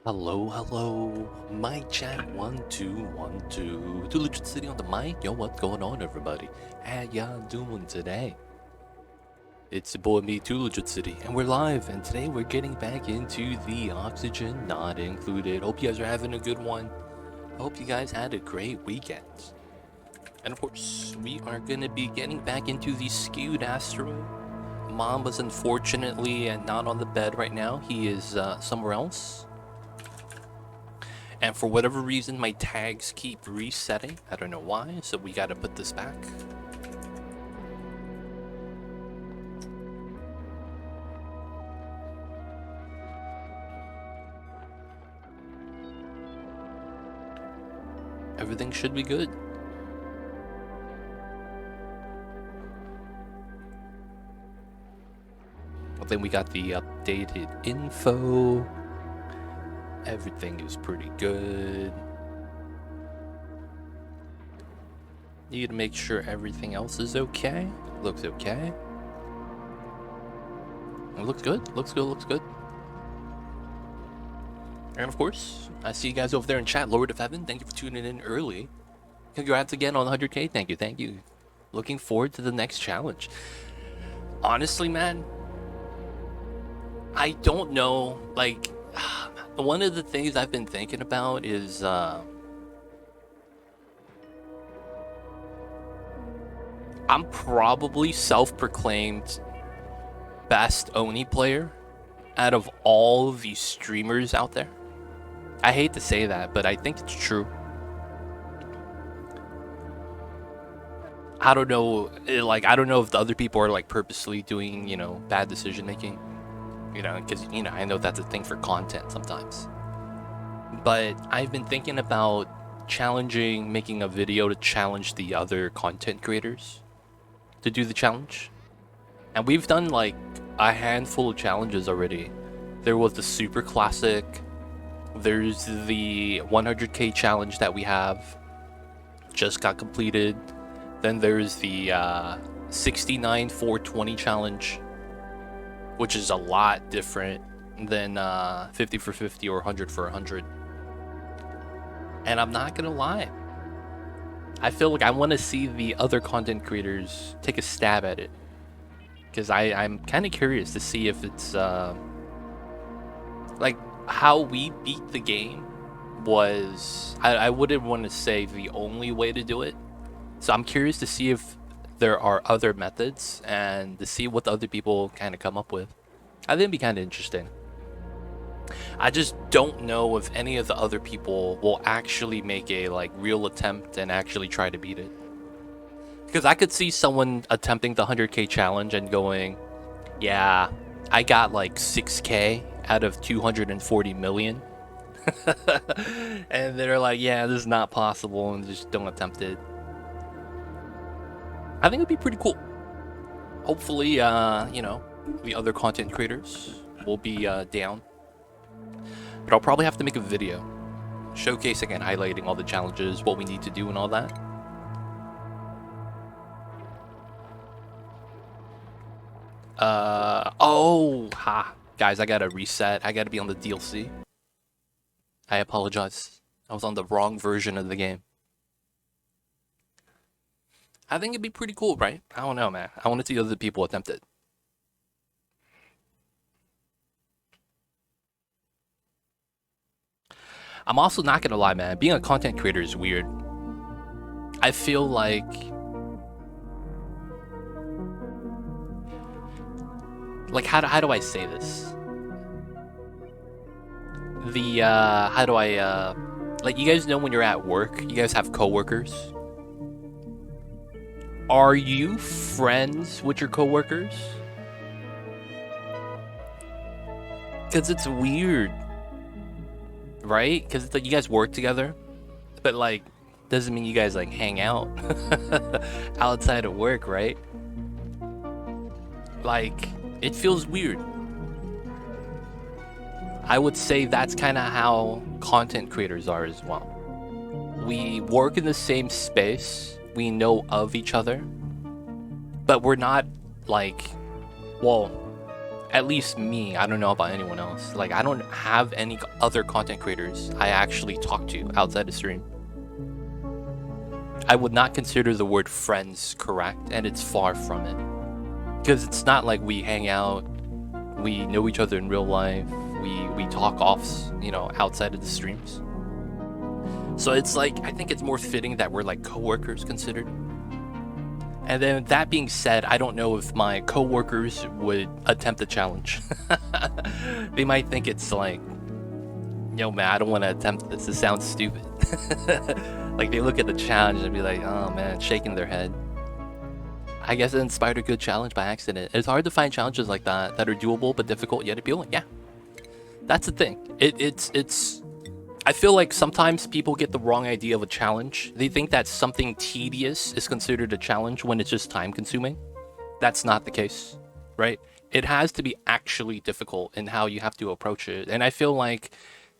Hello, mic check 1 2 1 2. Too legit sitting on the mic. Yo, what's going on, everybody? How y'all doing today? It's your boy me, Too Legit City, and we're live. And today we're getting back into the oxygen not included. Hope you guys are having a good one. I hope you guys had a great weekend. And of course, we are gonna be getting back into the Skewed Asteroid. Mamba's unfortunately not on the bed right now. He is somewhere else. And for whatever reason, my tags keep resetting. I don't know why, so we gotta put this back. Everything should be good. I think we got the updated info. Everything is pretty good. Need to make sure everything else is okay. Looks okay. It looks good. Looks good. And of course, I see you guys over there in chat. Lord of Heaven, thank you for tuning in early. Congrats again on 100k. Thank you. Looking forward to the next challenge. Honestly, man, I don't know. Like, one of the things I've been thinking about is I'm probably self-proclaimed best Oni player out of all the streamers out there. I hate to say that, but I think it's true. I don't know, I don't know if the other people are like purposely doing, bad decision making. Because, I know that's a thing for content sometimes. But I've been thinking about making a video to challenge the other content creators to do the challenge. And we've done like a handful of challenges already. There was the Super Classic. There's the 100k challenge that we have. Just got completed. Then there's the 69 420 challenge, which is a lot different than 50 for 50 or 100 for 100. And I'm not gonna lie, I feel like I want to see the other content creators take a stab at it, because I'm kind of curious to see if it's like how we beat the game was. I wouldn't want to say the only way to do it, so I'm curious to see if there are other methods and to see what the other people kind of come up with. I think it'd be kind of interesting. I just don't know if any of the other people will actually make a real attempt and actually try to beat it. Because I could see someone attempting the 100k challenge and going, yeah, I got like 6k out of 240 million. And they're like, yeah, this is not possible, and just don't attempt it. I think it'd be pretty cool. Hopefully, the other content creators will be down. But I'll probably have to make a video showcasing and highlighting all the challenges, what we need to do, and all that. Guys, I gotta reset. I gotta be on the DLC. I apologize. I was on the wrong version of the game. I think it'd be pretty cool, right? I don't know, man. I want to see other people attempt it. I'm also not gonna lie, man. Being a content creator is weird. I feel like how do I say this? How do I you guys know when you're at work, you guys have coworkers. Are you friends with your coworkers? Because it's weird, right? Because you guys work together, but doesn't mean you guys hang out outside of work, right? It feels weird. I would say that's kind of how content creators are as well. We work in the same space, we know of each other, but we're not well, At least me, I don't know about anyone else. Like, I don't have any other content creators I actually talk to outside the stream. I would not consider the word friends correct, and it's far from it. Because it's not like we hang out, we know each other in real life, we talk off, you know, outside of the streams. So it's like, I think it's more fitting that we're like coworkers considered. And then that being said, I don't know if my coworkers would attempt the challenge. They might think it's like, yo man, I don't want to attempt this. This sounds stupid. Like they look at the challenge and be like, oh man, shaking their head. I guess it inspired a good challenge by accident. It's hard to find challenges like that that are doable but difficult yet appealing. Yeah, that's the thing. It's. I feel like sometimes people get the wrong idea of a challenge. They think that something tedious is considered a challenge when it's just time consuming. That's not the case, right? It has to be actually difficult in how you have to approach it. And I feel like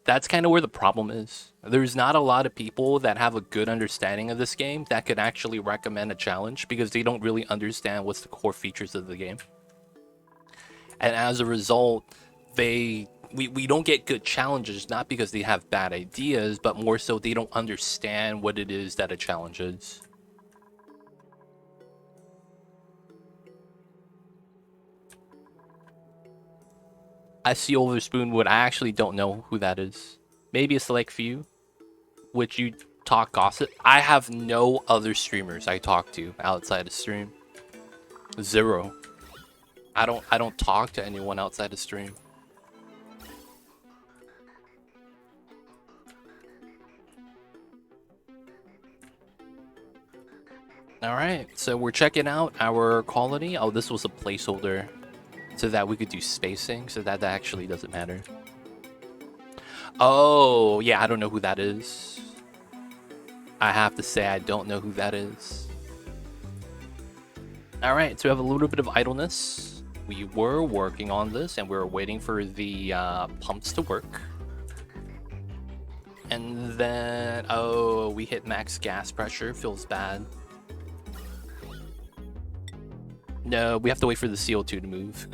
that's kind of where the problem is. There's not a lot of people that have a good understanding of this game that could actually recommend a challenge because they don't really understand what's the core features of the game. And as a result, we don't get good challenges, not because they have bad ideas, but more so they don't understand what it is that a challenge is. I see Oliver Spoonwood. I actually don't know who that is. Maybe a select few, which you talk gossip. I have no other streamers I talk to outside of stream. Zero. I don't talk to anyone outside of stream. Alright, so we're checking out our colony. Oh, this was a placeholder so that we could do spacing, so that actually doesn't matter. Oh, yeah, I don't know who that is. I have to say I don't know who that is. Alright, so we have a little bit of idleness. We were working on this, and we were waiting for the pumps to work. And then, oh, we hit max gas pressure. Feels bad. No, we have to wait for the CO2 to move.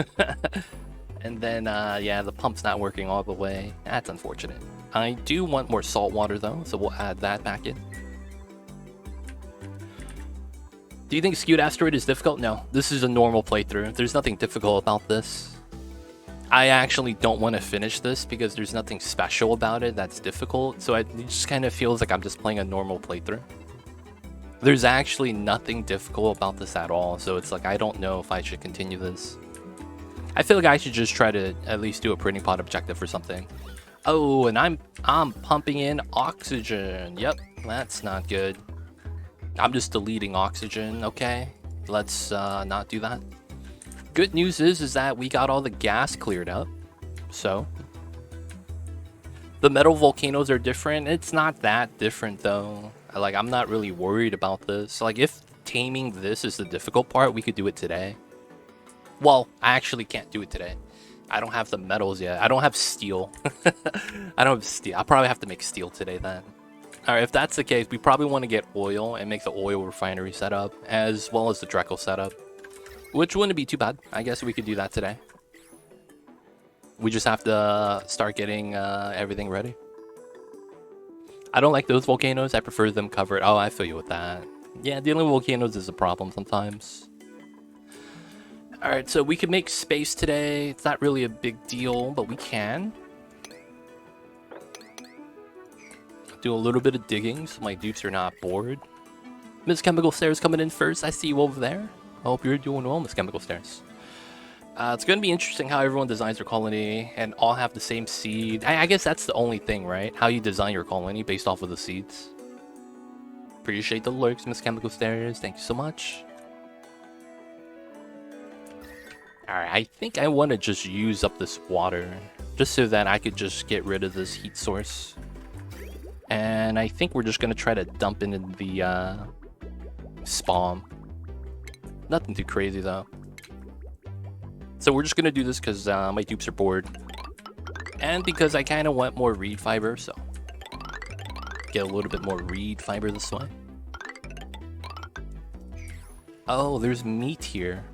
And then, yeah, the pump's not working all the way. That's unfortunate. I do want more salt water, though, so we'll add that back in. Do you think Skewed Asteroid is difficult? No, this is a normal playthrough. There's nothing difficult about this. I actually don't want to finish this because there's nothing special about it that's difficult, so it just kind of feels like I'm just playing a normal playthrough. There's actually nothing difficult about this at all, so it's like I don't know if I should continue this. I feel like I should just try to at least do a printing pod objective or something. Oh, and I'm pumping in oxygen. Yep, that's not good. I'm just deleting oxygen, okay? Let's not do that. Good news is that we got all the gas cleared up, so. The metal volcanoes are different. It's not that different though. Like, I'm not really worried about this. Like, if taming this is the difficult part, we could do it today. Well, I actually can't do it today. I don't have the metals yet. I don't have steel. I don't have steel. I'll probably have to make steel today then. Alright, if that's the case, we probably want to get oil and make the oil refinery setup, as well as the Dreckle setup. Which wouldn't be too bad. I guess we could do that today. We just have to start getting everything ready. I don't like those volcanoes. I prefer them covered. Oh, I feel you with that. Yeah, dealing with volcanoes is a problem sometimes. Alright, so we can make space today. It's not really a big deal, but we can. Do a little bit of digging so my dupes are not bored. Miss Chemical Stairs coming in first. I see you over there. I hope you're doing well, Miss Chemical Stairs. It's going to be interesting how everyone designs their colony and all have the same seed. I guess that's the only thing, right? How you design your colony based off of the seeds. Appreciate the lurks, Miss Chemical Stairs. Thank you so much. Alright, I think I want to just use up this water. Just so that I could just get rid of this heat source. And I think we're just going to try to dump into the spom. Nothing too crazy though. So we're just going to do this because my dupes are bored. And because I kind of want more reed fiber, so. Get a little bit more reed fiber this way. Oh, there's meat here.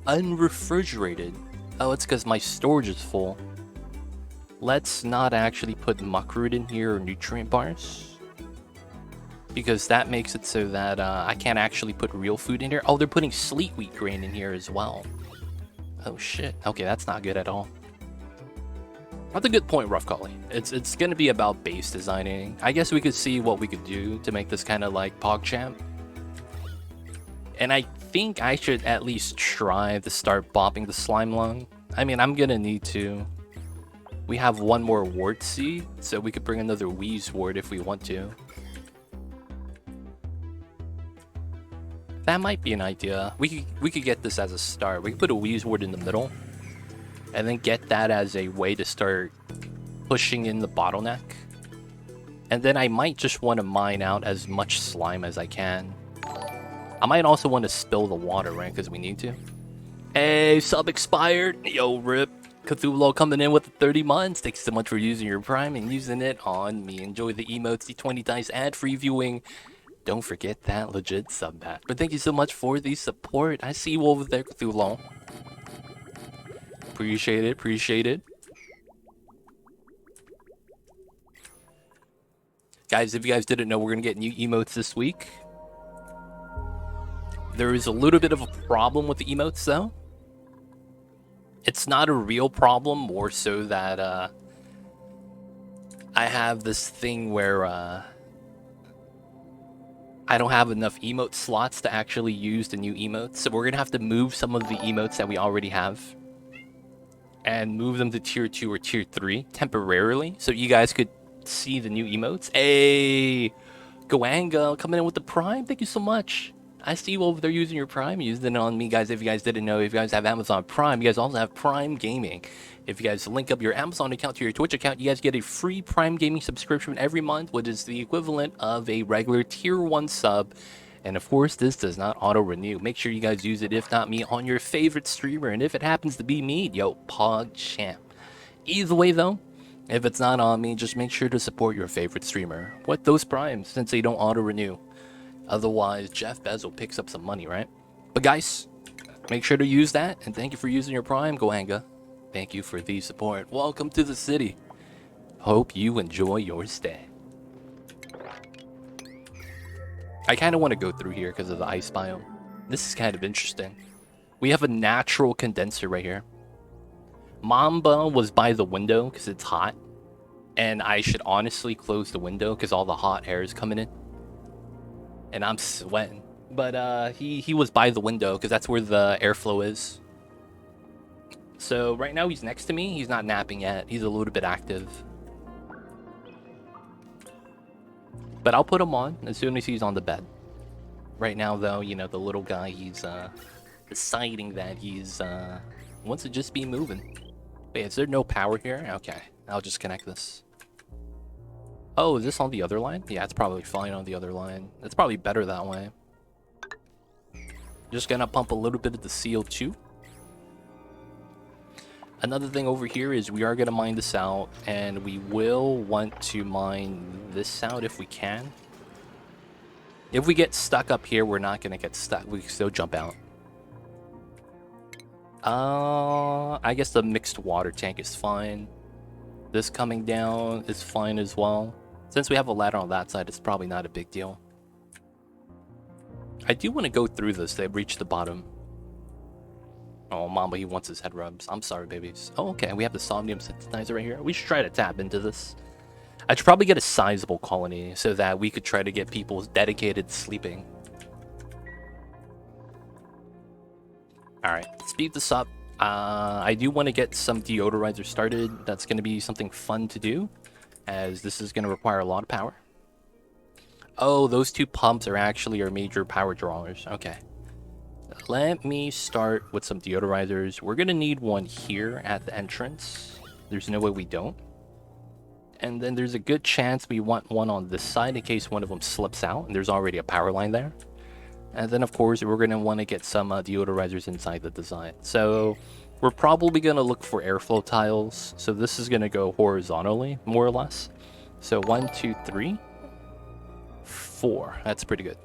Unrefrigerated. Oh, it's because my storage is full. Let's not actually put muckroot in here or nutrient bars, because that makes it so that I can't actually put real food in here. Oh, they're putting sleet wheat grain in here as well. Oh shit. Okay, that's not good at all. That's a good point, Rough Collie. It's gonna be about base designing. I guess we could see what we could do to make this kind of like PogChamp. And I think I should at least try to start bopping the slime lung. I mean, I'm gonna need to. We have one more wart seed, so we could bring another wheeze wart if we want to. That might be an idea. We could get this as a start. We could put a wheeze wart in the middle, and then get that as a way to start pushing in the bottleneck. And then I might just want to mine out as much slime as I can. I might also want to spill the water, right? Because we need to. Hey, sub expired. Yo, rip. Cthulhu coming in with 30 months. Thanks so much for using your Prime and using it on me. Enjoy the emotes, the 20 dice ad-free viewing. Don't forget that legit sub bat. But thank you so much for the support. I see you over there, Cthulhu. Appreciate it, appreciate it. Guys, if you guys didn't know, we're going to get new emotes this week. There is a little bit of a problem with the emotes, though. It's not a real problem, more so that I have this thing where I don't have enough emote slots to actually use the new emotes. So we're going to have to move some of the emotes that we already have and move them to tier 2 or tier 3 temporarily, so you guys could see the new emotes. Hey, Goanga coming in with the Prime. Thank you so much. I see you over there using your Prime, using it on me, guys. If you guys didn't know, if you guys have Amazon Prime, you guys also have Prime Gaming. If you guys link up your Amazon account to your Twitch account, you guys get a free Prime Gaming subscription every month, which is the equivalent of a regular tier 1 sub. And of course, this does not auto-renew. Make sure you guys use it, if not me, on your favorite streamer. And if it happens to be me, yo, PogChamp. Either way, though, if it's not on me, just make sure to support your favorite streamer with those primes, since they don't auto-renew. Otherwise, Jeff Bezos picks up some money, right? But guys, make sure to use that. And thank you for using your Prime, Goanga. Thank you for the support. Welcome to the city. Hope you enjoy your stay. I kind of want to go through here because of the ice biome. This is kind of interesting. We have a natural condenser right here. Mamba was by the window because it's hot. And I should honestly close the window because all the hot air is coming in. And I'm sweating. But he was by the window because that's where the airflow is. So right now he's next to me. He's not napping yet. He's a little bit active. But I'll put him on as soon as he's on the bed. Right now, though, you know, the little guy, he's deciding that he's wants to just be moving. Wait, is there no power here? Okay, I'll just connect this. Oh, is this on the other line? Yeah, it's probably fine on the other line. It's probably better that way. Just gonna pump a little bit of the CO2. Another thing over here is we are gonna mine this out, and we will want to mine this out if we can. If we get stuck up here, we're not gonna get stuck. We can still jump out. I guess the mixed water tank is fine. This coming down is fine as well. Since we have a ladder on that side, it's probably not a big deal. I do want to go through this to reach the bottom. Oh, Mamba, he wants his head rubs. I'm sorry, babies. Oh, okay, we have the somnium synthesizer right here. We should try to tap into this. I should probably get a sizable colony so that we could try to get people dedicated sleeping. Alright, speed this up. I do want to get some deodorizer started. That's going to be something fun to do, as this is going to require a lot of power. Oh, those two pumps are actually our major power drawers. Okay. Let me start with some deodorizers. We're going to need one here at the entrance. There's no way we don't. And then there's a good chance we want one on this side in case one of them slips out, and there's already a power line there. And then, of course, we're going to want to get some deodorizers inside the design. So we're probably going to look for airflow tiles. So this is going to go horizontally, more or less. So 1, 2, 3, 4. That's pretty good.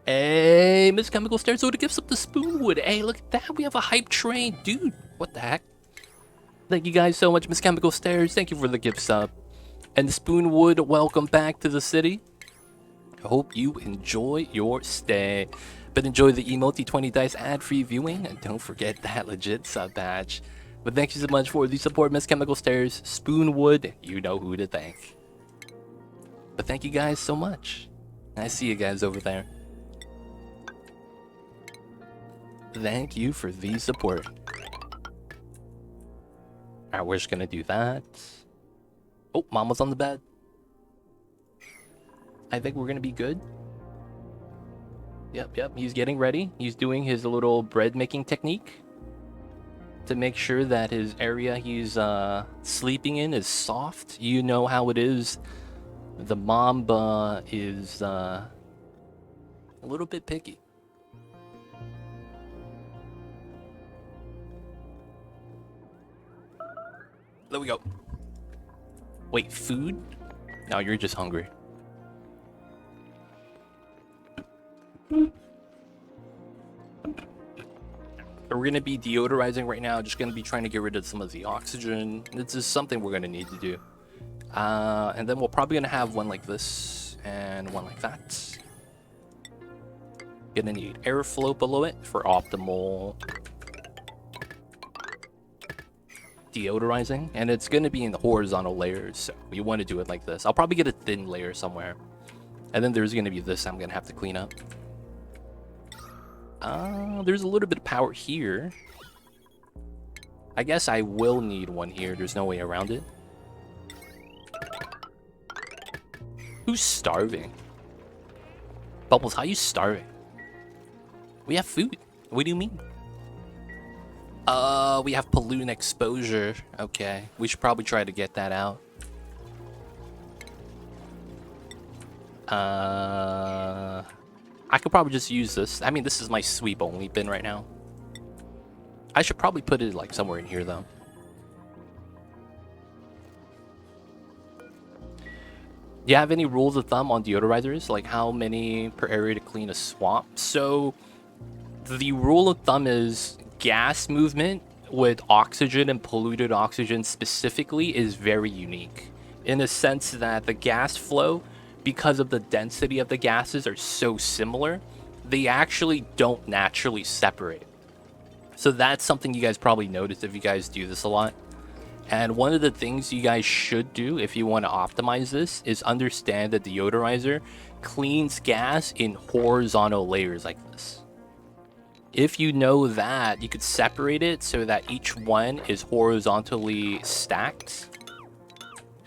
Hey, Miss Chemical Stairs, so to give up the spoonwood. Hey, look at that. We have a hype train. Dude, what the heck? Thank you guys so much, Miss Chemical Stairs. Thank you for the gift sub. And Spoonwood, welcome back to the city. I hope you enjoy your stay. But enjoy the emote 20 dice ad-free viewing, and don't forget that legit sub badge. But thank you so much for the support, Miss Chemical Stairs, Spoonwood. You know who to thank. But thank you guys so much. I see you guys over there. Thank you for the support. Alright, we're just gonna do that. Oh, Mama's on the bed. I think we're gonna be good. Yep, he's getting ready. He's doing his little bread making technique to make sure that his area he's sleeping in is soft. You know how it is. The mamba is a little bit picky. There we go. Wait, food? No, you're just hungry. We're gonna be deodorizing right now. Just gonna be trying to get rid of some of the oxygen. This is something we're gonna need to do. And then we're probably gonna have one like this and one like that. Gonna need airflow below it for optimal deodorizing, and it's gonna be in the horizontal layers, so you want to do it like this. I'll probably get a thin layer somewhere, and then there's gonna be this I'm gonna have to clean up. There's a little bit of power here. I guess I will need one here. There's no way around it. Who's starving? Bubbles, how you starving? We have food. What do you mean? We have pollutant exposure. Okay, we should probably try to get that out. I could probably just use this. I mean, this is my sweep only bin right now. I should probably put it like somewhere in here though. Do you have any rules of thumb on deodorizers? Like how many per area to clean a swamp? So the rule of thumb is gas movement with oxygen and polluted oxygen specifically is very unique in the sense that the gas flow, because of the density of the gases are so similar, they actually don't naturally separate. So that's something you guys probably notice if you guys do this a lot. And one of the things you guys should do if you want to optimize this is understand that the deodorizer cleans gas in horizontal layers like this. If you know that, you could separate it so that each one is horizontally stacked,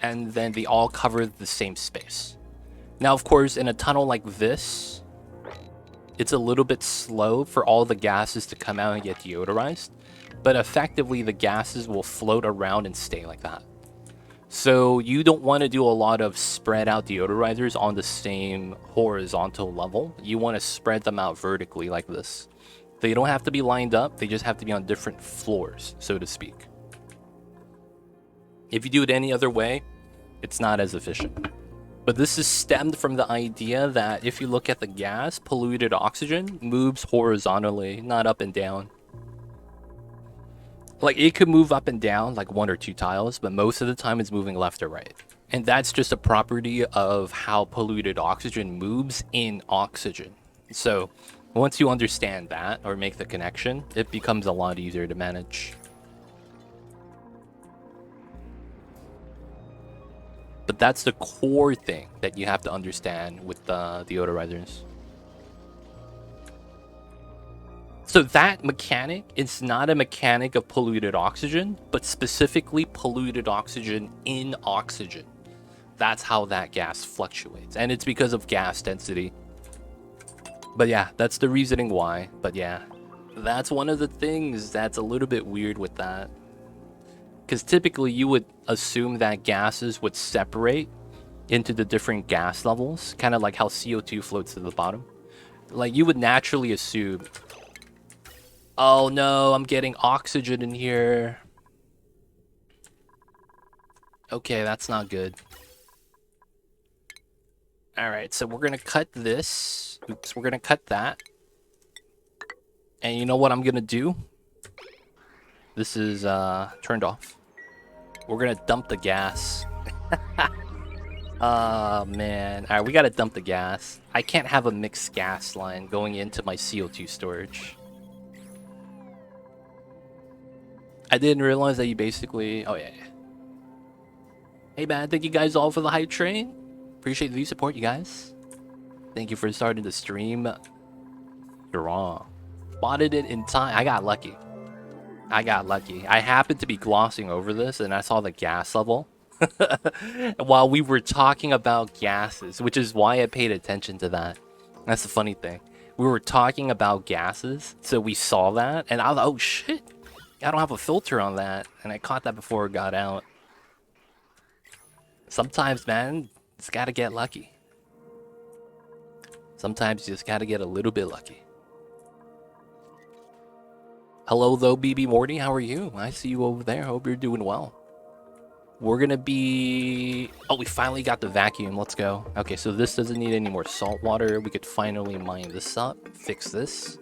and then they all cover the same space. Now, of course, in a tunnel like this, it's a little bit slow for all the gases to come out and get deodorized, but effectively the gases will float around and stay like that. So you don't want to do a lot of spread out deodorizers on the same horizontal level. You want to spread them out vertically like this. They don't have to be lined up, they just have to be on different floors, so to speak. If you do it any other way, it's not as efficient. But this is stemmed from the idea that if you look at the gas, polluted oxygen moves horizontally, not up and down. Like, it could move up and down like 1 or 2 tiles, but most of the time it's moving left or right. And that's just a property of how polluted oxygen moves in oxygen. So once you understand that or make the connection, it becomes a lot easier to manage. But that's the core thing that you have to understand with the deodorizers. So that mechanic is not a mechanic of polluted oxygen, but specifically polluted oxygen in oxygen. That's how that gas fluctuates. And it's because of gas density. But yeah, that's the reasoning why. But yeah, that's one of the things that's a little bit weird with that. Because typically you would assume that gases would separate into the different gas levels, kind of like how CO2 floats to the bottom. Like, you would naturally assume, oh no, I'm getting oxygen in here. Okay, that's not good. Alright, so we're going to cut this. Oops, we're going to cut that. And you know what I'm going to do? This is turned off. We're gonna dump the gas. Oh, man. Alright, we gotta dump the gas. I can't have a mixed gas line going into my CO2 storage. I didn't realize that you basically... Oh, yeah. Hey, man. Thank you guys all for the hype train. Appreciate the support, you guys. Thank you for starting the stream. You're wrong. Spotted it in time. I got lucky. I happened to be glossing over this, and I saw the gas level. While we were talking about gases, which is why I paid attention to that. That's the funny thing. We were talking about gases, so we saw that, and I was like, oh shit, I don't have a filter on that, and I caught that before it got out. Sometimes, man, just gotta get lucky. Sometimes you just gotta get a little bit lucky. Hello, though, BB Morty, how are you? I see you over there. Hope you're doing well. We're gonna be... Oh, we finally got the vacuum. Let's go. Okay, so this doesn't need any more salt water. We could finally mine this up. Fix this.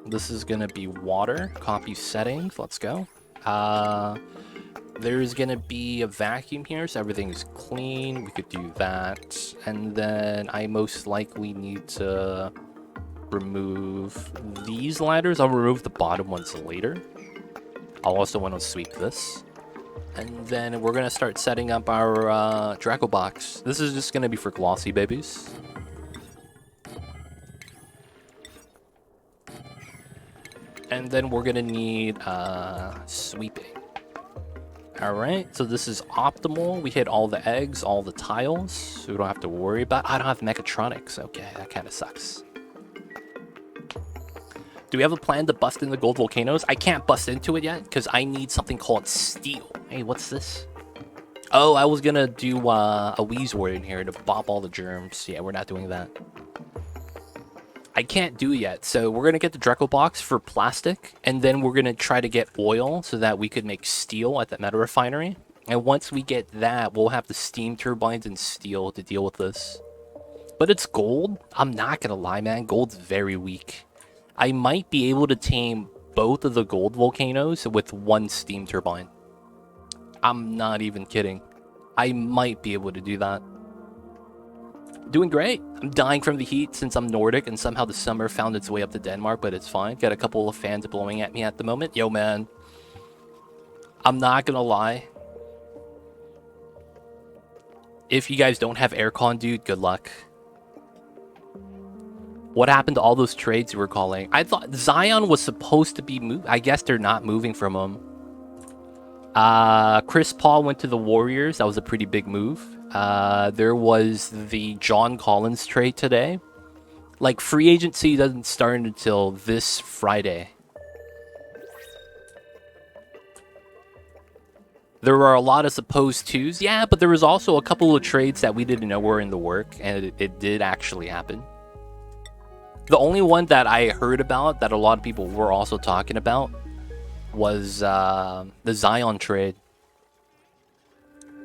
This is gonna be water. Copy settings. Let's go. There's gonna be a vacuum here, so everything is clean. We could do that. And then I most likely need to remove these ladders. I'll remove the bottom ones later. I'll also want to sweep this. And then we're going to start setting up our Draco box. This is just going to be for glossy babies. And then we're going to need sweeping. Alright, so this is optimal. We hit all the eggs, all the tiles. So we don't have to worry about... I don't have mechatronics. Okay, that kind of sucks. Do we have a plan to bust in the gold volcanoes? I can't bust into it yet because I need something called steel. Hey, what's this? Oh, I was gonna do a wheeze word in here to bop all the germs. Yeah, we're not doing that. I can't do it yet, so we're gonna get the Draco box for plastic, and then we're gonna try to get oil so that we could make steel at the meta refinery. And once we get that, we'll have the steam turbines and steel to deal with this. But it's gold. I'm not gonna lie, man. Gold's very weak. I might be able to tame both of the gold volcanoes with one steam turbine. I'm not even kidding. I might be able to do that. Doing great. I'm dying from the heat since I'm Nordic and somehow the summer found its way up to Denmark, but it's fine. Got a couple of fans blowing at me at the moment. Yo, man. I'm not gonna lie. If you guys don't have aircon, dude, good luck. What happened to all those trades you were calling? I thought Zion was supposed to be moved. I guess they're not moving from him. Chris Paul went to the Warriors. That was a pretty big move. There was the John Collins trade today. Like, free agency doesn't start until this Friday. There were a lot of supposed twos. Yeah, but there was also a couple of trades that we didn't know were in the work, and it did actually happen. The only one that I heard about that a lot of people were also talking about was the Zion trade.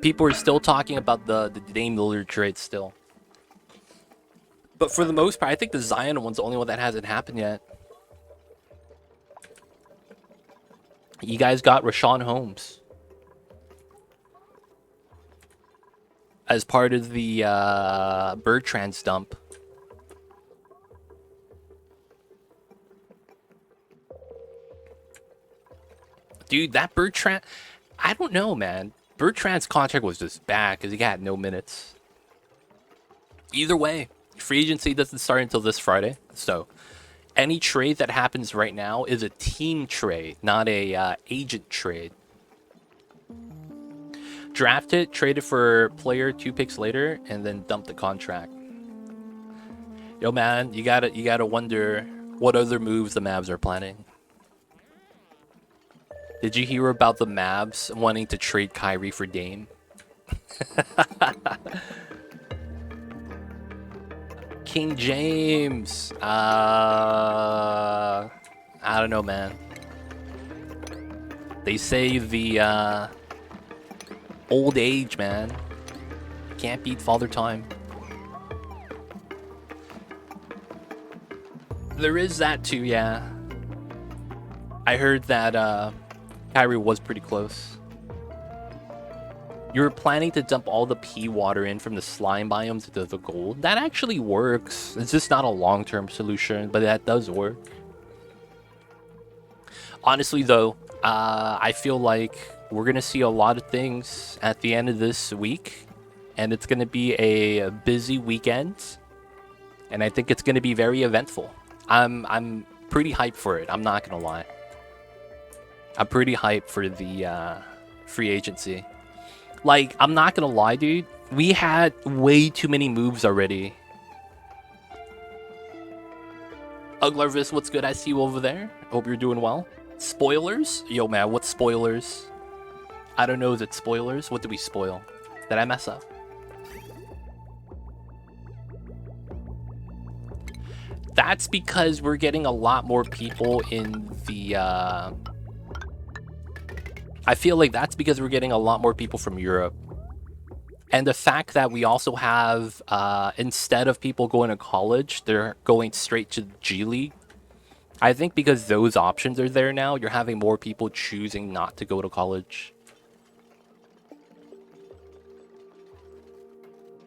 People are still talking about the Dame Lillard trade still. But for the most part, I think the Zion one's the only one that hasn't happened yet. You guys got Rashawn Holmes as part of the Bertrand's dump. Dude, that Bertrand... I don't know, man. Bertrand's contract was just bad because he got no minutes. Either way, free agency doesn't start until this Friday. So, any trade that happens right now is a team trade, not a agent trade. Draft it, trade it for player 2 picks later, and then dump the contract. Yo, man, you gotta wonder what other moves the Mavs are planning. Did you hear about the Mavs wanting to trade Kyrie for Dame? King James. I don't know, man. They say the old age, man, can't beat Father Time. There is that too, yeah. I heard that Kyrie was pretty close. you're planning to dump all the pea water in from the slime biomes into the gold. That actually works. It's just not a long-term solution, but that does work. Honestly, though, I feel like we're going to see a lot of things at the end of this week, and it's going to be a busy weekend, and I think it's going to be very eventful. I'm pretty hyped for it. I'm not going to lie. I'm pretty hyped for the free agency. Like, I'm not going to lie, dude. We had way too many moves already. Uglarvis, what's good? I see you over there. Hope you're doing well. Spoilers? Yo, man, what spoilers? I don't know, is it spoilers? What did we spoil? Did I mess up? That's because we're getting a lot more people in the, I feel like that's because we're getting a lot more people from Europe. And the fact that we also have, instead of people going to college, they're going straight to G League. I think because those options are there now, you're having more people choosing not to go to college.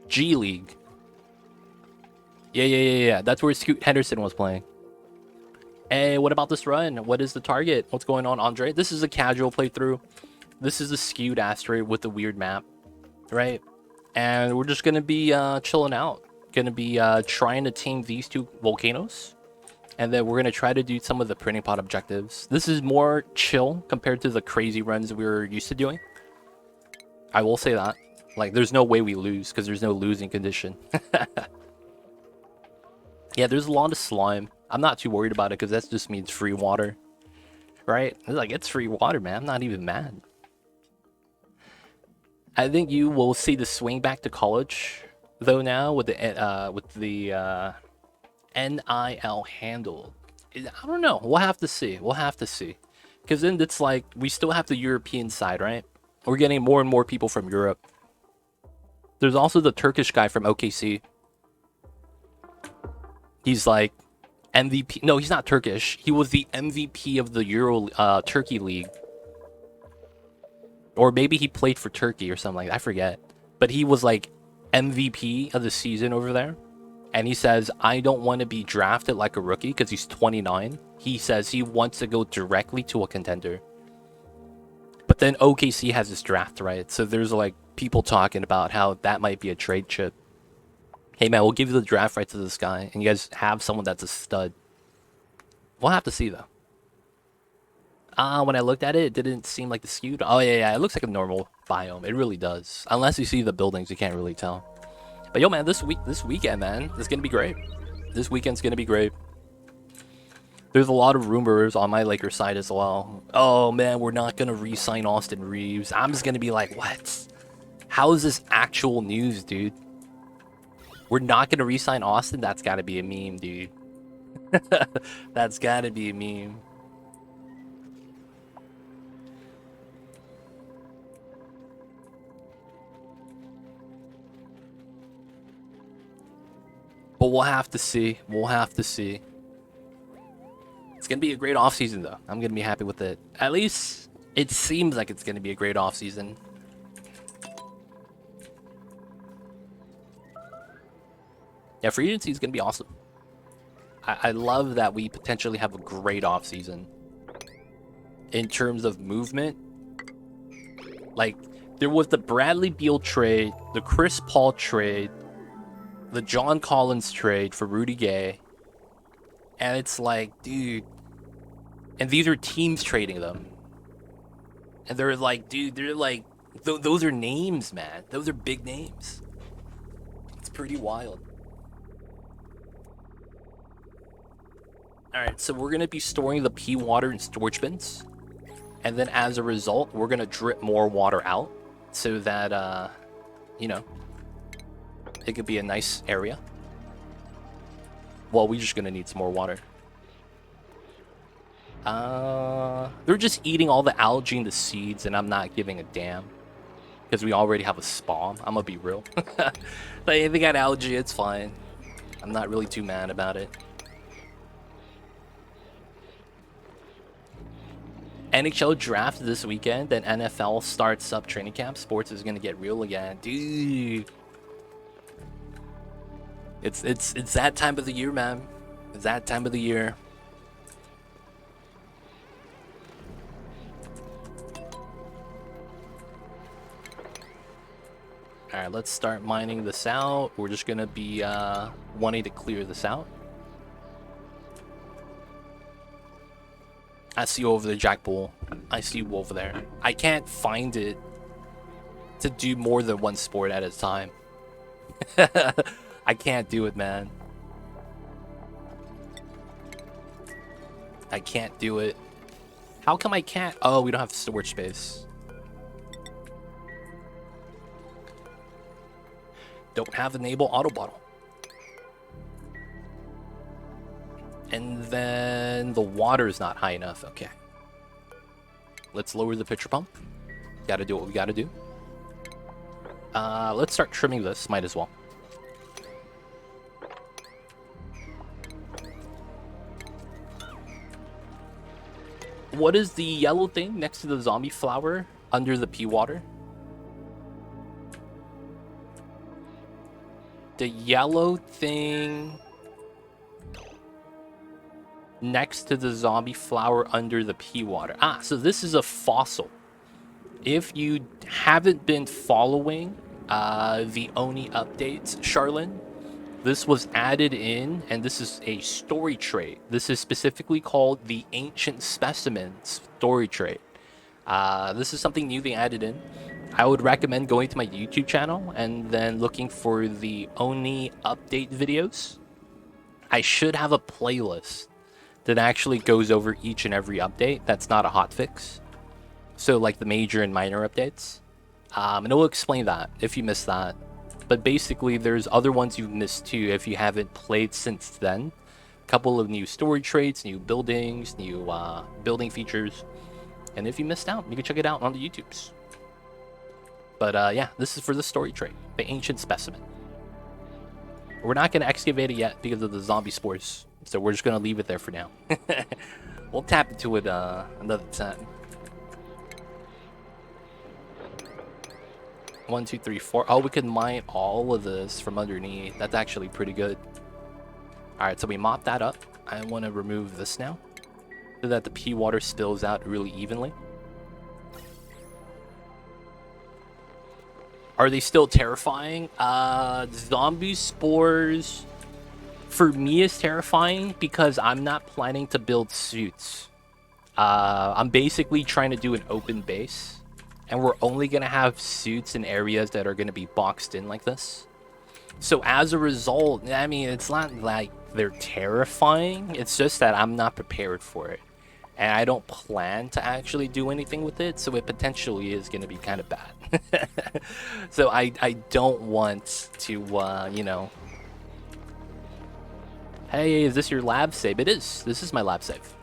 G League. Yeah. That's where Scoot Henderson was playing. Hey, what about this run? What is the target? What's going on, Andre? This is a casual playthrough. This is a Skewed Asteroid with a weird map, right? And we're just going to be chilling out. Going to be trying to tame these two volcanoes. And then we're going to try to do some of the printing pot objectives. This is more chill compared to the crazy runs we were used to doing. I will say that. Like, there's no way we lose because there's no losing condition. Yeah, there's a lot of slime. I'm not too worried about it because that just means free water. Right? It's like, it's free water, man. I'm not even mad. I think you will see the swing back to college, though, now with the NIL handle. I don't know. We'll have to see. We'll have to see. Because then it's like, we still have the European side, right? We're getting more and more people from Europe. There's also the Turkish guy from OKC. He's like MVP. No, he's not Turkish. He was the MVP of the Turkey League. Or maybe he played for Turkey or something like that. I forget. But he was like MVP of the season over there. And he says, I don't want to be drafted like a rookie because he's 29. He says he wants to go directly to a contender. But then OKC has this draft, right? So there's like people talking about how that might be a trade chip. Hey, man, we'll give you the draft right to this guy. And you guys have someone that's a stud. We'll have to see, though. When I looked at it, it didn't seem like the skewed. Oh, yeah. It looks like a normal biome. It really does. Unless you see the buildings, you can't really tell. But yo, man, this weekend, man, it's gonna be great. This weekend's gonna be great. There's a lot of rumors on my Lakers side as well. Oh man, we're not gonna re-sign Austin Reeves. I'm just gonna be like, what? How is this actual news, dude? We're not gonna re-sign Austin? That's gotta be a meme, dude. That's gotta be a meme. But we'll have to see. We'll have to see. It's going to be a great offseason, though. I'm going to be happy with it. At least it seems like it's going to be a great offseason. Yeah, free agency is going to be awesome. I love that we potentially have a great offseason. In terms of movement. Like, there was the Bradley Beal trade, the Chris Paul trade, the John Collins trade for Rudy Gay. And it's like, dude. And these are teams trading them. And they're like, dude, they're like, those are names, man. Those are big names. It's pretty wild. Alright, so we're going to be storing the pea water in storage bins. And then as a result, we're going to drip more water out. So that, you know, it could be a nice area. Well, we're just gonna need some more water. They're just eating all the algae and the seeds, and I'm not giving a damn. Because we already have a spom. I'm gonna be real. Like, if they got algae, it's fine. I'm not really too mad about it. NHL draft this weekend, then NFL starts up training camp. Sports is gonna get real again, dude. It's that time of the year, man. It's that time of the year. All right, let's start mining this out. We're just gonna be wanting to clear this out. I see you over there, Jack Bull. I see you over there. I can't find it to do more than one sport at a time. I can't do it, man. I can't do it. How come I can't? Oh, we don't have storage space. Don't have enable auto bottle. And then the water is not high enough. Okay. Let's lower the pitcher pump. Gotta do what we gotta do. Let's start trimming this. Might as well. What is the yellow thing next to the zombie flower under the pea water? The yellow thing next to the zombie flower under the pea water. Ah, so this is a fossil. If you haven't been following the Oni updates, Charlene, this was added in, and this is a story trait. This is specifically called the Ancient Specimen story trait. This is something new they added in. I would recommend going to my YouTube channel and then looking for the Oni update videos. I should have a playlist that actually goes over each and every update. That's not a hotfix. So like the major and minor updates. And it will explain that if you missed that. But basically there's other ones you've missed too if you haven't played since then. A couple of new story traits, new buildings, new building features. And if you missed out, you can check it out on the YouTubes. But yeah, this is for the story trait, the Ancient Specimen. We're not going to excavate it yet because of the zombie spores. So we're just going to leave it there for now. We'll tap into it another time. 1, 2, 3, 4. Oh, we can mine all of this from underneath. That's actually pretty good. Alright, so we mop that up. I want to remove this now so that the pea water spills out really evenly. Are they still terrifying? Zombie spores for me is terrifying because I'm not planning to build suits. I'm basically trying to do an open base, and we're only going to have suits in areas that are going to be boxed in like this. So as a result, I mean, it's not like they're terrifying. It's just that I'm not prepared for it. And I don't plan to actually do anything with it, so it potentially is going to be kind of bad. So I don't want to, you know... Hey, is this your lab save? It is. This is my lab save.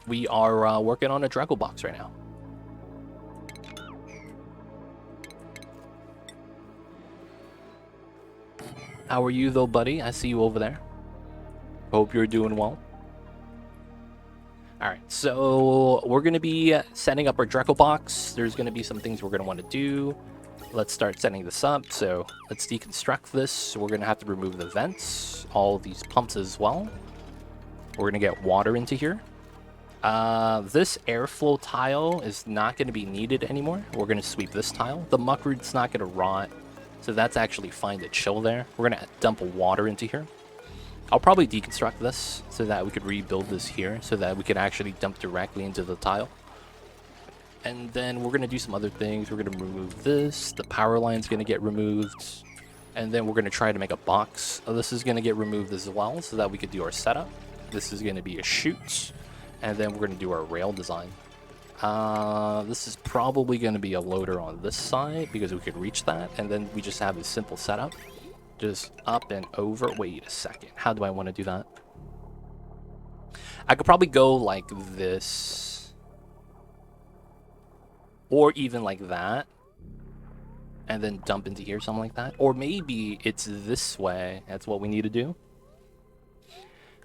We are working on a Draco box right now. How are you though, buddy? I see you over there. Hope you're doing well. Alright, so we're going to be setting up our Draco box. There's going to be some things we're going to want to do. Let's start setting this up. So let's deconstruct this. We're going to have to remove the vents, all these pumps as well. We're going to get water into here. This airflow tile is not going to be needed anymore. We're going to sweep this tile. The muckroot's not going to rot, so that's actually fine to chill there. We're going to dump water into here. I'll probably deconstruct this so that we could rebuild this here so that we could actually dump directly into the tile. And then we're going to do some other things. We're going to remove this. The power line's going to get removed. And then we're going to try to make a box. This is going to get removed as well so that we could do our setup. This is going to be a chute. And then we're going to do our rail design. This is probably going to be a loader on this side because we could reach that. And then we just have a simple setup. Just up and over. Wait a second. How do I want to do that? I could probably go like this. Or even like that. And then dump into here, something like that. Or maybe it's this way. That's what we need to do.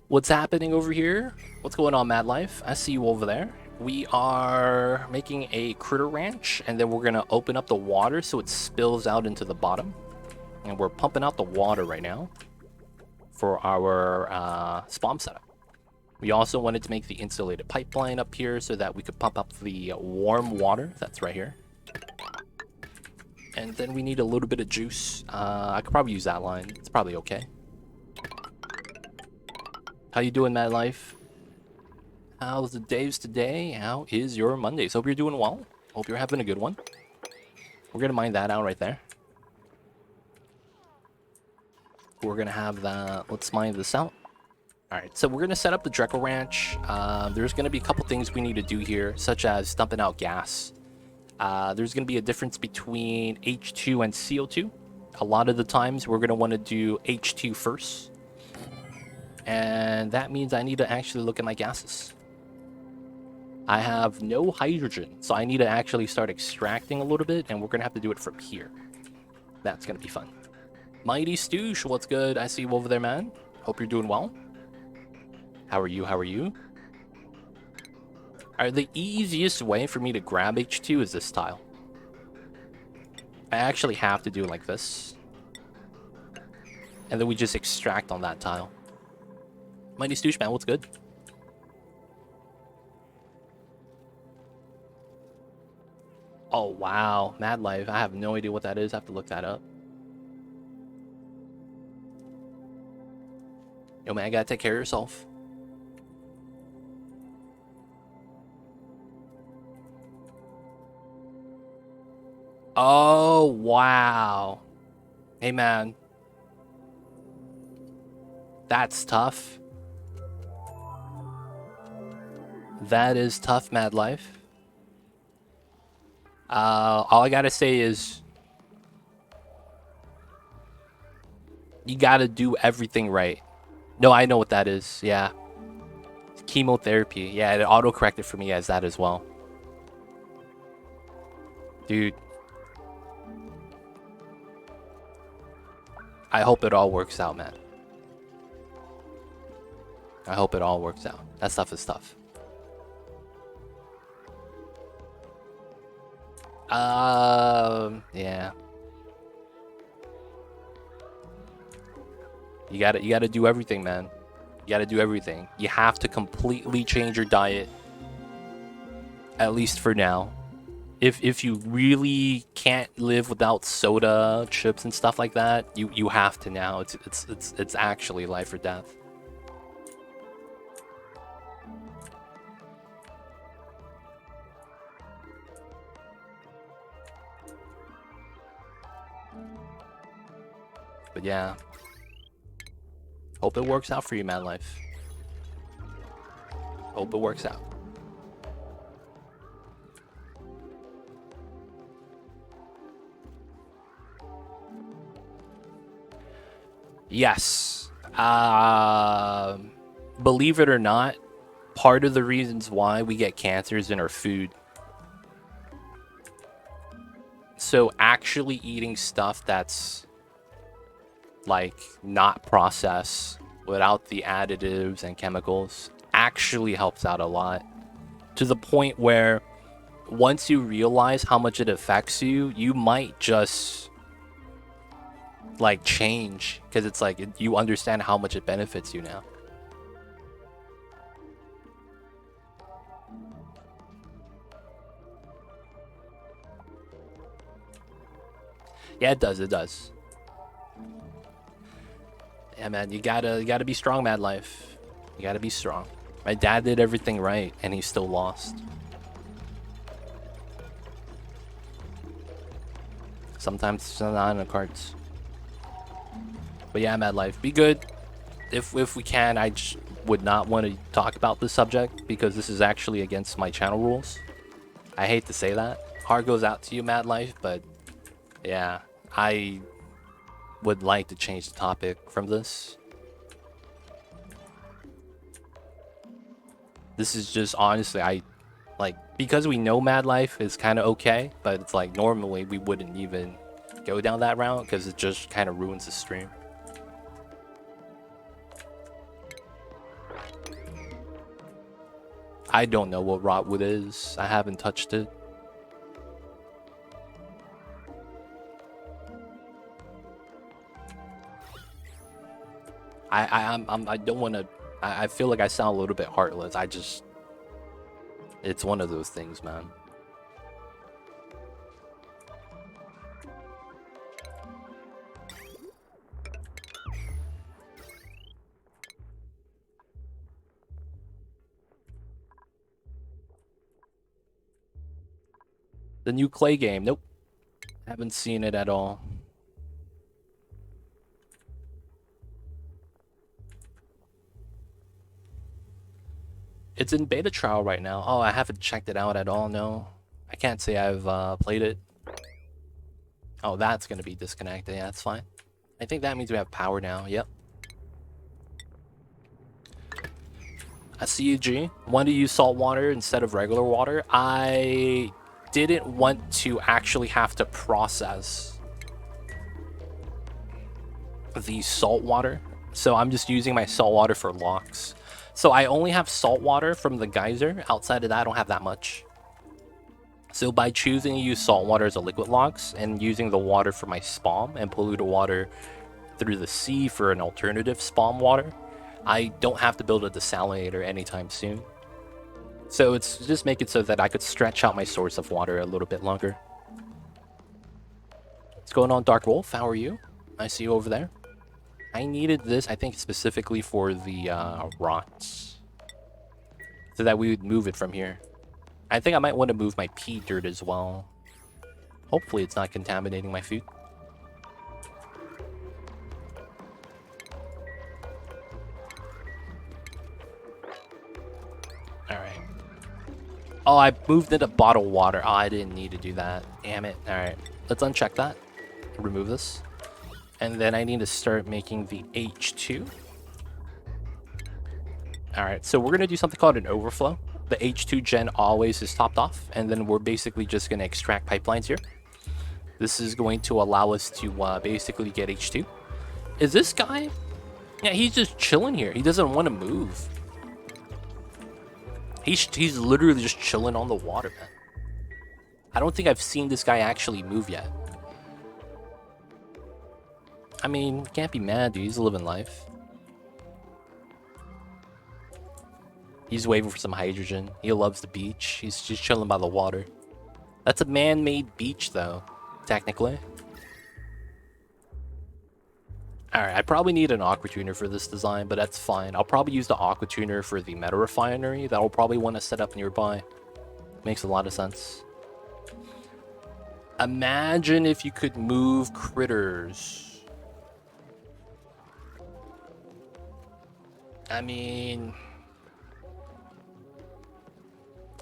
What's happening over here? What's going on, Mad Life? I see you over there. We are making a critter ranch, and then we're gonna open up the water so it spills out into the bottom. And we're pumping out the water right now for our spom setup. We also wanted to make the insulated pipeline up here so that we could pump up the warm water that's right here. And then we need a little bit of juice. I could probably use that line. It's probably okay. How you doing, Mad Life? How's the days today? How is your Mondays? Hope you're doing well. Hope you're having a good one. We're gonna mine that out right there. We're gonna have that. Let's mine this out. Alright, so we're gonna set up the Dreckle Ranch. There's gonna be a couple things we need to do here, such as dumping out gas. There's gonna be a difference between H2 and CO2. A lot of the times we're gonna want to do H2 first. And that means I need to actually look at my gases. I have no hydrogen, so I need to actually start extracting a little bit, and we're gonna have to do it from here. That's gonna be fun. Mighty Stoosh, what's good? I see you over there, man. Hope you're doing well. How are you? How are you? Alright, the easiest way for me to grab H2 is this tile. I actually have to do it like this. And then we just extract on that tile. Mighty Stoosh, man, what's good? Oh, wow. Mad Life. I have no idea what that is. I have to look that up. Yo, man, I gotta take care of yourself. Oh, wow. Hey, man. That's tough. That is tough, Mad Life. All I gotta say is you gotta do everything right. No, I know what that is. Yeah. Chemotherapy. Yeah, it auto-corrected for me as that as well. Dude. I hope it all works out, man. I hope it all works out. That stuff is tough. Yeah. You gotta do everything, man. You gotta do everything. You have to completely change your diet. At least for now. If you really can't live without soda, chips, and stuff like that, you have to now. It's actually life or death. But yeah. Hope it works out for you, Mad Life. Hope it works out. Yes. Believe it or not, part of the reasons why we get cancers in our food. So actually eating stuff that's like not processed without the additives and chemicals actually helps out a lot, to the point where once you realize how much it affects you, you might just like change, because it's like you understand how much it benefits you now. Yeah, it does. It does. Yeah, man, you gotta be strong, Mad Life. You gotta be strong. My dad did everything right, and he still lost. Sometimes it's not in the cards. But yeah, Mad Life, be good. If we can, I just would not want to talk about this subject because this is actually against my channel rules. I hate to say that. Heart goes out to you, Mad Life, but yeah, I would like to change the topic from this. This is just honestly, I like, because we know Mad Life is kind of okay, but it's like normally we wouldn't even go down that route because it just kind of ruins the stream. I don't know what rotwood is. I haven't touched it. I don't want to. I feel like I sound a little bit heartless. It's one of those things, man. The new clay game. Nope. Haven't seen it at all. It's in beta trial right now. Oh, I haven't checked it out at all, no. I can't say I've played it. Oh, that's going to be disconnected. Yeah, that's fine. I think that means we have power now. Yep. I see you, G. Want to use salt water instead of regular water? I didn't want to actually have to process the salt water. So I'm just using my salt water for locks. So I only have salt water from the geyser. Outside of that, I don't have that much. So by choosing to use salt water as a liquid locks and using the water for my spom and polluted water through the sea for an alternative spom water, I don't have to build a desalinator anytime soon. So it's just make it so that I could stretch out my source of water a little bit longer. What's going on, Dark Wolf? How are you? I see you over there. I needed this, I think, specifically for the rots, so that we would move it from here. I think I might want to move my pea dirt as well. Hopefully it's not contaminating my food. Alright. Oh, I moved into bottled water. Oh, I didn't need to do that. Damn it. Alright. Let's uncheck that. Remove this. And then I need to start making the H2. Alright, so we're going to do something called an overflow. The H2 gen always is topped off, and then we're basically just going to extract pipelines here. This is going to allow us to basically get H2. Is this guy? Yeah, he's just chilling here. He doesn't want to move. He's literally just chilling on the water, man. I don't think I've seen this guy actually move yet. I mean, can't be mad, dude. He's living life. He's waiting for some hydrogen. He loves the beach. He's just chilling by the water. That's a man-made beach, though, technically. Alright, I probably need an aqua tuner for this design, but that's fine. I'll probably use the aqua tuner for the meta refinery that I'll probably want to set up nearby. Makes a lot of sense. Imagine if you could move critters. I mean,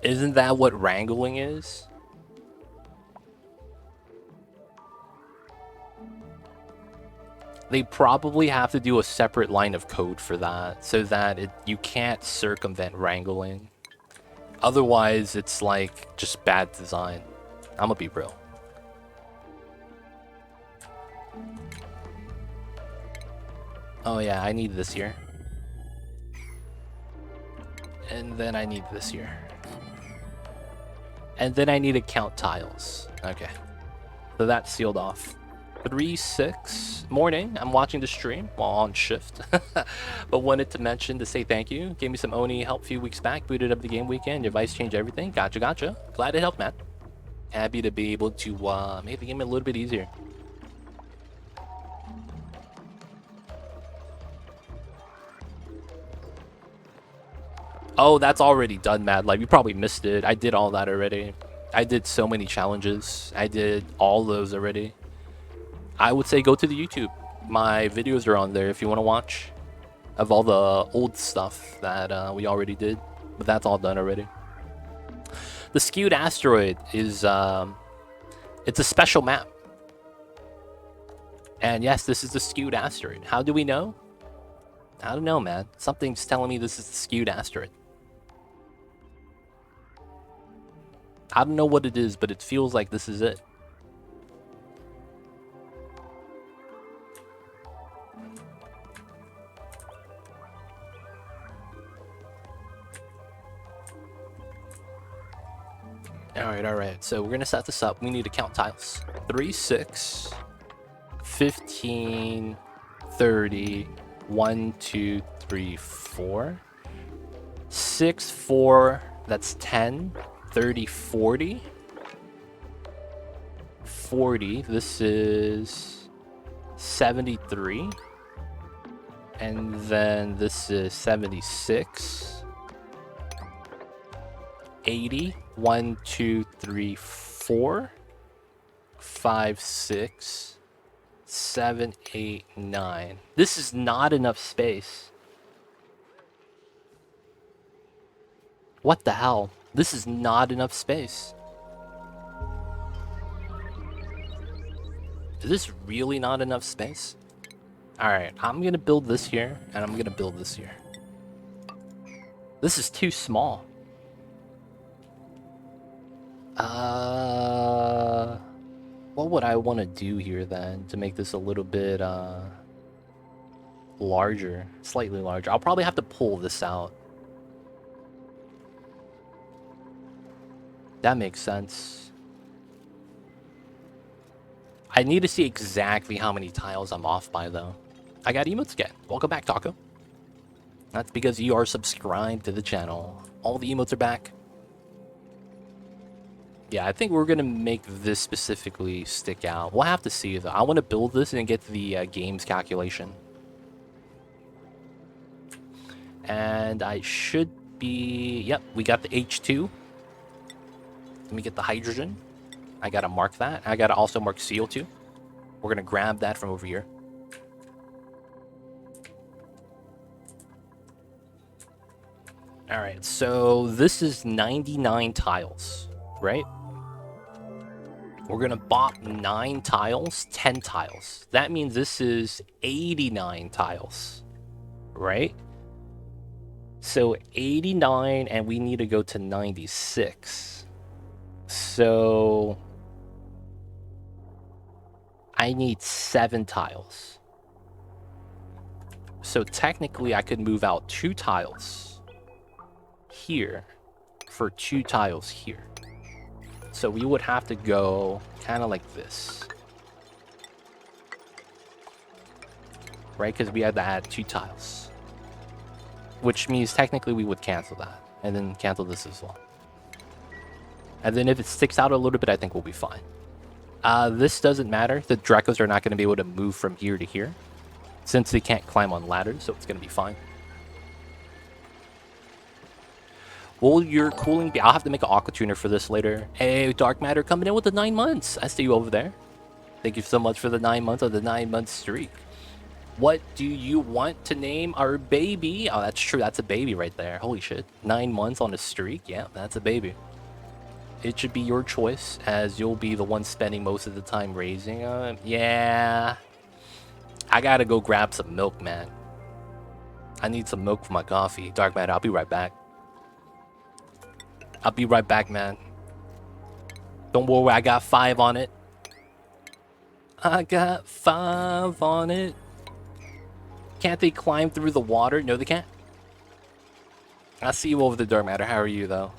isn't that what wrangling is? They probably have to do a separate line of code for that, so that you can't circumvent wrangling. Otherwise, it's like just bad design. I'm gonna be real. Oh yeah, I need this here. And then I need this here. And then I need to count tiles. Okay. So that's sealed off. 3-6 morning. I'm watching the stream while on shift. But wanted to mention to say thank you. Gave me some Oni help a few weeks back. Booted up the game weekend. Your advice changed everything. Gotcha. Glad to help, man. Happy to be able to make the game a little bit easier. Oh, that's already done, Mad Life. You probably missed it. I did all that already. I did so many challenges. I did all those already. I would say go to the YouTube. My videos are on there if you want to watch. Of all the old stuff that we already did. But that's all done already. The Skewed Asteroid is... it's a special map. And yes, this is the Skewed Asteroid. How do we know? I don't know, man. Something's telling me this is the Skewed Asteroid. I don't know what it is, but it feels like this is it. Alright. So we're gonna set this up. We need to count tiles. 3, 6, 15, 30, 1, 2, 3, 4. 6, 4, that's 10, 30, 40. 40, this is 73. And then this is 76. 80. 1, 2, 3, 4. 5, 6. 7, 8, 9. This is not enough space. What the hell? This is not enough space. Is this really not enough space? Alright, I'm gonna build this here, and I'm gonna build this here. This is too small. What would I want to do here then to make this a little bit larger, slightly larger? I'll probably have to pull this out. That makes sense. I need to see exactly how many tiles I'm off by, though. I got emotes again. Welcome back, Taco. That's because you are subscribed to the channel. All the emotes are back. Yeah, I think we're going to make this specifically stick out. We'll have to see, though. I want to build this and get the games calculation. And I should be... Yep, we got the H2. Let me get the hydrogen. I got to mark that. I got to also mark CO2. We're going to grab that from over here. Alright, so this is 99 tiles, right? We're gonna bop 9 tiles, 10 tiles. That means this is 89 tiles, right? So 89, and we need to go to 96. So I need 7 tiles. So technically I could move out 2 tiles here for 2 tiles here. So we would have to go kind of like this. Right? Because we had to add 2 tiles. Which means technically we would cancel that. And then cancel this as well. And then if it sticks out a little bit, I think we'll be fine. This doesn't matter. The Dracos are not going to be able to move from here to here. Since they can't climb on ladders, so it's going to be fine. Will your cooling be... I'll have to make an aqua tuner for this later. Hey, Dark Matter coming in with the 9 months. I see you over there. Thank you so much for the 9 months of the 9-month streak. What do you want to name our baby? Oh, that's true. That's a baby right there. Holy shit. 9 months on a streak? Yeah, that's a baby. It should be your choice, as you'll be the one spending most of the time raising. Yeah. I gotta go grab some milk, man. I need some milk for my coffee. Dark Matter, I'll be right back. I'll be right back, man. Don't worry, I got 5 on it. I got 5 on it. Can't they climb through the water? No, they can't. I see you over the Dark Matter. How are you, though?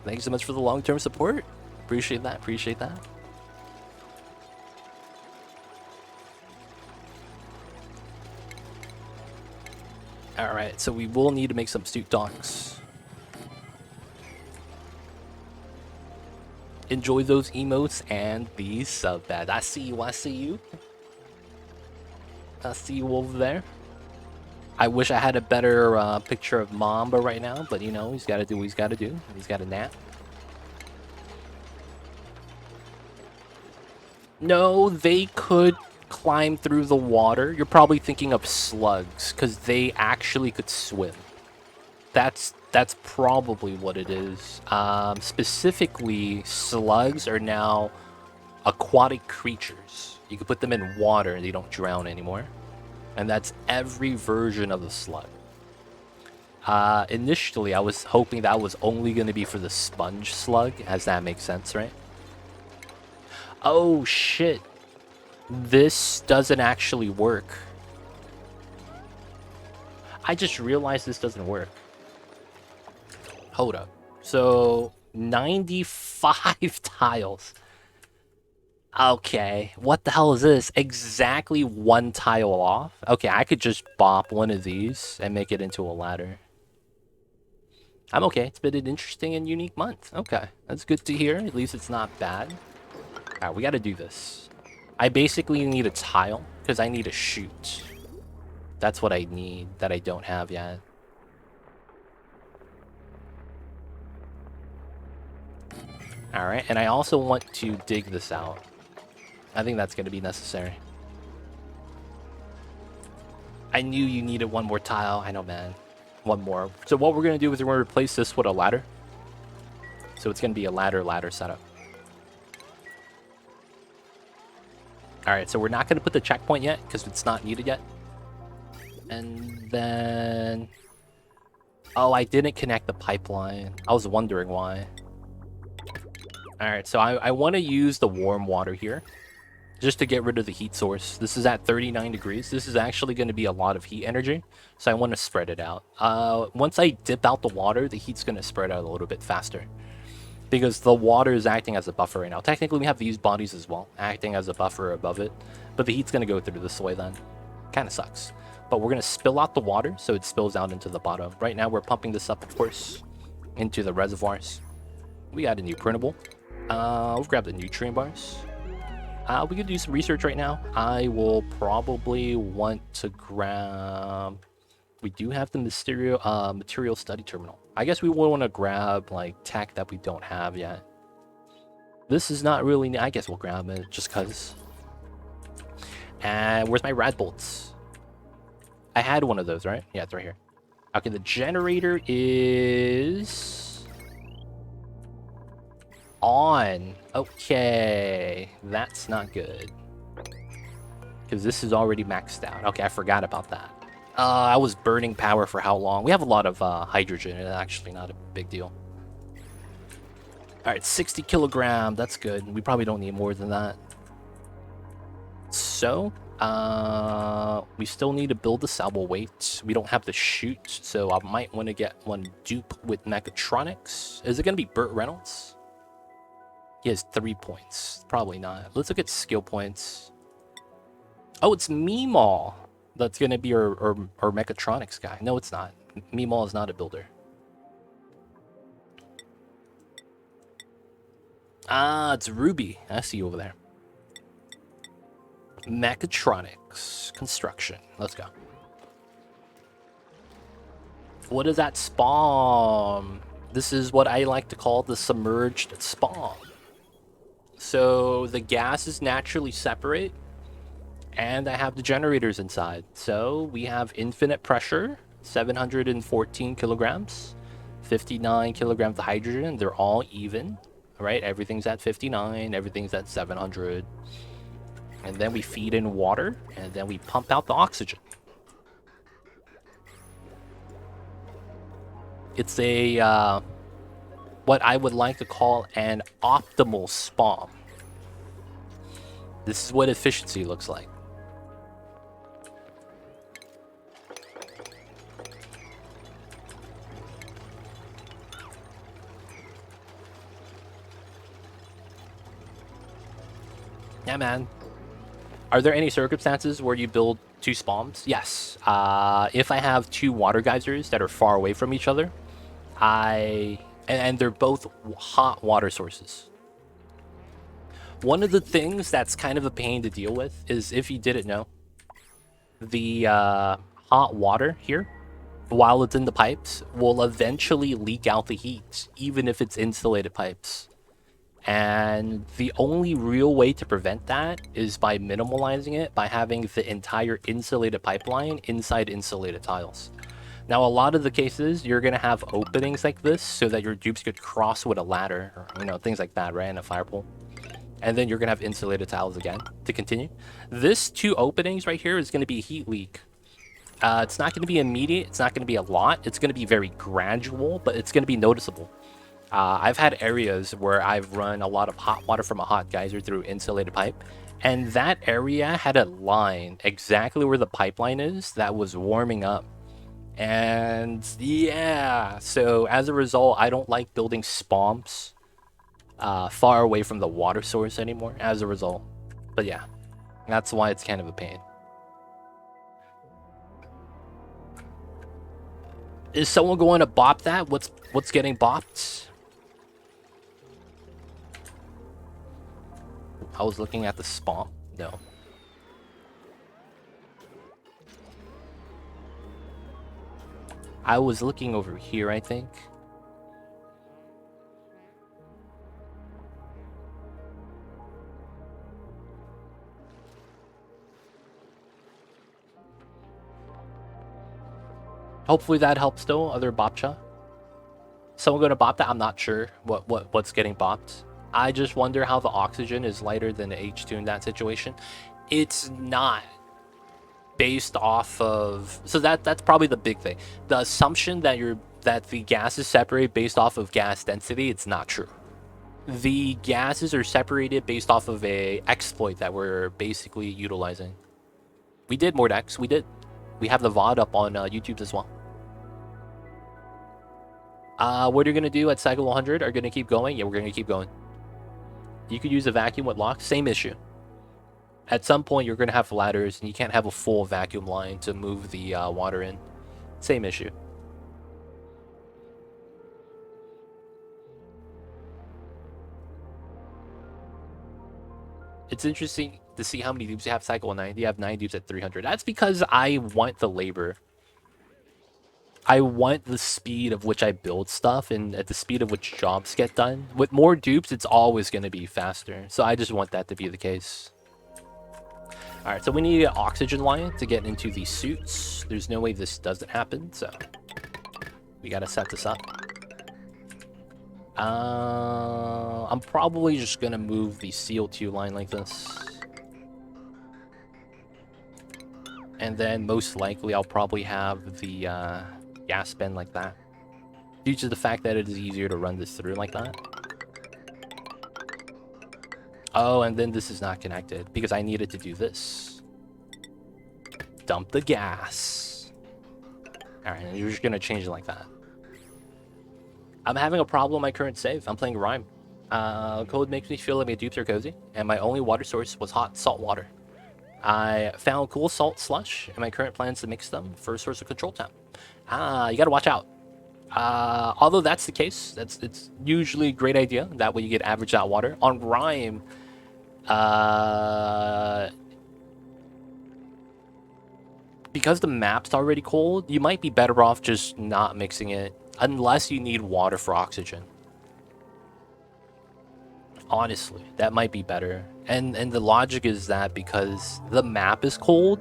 Thank you so much for the long-term support. Appreciate that. Appreciate that. Alright, so we will need to make some suit docks. Enjoy those emotes and the sub bad. I see you. I see you. I see you over there. I wish I had a better picture of Mamba right now, but you know, he's got to do what he's got to do. He's got a nap. No, they could climb through the water. You're probably thinking of slugs, because they actually could swim. That's probably what it is. Specifically, slugs are now aquatic creatures. You can put them in water and they don't drown anymore. And that's every version of the slug. Initially, I was hoping that was only going to be for the sponge slug, as that makes sense, right? Oh, shit. This doesn't actually work. I just realized this doesn't work. Hold up. So, 95 tiles. Okay, what the hell is this? Exactly one tile off? Okay, I could just bop one of these and make it into a ladder. I'm okay. It's been an interesting and unique month. Okay, that's good to hear. At least it's not bad. Alright, we gotta do this. I basically need a tile because I need a chute. That's what I need that I don't have yet. Alright, and I also want to dig this out. I think that's going to be necessary. I knew you needed one more tile. I know, man. One more. So what we're going to do is we're going to replace this with a ladder. So it's going to be a ladder setup. Alright, so we're not going to put the checkpoint yet because it's not needed yet. And then... Oh, I didn't connect the pipeline. I was wondering why. Alright, so I want to use the warm water here. Just to get rid of the heat source. This is at 39 degrees. This is actually going to be a lot of heat energy. So I want to spread it out. Once I dip out the water, the heat's going to spread out a little bit faster. Because the water is acting as a buffer right now. Technically, we have these bodies as well, acting as a buffer above it. But the heat's going to go through this way then. Kind of sucks. But we're going to spill out the water so it spills out into the bottom. Right now, we're pumping this up, of course, into the reservoirs. We got a new printable. We'll grab the nutrient bars. We could do some research right now. I will probably want to grab... We do have the material study terminal. I guess we will want to grab like tech that we don't have yet. This is not really... I guess we'll grab it just because. And where's my rad bolts? I had one of those, right? Yeah, it's right here. Okay, the generator is... on. Okay, that's not good. Because this is already maxed out. Okay, I forgot about that. I was burning power for how long? We have a lot of hydrogen. It's actually not a big deal. Alright, 60 kilogram. That's good. We probably don't need more than that. So, we still need to build the salvo weight. We don't have the chute, so I might want to get one dupe with mechatronics. Is it going to be Burt Reynolds? He has 3 points. Probably not. Let's look at skill points. Oh, it's Meemaw. That's going to be our mechatronics guy. No, it's not. Meemaw is not a builder. Ah, it's Ruby. I see you over there. Mechatronics. Construction. Let's go. What is that spom? This is what I like to call the submerged spom. So the gases naturally separate, and I have the generators inside. So we have infinite pressure, 714 kilograms, 59 kilograms of hydrogen. They're all even, right? Everything's at 59, everything's at 700. And then we feed in water, and then we pump out the oxygen. It's a, what I would like to call an optimal spom. This is what efficiency looks like. Yeah, man. Are there any circumstances where you build 2 spoms? Yes. If I have 2 water geysers that are far away from each other, and they're both hot water sources. One of the things that's kind of a pain to deal with is, if you didn't know, the hot water here, while it's in the pipes, will eventually leak out the heat, even if it's insulated pipes. And the only real way to prevent that is by minimalizing it, by having the entire insulated pipeline inside insulated tiles. Now, a lot of the cases, you're going to have openings like this so that your dupes could cross with a ladder, or, you know, things like that, right? And a fire pole. And then you're going to have insulated tiles again to continue. This 2 openings right here is going to be a heat leak. It's not going to be immediate. It's not going to be a lot. It's going to be very gradual, but it's going to be noticeable. I've had areas where I've run a lot of hot water from a hot geyser through insulated pipe, and that area had a line exactly where the pipeline is that was warming up. And yeah, so as a result, I don't like building spoms far away from the water source anymore as a result. But yeah, that's why it's kind of a pain. Is someone going to bop that? What's getting bopped? I was looking at the spom. No. I was looking over here, I think. Hopefully that helps though, other bopcha. Someone gonna bop that? I'm not sure what's getting bopped. I just wonder how the oxygen is lighter than the H2 in that situation. It's not based off of, so that's probably the big thing. The assumption that the gas is separated based off of gas density, it's not true. The gases are separated based off of a exploit that we're basically utilizing. We did Mordex, we did. We have the VOD up on YouTube as well. What are you gonna do at cycle 100? Are you gonna keep going? Yeah, we're gonna keep going. You could use a vacuum with locks, same issue. At some point, you're gonna have ladders, and you can't have a full vacuum line to move the water in. Same issue. It's interesting to see how many dupes you have cycle 90. You have 9 dupes at 300. That's because I want the labor. I want the speed of which I build stuff and at the speed of which jobs get done. With more dupes, it's always going to be faster. So I just want that to be the case. Alright, so we need an oxygen line to get into these suits. There's no way this doesn't happen, so we got to set this up. I'm probably just going to move the CO2 line like this. And then most likely I'll probably have the gas bin like that, due to the fact that it is easier to run this through like that. Oh, and then this is not connected because I needed to do this. Dump the gas. Alright, and you're just gonna change it like that. I'm having a problem with my current save. I'm playing Rime. Code makes me feel like my dupes are cozy, and my only water source was hot salt water. I found cool salt slush, and my current plan is to mix them for a source of control temp. You gotta watch out. Although that's the case, it's usually a great idea. That way you get average out water. On Rime, because the map's already cold, you might be better off just not mixing it, unless you need water for oxygen. Honestly, that might be better. And the logic is that because the map is cold,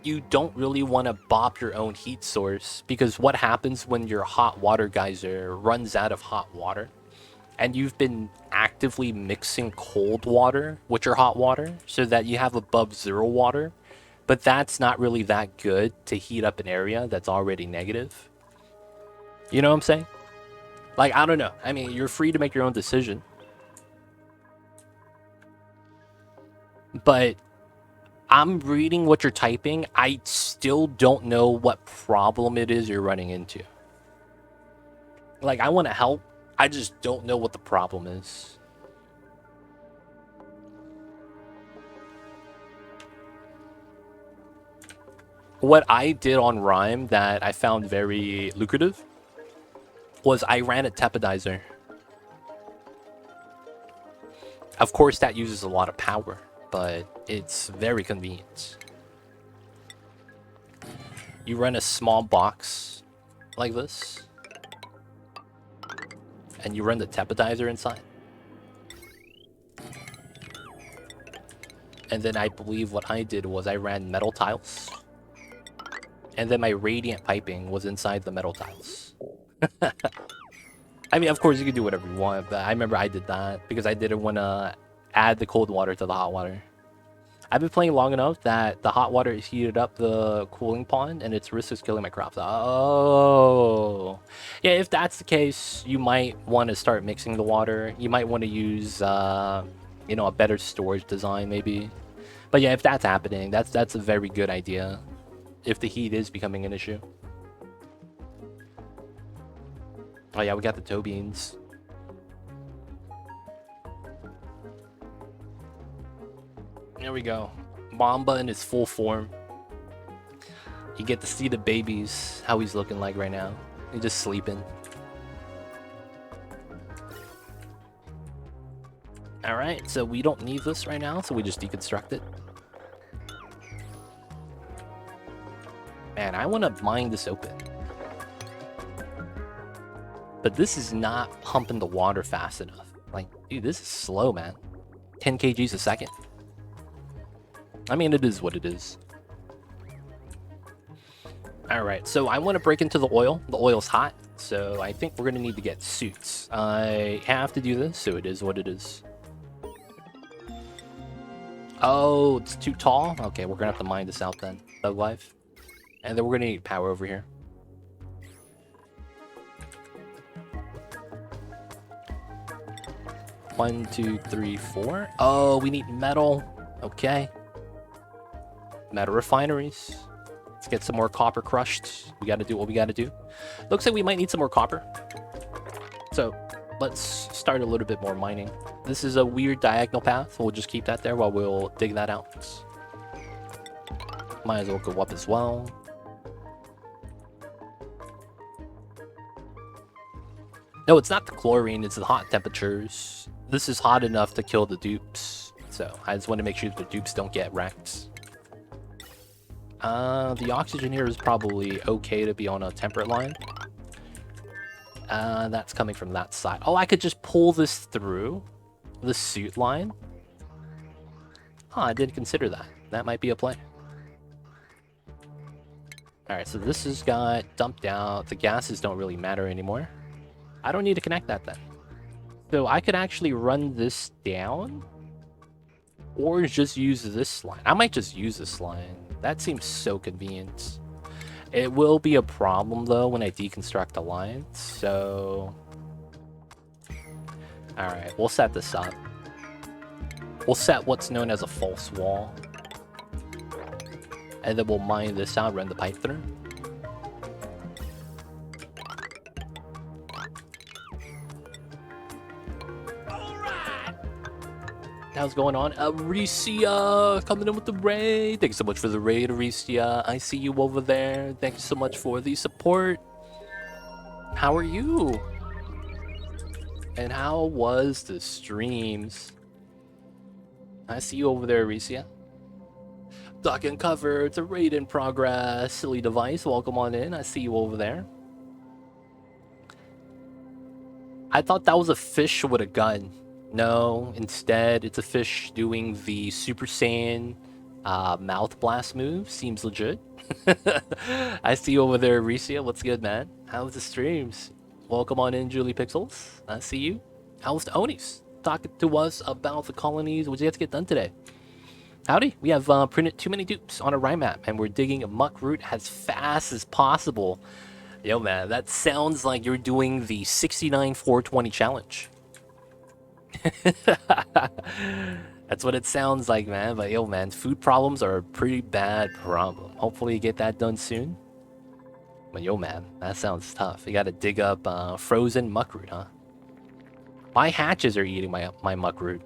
you don't really want to bop your own heat source, because what happens when your hot water geyser runs out of hot water and you've been actively mixing cold water with your hot water so that you have above zero water, but that's not really that good to heat up an area that's already negative. You know what I'm saying? Like, I don't know. I mean, you're free to make your own decision. But I'm reading what you're typing. I still don't know what problem it is you're running into. Like, I want to help. I just don't know what the problem is. What I did on Rime that I found very lucrative was I ran a tepodizer. Of course, that uses a lot of power, but it's very convenient. You run a small box like this, and you run the tepodizer inside. And then I believe what I did was I ran metal tiles, and then my radiant piping was inside the metal tiles. I mean, of course, you can do whatever you want, but I remember I did that because I didn't want to add the cold water to the hot water. I've been playing long enough that the hot water has heated up the cooling pond, and its risk is killing my crops. Oh. Yeah, if that's the case, you might want to start mixing the water. You might want to use, you know, a better storage design, maybe. But yeah, if that's happening, that's a very good idea. if the heat is becoming an issue. Oh yeah, we got the toe beans. There we go. Mamba in his full form. You get to see the babies, how he's looking like right now. He's just sleeping. Alright, so we don't need this right now, so we just deconstruct it. Man, I want to mine this open. But this is not pumping the water fast enough. Like, dude, this is slow, man. 10 kgs a second. I mean, it is what it is. Alright, so I want to break into the oil. The oil's hot, so I think we're going to need to get suits. I have to do this, so it is what it is. Oh, it's too tall? Okay, we're going to have to mine this out then. Thug life. And then we're going to need power over here. One, two, three, four. Oh, we need metal. Okay. Metal refineries. Let's get some more copper crushed. We got to do what we got to do. Looks like we might need some more copper. So let's start a little bit more mining. This is a weird diagonal path. We'll just keep that there while we'll dig that out. Might as well go up as well. No, it's not the chlorine. It's the hot temperatures. This is hot enough to kill the dupes. So I just want to make sure the dupes don't get wrecked. The oxygen here is probably okay to be on a temperate line. That's coming from that side. Oh, I could just pull this through the suit line. Huh, I didn't consider that. That might be a play. Alright, so this has got dumped out. The gases don't really matter anymore. I don't need to connect that then. So I could actually run this down. Or just use this line. I might just use this line. That seems so convenient. It will be a problem though when I deconstruct the lines, so... Alright, we'll set this up. We'll set what's known as a false wall. And then we'll mine this out, run the pipe through. How's going on? Aricia coming in with the raid. Thanks so much for the raid, Aricia. I see you over there. Thank you so much for the support. How are you? And how was the streams? I see you over there, Aricia. Duck and cover. It's a raid in progress. Silly device. Welcome on in. I see you over there. I thought that was a fish with a gun. No, instead, it's a fish doing the Super Saiyan mouth blast move. Seems legit. I see you over there, Aricia. What's good, man? How's the streams? Welcome on in, Julie Pixels. I see you. How's the Onis? Talking to us about the colonies. What did you have to get done today? Howdy. We have printed too many dupes on a rye map, and we're digging a muck root as fast as possible. Yo, man, that sounds like you're doing the 69-420 challenge. That's what it sounds like, man. But yo, man, food problems are a pretty bad problem. Hopefully you get that done soon. But yo, man, that sounds tough. You gotta dig up frozen muckroot, huh? My hatches are eating my muckroot.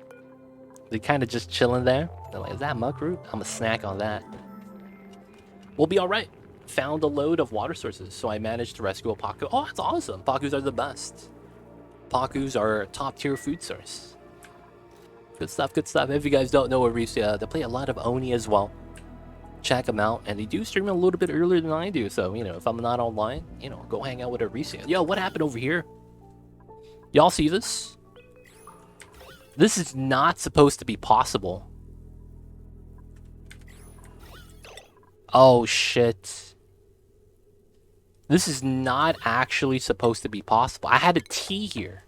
They kind of just chilling there. They're like, is that muckroot? I'm a snack on that. We'll be all right. Found a load of water sources, so I managed to rescue a Paku. Oh, that's awesome. Pakus are the best. Pakus are a top-tier food source. Good stuff, good stuff. If you guys don't know Aricia, they play a lot of Oni as well. Check them out, and they do stream a little bit earlier than I do, so, you know, if I'm not online, you know, go hang out with Aricia. Yo, what happened over here? Y'all see this? This is not supposed to be possible. Oh, shit. This is not actually supposed to be possible. I had a T here.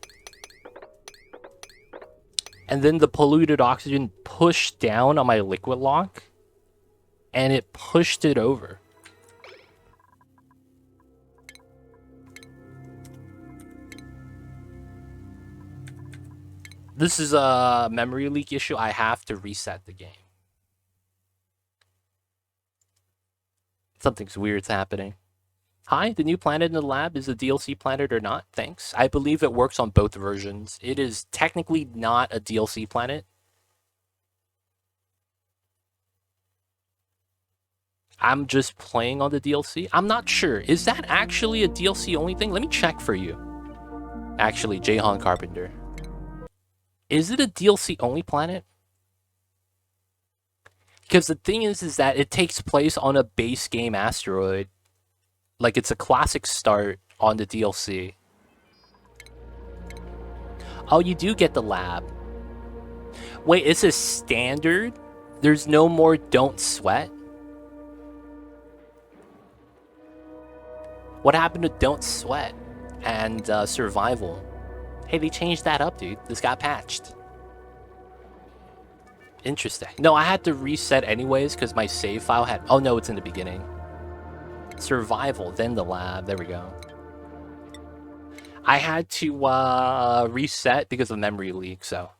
And then the polluted oxygen pushed down on my liquid lock. And it pushed it over. This is a memory leak issue. I have to reset the game. Something's weird's happening. Hi, the new planet in the lab is a DLC planet or not? Thanks. I believe it works on both versions. It is technically not a DLC planet. I'm just playing on the DLC. I'm not sure. Is that actually a DLC only thing? Let me check for you. Actually, Jahan Carpenter. Is it a DLC only planet? Because the thing is that it takes place on a base game asteroid. Like, it's a classic start on the DLC. Oh, you do get the lab. Wait, it's a standard? There's no more Don't Sweat? What happened to Don't Sweat and Survival? Hey, they changed that up, dude. This got patched. Interesting. No, I had to reset anyways because my save file had... Oh, no, it's in the beginning. Survival, then the lab. There we go. I had to reset because of memory leak, so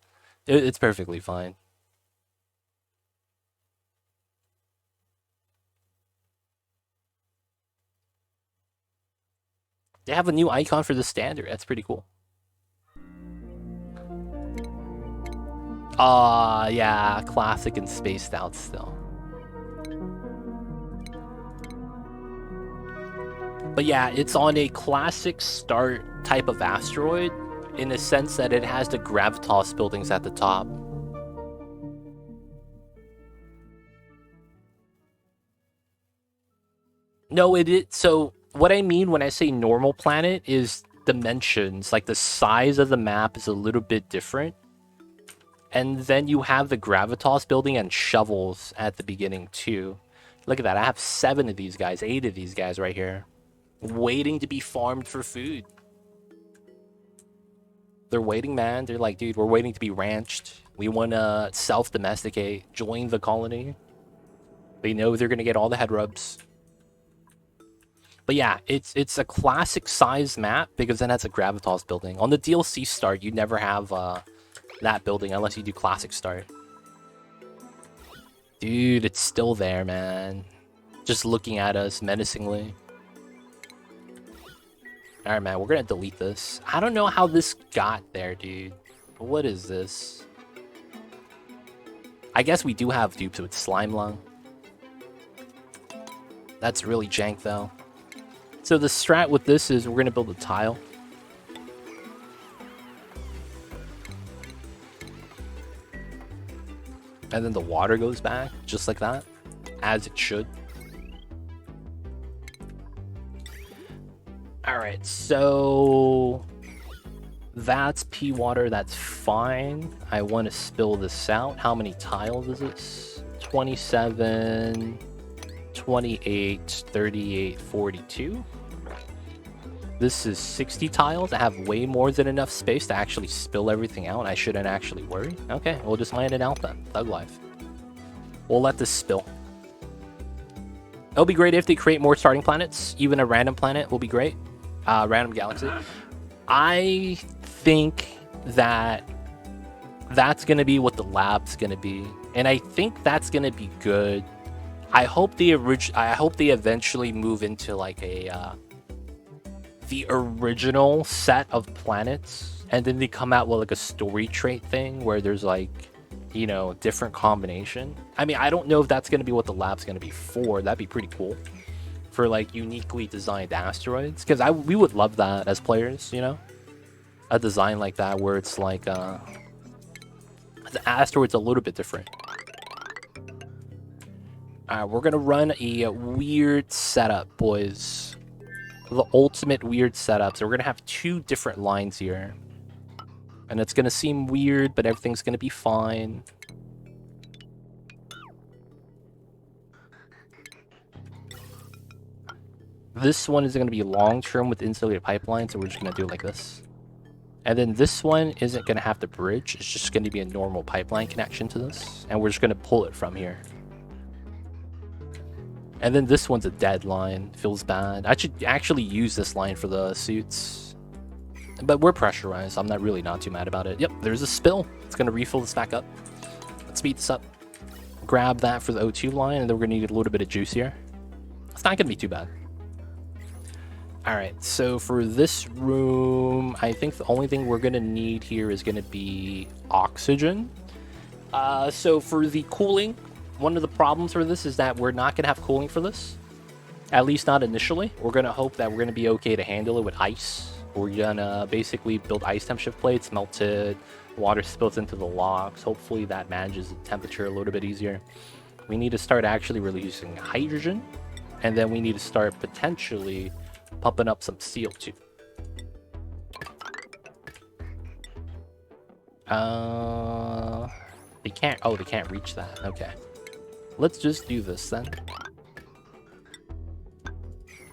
it's perfectly fine. They have a new icon for the standard. That's pretty cool. Yeah, classic and spaced out still. But yeah, it's on a classic start type of asteroid in the sense that it has the gravitas buildings at the top. No, it is. So what I mean when I say normal planet is dimensions, like the size of the map is a little bit different. And then you have the gravitas building and shovels at the beginning too. Look at that. I have 7 of these guys, 8 of these guys right here, waiting to be farmed for food. They're waiting, man. They're like, dude, we're waiting to be ranched. We want to self-domesticate, join the colony. They know they're going to get all the head rubs. But yeah, it's a classic size map because then that's a gravitas building. On the DLC start, you never have that building unless you do classic start. Dude, it's still there, man. Just looking at us menacingly. Alright, man, we're gonna delete this. I don't know how this got there, dude. What is this? I guess we do have dupes with slime lung. That's really jank, though. So the strat with this is we're gonna build a tile. And then the water goes back, just like that. As it should. Alright, so... that's pea water, that's fine. I want to spill this out. How many tiles is this? 27, 28, 38, 42. This is 60 tiles. I have way more than enough space to actually spill everything out. I shouldn't actually worry. Okay, we'll just land it out then. Thug life. We'll let this spill. It'll be great if they create more starting planets. Even a random planet will be great. Random galaxy. I think that that's going to be what the lab's going to be. And I think that's going to be good. I hope they eventually move into like a... the original set of planets, and then they come out with like a story trait thing where there's like, you know, different combination. I mean, I don't know if that's going to be what the lab's going to be for. That'd be pretty cool for like uniquely designed asteroids, because we would love that as players, you know, a design like that where it's like the asteroid's a little bit different. We're gonna run a weird setup, boys. The ultimate weird setup. So we're gonna have 2 different lines here, and it's gonna seem weird, but everything's gonna be fine. This one is gonna be long-term with insulated pipeline, so we're just gonna do it like this. And then this one isn't gonna have to bridge. It's just gonna be a normal pipeline connection to this, and we're just gonna pull it from here. And then this one's a dead line. Feels bad. I should actually use this line for the suits. But we're pressurized. I'm not too mad about it. Yep, there's a spill. It's going to refill this back up. Let's speed this up. Grab that for the O2 line, and then we're going to need a little bit of juice here. It's not gonna be too bad. Alright, so for this room, I think the only thing we're gonna need here is gonna be oxygen. So for the cooling, one of the problems for this is that we're not gonna have cooling for this. At least not initially. We're gonna hope that we're gonna be okay to handle it with ice. We're gonna basically build ice temp shift plates, melt it, water spills into the logs. Hopefully that manages the temperature a little bit easier. We need to start actually releasing hydrogen, and then we need to start potentially pumping up some CO2. They can't reach that. Okay. Let's just do this then.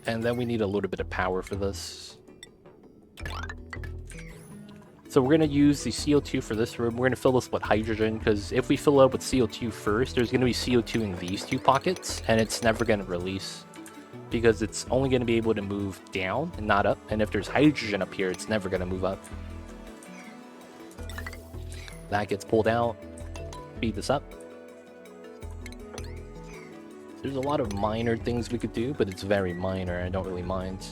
And then we need a little bit of power for this. So we're going to use the CO2 for this room. We're going to fill this with hydrogen, because if we fill it up with CO2 first, there's going to be CO2 in these two pockets, and it's never going to release, because it's only going to be able to move down and not up. And if there's hydrogen up here, it's never going to move up. That gets pulled out. Speed this up. There's a lot of minor things we could do, but it's very minor. I don't really mind.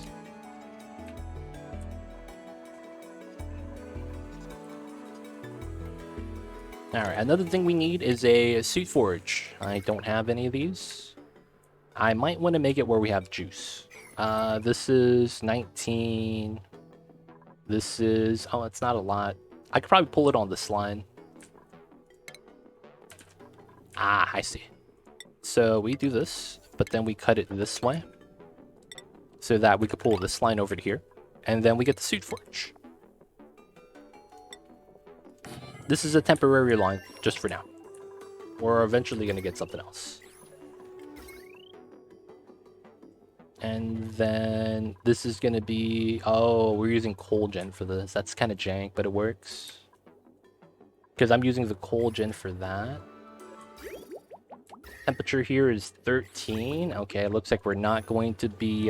Alright, another thing we need is a suit forge. I don't have any of these. I might want to make it where we have juice. This is 19. This is... oh, it's not a lot. I could probably pull it on this line. Ah, I see. So we do this, but then we cut it this way, so that we could pull this line over to here, and then we get the suit forge. This is a temporary line, just for now. We're eventually going to get something else. And then this is going to be... oh, we're using coal gen for this. That's kind of jank, but it works. Because I'm using the coal gen for that. Temperature here is 13. Okay, it looks like we're not going to be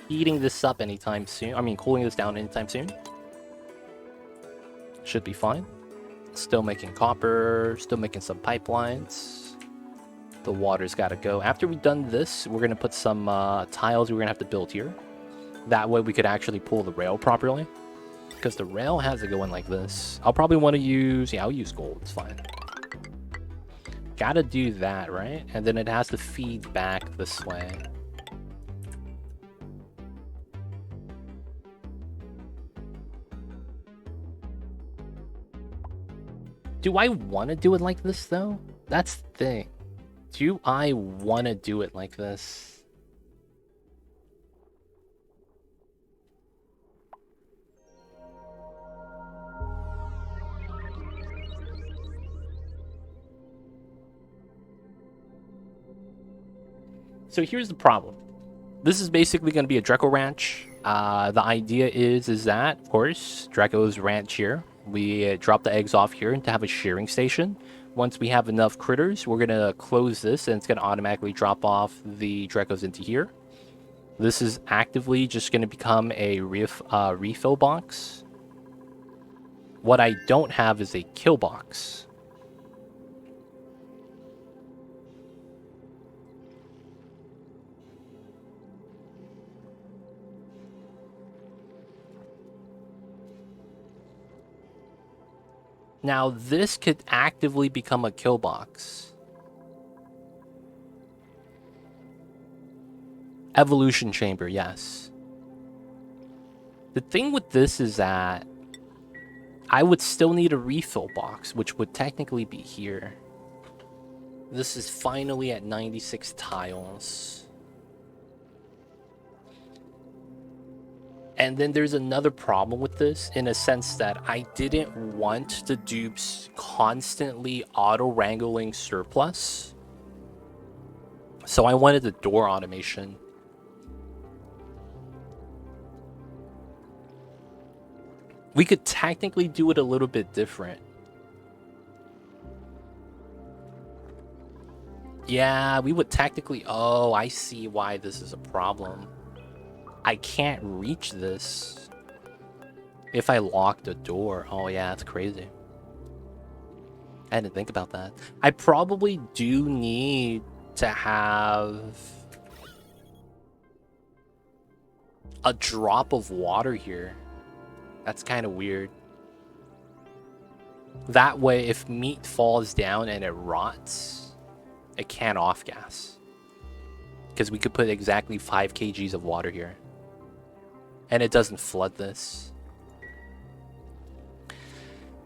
heating this up anytime soon. I mean, cooling this down anytime soon. Should be fine. Still making copper. Still making some pipelines. The water's got to go. After we've done this, we're going to put some tiles we're going to have to build here. That way we could actually pull the rail properly. Because the rail has to go in like this. I'll probably want to use... yeah, I'll use gold. It's fine. Gotta do that, right? And then it has to feed back this way. Do I want to do it like this, though? That's the thing. Do I want to do it like this? So here's the problem. This is basically going to be a Draco ranch. The idea is that, of course, Draco's ranch here. We drop the eggs off here to have a shearing station. Once we have enough critters, we're going to close this, and it's going to automatically drop off the Dracos into here. This is actively just going to become a refill box. What I don't have is a kill box. Now, this could actively become a kill box. Evolution chamber, yes. The thing with this is that I would still need a refill box, which would technically be here. This is finally at 96 tiles. And then there's another problem with this, in a sense that I didn't want the dupes constantly auto-wrangling surplus. So I wanted the door automation. We could technically do it a little bit different. Yeah, we would technically... oh, I see why this is a problem. I can't reach this if I lock the door. Oh yeah, that's crazy. I didn't think about that. I probably do need to have a drop of water here. That's kind of weird. That way, if meat falls down and it rots, it can't off-gas. Because we could put exactly 5 kgs of water here. And it doesn't flood this.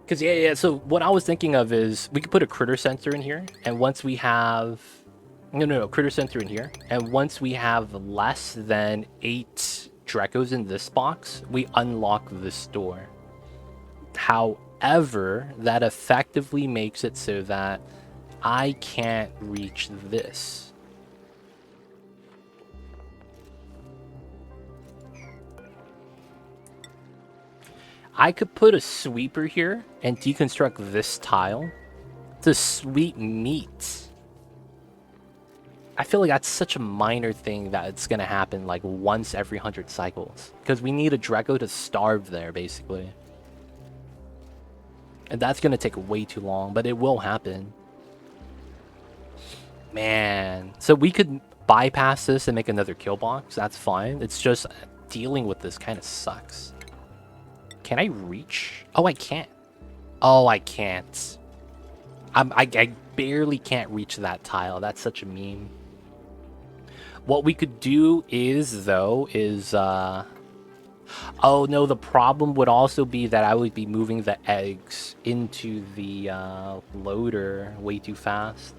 Because, yeah, so what I was thinking of is we could put a critter sensor in here. And once we have... No, critter sensor in here. And once we have less than 8 Drecos in this box, we unlock this door. However, that effectively makes it so that I can't reach this. I could put a sweeper here and deconstruct this tile to sweep meat. I feel like that's such a minor thing that it's going to happen like once every 100 cycles. Because we need a Dreco to starve there, basically. And that's going to take way too long, but it will happen. Man. So we could bypass this and make another kill box. That's fine. It's just dealing with this kind of sucks. Can I reach? Oh, I can't. Oh, I can't. I barely can't reach that tile. That's such a meme. What we could do is, though, is... Oh, no, the problem would also be that I would be moving the eggs into the loader way too fast.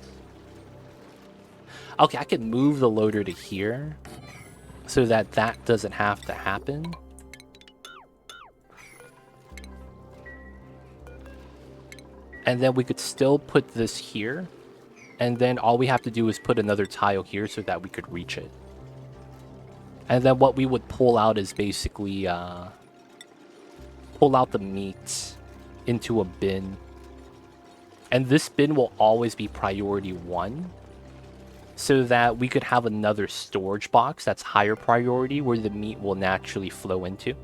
Okay, I could move the loader to here so that that doesn't have to happen. And then we could still put this here. And then all we have to do is put another tile here so that we could reach it. And then what we would pull out is basically pull out the meat into a bin. And this bin will always be priority 1. So that we could have another storage box that's higher priority where the meat will naturally flow into.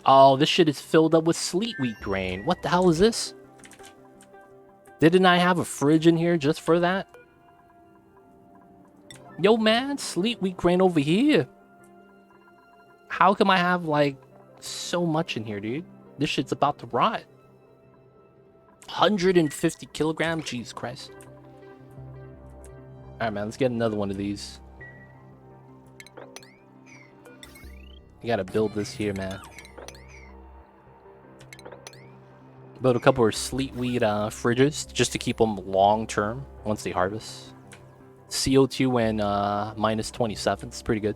Oh, this shit is filled up with sleet wheat grain. What the hell is this? Didn't I have a fridge in here just for that? Yo, man, sleet wheat grain over here. How come I have, like, so much in here, dude? This shit's about to rot. 150 kilograms? Jesus Christ. Alright, man, let's get another one of these. You gotta build this here, man. Build a couple of sleet wheat fridges just to keep them long term once they harvest. CO2 and minus 27. It's pretty good.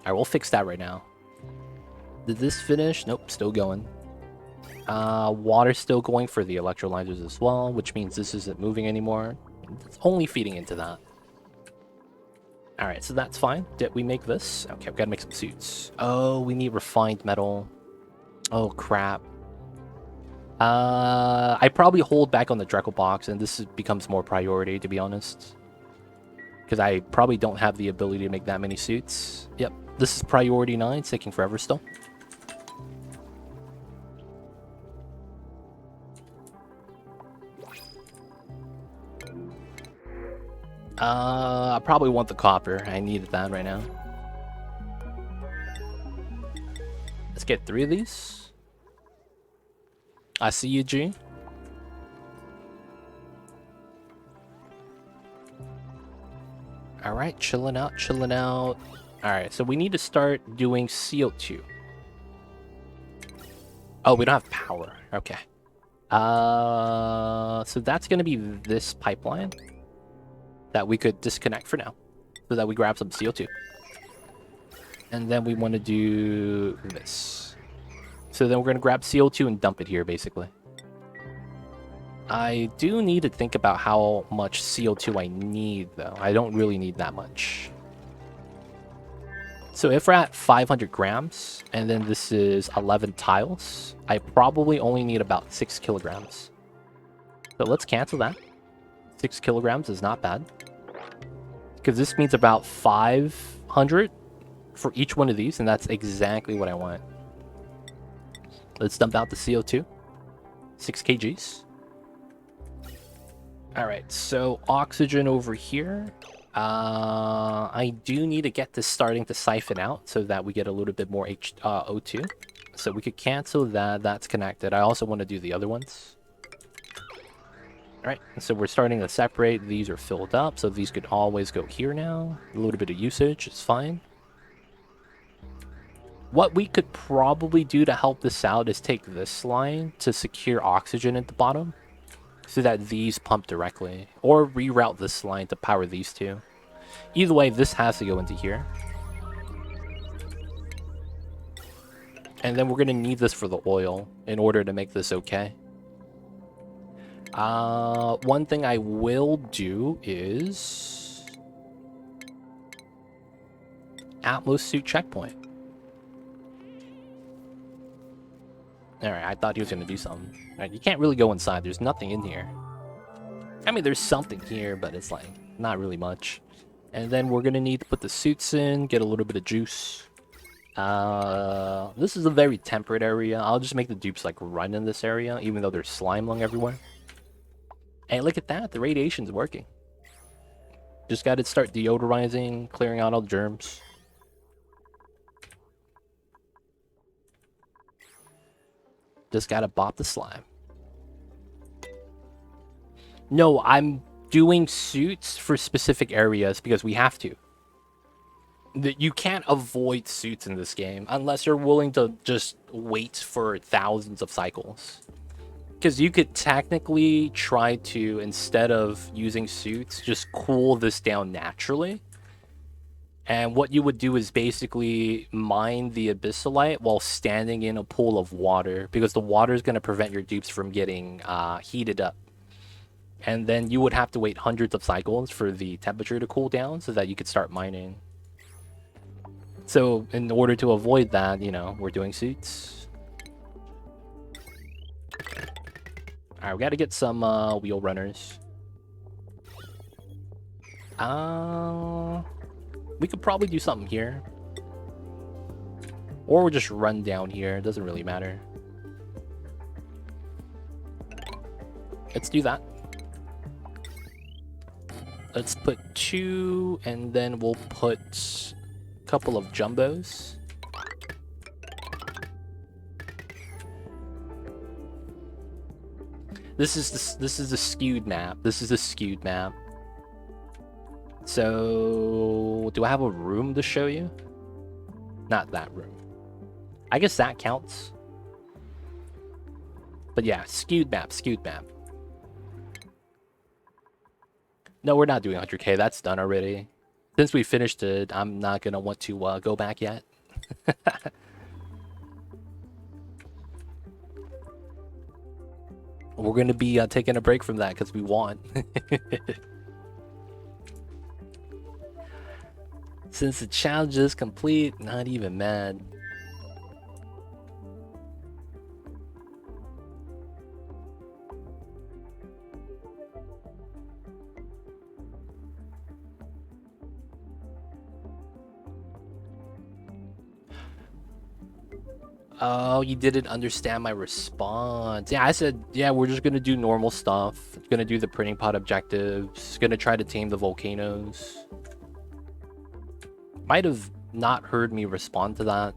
Alright, we'll fix that right now. Did this finish? Nope, still going. Water's still going for the electrolyzers as well, which means this isn't moving anymore. It's only feeding into that. Alright, so that's fine. Did we make this? Okay, we gotta make some suits. Oh, we need refined metal. Oh, crap. I probably hold back on the Dreco box, and this becomes more priority, to be honest. Because I probably don't have the ability to make that many suits. Yep, this is priority 9. It's taking forever still. I probably want the copper. I needed that right now. Let's get 3 of these. I see you, G. Alright, chilling out, chilling out. Alright, so we need to start doing CO2. Oh, we don't have power. Okay. So that's going to be this pipeline that we could disconnect for now so that we grab some CO2. And then we want to do this. So then we're going to grab CO2 and dump it here, basically. I do need to think about how much CO2 I need, though. I don't really need that much. So if we're at 500 grams, and then this is 11 tiles, I probably only need about 6 kilograms. So let's cancel that. 6 kilograms is not bad. Because this means about 500 for each one of these, and that's exactly what I want. Let's dump out the CO2. 6 kgs. Alright, so oxygen over here. I do need to get this starting to siphon out so that we get a little bit more O2. So we could cancel that. That's connected. I also want to do the other ones. All right, so we're starting to separate. These are filled up, so these could always go here now. A little bit of usage is fine. What we could probably do to help this out is take this line to secure oxygen at the bottom so that these pump directly, or reroute this line to power these two. Either way, this has to go into here. And then we're going to need this for the oil in order to make this okay. One thing I will do is Atmos suit checkpoint. Alright, I thought he was going to do something. Alright, you can't really go inside. There's nothing in here. I mean, there's something here, but it's like not really much. And then we're going to need to put the suits in, get a little bit of juice. This is a very temperate area. I'll just make the dupes like run in this area, even though there's slime lung everywhere. Hey, look at that. The radiation's working. Just got to start deodorizing, clearing out all the germs. Just got to bop the slime. No, I'm doing suits for specific areas because we have to. You can't avoid suits in this game unless you're willing to just wait for thousands of cycles. Because you could technically try to, instead of using suits, just cool this down naturally. And what you would do is basically mine the abyssalite while standing in a pool of water, because the water is going to prevent your dupes from getting heated up. And then you would have to wait hundreds of cycles for the temperature to cool down so that you could start mining. So in order to avoid that, you know, we're doing suits. Alright, we gotta get some wheel runners. We could probably do something here. Or we'll just run down here. It doesn't really matter. Let's do that. Let's put 2, and then we'll put a couple of jumbos. This is the skewed map. This is the skewed map. So, do I have a room to show you? Not that room. I guess that counts. But yeah, skewed map, skewed map. No, we're not doing 100k. That's done already. Since we finished it, I'm not going to want to go back yet. We're going to be taking a break from that because we want. Since the challenge is complete, not even mad. Oh, you didn't understand my response. Yeah, I said, yeah, we're just gonna do normal stuff. Gonna do the printing pod objectives. Gonna try to tame the volcanoes. Might have not heard me respond to that.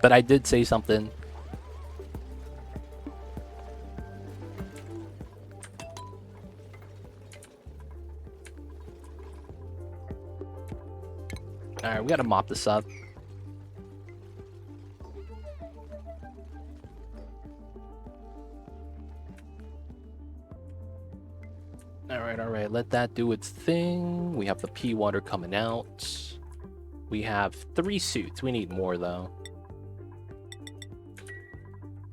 But I did say something. Alright, we gotta mop this up. Alright, let that do its thing. We have the pea water coming out. We have 3 suits. We need more, though.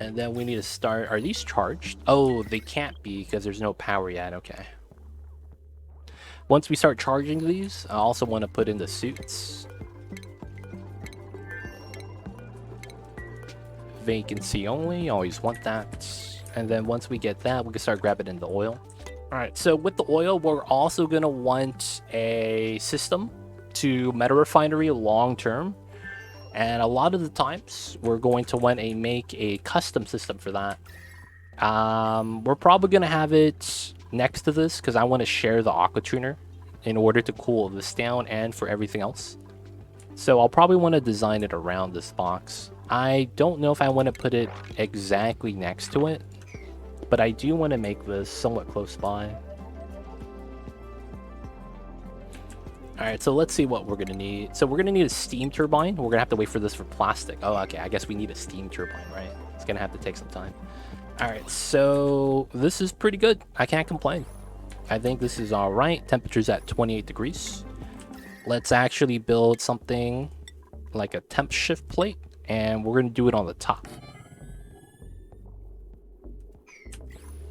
And then we need to start... Are these charged? Oh, they can't be because there's no power yet. Okay. Once we start charging these, I also want to put in the suits. Vacancy only, always want that. And then once we get that, we can start grabbing in the oil. Alright, so with the oil, we're also going to want a system to meta refinery long term. And a lot of the times, we're going to want to make a custom system for that. We're probably going to have it next to this because I want to share the aqua tuner in order to cool this down and for everything else. So I'll probably want to design it around this box. I don't know if I want to put it exactly next to it, but I do want to make this somewhat close by. Alright, so let's see what we're going to need. So we're going to need a steam turbine. We're going to have to wait for this for plastic. Oh, okay, I guess we need a steam turbine, right? It's going to have to take some time. Alright, so this is pretty good. I can't complain. I think this is alright. Temperature's at 28 degrees. Let's actually build something like a temp shift plate, and we're going to do it on the top.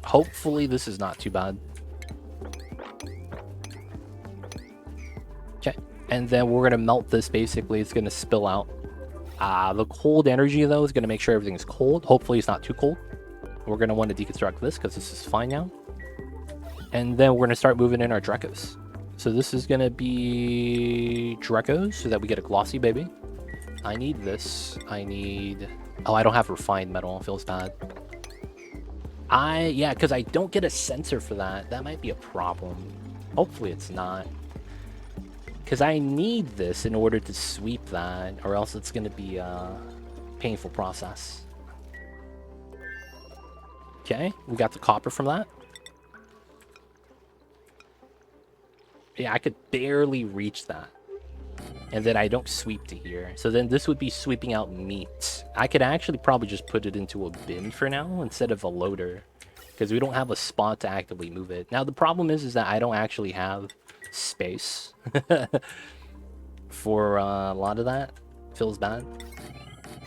Hopefully this is not too bad. Okay, and then we're going to melt this. Basically, it's going to spill out. The cold energy, though, is going to make sure everything's cold. Hopefully it's not too cold. We're going to want to deconstruct this because this is fine now. And then we're going to start moving in our Drecos. So this is going to be Drecos so that we get a glossy baby. I need this. I need... Oh, I don't have refined metal. It feels bad. Yeah, because I don't get a sensor for that. That might be a problem. Hopefully it's not. Because I need this in order to sweep that, or else it's going to be a painful process. Okay, we got the copper from that. Yeah, I could barely reach that. And then I don't sweep to here. So then this would be sweeping out meat. I could actually probably just put it into a bin for now instead of a loader. Because we don't have a spot to actively move it. Now the problem is that I don't actually have space for a lot of that. Feels bad.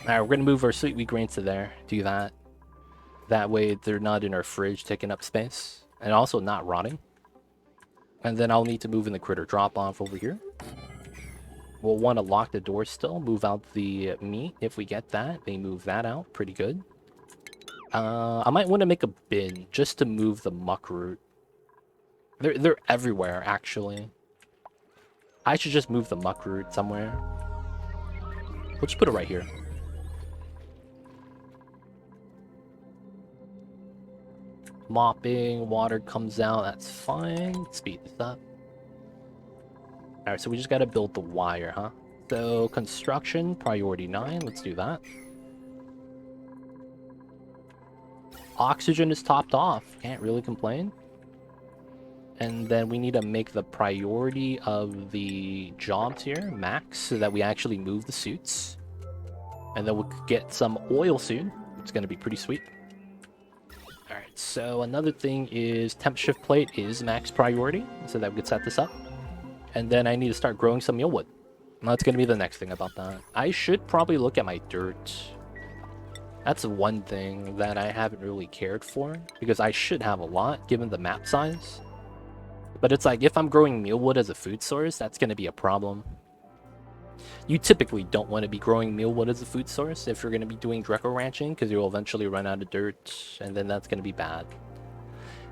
Alright, we're going to move our sweet wheat grains to there. Do that. That way they're not in our fridge taking up space. And also not rotting. And then I'll need to move in the critter drop-off over here. We'll want to lock the door still. Move out the meat if we get that. They move that out. Pretty good. I might want to make a bin just to move the muck root. They're everywhere, actually. I should just move the muck root somewhere. We'll just put it right here. Mopping, water comes out, that's fine. Speed this up. Alright, so we just gotta build the wire, huh? So, construction, priority 9, let's do that. Oxygen is topped off, can't really complain. And then we need to make the priority of the jobs here max so that we actually move the suits. And then we'll get some oil soon. It's gonna be pretty sweet. Alright, so another thing is temp shift plate is max priority, so that we could set this up. And then I need to start growing some mealwood. That's going to be the next thing about that. I should probably look at my dirt. That's one thing that I haven't really cared for, because I should have a lot given the map size. But it's like, if I'm growing mealwood as a food source, that's going to be a problem. You typically don't want to be growing mealwood as a food source if you're going to be doing Dreco ranching, because you'll eventually run out of dirt, and then that's going to be bad.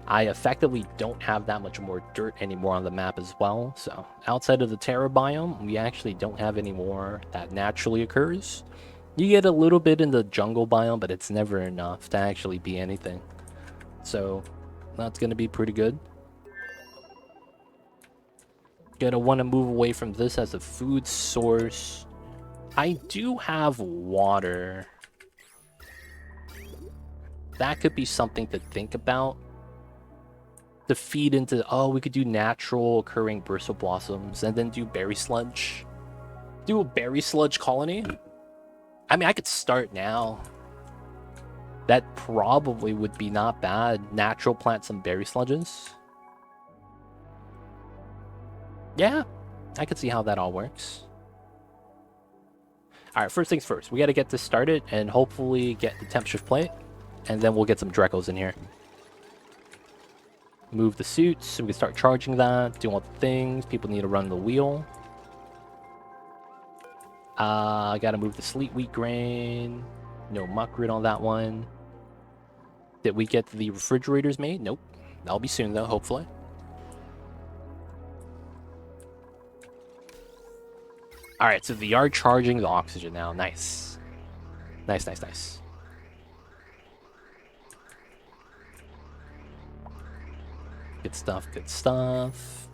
I effectively don't have that much more dirt anymore on the map as well, so outside of the Terra biome, we actually don't have any more that naturally occurs. You get a little bit in the jungle biome, but it's never enough to actually be anything. So that's going to be pretty good. Gonna want to move away from this as a food source. I do have water. That could be something to think about. To feed into, oh, we could do natural occurring bristle blossoms and then do berry sludge. Do a berry sludge colony. I mean, I could start now. That probably would be not bad. Natural plant some berry sludges. Yeah, I could see how that all works. Alright, first things first. We got to get this started and hopefully get the temp shift plate. And then we'll get some Drecos in here. Move the suits so we can start charging that. Do all the things. People need to run the wheel. I got to move the sleet wheat grain. No muck root on that one. Did we get the refrigerators made? Nope. That'll be soon though, hopefully. Alright, so they are charging the oxygen now. Nice. Nice, nice, nice. Good stuff, good stuff.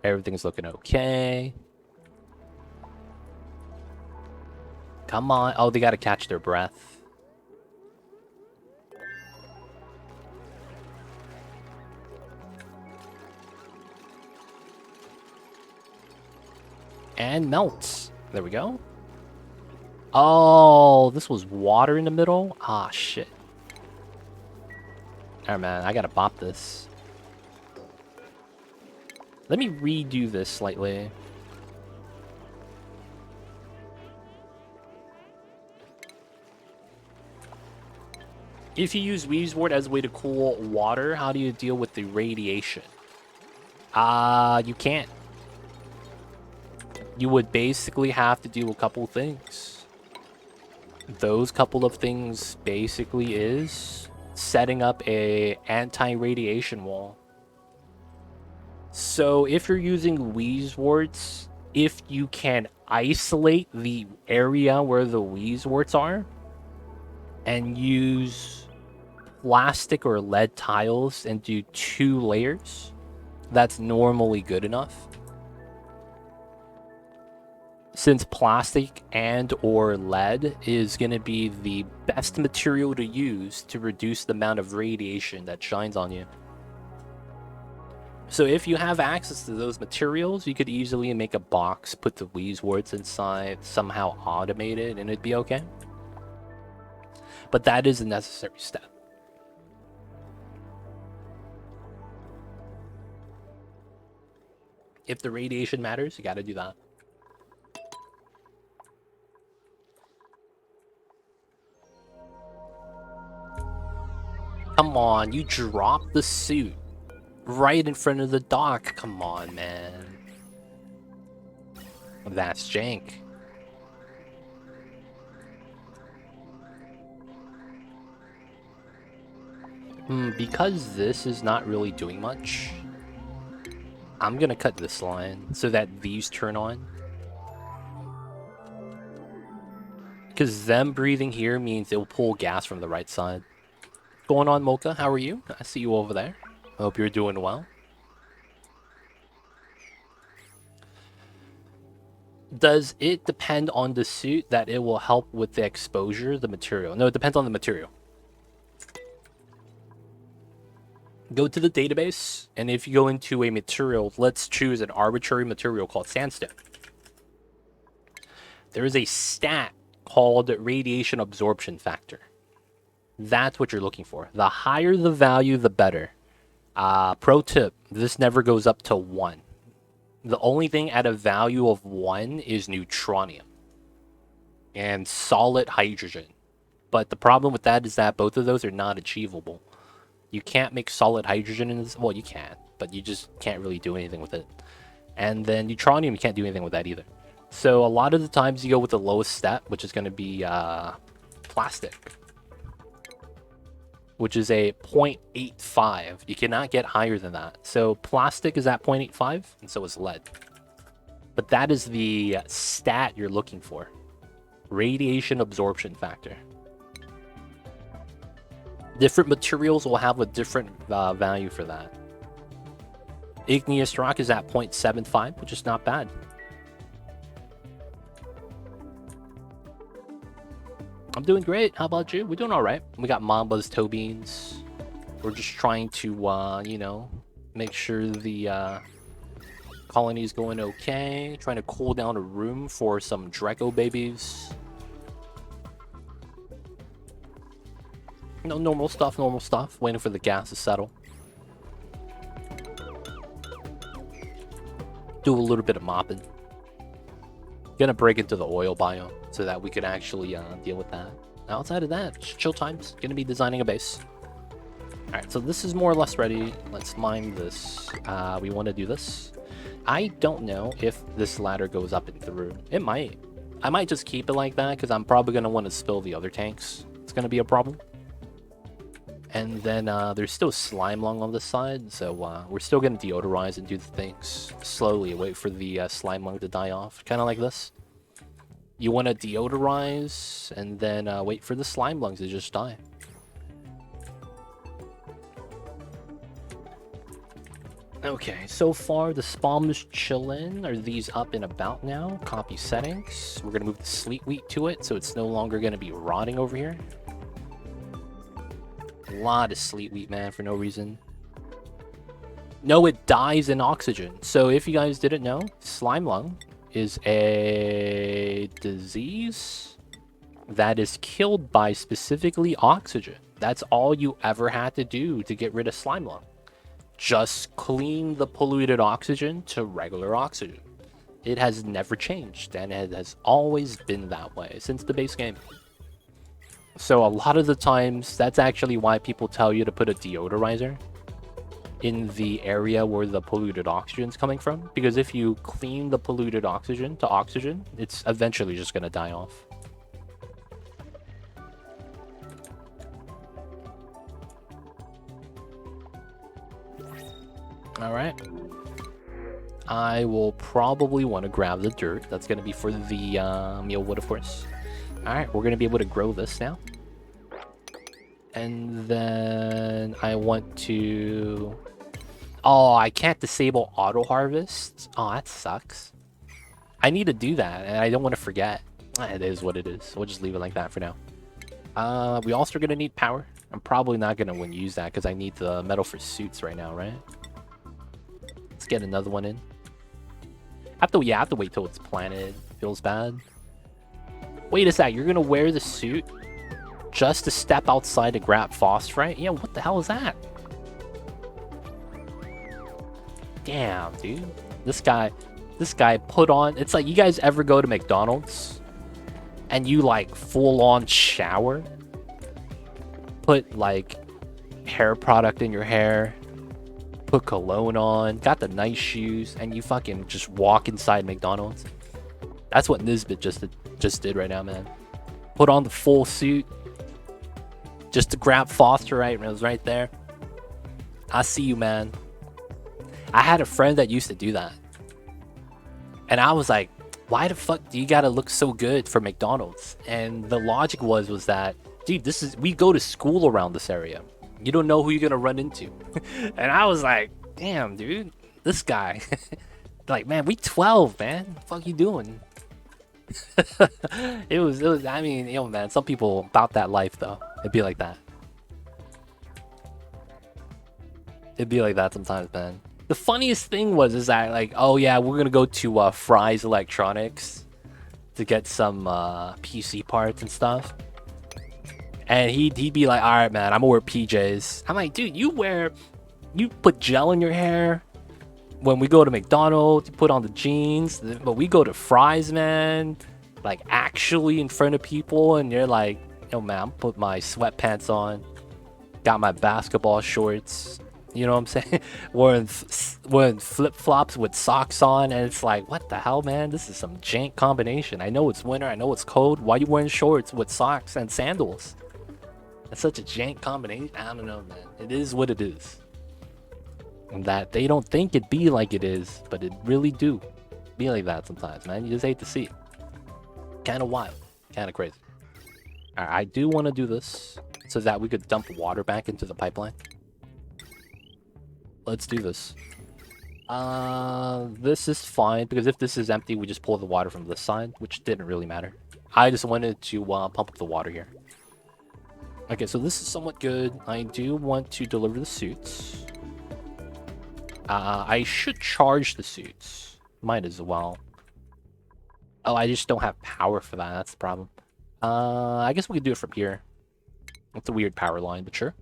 Everything's looking okay. Come on. Oh, they gotta catch their breath. And melts. There we go. Oh, this was water in the middle? Ah, shit. Alright, man. I gotta bop this. Let me redo this slightly. If you use Weaveswort as a way to cool water, how do you deal with the radiation? You can't. You would basically have to do a couple things. Those couple of things basically is setting up a anti-radiation wall. So if you're using Weaveworts, if you can isolate the area where the Weaveworts are and use plastic or lead tiles and do 2 layers, that's normally good enough. Since plastic and or lead is going to be the best material to use to reduce the amount of radiation that shines on you. So if you have access to those materials, you could easily make a box, put the Weaveworts inside, somehow automate it, and it'd be okay. But that is a necessary step. If the radiation matters, you gotta do that. Come on, you dropped the suit right in front of the dock. Come on, man. That's jank. Because this is not really doing much, I'm gonna cut this line so that these turn on. Because them breathing here means it will pull gas from the right side. What's going on, Mocha? How are you? I see you over there. I hope you're doing well. Does it depend on the suit that it will help with the exposure, the material? No, it depends on the material. Go to the database, and if you go into a material, let's choose an arbitrary material called sandstone. There is a stat called radiation absorption factor. That's what you're looking for. The higher the value, the better. Pro tip, this never goes up to 1. The only thing at a value of 1 is neutronium and solid hydrogen. But the problem with that is that both of those are not achievable. You can't make solid hydrogen in this. Well, you can, but you just can't really do anything with it. And then neutronium, you can't do anything with that either. So a lot of the times you go with the lowest step, which is going to be plastic, which is a 0.85. You cannot get higher than that. So plastic is at 0.85, and so is lead. But that is the stat you're looking for. Radiation absorption factor. Different materials will have a different value for that. Igneous rock is at 0.75, which is not bad. I'm doing great. How about you? We're doing all right. We got Mamba's toe beans. We're just trying to, you know, make sure the colony is going okay. Trying to cool down a room for some Draco babies. No, normal stuff, normal stuff. Waiting for the gas to settle. Do a little bit of mopping. Gonna break into the oil biome so that we can actually deal with that. Outside of that, chill times. Gonna be designing a base. Alright, so this is more or less ready. Let's mine this. We want to do this. I don't know if this ladder goes up and through. It might. I might just keep it like that because I'm probably going to want to spill the other tanks. It's going to be a problem. And then there's still slime lung on this side, so we're still going to deodorize and do the things slowly. Wait for the slime lung to die off, kind of like this. You want to deodorize and then wait for the slime lungs to just die. Okay, so far the spom is chilling. Are these up and about now? Copy settings. We're gonna move the sleet wheat to it, so it's no longer gonna be rotting over here. A lot of sleet wheat, man, for no reason. No, it dies in oxygen. So if you guys didn't know, slime lung is a disease that is killed by specifically oxygen. That's all you ever had to do to get rid of slime lung. Just clean the polluted oxygen to regular oxygen. It has never changed, and it has always been that way since the base game. So a lot of the times, that's actually why people tell you to put a deodorizer in the area where the polluted oxygen is coming from. Because if you clean the polluted oxygen to oxygen, it's eventually just going to die off. Alright. I will probably want to grab the dirt. That's going to be for the meal wood, of course. Alright, we're going to be able to grow this now. And then I want to... Oh, I can't disable auto harvest. Oh, that sucks. I need to do that, and I don't want to forget. It is what it is. We'll just leave it like that for now. We also are going to need power. I'm probably not going to use that because I need the metal for suits right now, right? Let's get another one in. I have to wait till it's planted. Feels bad. Wait a sec, you're going to wear the suit just to step outside to grab phosphorite? Yeah, what the hell is that? Damn, dude. This guy put on... It's like, you guys ever go to McDonald's and you, like, full-on shower? Put, like, hair product in your hair, put cologne on, got the nice shoes, and you fucking just walk inside McDonald's? That's what Nisbet just did right now, man. Put on the full suit just to grab phosphorite, and it was right there. I see you, man. I had a friend that used to do that. And I was like, why the fuck do you gotta look so good for McDonald's? And the logic was that, dude, we go to school around this area. You don't know who you're gonna run into. And I was like, damn, dude, this guy. Like, man, we 12, man. What the fuck you doing? it was, I mean, yo, man, some people about that life, though. It'd be like that. It'd be like that sometimes, man. The funniest thing is that, like, oh yeah, we're gonna go to Fry's Electronics to get some PC parts and stuff. And he'd be like, all right, man, I'm gonna wear PJs. I'm like, dude, you put gel in your hair. When we go to McDonald's, you put on the jeans. But we go to Fry's, man, like actually in front of people, and you're like, yo, man, I'm put my sweatpants on, got my basketball shorts. You know what I'm saying? wearing flip-flops with socks on, and it's like, what the hell, man? This is some jank combination. I know it's winter, I know it's cold. Why are you wearing shorts with socks and sandals? It's such a jank combination. I don't know, man. It is what it is. And that they don't think it be like it is, but it really do be like that sometimes, man. You just hate to see it. Kind of wild. Kind of crazy. Alright, I do want to do this so that we could dump water back into the pipeline. Let's do this. This is fine, because if this is empty, we just pull the water from this side, which didn't really matter. I just wanted to pump up the water here. Okay, so this is somewhat good. I do want to deliver the suits. I should charge the suits. Might as well. Oh, I just don't have power for that. That's the problem. I guess we could do it from here. It's a weird power line, but sure.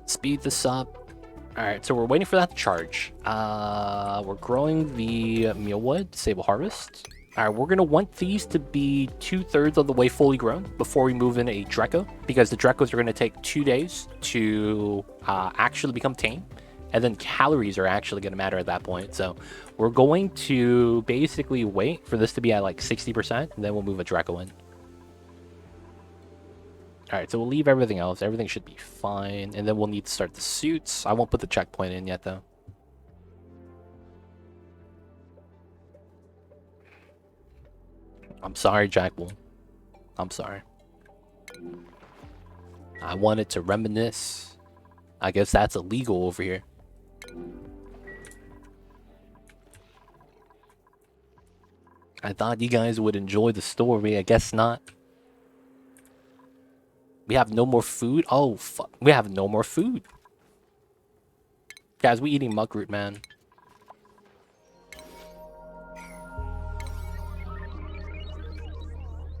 Speed this up. Alright, so we're waiting for that to charge. We're growing the mealwood, disable harvest. Alright, we're gonna want these to be 2/3 of the way fully grown before we move in a Dreco, because the Drecos are gonna take 2 days to actually become tame, and then calories are actually gonna matter at that point. So we're going to basically wait for this to be at like 60%, and then we'll move a Dreco in. Alright, so we'll leave everything else. Everything should be fine. And then we'll need to start the suits. I won't put the checkpoint in yet, though. I'm sorry, Jackal. I'm sorry. I wanted to reminisce. I guess that's illegal over here. I thought you guys would enjoy the story. I guess not. We have no more food? Oh, fuck. We have no more food. Guys, we eating muckroot, man.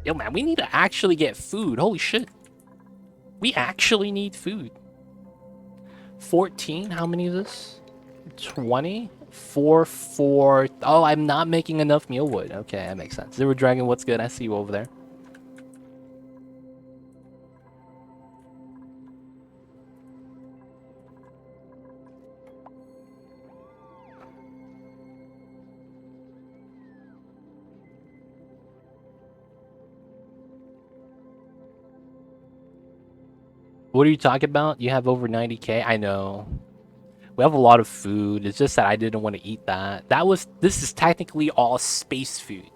Yo, man, we need to actually get food. Holy shit. We actually need food. 14? How many is this? 20? 4, 4. Oh, I'm not making enough mealwood. Okay, that makes sense. Zero Dragon, what's good? I see you over there. What are you talking about? You have over 90k? I know. We have a lot of food. It's just that I didn't want to eat that. This is technically all space food.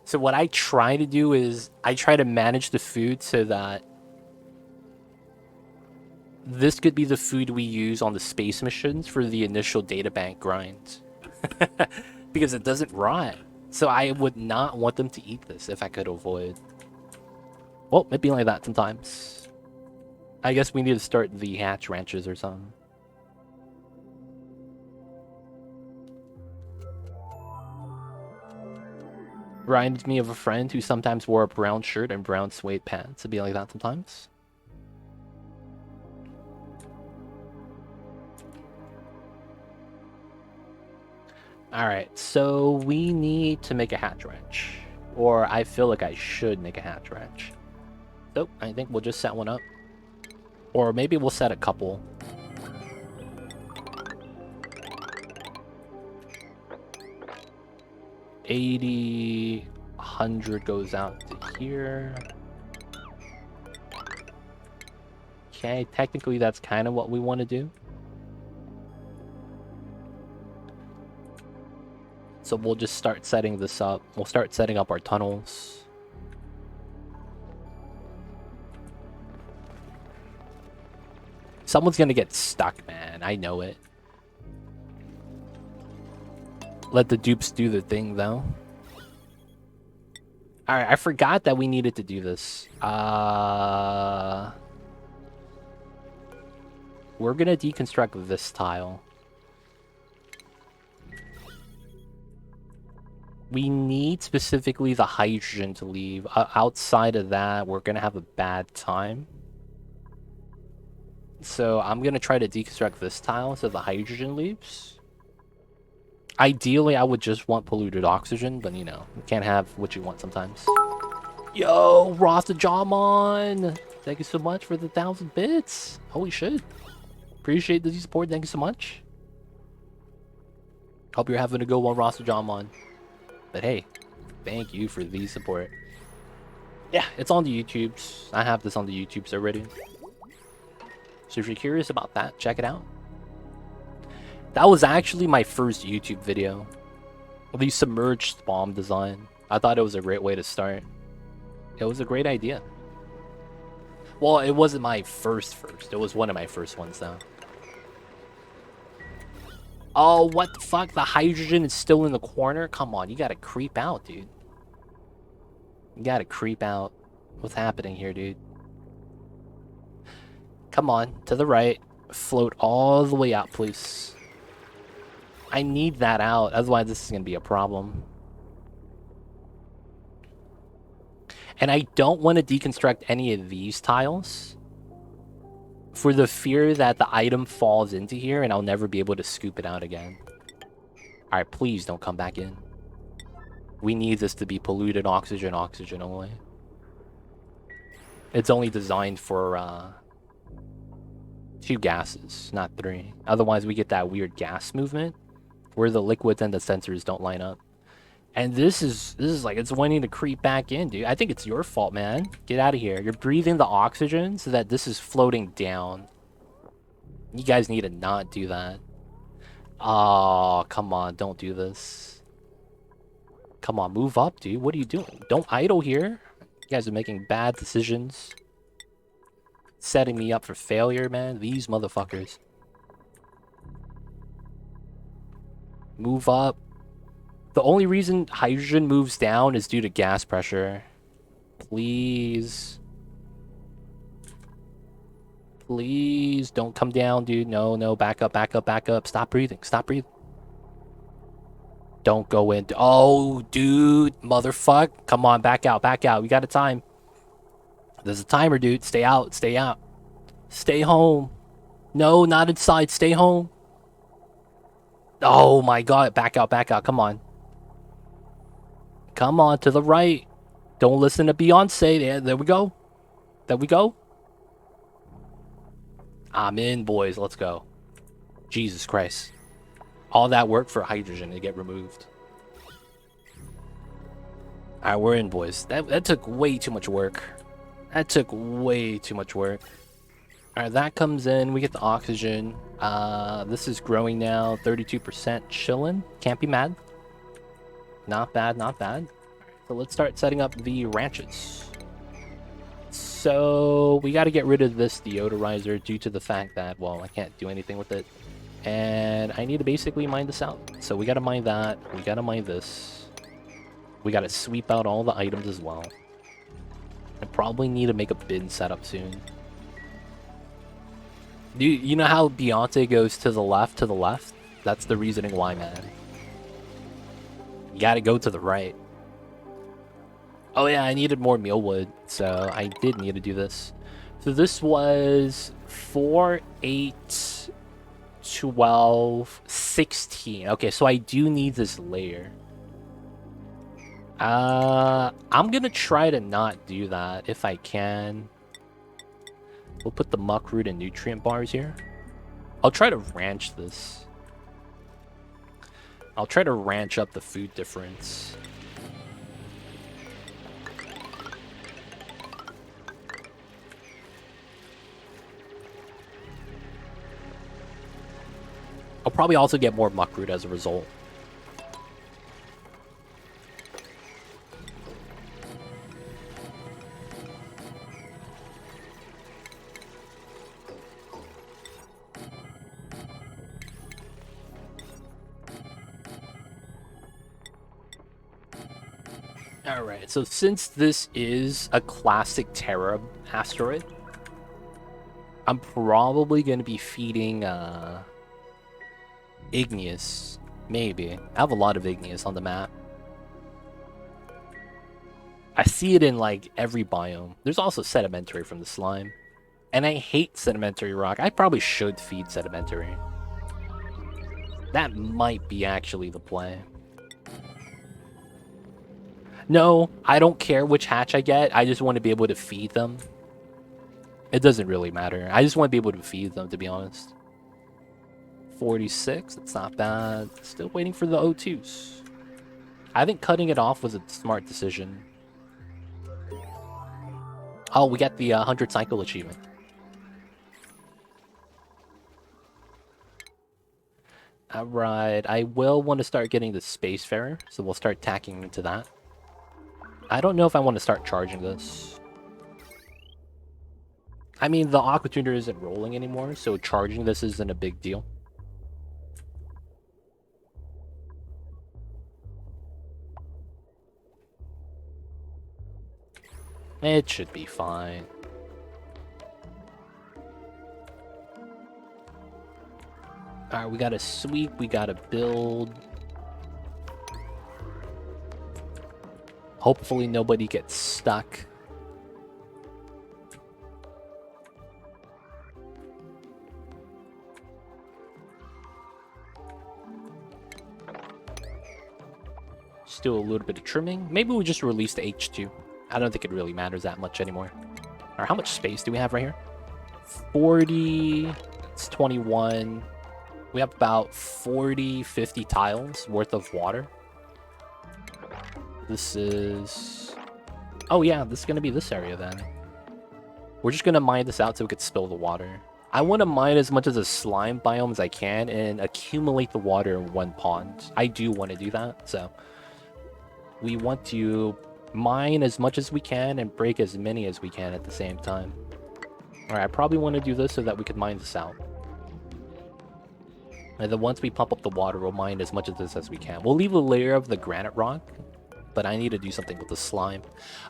So what I try to do is I try to manage the food so that this could be the food we use on the space missions for the initial databank grind. Because it doesn't rot. So I would not want them to eat this if I could avoid. Well, it'd be like that sometimes. I guess we need to start the hatch ranches or something. Reminds me of a friend who sometimes wore a brown shirt and brown suede pants. It'd be like that sometimes. Alright, so we need to make a hatch ranch. Or I feel like I should make a hatch ranch. So I think we'll just set one up. Or maybe we'll set a couple. $80, $100 goes out to here. Okay, technically that's kind of what we want to do. So we'll just start setting this up. We'll start setting up our tunnels. Someone's gonna get stuck, man. I know it. Let the dupes do the thing, though. Alright, I forgot that we needed to do this. We're gonna deconstruct this tile. We need specifically the hydrogen to leave. Outside of that, we're gonna have a bad time. So I'm gonna try to deconstruct this tile so the hydrogen leaves. Ideally, I would just want polluted oxygen, but you know, you can't have what you want sometimes. Yo, Rasta Jawmon! Thank you so much for the 1,000 bits. Holy shit. Appreciate the support. Thank you so much. Hope you're having a good one, Rasta Jawmon. But hey, thank you for the support. Yeah, it's on the YouTubes. I have this on the YouTubes already. So if you're curious about that, check it out. That was actually my first YouTube video. The submerged spom design. I thought it was a great way to start. It was a great idea. Well, it wasn't my first. It was one of my first ones, though. Oh, what the fuck? The hydrogen is still in the corner? Come on, you gotta creep out, dude. You gotta creep out. What's happening here, dude? Come on, to the right. Float all the way out, please. I need that out, otherwise this is going to be a problem. And I don't want to deconstruct any of these tiles for the fear that the item falls into here and I'll never be able to scoop it out again. Alright, please don't come back in. We need this to be polluted oxygen only. It's only designed for 2 gases, not 3. Otherwise we get that weird gas movement where the liquids and the sensors don't line up. And this is like, it's wanting to creep back in, dude. I think it's your fault, man. Get out of here. You're breathing the oxygen so that this is floating down. You guys need to not do that. Oh, come on. Don't do this. Come on, move up, dude. What are you doing? Don't idle here. You guys are making bad decisions. Setting me up for failure, man. These motherfuckers. Move up. The only reason hydrogen moves down is due to gas pressure. Please. Please don't come down, dude. No, no. Back up, back up, back up. Stop breathing. Stop breathing. Don't go in. Oh, dude. Motherfuck. Come on, back out, back out. We got a time. There's a timer, dude. Stay out, stay out. Stay home. No, not inside. Stay home. Oh my god. Back out, back out. Come on. Come on, to the right. Don't listen to Beyonce. There we go. There we go. I'm in, boys. Let's go. Jesus Christ. All that work for hydrogen to get removed. Alright, we're in, boys. That took way too much work. That took way too much work. Alright, that comes in. We get the oxygen. This is growing now. 32% chilling. Can't be mad. Not bad, not bad. So let's start setting up the ranches. So we got to get rid of this deodorizer due to the fact that, well, I can't do anything with it. And I need to basically mine this out. So we got to mine that. We got to mine this. We got to sweep out all the items as well. I probably need to make a bin setup soon. You know how Beyonce goes to the left, to the left? That's the reasoning why, man. You gotta go to the right. Oh yeah, I needed more mealwood, so I did need to do this. So this was 4, 8, 12, 16. Okay, so I do need this layer. I'm gonna try to not do that if I can. We'll put the muck root and nutrient bars here. I'll try to ranch this. I'll try to ranch up the food difference. I'll probably also get more muck root as a result. Alright, so since this is a classic Terra asteroid, I'm probably going to be feeding igneous, maybe. I have a lot of igneous on the map. I see it in like every biome. There's also sedimentary from the slime. And I hate sedimentary rock. I probably should feed sedimentary. That might be actually the play. No, I don't care which hatch I get. I just want to be able to feed them. It doesn't really matter. I just want to be able to feed them, to be honest. 46, that's not bad. Still waiting for the O2s. I think cutting it off was a smart decision. Oh, we got the 100 cycle achievement. Alright, I will want to start getting the Spacefarer, so we'll start tacking into that. I don't know if I want to start charging this. I mean, the aqua tuner isn't rolling anymore, so charging this isn't a big deal. It should be fine. Alright, we gotta sweep, we gotta build. Hopefully nobody gets stuck. Just do a little bit of trimming. Maybe we just release the H2. I don't think it really matters that much anymore. Alright, how much space do we have right here? 40... It's 21... We have about 40, 50 tiles worth of water. This is... Oh yeah, this is going to be this area then. We're just going to mine this out so we could spill the water. I want to mine as much of the slime biome as I can and accumulate the water in one pond. I do want to do that, so... we want to mine as much as we can and break as many as we can at the same time. Alright, I probably want to do this so that we can mine this out. And then once we pump up the water, we'll mine as much of this as we can. We'll leave a layer of the granite rock, but I need to do something with the slime.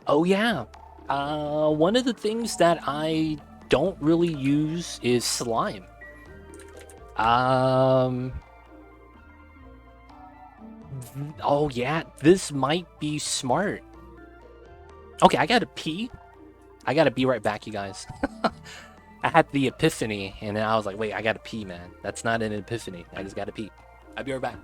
Oh yeah, one of the things that I don't really use is slime. Oh yeah, this might be smart. Okay, I gotta pee. I gotta be right back, you guys. I had the epiphany, and then I was like, wait, I gotta pee, man. That's not an epiphany. I just gotta pee. I'll be right back.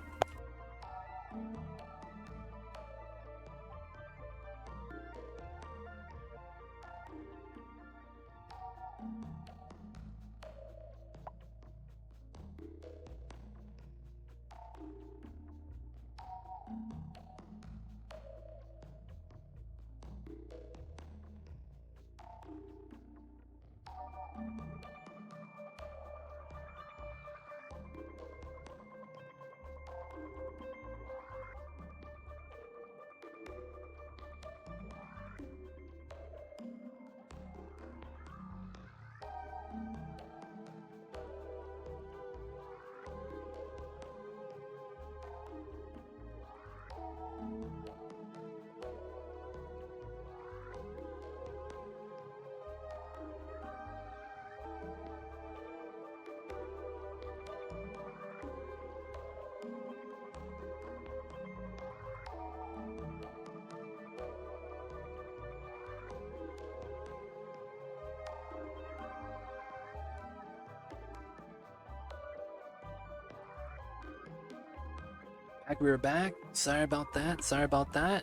We were back. Sorry about that. Sorry about that.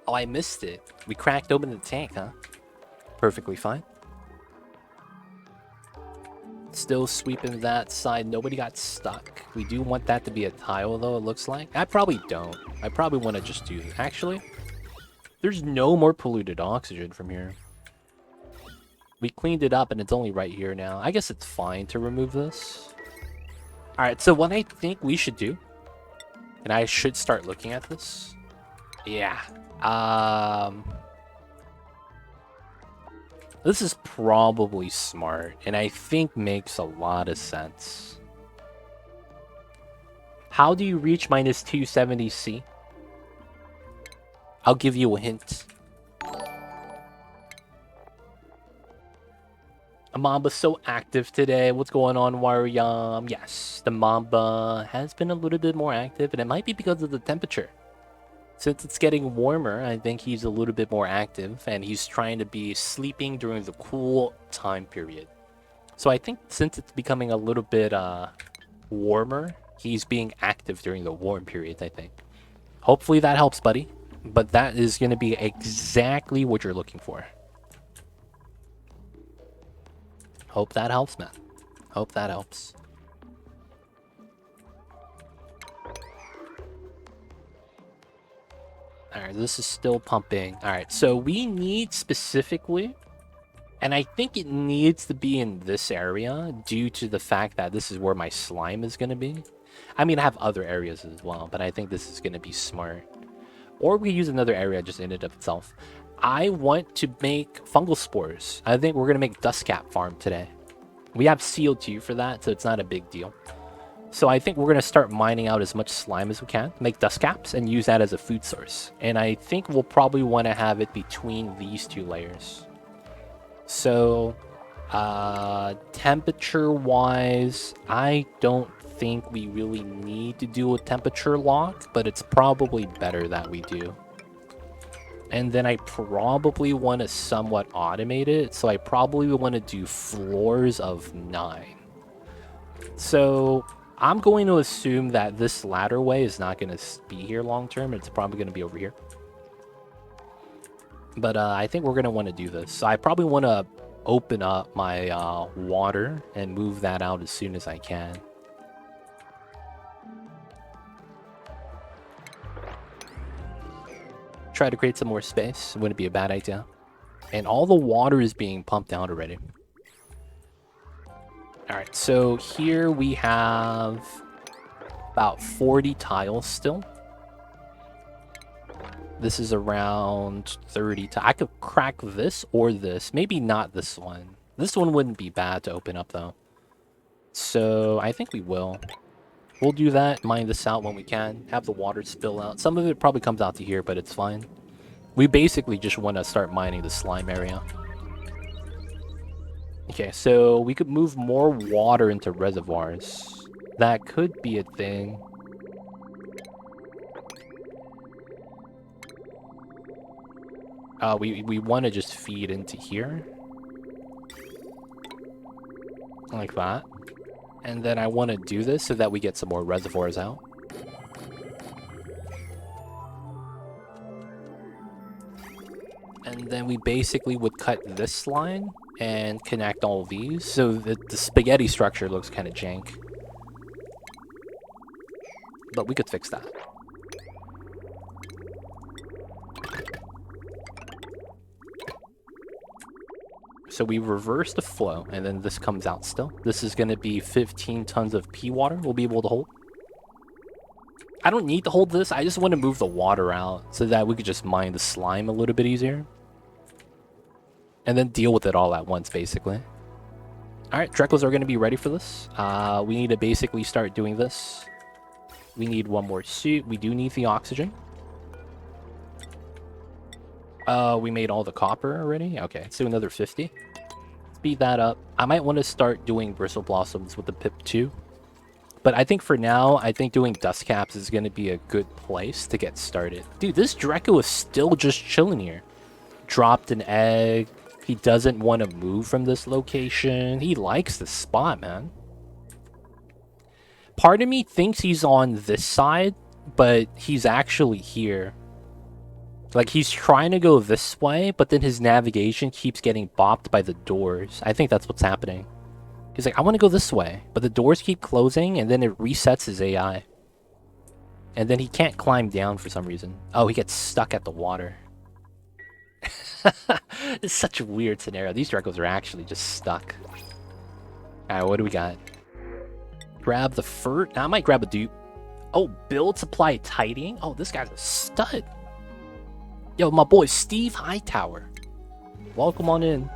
Oh, I missed it. We cracked open the tank, huh? Perfectly fine. Still sweeping that side. Nobody got stuck. We do want that to be a tile, though, it looks like. I probably don't. I probably want to just do it. Actually, there's no more polluted oxygen from here. We cleaned it up, and it's only right here now. I guess it's fine to remove this. Alright, so what I think we should do, and I should start looking at this. Yeah. This is probably smart, and I think makes a lot of sense. How do you reach minus 270C? I'll give you a hint. Mamba's so active today. What's going on, Waryam? Yes, the Mamba has been a little bit more active, and it might be because of the temperature. Since it's getting warmer, I think he's a little bit more active, and he's trying to be sleeping during the cool time period. So I think since it's becoming a little bit warmer, he's being active during the warm periods, I think. Hopefully that helps, buddy. But that is going to be exactly what you're looking for. Hope that helps, man. Hope that helps. Alright, this is still pumping. Alright, so we need specifically, and I think it needs to be in this area due to the fact that this is where my slime is going to be. I mean, I have other areas as well, but I think this is going to be smart. Or we use another area just in and of itself. I want to make fungal spores. I think we're going to make dust cap farm today. We have CO2 for that, so it's not a big deal. So I think we're going to start mining out as much slime as we can, make dust caps, and use that as a food source. And I think we'll probably want to have it between these two layers. So, temperature-wise, I don't think we really need to do a temperature lock, but it's probably better that we do. And then I probably want to somewhat automate it, so I probably want to do floors of 9. So I'm going to assume that this ladder way is not going to be here long term. It's probably going to be over here. But I think we're going to want to do this. So I probably want to open up my water and move that out as soon as I can. Try to create some more space. Wouldn't be a bad idea. And all the water is being pumped out already. Alright, so here we have about 40 tiles still. This is around 30. I could crack this or this. Maybe not this one. This one wouldn't be bad to open up, though. So I think we will. We'll do that, mine this out when we can. Have the water spill out. Some of it probably comes out to here, but it's fine. We basically just want to start mining the slime area. Okay, so we could move more water into reservoirs. That could be a thing. We want to just feed into here. Like that. And then I want to do this so that we get some more reservoirs out. And then we basically would cut this line and connect all of these. So the spaghetti structure looks kind of jank. But we could fix that. So we reverse the flow, and then this comes out still. This is going to be 15 tons of pea water we'll be able to hold. I don't need to hold this. I just want to move the water out so that we could just mine the slime a little bit easier. And then deal with it all at once, basically. Alright, Drecos are going to be ready for this. We need to basically start doing this. We need one more suit. We do need the oxygen. We made all the copper already? Okay, let's do another 50. Speed that up. I might want to start doing bristle blossoms with the pip too. But I think for now, I think doing dust caps is going to be a good place to get started. Dude, this Dreco is still just chilling here. Dropped an egg. He doesn't want to move from this location. He likes this spot, man. Part of me thinks he's on this side, but he's actually here. Like, he's trying to go this way, but then his navigation keeps getting bopped by the doors. I think that's what's happening. He's like, I want to go this way, but the doors keep closing, and then it resets his AI. And then he can't climb down for some reason. Oh, he gets stuck at the water. It's such a weird scenario. These Drecos are actually just stuck. Alright, what do we got? Grab the furt. I might grab a dupe. Oh, build supply tidying? Oh, this guy's a stud. Yo, my boy Steve Hightower. Welcome on in.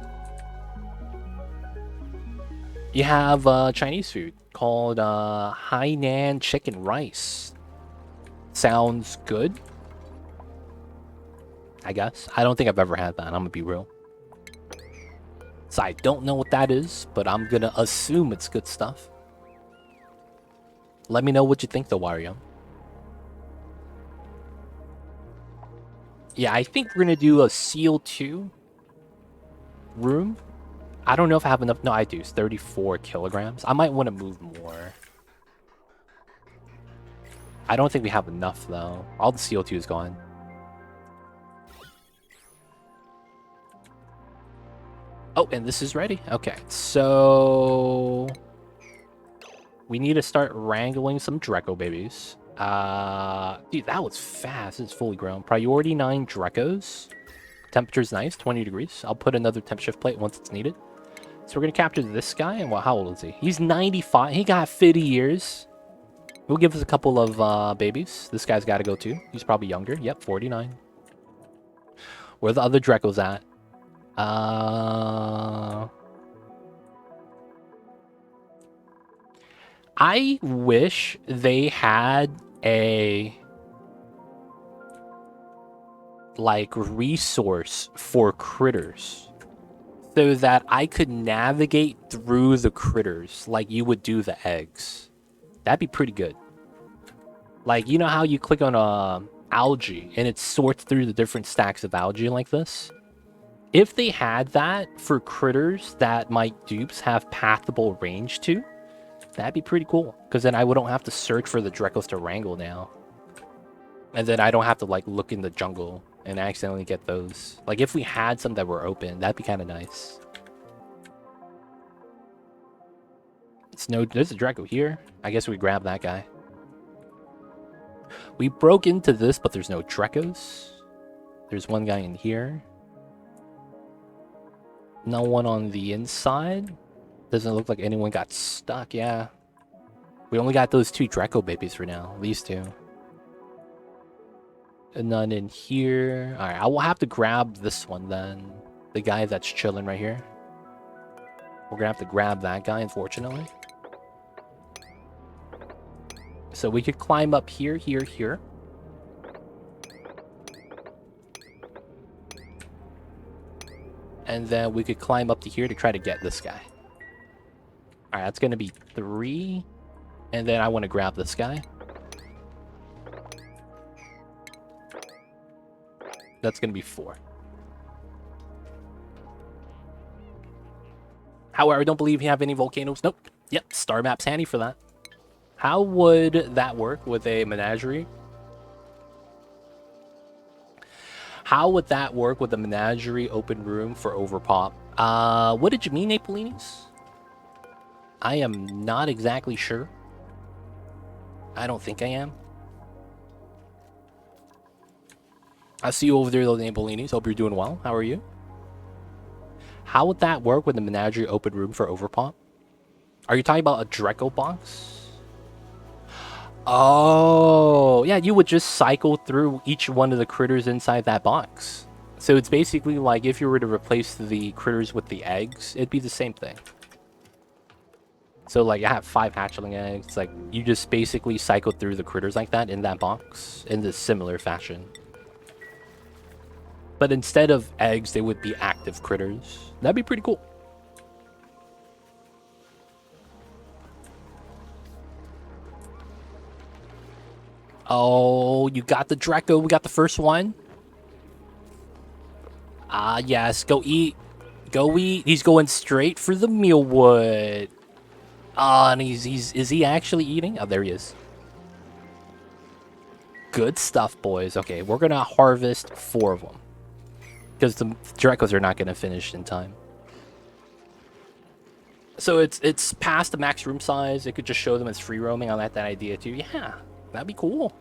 You have Chinese food called Hainan chicken rice. Sounds good, I guess. I don't think I've ever had that. I'm gonna be real. So I don't know what that is, but I'm gonna assume it's good stuff. Let me know what you think though, Wario. Yeah, I think we're gonna do a Seal 2 room. I don't know if I have enough. No, I do. It's 34 kilograms. I might want to move more. I don't think we have enough, though. All the CO2 is gone. Oh, and this is ready. Okay, so... we need to start wrangling some Dreco babies. Dude, that was fast. It's fully grown. Priority 9 Drecos. Temperature's nice, 20 degrees. I'll put another temp shift plate once it's needed. So we're going to capture this guy. And well, how old is he? He's 95. He got 50 years. He'll give us a couple of babies. This guy's got to go too. He's probably younger. Yep, 49. Where are the other Drecos at? I wish they had a like resource for critters so that I could navigate through the critters like you would do the eggs. That'd be pretty good. Like, you know how you click on algae and it sorts through the different stacks of algae like this? If they had that for critters that my dupes have pathable range to, that'd be pretty cool. Because then I wouldn't have to search for the Drecos to wrangle now. And then I don't have to like look in the jungle and accidentally get those. Like if we had some that were open, that'd be kind of nice. There's a Dreco here. I guess we grab that guy. We broke into this, but there's no Drecos. There's one guy in here. No one on the inside. Doesn't look like anyone got stuck, yeah. We only got those 2 Dreco babies for now. These 2. None in here. All right, I will have to grab this one then. The guy that's chilling right here. We're gonna have to grab that guy, unfortunately. So we could climb up here, here, here. And then we could climb up to here to try to get this guy. All right, that's gonna be 3. And then I want to grab this guy. That's gonna be 4. However, I don't believe you have any volcanoes. Nope. Yep, star map's handy for that. How would that work with a menagerie? How would that work with a menagerie open room for overpop? What did you mean, Napolinis? I am not exactly sure. I don't think I am. I see you over there, those Napolinis. Hope you're doing well. How are you? How would that work with the menagerie open room for overpop? Are you talking about a Dreco box? Oh, yeah, you would just cycle through each one of the critters inside that box. So it's basically like if you were to replace the critters with the eggs, it'd be the same thing. So like I have 5 hatchling eggs. It's like you just basically cycle through the critters like that in that box in this similar fashion. But instead of eggs, they would be active critters. That'd be pretty cool. Oh, you got the Dreco. We got the first one. Ah, yes. Go eat. Go eat. He's going straight for the mealwood. Ah, and is he actually eating? Oh, there he is. Good stuff, boys. Okay, we're gonna harvest 4 of them. Because the Drecos are not gonna finish in time. So it's past the max room size. It could just show them as free roaming. I like that idea too. Yeah, that'd be cool.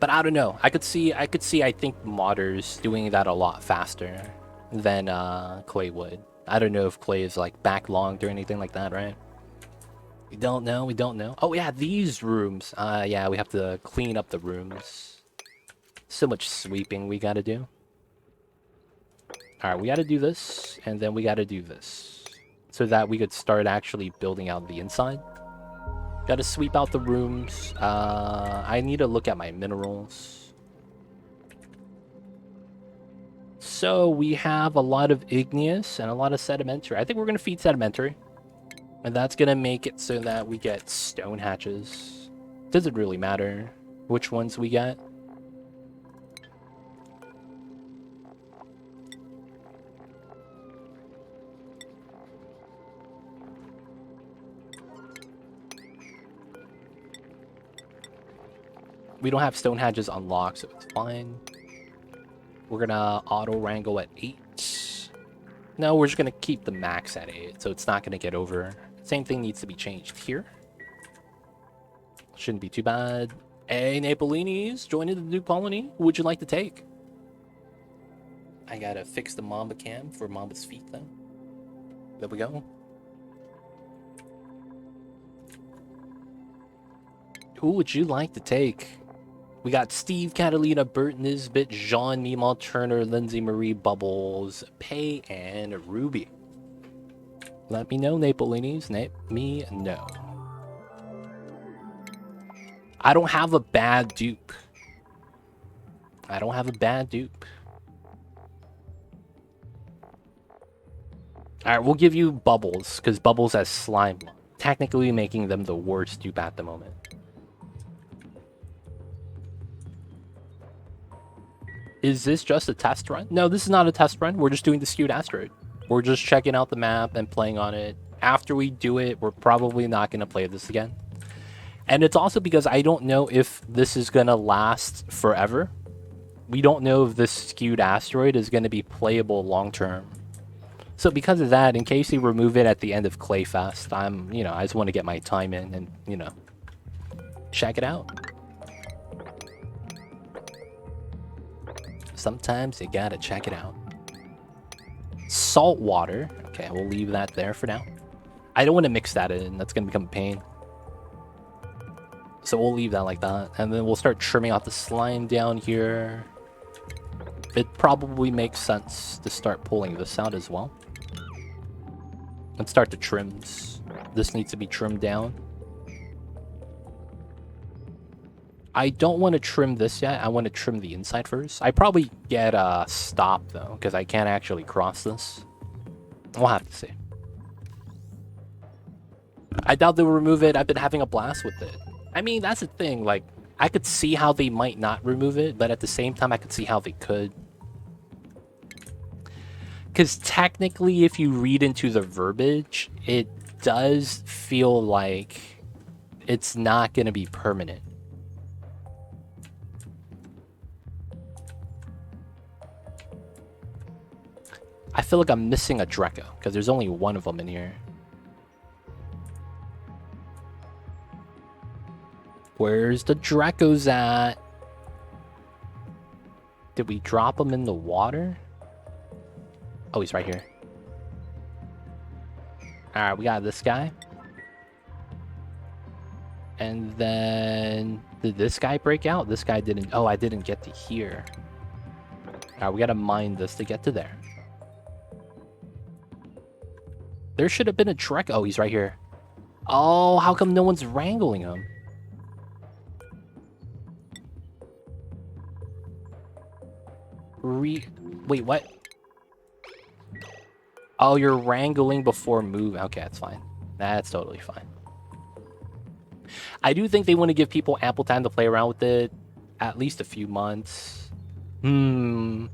But I don't know. I could see. I think modders doing that a lot faster than Clay would. I don't know if Clay is like backlogged or anything like that, right? We don't know. We don't know. Oh yeah, these rooms. Yeah, we have to clean up the rooms. So much sweeping we gotta do. All right, we gotta do this, and then we gotta do this, so that we could start actually building out the inside. Gotta sweep out the rooms. I need to look at my minerals. So we have a lot of igneous and a lot of sedimentary. I think we're gonna feed sedimentary, and that's gonna make it so that we get stone hatches. Doesn't really matter which ones we get. We don't have stone hatches unlocked, so it's fine. We're gonna auto wrangle at 8. No, we're just gonna keep the max at 8, so it's not gonna get over. Same thing needs to be changed here. Shouldn't be too bad. Hey, Napolinis, joining the new colony. Who would you like to take? I gotta fix the Mamba cam for Mamba's feet, though. There we go. Who would you like to take? We got Steve, Catalina, Bert, Nisbet, Jean, Meemaw, Turner, Lindsay, Marie, Bubbles, Pay, and Ruby. Let me know, Napolinis. Let me know. I don't have a bad dupe. I don't have a bad dupe. Alright, we'll give you Bubbles, because Bubbles has slime. Technically making them the worst dupe at the moment. Is this just a test run? No, this is not a test run. We're just doing the Skewed Asteroid. We're just checking out the map and playing on it. After we do it, we're probably not going to play this again. And it's also because I don't know if this is going to last forever. We don't know if this Skewed Asteroid is going to be playable long term. So because of that, in case you remove it at the end of Clayfest, I just want to get my time in and, check it out. Sometimes you gotta check it out. Salt water. Okay, we'll leave that there for now. I don't want to mix that in. That's gonna become a pain. So we'll leave that like that. And then we'll start trimming out the slime down here. It probably makes sense to start pulling this out as well. Let's start the trims. This needs to be trimmed down. I don't want to trim this yet. I want to trim the inside first. I probably get a stop though, because I can't actually cross this. We'll have to see. I doubt they'll remove it. I've been having a blast with it. I mean, that's the thing. Like, I could see how they might not remove it, but at the same time, I could see how they could. Because technically, if you read into the verbiage, it does feel like it's not going to be permanent. I feel like I'm missing a Draco, because there's only one of them in here. Where's the Dracos at? Did we drop him in the water? Oh, he's right here. Alright, we got this guy. And then... did this guy break out? This guy didn't... oh, I didn't get to here. Alright, we gotta mine this to get to there. There should have been a Drek. Oh, he's right here. Oh, how come no one's wrangling him? Wait, what? Oh, you're wrangling before move. Okay, that's fine. That's totally fine. I do think they want to give people ample time to play around with it. At least a few months. I mean,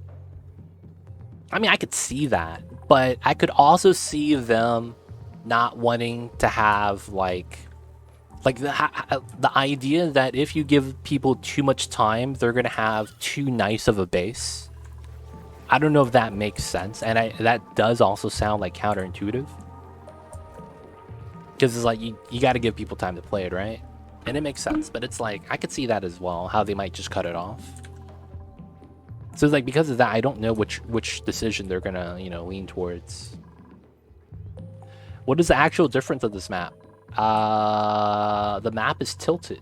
I could see that. But I could also see them not wanting to have, like the idea that if you give people too much time, they're going to have too nice of a base. I don't know if that makes sense. And that does also sound like counterintuitive. Because it's like, you got to give people time to play it, right? And it makes sense. But it's like, I could see that as well, how they might just cut it off. So it's like, because of that, I don't know which decision they're gonna, lean towards. What is the actual difference of this map? The map is tilted.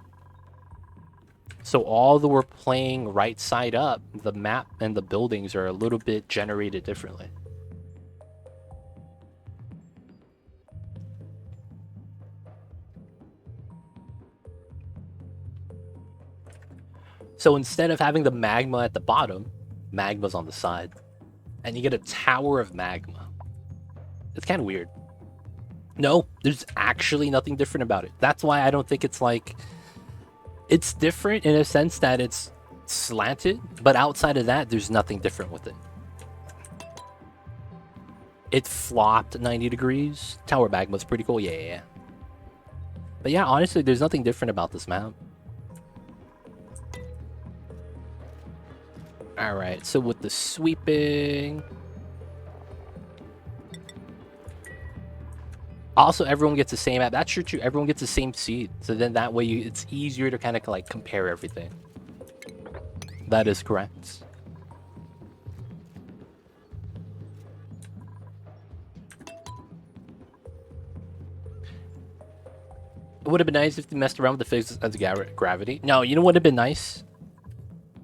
So although we're playing right side up, the map and the buildings are a little bit generated differently. So instead of having the magma at the bottom, magma's on the side. And you get a tower of magma. It's kind of weird. No, there's actually nothing different about it. That's why I don't think it's like... it's different in a sense that it's slanted, but outside of that, there's nothing different with it. It flopped 90 degrees. Tower magma's pretty cool, yeah. But yeah, honestly, there's nothing different about this map. Alright, so with the sweeping... also, everyone gets the same map. That's true too. Everyone gets the same seed. So then that way it's easier to kind of like compare everything. That is correct. It would have been nice if they messed around with the physics of the gravity. No, you know what would have been nice?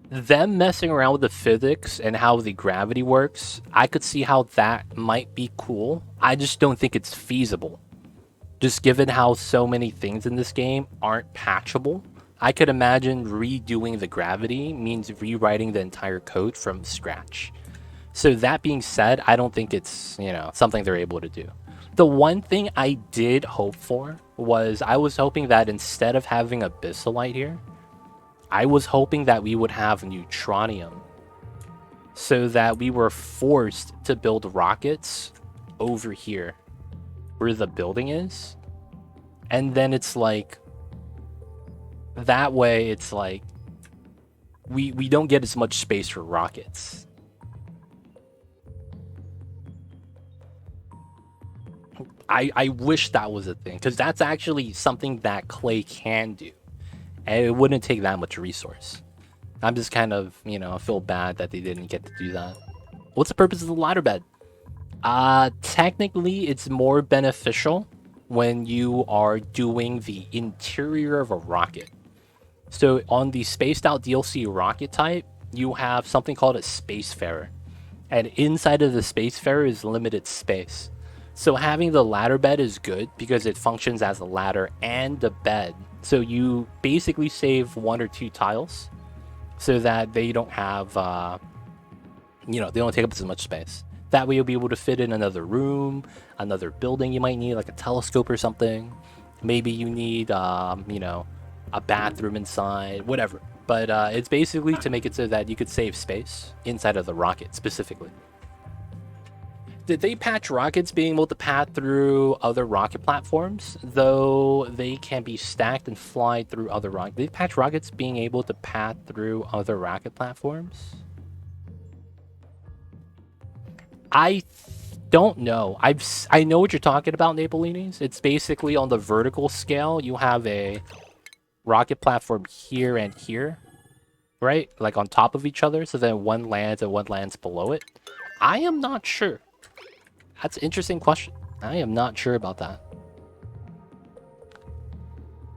Them messing around with the physics and how the gravity works, I could see how that might be cool. I just don't think it's feasible. Just given how so many things in this game aren't patchable, I could imagine redoing the gravity means rewriting the entire code from scratch. So that being said, I don't think it's, something they're able to do. The one thing I did hope for was I was hoping that instead of having Abyssalite here, I was hoping that we would have Neutronium so that we were forced to build rockets over here where the building is. And then it's like, that way it's like, we don't get as much space for rockets. I wish that was a thing, because that's actually something that Clay can do. And it wouldn't take that much resource. I'm just kind of, I feel bad that they didn't get to do that. What's the purpose of the ladder bed? Technically, it's more beneficial when you are doing the interior of a rocket. So on the spaced out DLC rocket type, you have something called a spacefarer. And inside of the spacefarer is limited space. So having the ladder bed is good because it functions as a ladder and a bed. So you basically save 1 or 2 tiles so that they don't have, they don't take up as much space. That way you'll be able to fit in another room, another building you might need, like a telescope or something. Maybe you need, a bathroom inside, whatever. But it's basically to make it so that you could save space inside of the rocket specifically. Did they patch rockets being able to pass through other rocket platforms? Though they can be stacked and fly through other rockets. Did they patch rockets being able to pass through other rocket platforms? I don't know. I know what you're talking about, Napolinis. It's basically on the vertical scale. You have a rocket platform here and here, right? Like on top of each other. So then one lands and one lands below it. I am not sure. That's an interesting question. I am not sure about that.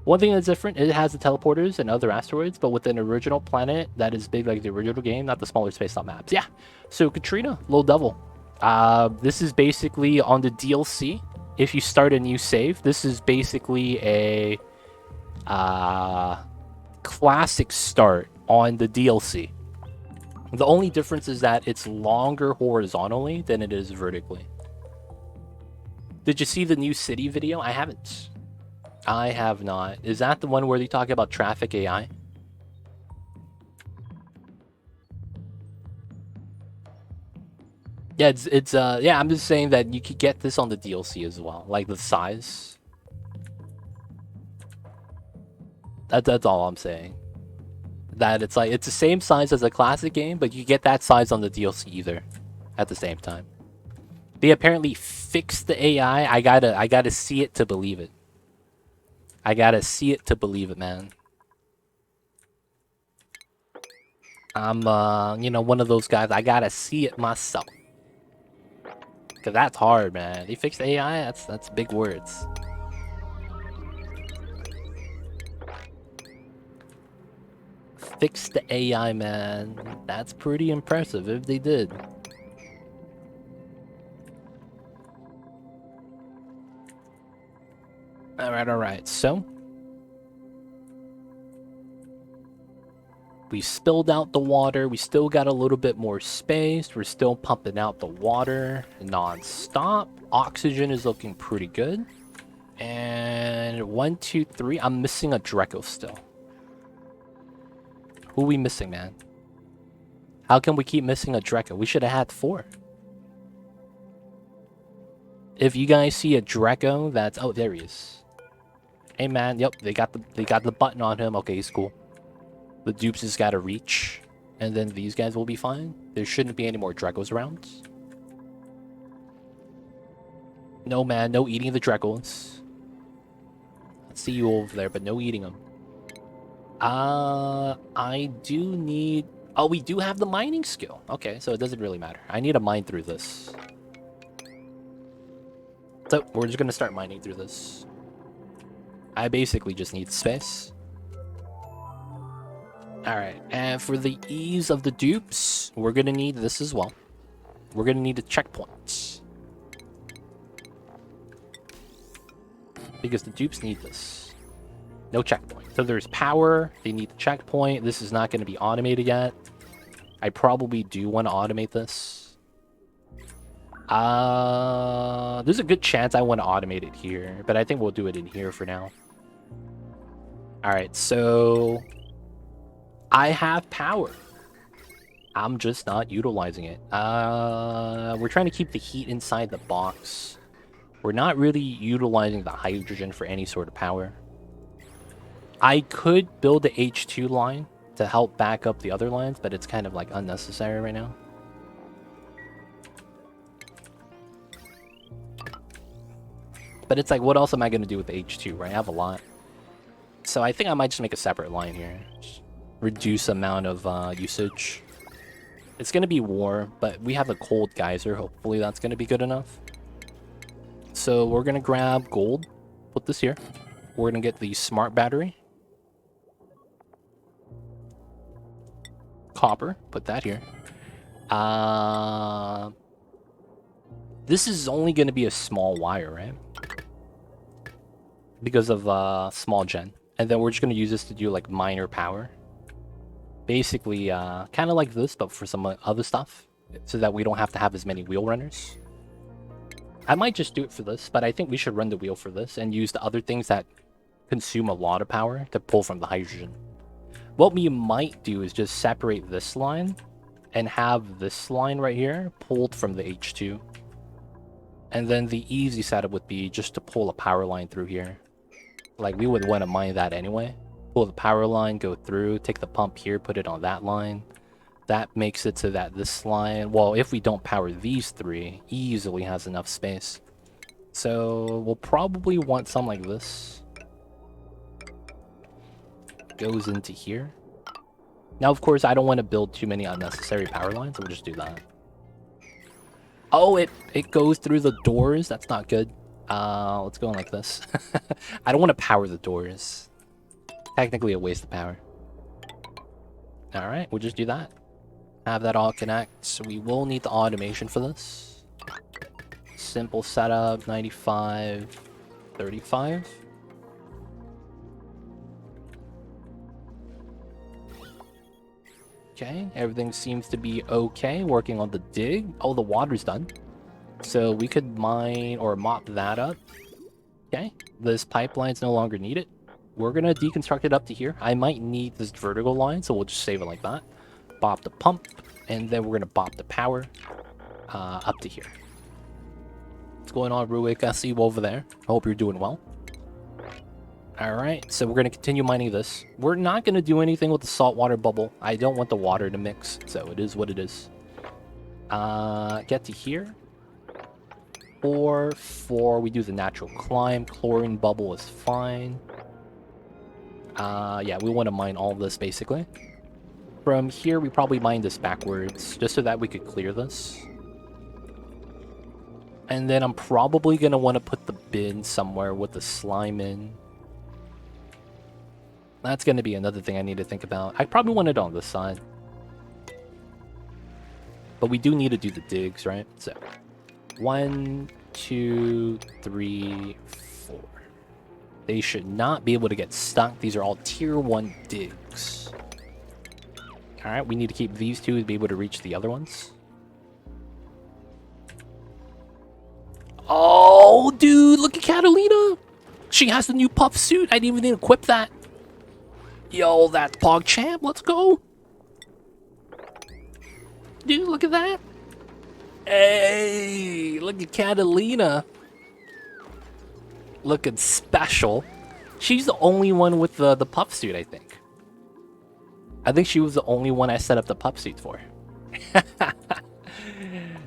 One thing that's different, it has the teleporters and other asteroids, but with an original planet that is big like the original game, not the smaller space out maps. Yeah. So Katrina, Little Devil. This is basically on the DLC. If you start a new save, this is basically a classic start on the DLC. The only difference is that it's longer horizontally than it is vertically. Did you see the new city video? I haven't. I have not. Is that the one where they talk about traffic AI? Yeah, yeah, I'm just saying that you could get this on the DLC as well. Like the size. That's all I'm saying. That it's like it's the same size as a classic game, but you get that size on the DLC either at the same time. They apparently fixed the AI. I gotta see it to believe it. I gotta see it to believe it, man. I'm one of those guys. I gotta see it myself. Cause that's hard, man. They fixed AI. That's big words. Fix the AI, man. That's pretty impressive if they did. Alright. So we spilled out the water. We still got a little bit more space. We're still pumping out the water non-stop. Oxygen is looking pretty good. And 1, 2, 3. I'm missing a Draco still. Who are we missing, man? How can we keep missing a Draco? We should have had 4. If you guys see a Draco, that's... Oh, there he is. Hey, man. Yep, they got the button on him. Okay, he's cool. The dupes just gotta reach. And then these guys will be fine. There shouldn't be any more Dracos around. No, man. No eating the Dracos. I see you over there, but no eating them. I do need... Oh, we do have the mining skill. Okay, so it doesn't really matter. I need to mine through this. So, we're just gonna start mining through this. I basically just need space. Alright, and for the ease of the dupes, we're gonna need this as well. We're gonna need a checkpoint. Because the dupes need this. No checkpoint. So there's power, they need the checkpoint. This is not gonna be automated yet. I probably do want to automate this. There's a good chance I want to automate it here, but I think we'll do it in here for now. Alright, so... I have power. I'm just not utilizing it. We're trying to keep the heat inside the box. We're not really utilizing the hydrogen for any sort of power. I could build the H2 line to help back up the other lines, but it's kind of like unnecessary right now. But it's like, what else am I going to do with the H2, right? I have a lot. So I think I might just make a separate line here. Just reduce amount of usage. It's going to be warm, but we have a cold geyser. Hopefully that's going to be good enough. So we're going to grab gold. Put this here. We're going to get the smart battery. copper. Put that here. This is only going to be a small wire, right? Because of small gen. And then we're just going to use this to do like minor power. Basically, kind of like this, but for some other stuff. So that we don't have to have as many wheel runners. I might just do it for this, but I think we should run the wheel for this and use the other things that consume a lot of power to pull from the hydrogen. What we might do is just separate this line and have this line right here pulled from the H2. And then the easy setup would be just to pull a power line through here. Like, we would want to mine that anyway. Pull the power line, go through, take the pump here, put it on that line. That makes it so that this line, well, if we don't power these three, easily has enough space. So we'll probably want something like this. Goes into here. Now, of course, I don't want to build too many unnecessary power lines, so we'll just do that. Oh, it goes through the doors. That's not good. Let's go on like this. I don't want to power the doors. Technically a waste of power. Alright, we'll just do that. Have that all connect. So we will need the automation for this. Simple setup, 95, 35. Okay, everything seems to be okay. Working on the dig. Oh, the water's done. So we could mine or mop that up. Okay, this pipeline's no longer needed. We're gonna deconstruct it up to here. I might need this vertical line, so we'll just save it like that. Bop the pump, and then we're gonna bop the power up to here. What's going on, Ruik? I see you over there. I hope you're doing well. Alright, so we're gonna continue mining this. We're not gonna do anything with the saltwater bubble. I don't want the water to mix, so it is what it is. Get to here. 4, we do the natural climb. Chlorine bubble is fine. Yeah, we want to mine all of this, basically. From here, we probably mine this backwards, just so that we could clear this. And then I'm probably going to want to put the bin somewhere with the slime in. That's going to be another thing I need to think about. I probably want it on this side. But we do need to do the digs, right? So, 1, 2, 3, 4. They should not be able to get stuck. These are all tier 1 digs. Alright, we need to keep these two to be able to reach the other ones. Oh, dude, look at Catalina. She has the new puff suit. I didn't even equip that. Yo, that's PogChamp. Let's go. Dude, look at that. Hey, look at Catalina. Looking special. She's the only one with the puff suit, I think. I think she was the only one I set up the puff suit for.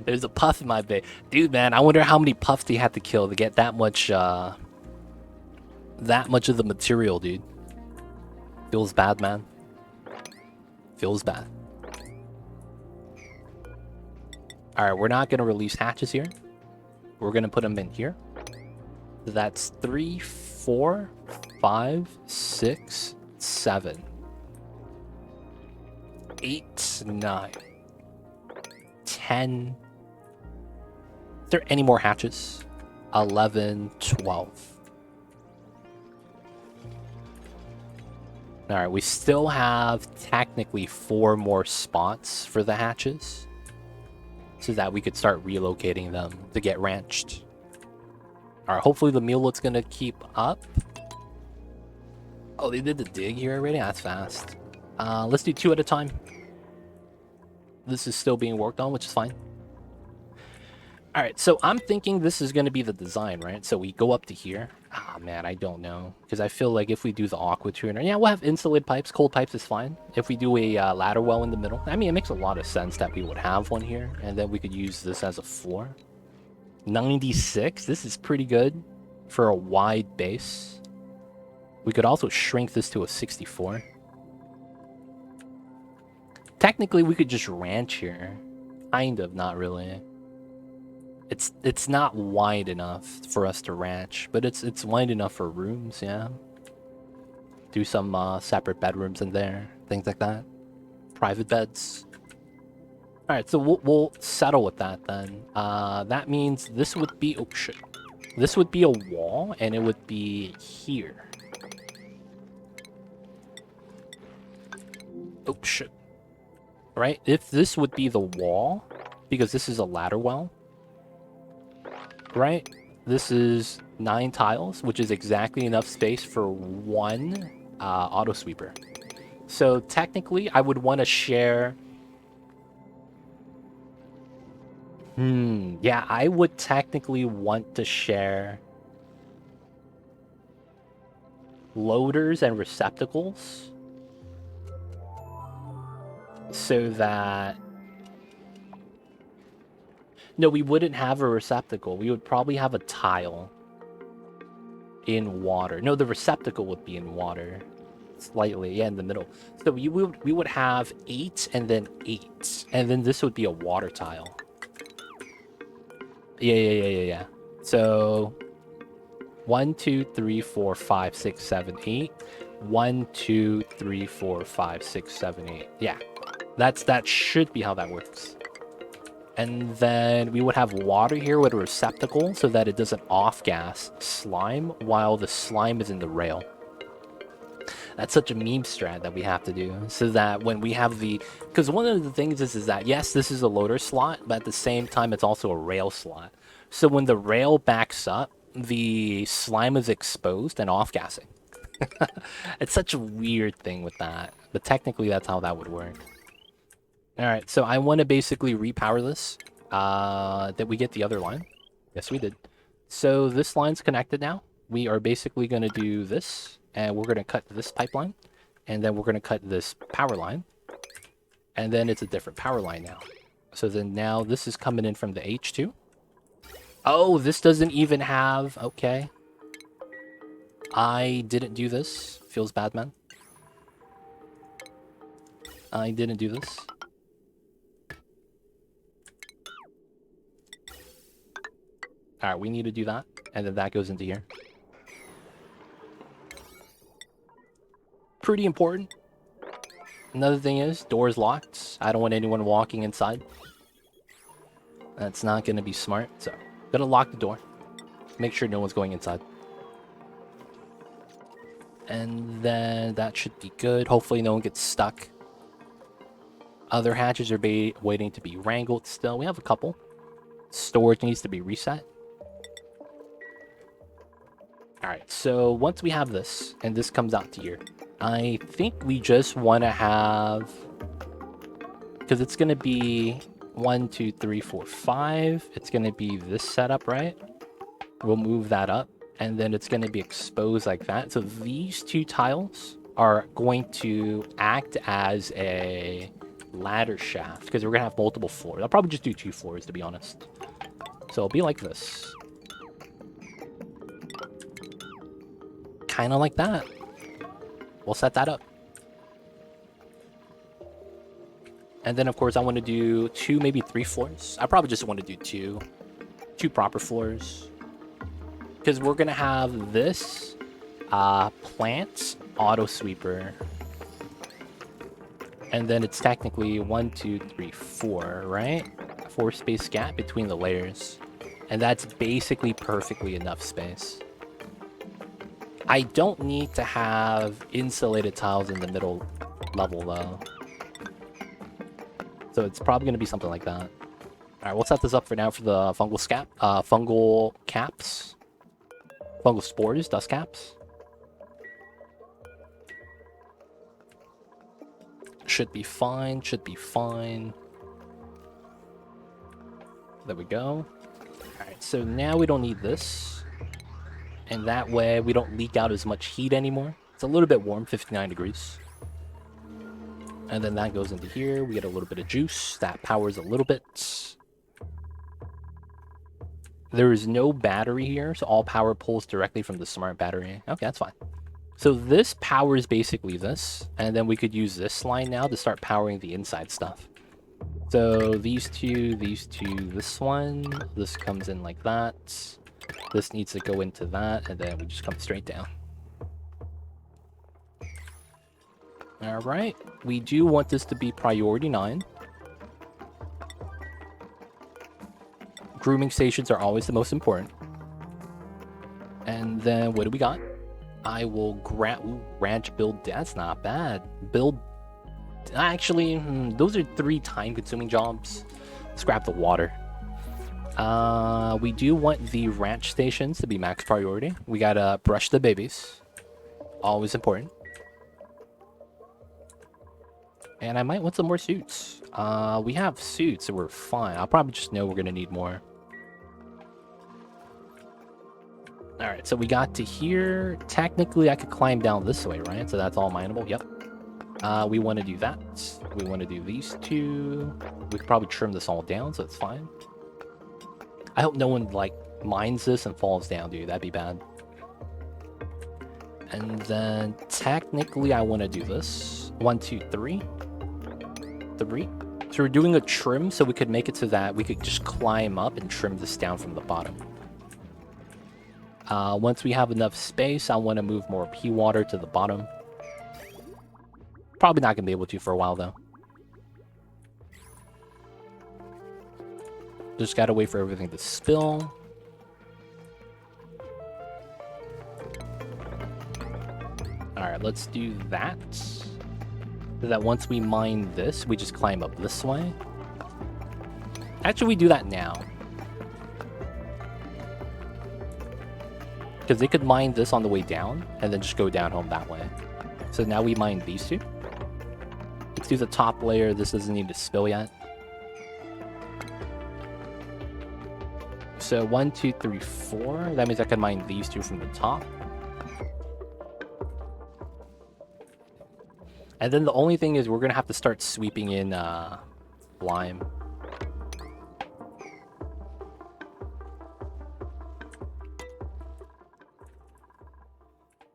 There's a puff in my bay. Dude, man, I wonder how many puffs they had to kill to get that much of the material, dude. Feels bad, man. Feels bad. Alright, we're not going to release hatches here. We're going to put them in here. That's 3, 4, 5, 6, 7, 8, 9, 10. Is there any more hatches? 11, 12. Alright, we still have technically 4 more spots for the hatches. So that we could start relocating them to get ranched. Alright, hopefully the mulet's gonna keep up. Oh, they did the dig here already? That's fast. Let's do 2 at a time. This is still being worked on, which is fine. Alright, so I'm thinking this is gonna be the design, right? So we go up to here. Ah, man, I don't know. Because I feel like if we do the aqua tuner, yeah, we'll have insulated pipes. Cold pipes is fine. If we do a ladder well in the middle, I mean, it makes a lot of sense that we would have one here. And then we could use this as a floor. 96? This is pretty good for a wide base. We could also shrink this to a 64. Technically, we could just ranch here. Kind of, not really. It's not wide enough for us to ranch, but it's wide enough for rooms, yeah. Do some separate bedrooms in there, things like that. private beds. All right, so we'll settle with that then. That means this would be, oh shit. This would be a wall, and it would be here. Oh shit. Right? If this would be the wall, because this is a ladder well, right? This is 9 tiles, which is exactly enough space for 1 auto sweeper. So technically, I would want to share. Yeah, I would technically want to share loaders and receptacles so that... No, we wouldn't have a receptacle. We would probably have a tile in water. No, the receptacle would be in water. Slightly, yeah, in the middle. So we would have 8 and then 8. And then this would be a water tile. Yeah. So 1, 2, 3, 4, 5, 6, 7, 8. 1, 2, 3, 4, 5, 6, 7, 8. Yeah. That should be how that works. And then we would have water here with a receptacle so that it doesn't off-gas slime while the slime is in the rail. That's such a meme strat that we have to do, so that when we have the... Because one of the things is that, yes, this is a loader slot, but at the same time, it's also a rail slot. So when the rail backs up, the slime is exposed and off-gassing. It's such a weird thing with that, but technically that's how that would work. Alright, so I want to basically repower this. Did we get the other line? Yes, we did. So this line's connected now. We are basically going to do this, and we're going to cut this pipeline, and then we're going to cut this power line, and then it's a different power line now. So then now this is coming in from the H2. Oh, this doesn't even have... Okay. I didn't do this. Feels bad, man. I didn't do this. Alright, we need to do that, and then that goes into here. Pretty important. Another thing is, door is locked. I don't want anyone walking inside. That's not going to be smart, so gonna lock the door. Make sure no one's going inside. And then that should be good. Hopefully no one gets stuck. Other hatches are waiting to be wrangled still. We have a couple. Storage needs to be reset. Alright, so once we have this, and this comes out to here, I think we just want to have... Because it's going to be 1, 2, 3, 4, 5. It's going to be this setup, right? We'll move that up, and then it's going to be exposed like that. So these 2 tiles are going to act as a ladder shaft, because we're going to have multiple floors. I'll probably just do 2 floors, to be honest. So it'll be like this. Kind of like that. We'll set that up. And then, of course, I want to do 2, maybe 3 floors. I probably just want to do 2 proper floors. Because we're going to have this plant auto sweeper. And then it's technically 1, 2, 3, 4, right? 4 space gap between the layers. And that's basically perfectly enough space. I don't need to have insulated tiles in the middle level, though. So it's probably going to be something like that. Alright, we'll set this up for now for the fungal caps. Fungal spores, dust caps. Should be fine, should be fine. There we go. Alright, so now we don't need this. And that way, we don't leak out as much heat anymore. It's a little bit warm, 59 degrees. And then that goes into here. We get a little bit of juice. That powers a little bit. There is no battery here, so all power pulls directly from the smart battery. Okay, that's fine. So this powers basically this. And then we could use this line now to start powering the inside stuff. So these two, this one. This comes in like that. This needs to go into that, and then we just come straight down. Alright, we do want this to be priority 9. Grooming stations are always the most important. And then what do we got? I will grab ranch build. That's not bad. Build. Actually, those are 3 time-consuming jobs. Scrap the water. We do want the ranch stations to be max priority. We gotta brush the babies. Always important. And I might want some more suits. We have suits, so we're fine. I'll probably just know we're gonna need more. Alright, so we got to here. Technically, I could climb down this way, right? So that's all mineable. Yep. We want to do that. We want to do these 2. We could probably trim this all down, so it's fine. I hope no one, like, mines this and falls down, dude. That'd be bad. And then, technically, I want to do this. 1, 2, 3. 3. So we're doing a trim, so we could make it so that we could just climb up and trim this down from the bottom. Once we have enough space, I want to move more pea water to the bottom. Probably not going to be able to for a while, though. Just got to wait for everything to spill. Alright, let's do that. So that once we mine this, we just climb up this way. Actually, we do that now. Because they could mine this on the way down, and then just go down home that way. So now we mine these 2. Let's do the top layer. This doesn't need to spill yet. So 1, 2, 3, 4. That means I can mine these 2 from the top. And then the only thing is we're going to have to start sweeping in lime.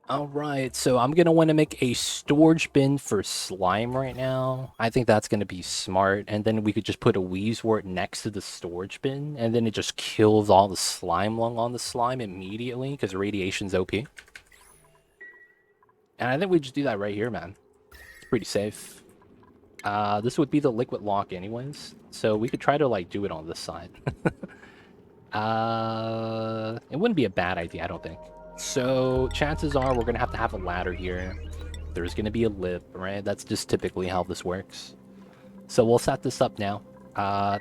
Alright, so I'm going to want to make a storage bin for slime right now. I think that's going to be smart. And then we could just put a Wheezewort next to the storage bin. And then it just kills all the slime lung on the slime immediately because radiation's OP. And I think we just do that right here, man. It's pretty safe. This would be the liquid lock anyways. So we could try to, like, do it on this side. It wouldn't be a bad idea, I don't think. So chances are we're going to have a ladder here. There's going to be a lip, right? That's just typically how this works. So we'll set this up now.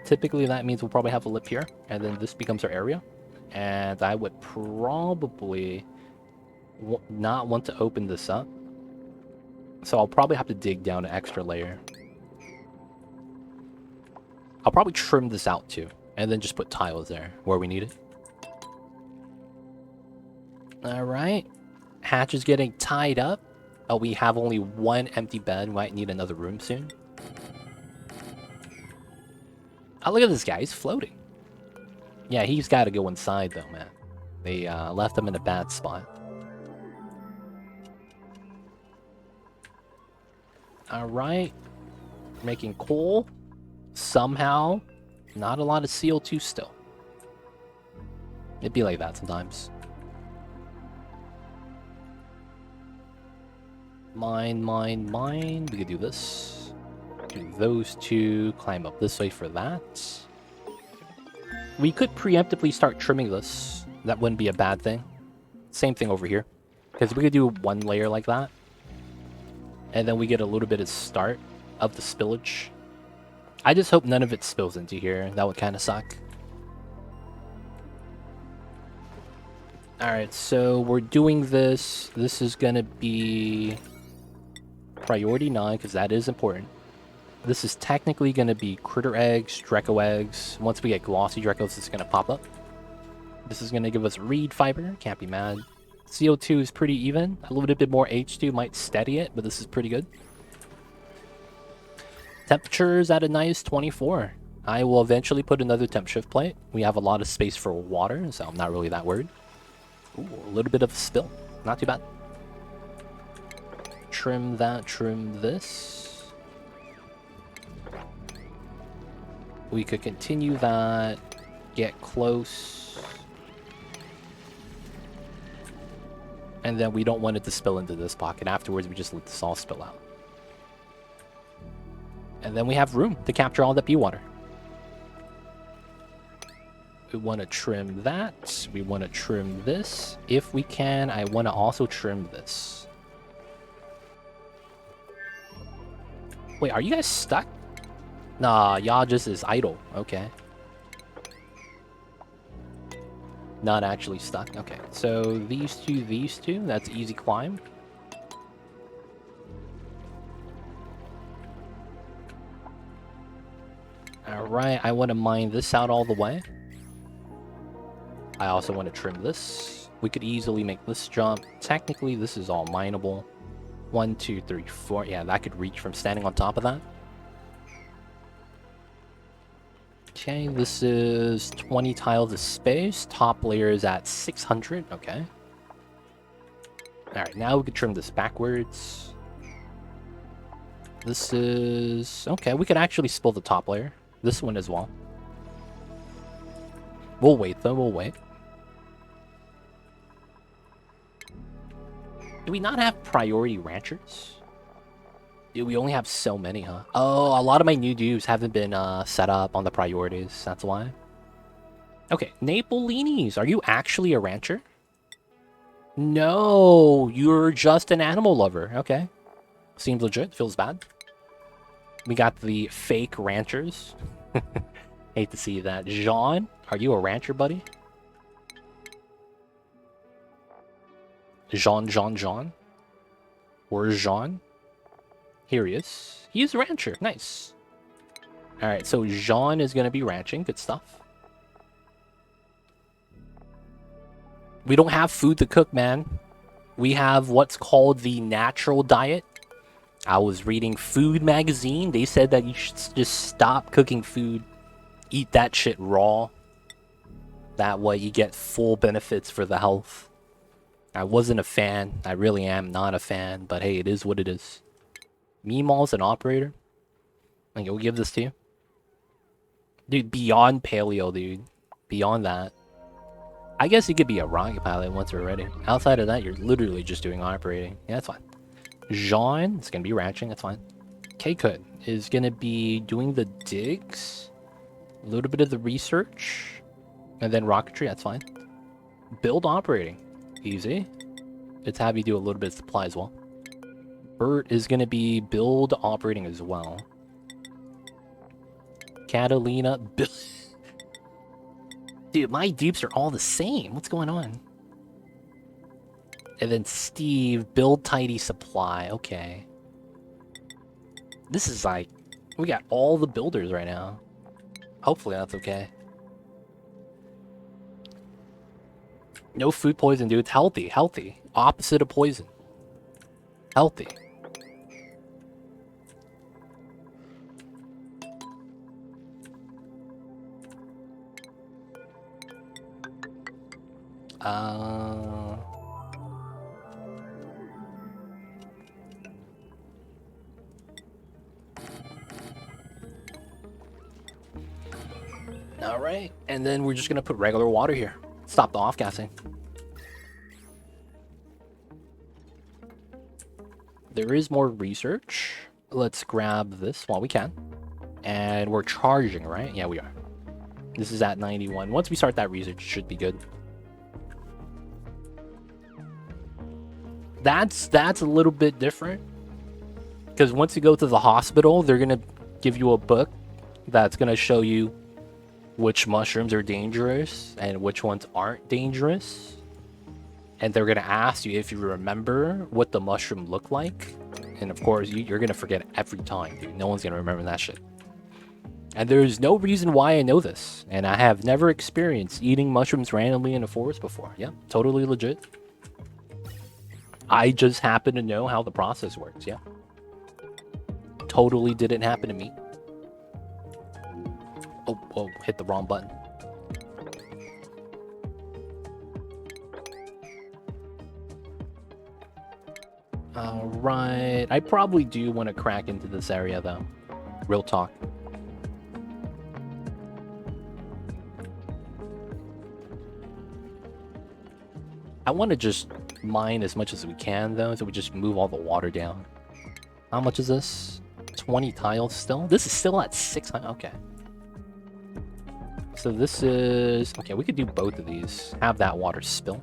Typically that means we'll probably have a lip here, and then this becomes our area. And I would probably not want to open this up. So I'll probably have to dig down an extra layer. I'll probably trim this out too, and then just put tiles there where we need it. Alright. Hatch is getting tied up. Oh, we have only 1 empty bed. We might need another room soon. Oh, look at this guy. He's floating. Yeah, he's got to go inside, though, man. They left him in a bad spot. Alright. Making coal. Somehow. Not a lot of CO2 still. It'd be like that sometimes. Mine. We could do this. Do those 2. Climb up this way for that. We could preemptively start trimming this. That wouldn't be a bad thing. Same thing over here. Because we could do 1 layer like that. And then we get a little bit of start of the spillage. I just hope none of it spills into here. That would kind of suck. Alright, so we're doing this. This is going to be priority 9, because that is important. This is technically going to be critter eggs, Dreco eggs. Once we get glossy Drecos, it's going to pop up. This is going to give us reed fiber. Can't be mad. CO2 is pretty even. A little bit more H2 might steady it, but this is pretty good. Temperature's at a nice 24. I will eventually put another temp shift plate. We have a lot of space for water, so I'm not really that worried. Ooh, a little bit of a spill. Not too bad. Trim that, trim this. We could continue that. Get close. And then we don't want it to spill into this pocket. Afterwards, we just let this all spill out. And then we have room to capture all that bee water. We want to trim that. We want to trim this. If we can, I want to also trim this. Wait, are you guys stuck? Nah, y'all just is idle. Okay. Not actually stuck. Okay, so these two, that's easy climb. Alright, I want to mine this out all the way. I also want to trim this. We could easily make this jump. Technically, this is all mineable. 1, 2, 3, 4. Yeah, that could reach from standing on top of that. Okay, this is 20 tiles of space. Top layer is at 600. Okay. Alright, now we can trim this backwards. This is... Okay, we could actually spill the top layer. This one as well. We'll wait, though. We'll wait. Do we not have priority ranchers? Dude, we only have so many, huh? Oh, a lot of my new dudes haven't been set up on the priorities. That's why. Okay, Napolinis. Are you actually a rancher? No, you're just an animal lover. Okay. Seems legit. Feels bad. We got the fake ranchers. Hate to see that. Jean, are you a rancher, buddy? Jean? Where's Jean? Here he is. He's a rancher. Nice. Alright, so Jean is going to be ranching. Good stuff. We don't have food to cook, man. We have what's called the natural diet. I was reading Food Magazine. They said that you should just stop cooking food. Eat that shit raw. That way you get full benefits for the health. I wasn't a fan. I really am not a fan. But hey, it is what it is. Meemaw's an operator. Like, we'll give this to you. Dude, beyond paleo, dude. Beyond that. I guess you could be a rocket pilot once we're ready. Outside of that, you're literally just doing operating. Yeah, that's fine. Jean is going to be ranching. That's fine. K-Kud is going to be doing the digs. A little bit of the research. And then rocketry. That's fine. Build operating. Easy. Let's have you do a little bit of supply as well. Bert is going to be build operating as well. Catalina. Dude, my dupes are all the same. What's going on? And then Steve, build tidy supply. Okay. This is like... We got all the builders right now. Hopefully that's okay. No food poison, dude. It's healthy. Healthy. Opposite of poison. Healthy. Alright, and then we're just gonna put regular water here. Stop the off-gassing. There is more research. Let's grab this while we can. And we're charging, right? Yeah, we are. This is at 91. Once we start that research, it should be good. That's a little bit different. Because once you go to the hospital, they're going to give you a book that's going to show you which mushrooms are dangerous and which ones aren't dangerous. And they're going to ask you if you remember what the mushroom looked like. And of course, you're going to forget every time, dude. No one's going to remember that shit. And there's no reason why I know this. And I have never experienced eating mushrooms randomly in a forest before. Yeah, totally legit. I just happen to know how the process works, yeah. Totally didn't happen to me. Oh, hit the wrong button. Alright. I probably do want to crack into this area, though. Real talk. I want to just mine as much as we can, though, so we just move all the water down. How much is this? 20 tiles still. This is still at 600. Okay. So this is... Okay, we could do both of these. Have that water spill.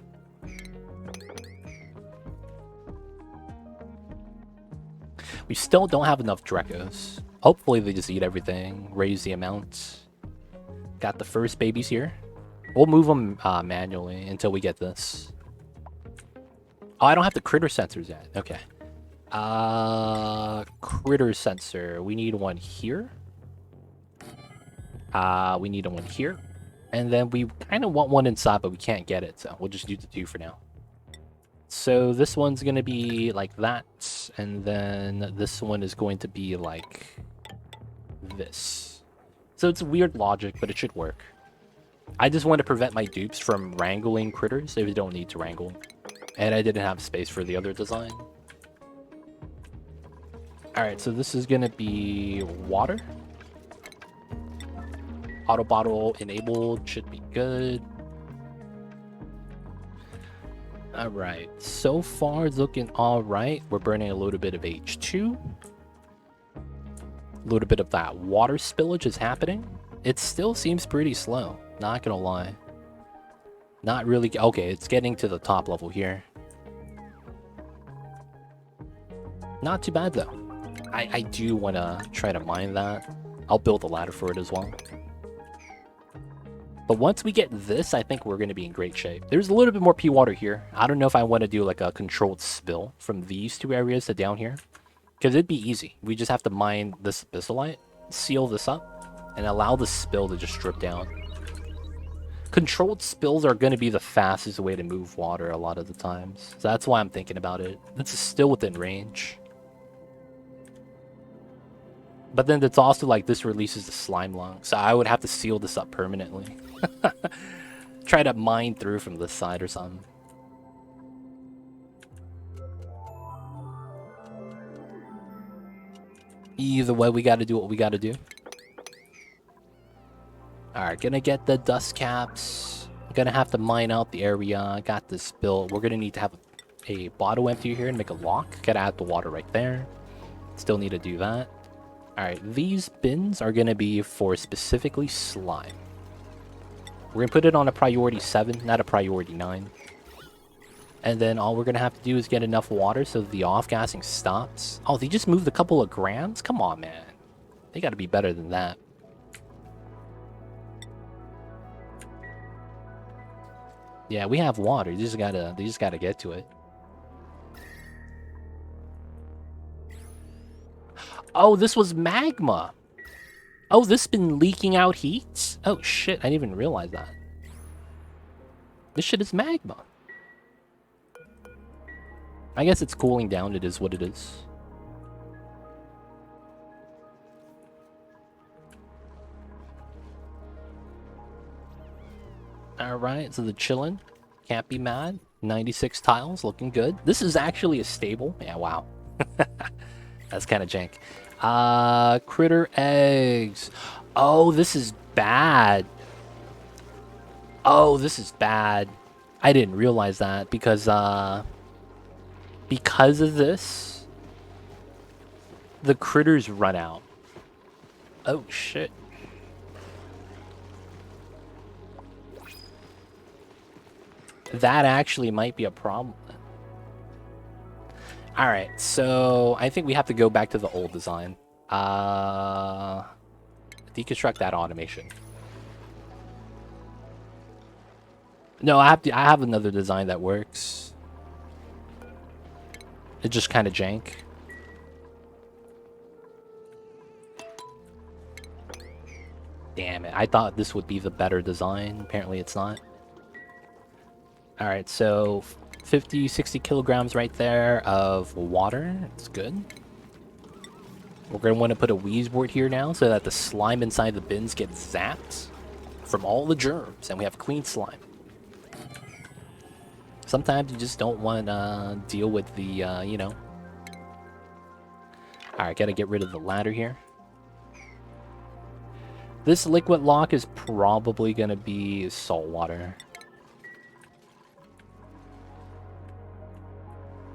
We still don't have enough Drecos. Hopefully they just eat everything. Raise the amount. Got the first babies here. We'll move them manually until we get this. Oh, I don't have the critter sensors yet. Okay. Critter sensor. We need one here. We need one here. And then we kind of want one inside, but we can't get it. So we'll just do the 2 for now. So this one's going to be like that. And then this one is going to be like this. So it's weird logic, but it should work. I just want to prevent my dupes from wrangling critters if they don't need to wrangle. And I didn't have space for the other design. Alright, so this is going to be water. Auto bottle enabled, should be good. Alright, so far it's looking alright. We're burning a little bit of H2. A little bit of that water spillage is happening. It still seems pretty slow, not gonna lie. Not really. Okay, it's getting to the top level here. Not too bad though. I do want to try to mine that. I'll build a ladder for it as well. But once we get this, I think we're going to be in great shape. There's a little bit more pea water here. I don't know if I want to do like a controlled spill from these 2 areas to down here. Because it'd be easy. We just have to mine this abyssalite, seal this up, and allow the spill to just drip down. Controlled spills are going to be the fastest way to move water a lot of the times. So that's why I'm thinking about it. This is still within range. But then it's also like this releases the slime lung. So I would have to seal this up permanently. Try to mine through from this side or something. Either way, we got to do what we got to do. Alright, gonna get the dust caps. Gonna have to mine out the area. Got this built. We're gonna need to have a bottle empty here and make a lock. Gotta add the water right there. Still need to do that. Alright, these bins are gonna be for specifically slime. We're gonna put it on a priority 7, not a priority 9. And then all we're gonna have to do is get enough water so the off-gassing stops. Oh, they just moved a couple of grams? Come on, man. They gotta be better than that. Yeah, we have water. They just gotta get to it. Oh, this was magma. Oh, this has been leaking out heat? Oh, shit. I didn't even realize that. This shit is magma. I guess it's cooling down. It is what it is. Alright, so the chillin'. Can't be mad. 96 tiles. Looking good. This is actually a stable. Yeah, wow. That's kind of jank. Critter eggs. Oh, this is bad. Oh, this is bad. I didn't realize that because of this, the critters run out. Oh, shit. That actually might be a problem. Alright, so I think we have to go back to the old design. Deconstruct that automation. No, I have another design that works. It's just kind of jank. Damn it, I thought this would be the better design. Apparently it's not. Alright, so 50, 60 kilograms right there of water. It's good. We're going to want to put a wheeze board here now so that the slime inside the bins gets zapped from all the germs and we have clean slime. Sometimes you just don't want to deal with the, you know. Alright, got to get rid of the ladder here. This liquid lock is probably going to be salt water.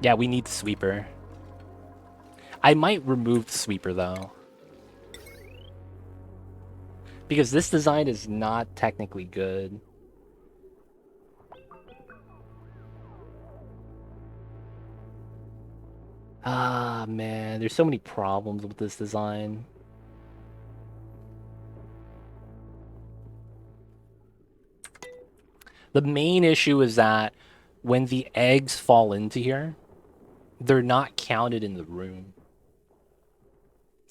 Yeah, we need the sweeper. I might remove the sweeper though. Because this design is not technically good. Ah, man, there's so many problems with this design. The main issue is that when the eggs fall into here, they're not counted in the room.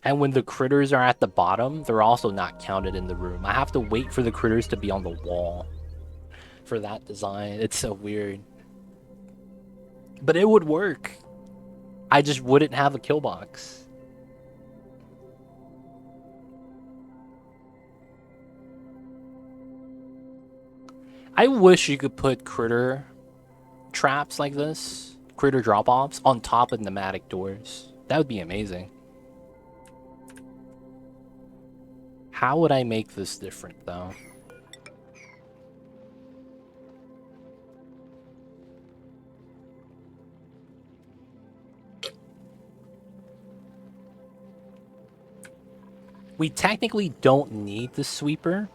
And when the critters are at the bottom, they're also not counted in the room. I have to wait for the critters to be on the wall for that design. It's so weird. But it would work. I just wouldn't have a kill box. I wish you could put critter traps like this, critter drop-offs, on top of pneumatic doors. That would be amazing. How would I make this different, though? We technically don't need the sweeper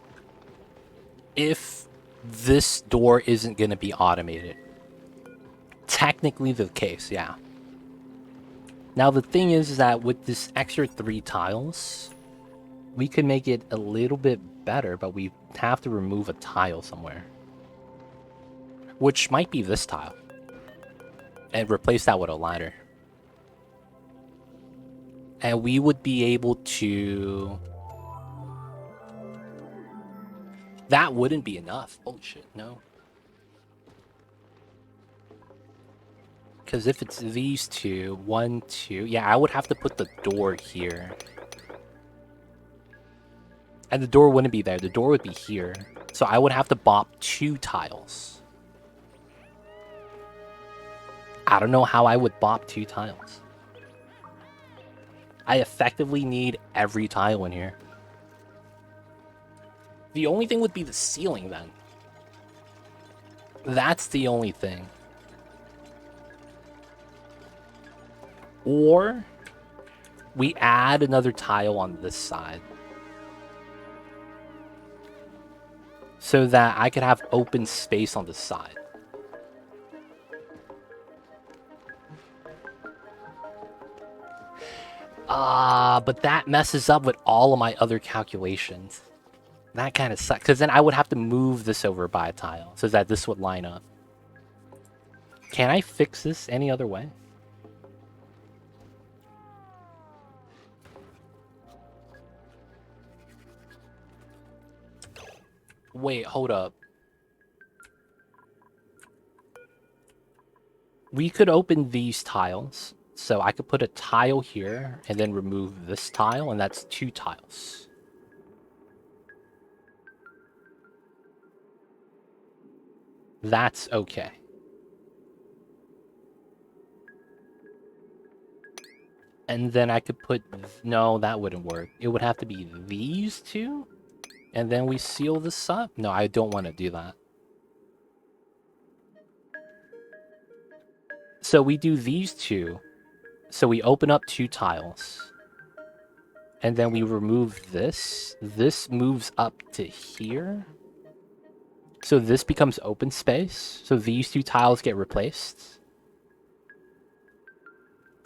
if this door isn't going to be automated. Technically the case, yeah. Now the thing is that with this extra 3 tiles, we could make it a little bit better, but we have to remove a tile somewhere. Which might be this tile. And replace that with a ladder. And we would be able to... That wouldn't be enough. Oh shit, no. Because if it's these two, 1, 2... Yeah, I would have to put the door here. And the door wouldn't be there. The door would be here. So I would have to bop 2 tiles. I don't know how I would bop 2 tiles. I effectively need every tile in here. The only thing would be the ceiling then. That's the only thing. Or we add another tile on this side. So that I could have open space on the side. But that messes up with all of my other calculations. That kind of sucks. Because then I would have to move this over by a tile. So that this would line up. Can I fix this any other way? Wait, hold up. We could open these tiles. So I could put a tile here and then remove this tile, and that's 2 tiles. That's okay. And then I could put... No, that wouldn't work. It would have to be these 2. And then we seal this up? No, I don't want to do that. So we do these 2. So we open up 2 tiles. And then we remove this. This moves up to here. So this becomes open space. So these 2 tiles get replaced.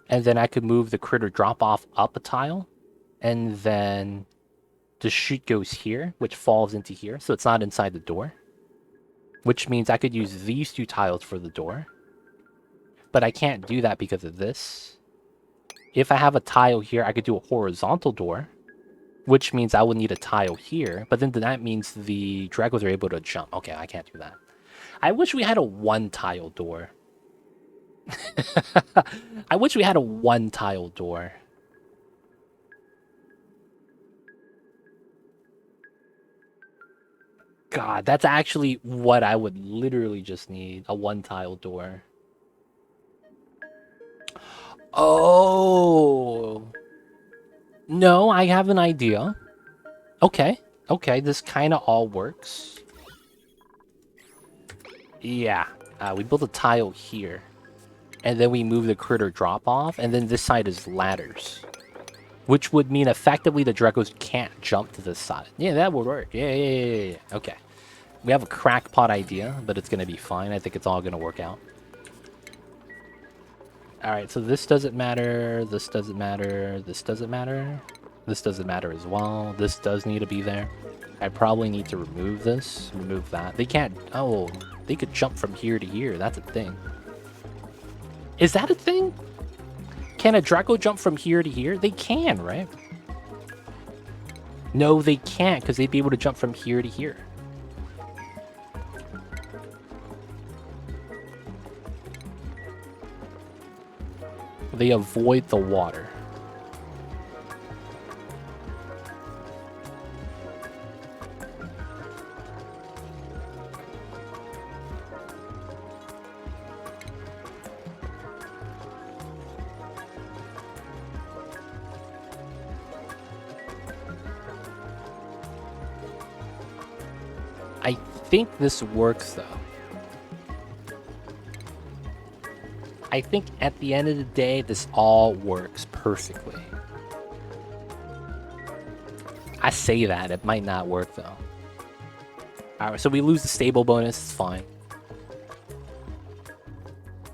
And then I could move the critter drop-off up a tile. And then the chute goes here, which falls into here. So it's not inside the door. Which means I could use these 2 tiles for the door. But I can't do that because of this. If I have a tile here, I could do a horizontal door. Which means I would need a tile here. But then that means the dragons are able to jump. Okay, I can't do that. I wish we had a 1-tile door. I wish we had a 1-tile door. God, that's actually what I would literally just need. A 1-tile door. Oh. No, I have an idea. Okay. Okay, this kind of all works. Yeah. We built a tile here. and then we move the critter drop off, and then this side is ladders. Which would mean effectively the Drecos can't jump to this side. Yeah, that would work. Yeah. Okay. We have a crackpot idea, but it's going to be fine. I think it's all going to work out. Alright, so this doesn't matter. This doesn't matter. This doesn't matter. This doesn't matter as well. This does need to be there. I probably need to remove this. Remove that. They can't... Oh, they could jump from here to here. That's a thing. Is that a thing? Can a Draco jump from here to here? They can, right? No, they can't, because they'd be able to jump from here to here. They avoid the water. I think this works, though. I think at the end of the day, this all works perfectly. I say that, it might not work, though. Alright, so we lose the stable bonus, it's fine.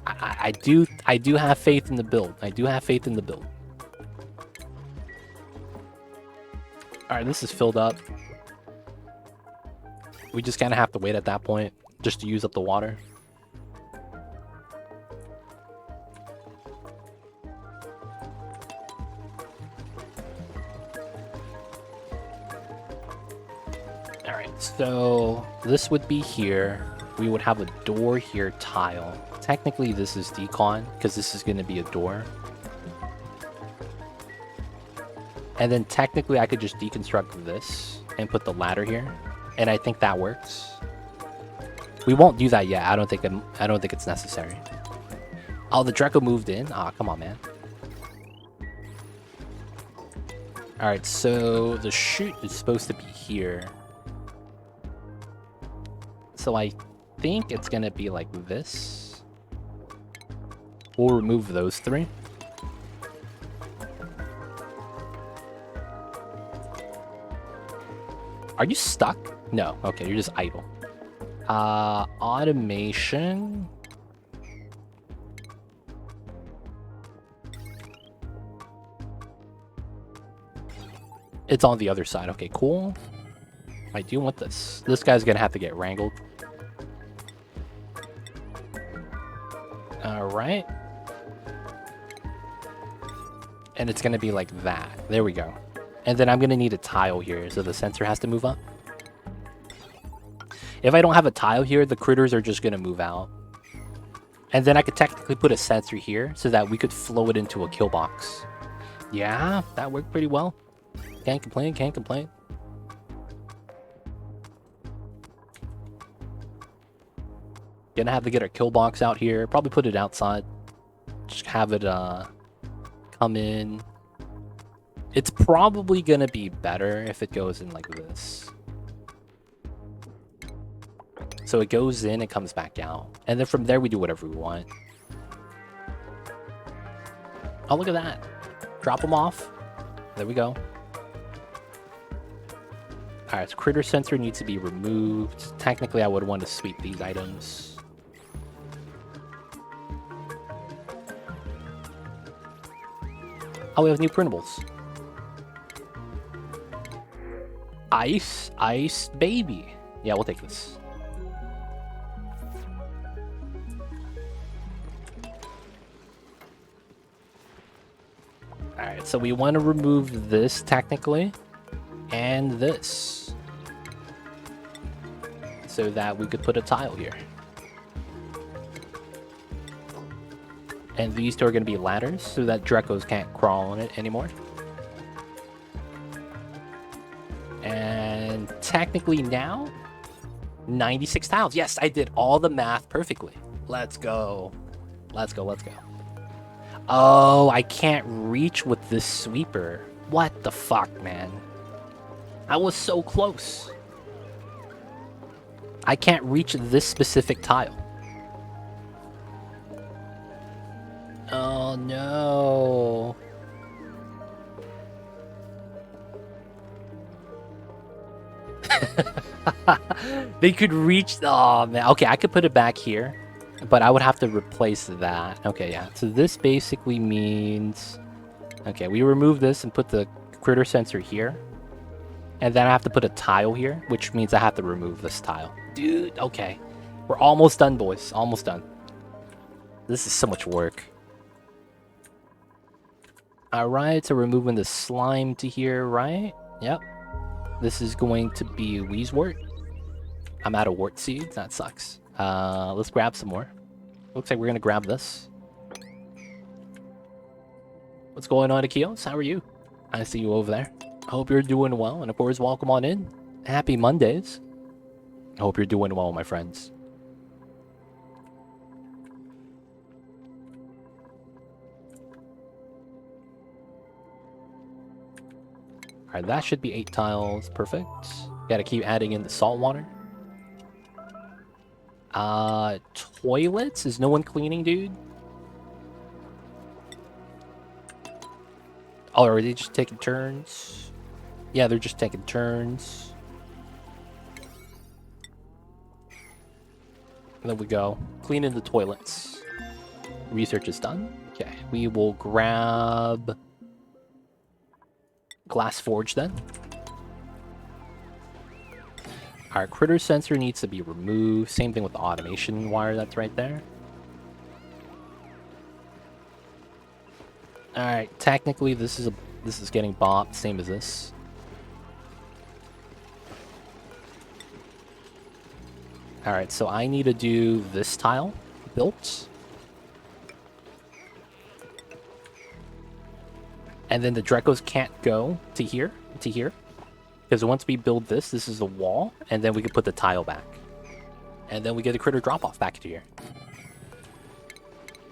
I do have faith in the build. I do have faith in the build. Alright, this is filled up. We just kind of have to wait at that point, just to use up the water. Alright, so this would be here. We would have a door here, tile. Technically this is decon, because this is going to be a door. And then technically I could just deconstruct this and put the ladder here. And I think that works. We won't do that yet. I don't think it's necessary. Oh, the Draco moved in? Aw, come on, man. Alright, so the chute is supposed to be here. So I think it's gonna be like this. We'll remove those three. Are you stuck? No. Okay, you're just idle. Automation. It's on the other side. Okay, cool. I do want this. This guy's gonna have to get wrangled. Alright. And it's gonna be like that. There we go. And then I'm gonna need a tile here, so the sensor has to move up. If I don't have a tile here, the critters are just gonna move out. And then I could technically put a sensor here, so that we could flow it into a kill box. Yeah, that worked pretty well. Can't complain, can't complain. Gonna have to get our kill box out here. Probably put it outside. Just have it come in. It's probably gonna be better if it goes in like this. So it goes in and comes back out. And then from there we do whatever we want. Oh, look at that. Drop them off. There we go. Alright, so critter sensor needs to be removed. Technically I would want to sweep these items. Oh, we have new printables. Ice baby. Yeah, we'll take this. Alright, so we want to remove this technically, and this, so that we could put a tile here. And these two are going to be ladders, so that Drecos can't crawl on it anymore. And technically now, 96 tiles. Yes, I did all the math perfectly. Let's go. Let's go, let's go. Oh, I can't reach with this sweeper. What the fuck, man? I was so close. I can't reach this specific tile. Oh no. They could reach. Oh man. Okay, I could put it back here, but I would have to replace that. Okay, yeah. So this basically means, okay, we remove this and put the critter sensor here, and then I have to put a tile here, which means I have to remove this tile. Dude, okay, we're almost done, boys. Almost done. This is so much work. Alright, so we're moving the slime to here, right? Yep. This is going to be Wheezewort. I'm out of wart seeds. That sucks. Let's grab some more. Looks like we're gonna grab this. What's going on, Akios? How are you? I see you over there. I hope you're doing well, and of course, welcome on in. Happy Mondays. I hope you're doing well, my friends. Alright, that should be 8 tiles. Perfect. Gotta keep adding in the salt water. Toilets? Is no one cleaning, dude? Oh, are they just taking turns? Yeah, they're just taking turns. And then we go. Cleaning the toilets. Research is done. Okay, we will grab glass forge then. Our critter sensor needs to be removed. Same thing with the automation wire that's right there. Alright, technically this is getting bopped, same as this. Alright, so I need to do this tile built. And then the Drecos can't go to here, because once we build this is the wall, and then we can put the tile back. And then we get the critter drop-off back to here.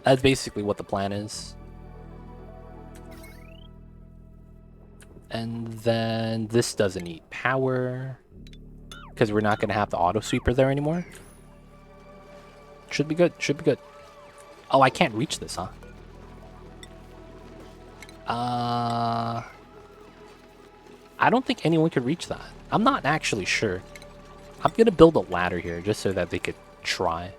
That's basically what the plan is. And then this doesn't need power, because we're not going to have the auto sweeper there anymore. Should be good, should be good. Oh, I can't reach this, huh? I don't think anyone could reach that. I'm not actually sure. I'm gonna build a ladder here just so that they could try.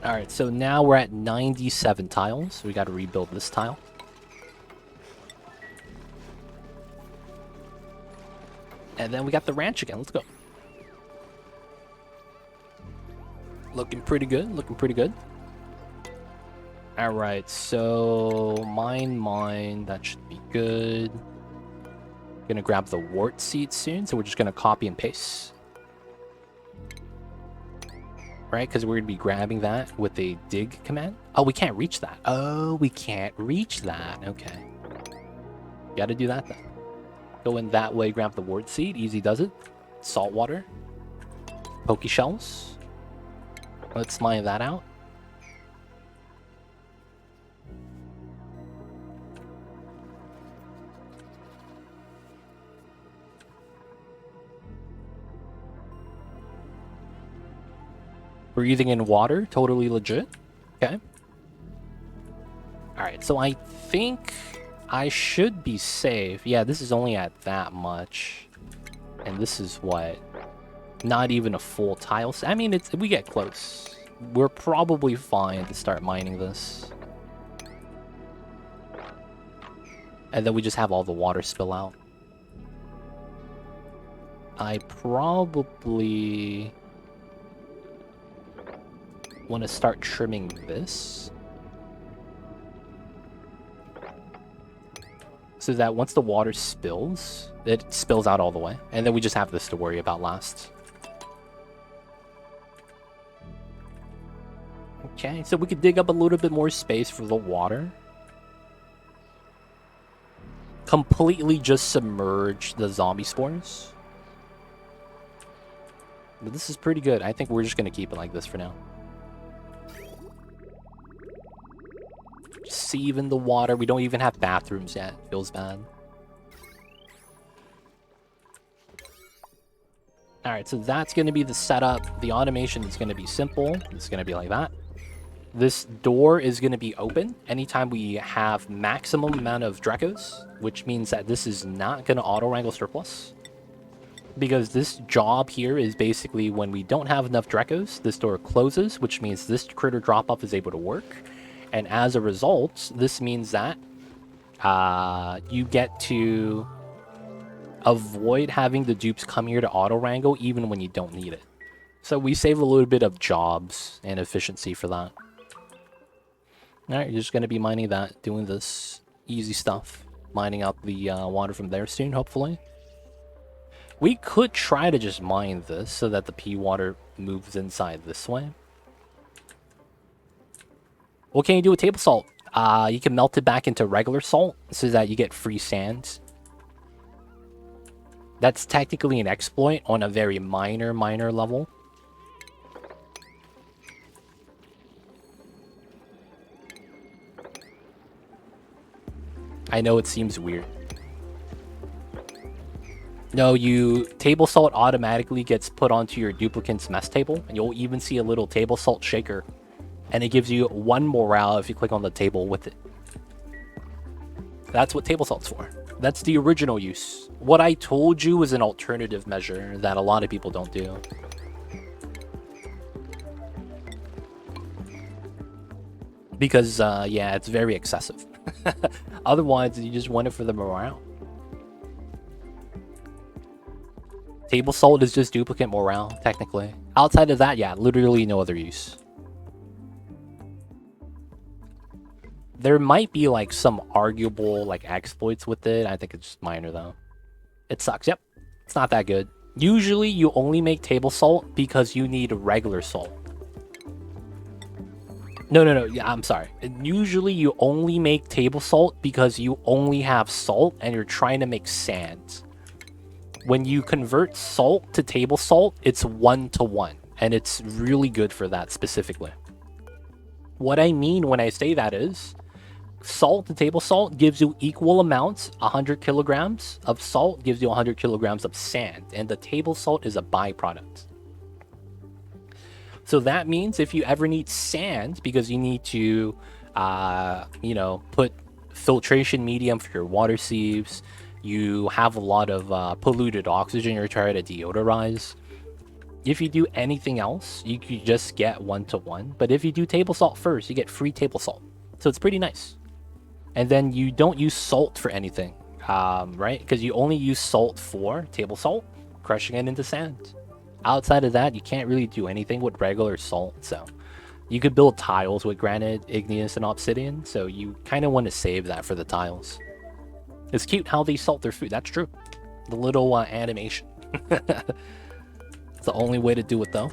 Alright, so now we're at 97 tiles. So we gotta rebuild this tile. And then we got the ranch again. Let's go. Looking pretty good, looking pretty good. Alright, so mine, that should be good. Gonna grab the wart seed soon, so we're just gonna copy and paste. Right, because we're gonna be grabbing that with a dig command. Oh, we can't reach that. Oh, we can't reach that. Okay. Gotta do that then. Go in that way, grab the wart seed. Easy does it. Salt water. Pokey shells. Let's mine that out. Breathing in water, totally legit. Okay. Alright, so I think I should be safe. Yeah, this is only at that much. And this is what? Not even a full tile. I mean, we get close. We're probably fine to start mining this. And then we just have all the water spill out. I probably want to start trimming this so that once the water spills, it spills out all the way, and then we just have this to worry about last. Okay, so we could dig up a little bit more space for the water. Completely just submerge the zombie spores. But this is pretty good. I think we're just going to keep it like this for now. Sieve in the water. We don't even have bathrooms yet. Feels bad. Alright, so that's going to be the setup. The automation is going to be simple. It's going to be like that. This door is going to be open anytime we have maximum amount of Dracos, which means that this is not going to auto-wrangle surplus. Because this job here is basically when we don't have enough Dracos, this door closes, which means this critter drop-off is able to work. And as a result, this means that you get to avoid having the dupes come here to auto-wrangle even when you don't need it. So we save a little bit of jobs and efficiency for that. Alright, you're just going to be mining that, doing this easy stuff. Mining out the water from there soon, hopefully. We could try to just mine this so that the pea water moves inside this way. What can you do with table salt? You can melt it back into regular salt so that you get free sand. That's technically an exploit on a very minor level. I know it seems weird. No, table salt automatically gets put onto your duplicant's mess table, and you'll even see a little table salt shaker. And it gives you 1 morale if you click on the table with it. That's what table salt's for. That's the original use. What I told you was an alternative measure that a lot of people don't do. Because, yeah, it's very excessive. Otherwise, you just want it for the morale. Table salt is just duplicate morale, technically. Outside of that, yeah, literally no other use. There might be, like, some arguable, like, exploits with it. I think it's just minor, though. It sucks. Yep. It's not that good. Usually, you only make table salt because you need regular salt. No. Yeah, I'm sorry. Usually, you only make table salt because you only have salt and you're trying to make sand. When you convert salt to table salt, it's 1-to-1. And it's really good for that specifically. What I mean when I say that is, salt to table salt gives you equal amounts. 100 kilograms of salt gives you 100 kilograms of sand. And the table salt is a byproduct. So that means if you ever need sand, because you need to, put filtration medium for your water sieves, you have a lot of polluted oxygen you're trying to deodorize. If you do anything else, you could just get 1-to-1. But if you do table salt first, you get free table salt. So it's pretty nice. And then you don't use salt for anything, right? Because you only use salt for table salt, crushing it into sand. Outside of that, you can't really do anything with regular salt. So you could build tiles with granite, igneous, and obsidian. So you kind of want to save that for the tiles. It's cute how they salt their food. That's true. The little animation. It's the only way to do it, though.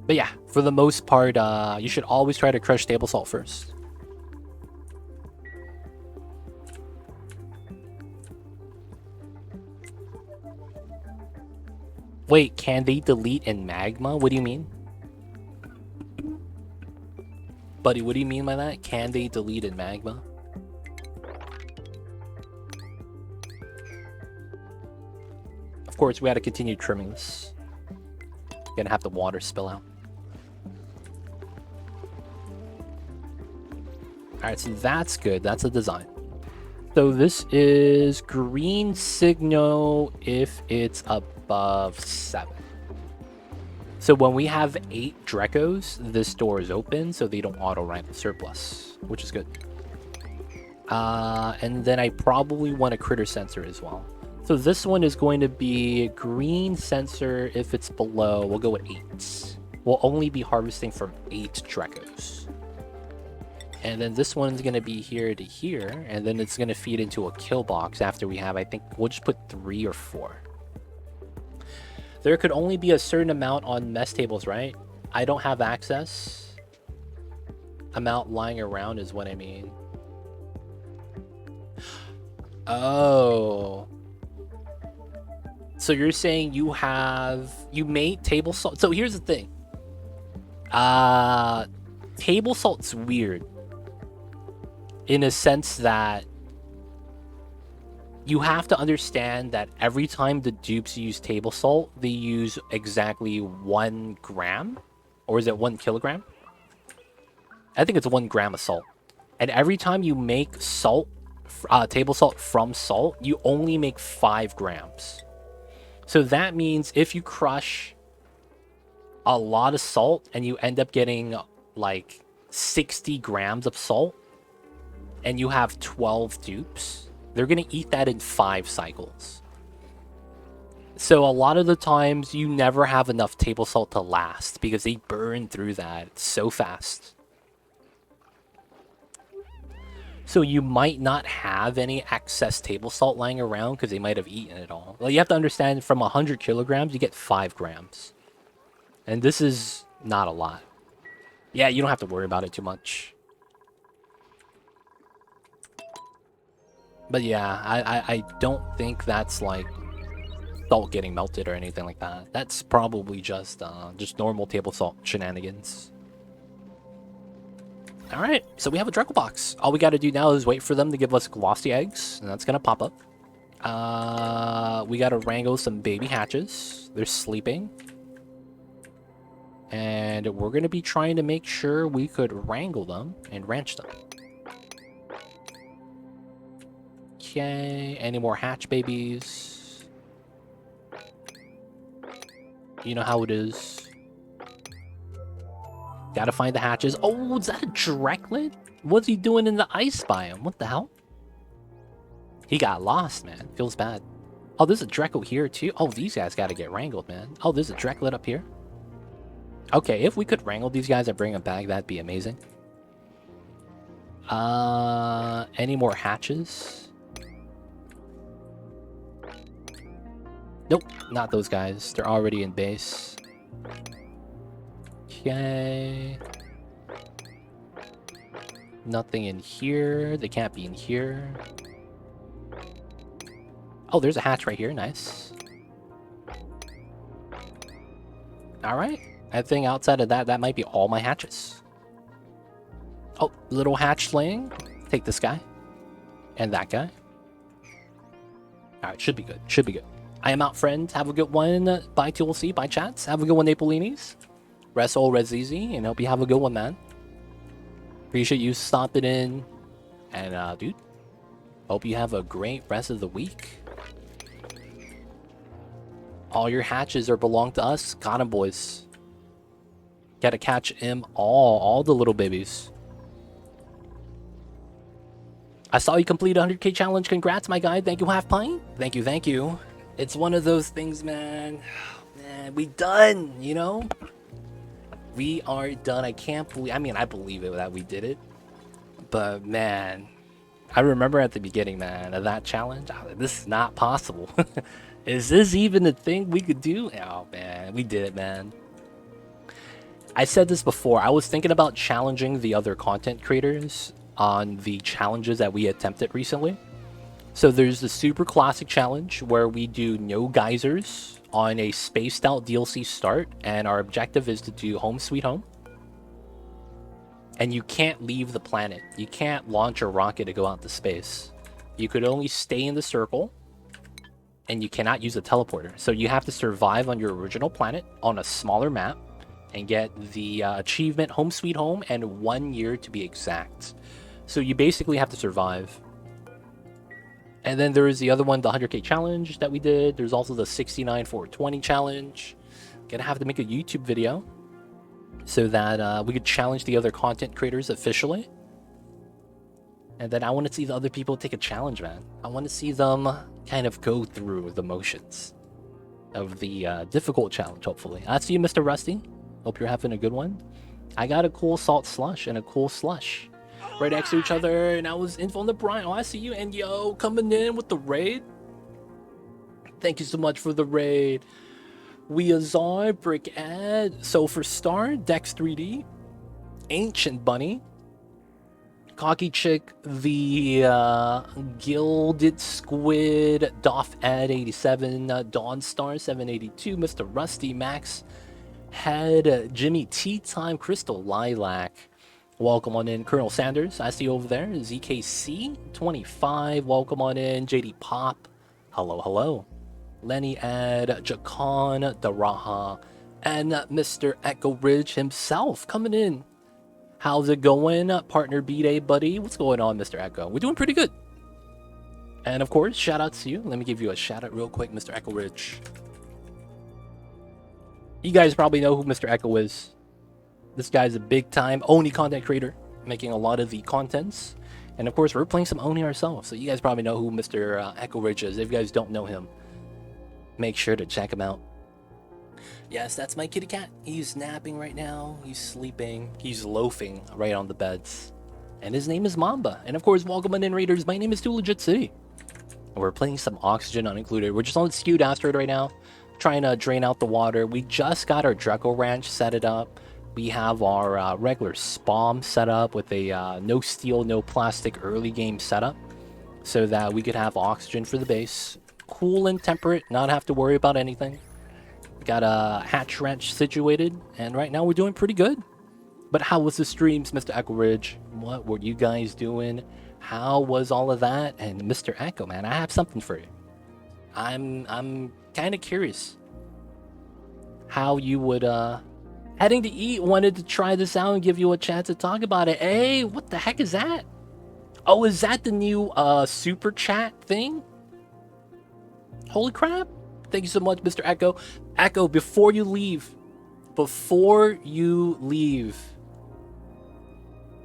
But yeah, for the most part, you should always try to crush table salt first. Wait, can they delete in magma? What do you mean? Buddy, what do you mean by that? Can they delete in magma? Of course, we had to continue trimming this. Gonna have the water spill out. Alright, so that's good. That's a design. So this is green signal if it's above 7. So when we have 8 Drecos, this door is open, so they don't auto-wrangle surplus, which is good. And then I probably want a critter sensor as well. So this one is going to be green sensor if it's below. We'll go with 8. We'll only be harvesting from 8 Drecos. And then this one's going to be here to here, and then it's going to feed into a kill box after we have, I think, we'll just put 3 or 4. There could only be a certain amount on mess tables, right? I don't have access. Amount lying around is what I mean. Oh. So you're saying you made table salt. So here's the thing. Table salt's weird. In a sense that you have to understand that every time the dupes use table salt, they use exactly 1 gram? Or is it 1 kilogram? I think it's 1 gram of salt. And every time you make salt, table salt from salt, you only make 5 grams. So that means if you crush a lot of salt and you end up getting like 60 grams of salt and you have 12 dupes, they're going to eat that in 5 cycles. So a lot of the times you never have enough table salt to last because they burn through that so fast. So you might not have any excess table salt lying around because they might have eaten it all. Well, you have to understand from 100 kilograms, you get 5 grams. And this is not a lot. Yeah, you don't have to worry about it too much. But yeah, I don't think that's like salt getting melted or anything like that. That's probably just normal table salt shenanigans. All right, so we have a Dreckle box. All we got to do now is wait for them to give us glossy eggs, and that's gonna pop up. We got to wrangle some baby hatches. They're sleeping. And we're going to be trying to make sure we could wrangle them and ranch them. Okay, any more hatch babies? You know how it is. Gotta find the hatches. Oh, is that a Drecklet? What's he doing in the ice biome? What the hell? He got lost, man. Feels bad. Oh, there's a Dreckle here, too. Oh, these guys gotta get wrangled, man. Oh, there's a Drecklet up here. Okay, if we could wrangle these guys and bring them back, that'd be amazing. Any more hatches? Nope, not those guys. They're already in base. Okay. Nothing in here. They can't be in here. Oh, there's a hatch right here. Nice. All right. I think outside of that, that might be all my hatches. Oh, little hatchling. Take this guy. And that guy. Alright, should be good. Should be good. I am out, friend. Have a good one. Bye, TLC. Bye, chats. Have a good one, Napolinis. Rest all, res easy. And hope you have a good one, man. Appreciate you stopping in. And, dude, hope you have a great rest of the week. All your hatches are belong to us. Got 'em, boys. Gotta catch him all the little babies. I saw you complete a 100k challenge. Congrats, my guy. Thank you, Half Pint. Thank you, thank you. It's one of those things, man. Man, we done, you know? We are done. I can't believe, I mean, I believe it that we did it. But, man, I remember at the beginning, man, of that challenge, I was like, this is not possible. Is this even a thing we could do? Oh, man, we did it, man. I said this before. I was thinking about challenging the other content creators on the challenges that we attempted recently. So there's the super classic challenge where we do no geysers on a spaced out DLC start, and our objective is to do home sweet home. And you can't leave the planet. You can't launch a rocket to go out to space. You could only stay in the circle, and you cannot use a teleporter. So you have to survive on your original planet on a smaller map and get the achievement Home Sweet Home, and 1 year to be exact. So you basically have to survive. And then there is the other one, the 100k challenge that we did. There's also the 69/420 challenge. Gonna have to make a YouTube video so that we could challenge the other content creators officially. And then I want to see the other people take a challenge, man. I want to see them kind of go through the motions of the difficult challenge, hopefully. I see you, Mr. Rusty. Hope you're having a good one. I got a cool salt slush and a cool slush right next to each other, and I was info on the Brian. Oh, I see you, and yo, coming in with the raid. Thank you so much for the raid. We Azar, Brick Ad, So for Star, Dex 3D, Ancient Bunny, Cocky Chick, the Gilded Squid, Doff Ed 87, Dawn Star 782, Mr. Rusty, Max Head, Jimmy Tea Time, Crystal Lilac. Welcome on in, Colonel Sanders. I see you over there. ZKC 25. Welcome on in, JD Pop. Hello, hello. Lenny Ad, Jacan, Daraha, and Mr. Echo Ridge himself coming in. How's it going, partner B-Day buddy? What's going on, Mr. Echo? We're doing pretty good. And of course, shout out to you. Let me give you a shout out real quick, Mr. Echo Ridge. You guys probably know who Mr. Echo is. This guy's a big time Oni content creator, making a lot of the contents. And of course, we're playing some Oni ourselves. So you guys probably know who Mr. Echo Ridge is. If you guys don't know him, make sure to check him out. Yes, that's my kitty cat. He's napping right now. He's sleeping. He's loafing right on the beds. And his name is Mamba. And of course, welcome in Raiders. My name is Too Legit City. We're playing some Oxygen Unincluded. We're just on the Skewed Asteroid right now, trying to drain out the water. We just got our Draco Ranch set it up. We have our regular spom set up with a no steel, no plastic early game setup, so that we could have oxygen for the base. Cool and temperate, not have to worry about anything. Got a hatch wrench situated, and right now we're doing pretty good. But how was the streams, Mr. Echo Ridge? What were you guys doing? How was all of that? And Mr. Echo, man, I have something for you. I'm kind of curious how you would heading to eat. Wanted to try this out and give you a chance to talk about it. Hey, what the heck is that? Oh, is that the new super chat thing? Holy crap. Thank you so much, Mr. Echo. Echo, before you leave,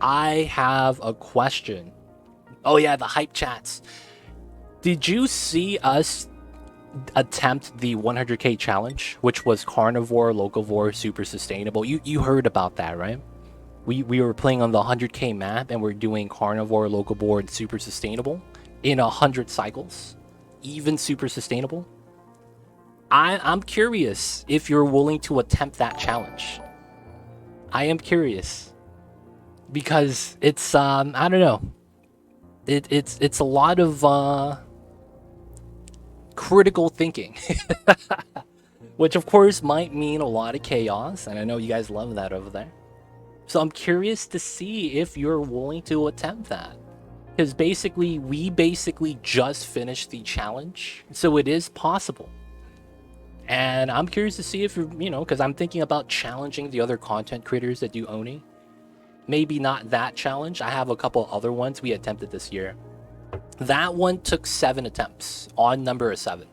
I have a question. Oh yeah, the hype chats. Did you see us attempt the 100k challenge, which was carnivore, locavore, super sustainable? You heard about that, right? We were playing on the 100k map and we're doing carnivore, locavore, and super sustainable in 100 cycles, even super sustainable. I'm curious if you're willing to attempt that challenge. I am curious because it's I don't know. It's a lot of critical thinking, which of course might mean a lot of chaos, and I know you guys love that over there. So I'm curious to see if you're willing to attempt that, because we basically just finished the challenge, so it is possible. And I'm curious to see if you're, because I'm thinking about challenging the other content creators that do Oni. Maybe not that challenge. I have a couple other ones we attempted this year. That one took 7 attempts on number of 7.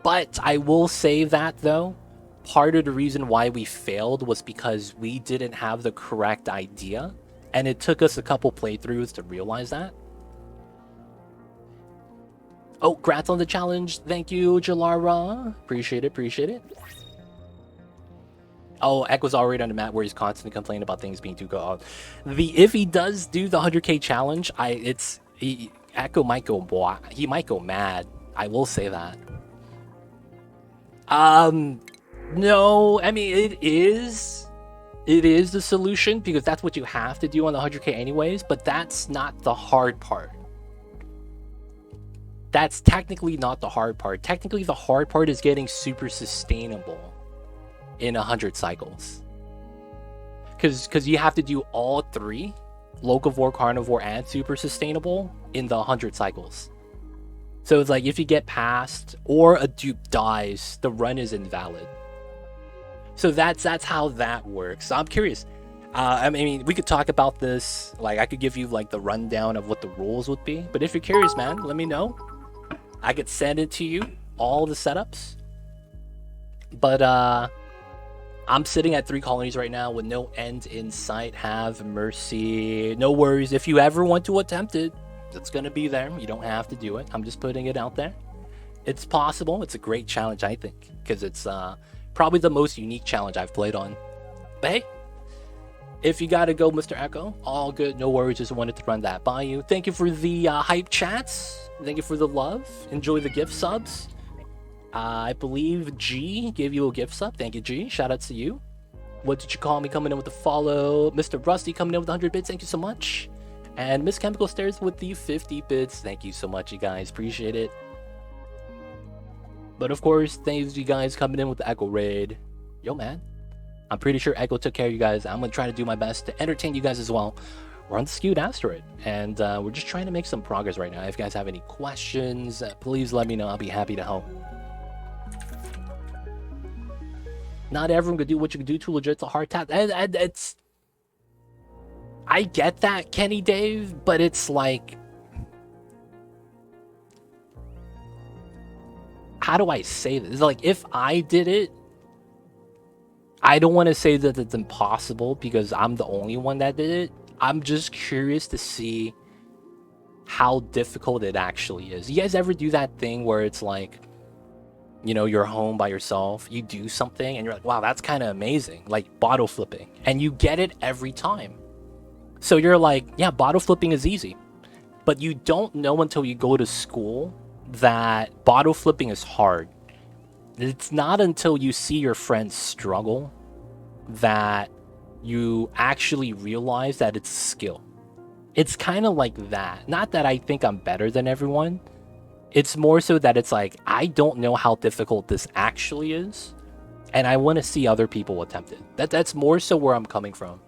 But I will say that, though, part of the reason why we failed was because we didn't have the correct idea. And it took us a couple playthroughs to realize that. Oh, congrats on the challenge. Thank you, Jalara. Appreciate it. Oh, Echo's already on the map where he's constantly complaining about things being too cold. If he does do the 100k challenge, Echo might go, he might go mad. I will say that. No, I mean, it is the solution, because that's what you have to do on the 100k anyways, but that's not the hard part. That's technically not the hard part. Technically, the hard part is getting super sustainable in 100 cycles. Because you have to do all 3, locavore, carnivore, and super sustainable, in the 100 cycles. So it's like, if you get past or a dupe dies, the run is invalid. So that's how that works. So I'm curious. I mean, we could talk about this. Like, I could give you like the rundown of what the rules would be. But if you're curious, man, let me know. I could send it to you, all the setups. But I'm sitting at 3 colonies right now with no end in sight. Have mercy. No worries. If you ever want to attempt it, it's going to be there. You don't have to do it. I'm just putting it out there. It's possible. It's a great challenge, I think, because it's probably the most unique challenge I've played on. But hey, if you got to go, Mr. Echo, all good. No worries. Just wanted to run that by you. Thank you for the hype chats. Thank you for the love. Enjoy the gift subs. I believe G gave you a gift sub. Thank you, G. Shout out to you. What did you call me coming in with the follow? Mr. Rusty coming in with 100 bits. Thank you so much. And Miss Chemical Stairs with the 50 bits. Thank you so much, you guys. Appreciate it. But of course, thanks you guys coming in with the Echo Raid. Yo, man. I'm pretty sure Echo took care of you guys. I'm going to try to do my best to entertain you guys as well. We're on the Skewed Asteroid, and we're just trying to make some progress right now. If you guys have any questions, please let me know. I'll be happy to help. Not everyone could do what you can do. Too legit. It's a hard task. I get that, Kenny Dave, but it's like, how do I say this? It's like, if I did it, I don't want to say that it's impossible because I'm the only one that did it. I'm just curious to see how difficult it actually is. You guys ever do that thing where it's like, you know, you're home by yourself, you do something and you're like, wow, that's kind of amazing, like bottle flipping, and you get it every time. So you're like, yeah, bottle flipping is easy. But you don't know until you go to school that bottle flipping is hard. It's not until you see your friends struggle that you actually realize that it's skill. It's kind of like that. Not that I think I'm better than everyone. It's more so that it's like, I don't know how difficult this actually is, and I want to see other people attempt it. That's more so where I'm coming from.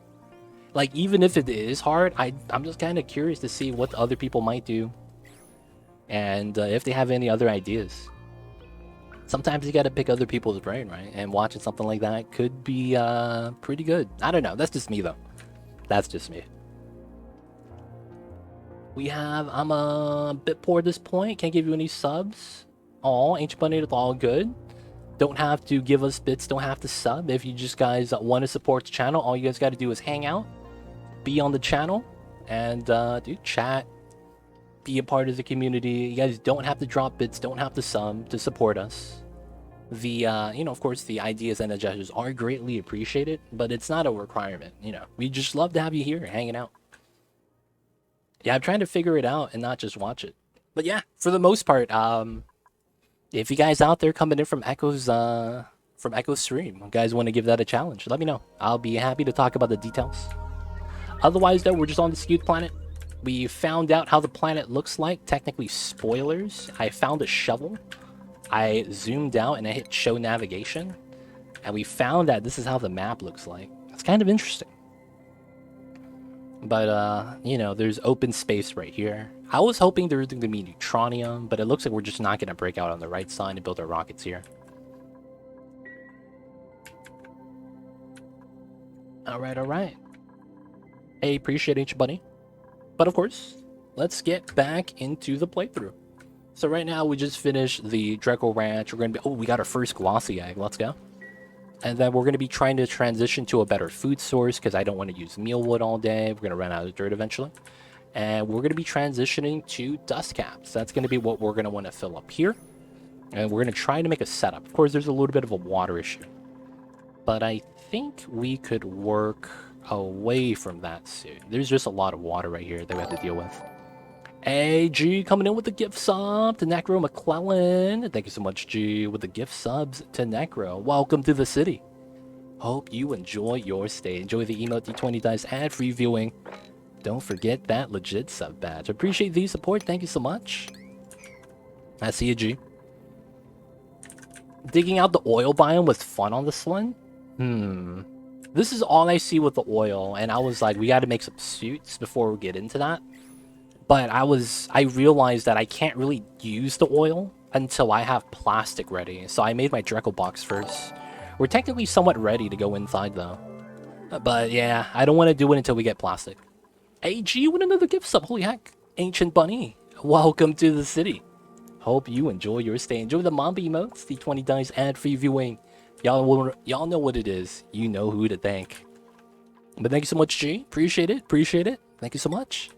Like, even if it is hard, I'm just kind of curious to see what other people might do, and if they have any other ideas. Sometimes you gotta pick other people's brain, right? And watching something like that could be pretty good. I don't know. That's just me, though. That's just me. I'm a bit poor at this point. Can't give you any subs. All Ancient Bunny, it's all good. Don't have to give us bits. Don't have to sub. If you just guys want to support the channel, all you guys got to do is hang out, be on the channel, and do chat. Be a part of the community. You guys don't have to drop bits. Don't have to sub to support us. The you know, of course, the ideas and the gestures are greatly appreciated, but it's not a requirement. You know, we just love to have you here hanging out. Yeah, I'm trying to figure it out and not just watch it. But yeah, for the most part, if you guys out there coming in from Echo's stream, you guys want to give that a challenge, let me know. I'll be happy to talk about the details. Otherwise, though, we're just on the Skewed planet. We found out how the planet looks like. Technically, spoilers. I found a shovel. I zoomed out and I hit show navigation, and we found that this is how the map looks like. It's kind of interesting. But, you know, there's open space right here. I was hoping there was going to be neutronium, but it looks like we're just not going to break out on the right side and build our rockets here. Alright, alright. Hey, appreciate it, buddy. But of course, let's get back into the playthrough. So right now, we just finished the Dreco Ranch. We're going to be... Oh, we got our first glossy egg. Let's go. And then we're going to be trying to transition to a better food source because I don't want to use mealwood all day. We're going to run out of dirt eventually. And we're going to be transitioning to dust caps. That's going to be what we're going to want to fill up here. And we're going to try to make a setup. Of course, there's a little bit of a water issue. But I think we could work away from that soon. There's just a lot of water right here that we have to deal with. Hey, G, coming in with the gift sub to Necro McClellan. Thank you so much, G, with the gift subs to Necro. Welcome to the city. Hope you enjoy your stay. Enjoy the emote D20 dice ad-free viewing. Don't forget that legit sub badge. Appreciate the support. Thank you so much. I see you, G. Digging out the oil biome was fun on this one. This is all I see with the oil, and I was like, we got to make some suits before we get into that. But I realized that I can't really use the oil until I have plastic ready. So I made my Dreco box first. We're technically somewhat ready to go inside though. But yeah, I don't want to do it until we get plastic. AG with another gift sub. Holy heck. Ancient Bunny. Welcome to the city. Hope you enjoy your stay. Enjoy the Mamba emotes, the 20 dice ad-free viewing. Y'all know what it is. You know who to thank. But thank you so much, G. Appreciate it. Appreciate it. Thank you so much.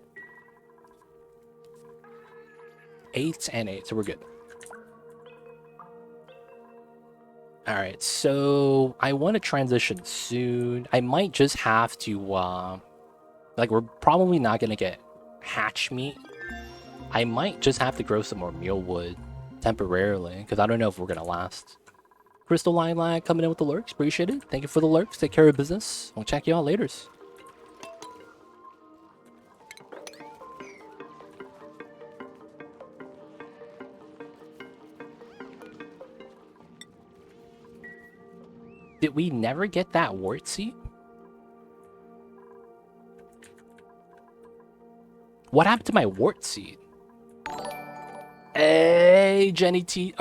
8 and 8, so we're good. Alright, so I want to transition soon. I might just have to, like, we're probably not going to get hatch meat. I might just have to grow some more mealwood temporarily, because I don't know if we're going to last. Crystal Lilac coming in with the lurks, appreciate it. Thank you for the lurks, take care of business. I'll check you out later. Did we never get that wart seed? What happened to my wart seed? Hey, Jimmy Tea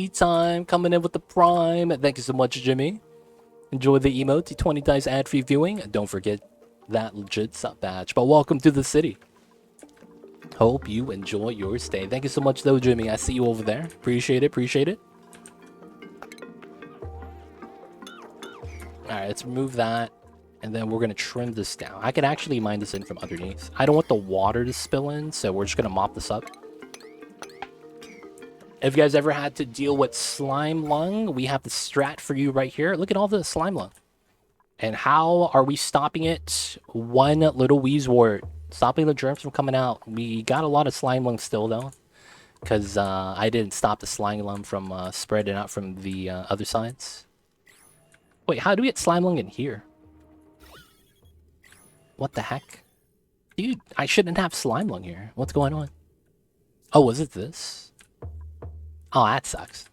Time coming in with the prime. Thank you so much, Jimmy. Enjoy the emote, the 20 dice ad-free viewing. Don't forget that legit sub badge. But welcome to the city. Hope you enjoy your stay. Thank you so much, though, Jimmy. I see you over there. Appreciate it. Appreciate it. All right, let's remove that. And then we're going to trim this down. I can actually mine this in from underneath. I don't want the water to spill in, so we're just going to mop this up. If you guys ever had to deal with slime lung, we have the strat for you right here. Look at all the slime lung. And how are we stopping it? One little wheezewort. Stopping the germs from coming out. We got a lot of slime lung still, though. Because I didn't stop the slime lung from spreading out from the other sides. Wait, how do we get slime lung in here? What the heck? Dude, I shouldn't have slime lung here. What's going on? Oh, was it this? Oh, that sucks.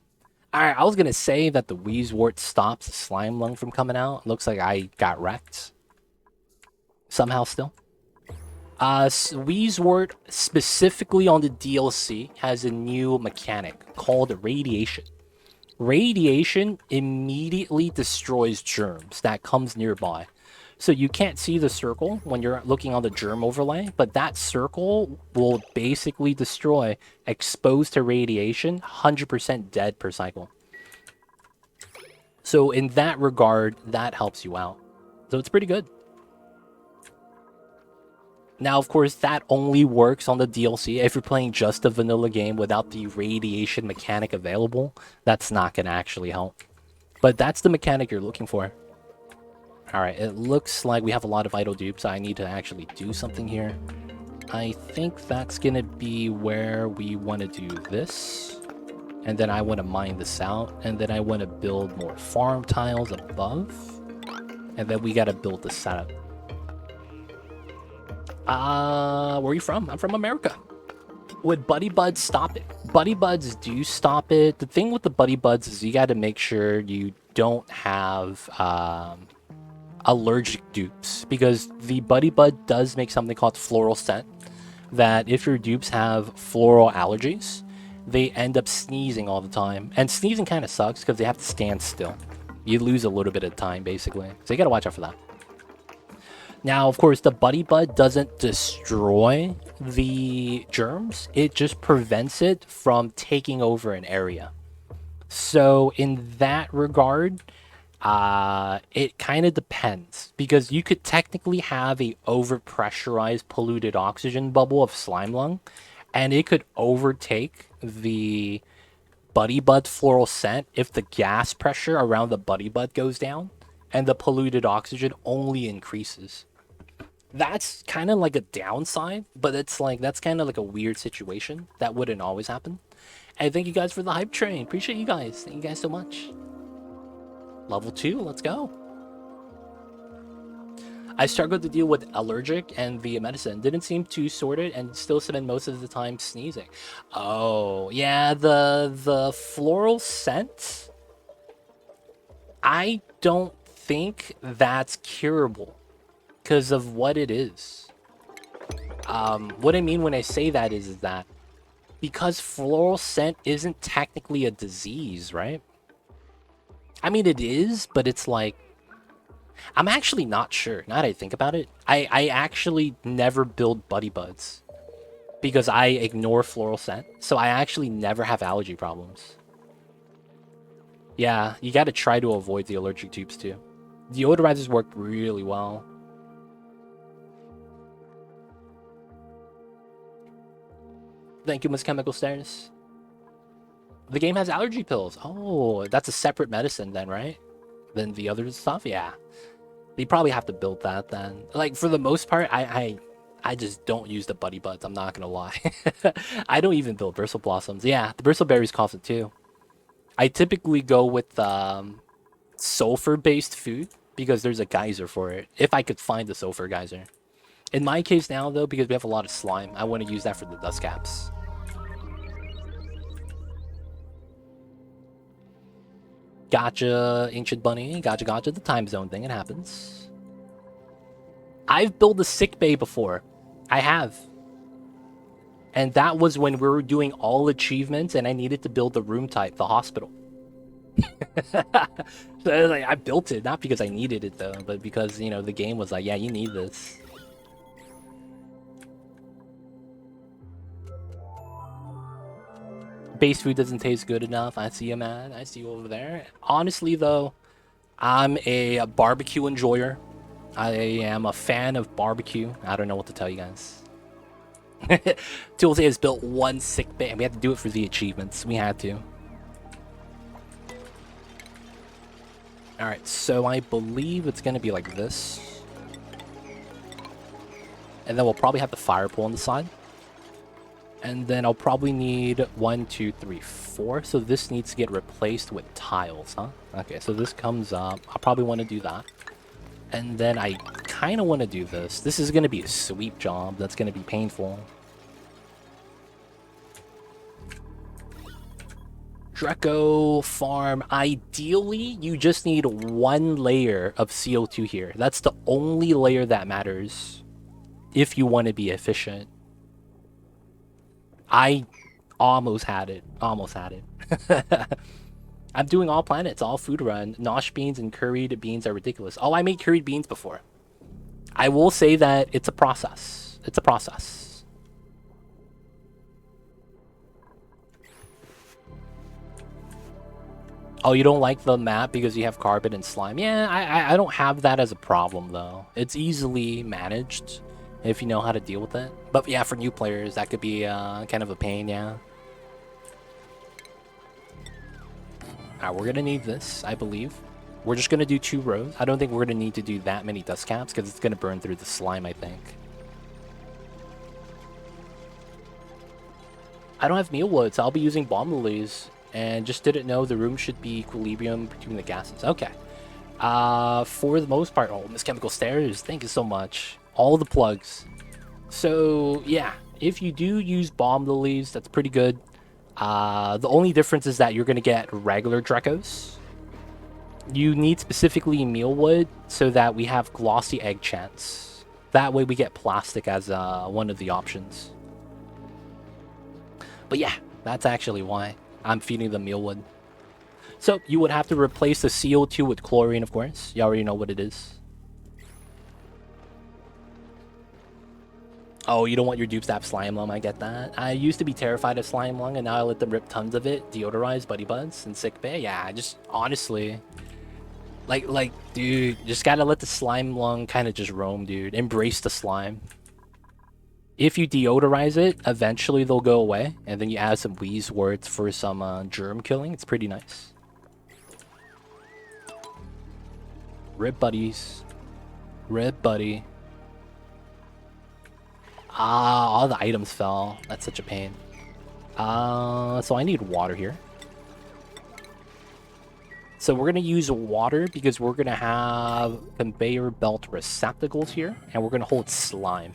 Alright, I was gonna say that the wheezewort stops the slime lung from coming out. Looks like I got wrecked. Somehow still. Wheezewort, specifically on the DLC, has a new mechanic called radiation. Radiation immediately destroys germs that comes nearby. So you can't see the circle when you're looking on the germ overlay, but that circle will basically destroy, exposed to radiation, 100% dead per cycle. So in that regard, that helps you out. So it's pretty good. Now, of course, that only works on the DLC. If you're playing just a vanilla game without the radiation mechanic available, that's not going to actually help. But that's the mechanic you're looking for. Alright, it looks like we have a lot of idle dupes. I need to actually do something here. I think that's going to be where we want to do this. And then I want to mine this out. And then I want to build more farm tiles above. And then we got to build the setup. Where are you from? I'm from America. Would Buddy Buds stop it? Buddy Buds do stop it. The thing with the Buddy Buds is you got to make sure you don't have... allergic dupes, because the Buddy Bud does make something called floral scent, that if your dupes have floral allergies, they end up sneezing all the time. And sneezing kind of sucks because they have to stand still. You lose a little bit of time, basically. So you gotta watch out for that. Now, of course, the Buddy Bud doesn't destroy the germs. It just prevents it from taking over an area. So in that regard, it kind of depends, because you could technically have a overpressurized polluted oxygen bubble of slime lung, and it could overtake the Buddy Bud floral scent if the gas pressure around the Buddy Bud goes down and the polluted oxygen only increases. That's kind of like a downside, but it's like, that's kind of like a weird situation that wouldn't always happen. And thank you guys for the hype train. Appreciate you guys. Thank you guys so much. Level 2, let's go. I struggled to deal with allergic and the medicine. Didn't seem too sorted and still spend most of the time sneezing. Oh, yeah, the floral scent, I don't think that's curable because of what it is. What I mean when I say that is that because floral scent isn't technically a disease, right? I mean, it is, but it's like... I'm actually not sure, now that I think about it. I actually never build Buddy Buds because I ignore floral scent, so I actually never have allergy problems. Yeah, you gotta try to avoid the allergic tubes too. Deodorizers work really well. Thank you, Miss Chemical Stairs. The game has allergy pills. Oh, that's a separate medicine then, right? Than the other stuff? Yeah. You probably have to build that then. Like, for the most part, I just don't use the Buddy Buds. I'm not going to lie. I don't even build Bristle Blossoms. Yeah, the Bristleberries cost it too. I typically go with sulfur-based food because there's a geyser for it. If I could find the sulfur geyser. In my case now, though, because we have a lot of slime, I want to use that for the dust caps. Gotcha, Ancient Bunny. Gotcha, gotcha. The time zone thing, it happens. I've built a sick bay before. I have. And that was when we were doing all achievements and I needed to build the room type, the hospital. So, like, I built it, not because I needed it though, but because, you know, the game was like, yeah, you need this. Base food doesn't taste good enough. I see you, man. I see you over there. Honestly, though, I'm a barbecue enjoyer. I am a fan of barbecue. I don't know what to tell you guys. Tools has built one sick bay, and we had to do it for the achievements. We had to. Alright, so I believe it's going to be like this. And then we'll probably have the fire pole on the side. And then I'll probably need 1, 2, 3, 4. So this needs to get replaced with tiles, huh? Okay, so this comes up. I'll probably want to do that. And then I kind of want to do this. This is going to be a sweep job. That's going to be painful. Draco farm. Ideally, you just need one layer of CO2 here. That's the only layer that matters if you want to be efficient. I almost had it. Almost had it. I'm doing all planets, all food run. Nosh beans and curried beans are ridiculous. Oh, I made curried beans before. I will say that it's a process. It's a process. Oh, you don't like the map because you have carbon and slime? Yeah, I don't have that as a problem, though. It's easily managed if you know how to deal with it. But yeah, for new players, that could be kind of a pain, yeah. Alright, we're gonna need this, I believe. We're just gonna do 2 rows. I don't think we're gonna need to do that many dust caps because it's gonna burn through the slime, I think. I don't have mealwood, so I'll be using bomb lilies. And just didn't know the room should be equilibrium between the gases. Okay. For the most part, oh, Miss Chemical Stairs, thank you so much. All the plugs. So, yeah, if you do use bomb lilies, that's pretty good. The only difference is that you're going to get regular Dracos. You need specifically mealwood so that we have glossy egg chance. That way we get plastic as one of the options. But yeah, that's actually why I'm feeding the mealwood. So you would have to replace the CO2 with chlorine, of course. You already know what it is. Oh, you don't want your dupes to have slime lung, I get that. I used to be terrified of slime lung, and now I let them rip tons of it, deodorize buddy buds and sick bay. Yeah, just honestly, like, dude, just gotta let the slime lung kind of just roam, dude. Embrace the slime. If you deodorize it, eventually they'll go away, and then you add some wheeze words for some germ killing. It's pretty nice. Rip buddies. Rip buddy. Ah, all the items fell. That's such a pain. So I need water here. So we're going to use water because we're going to have conveyor belt receptacles here, and we're going to hold slime.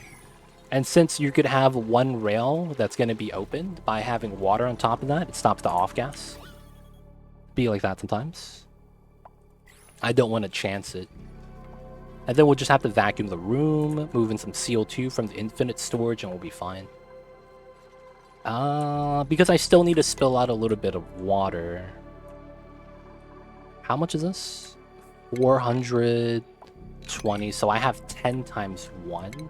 And since you could have one rail that's going to be opened by having water on top of that, it stops the off gas. Be like that sometimes. I don't want to chance it. And then we'll just have to vacuum the room, move in some CO2 from the infinite storage, and we'll be fine. Because I still need to spill out a little bit of water. How much is this? 420, so I have 10 times 1.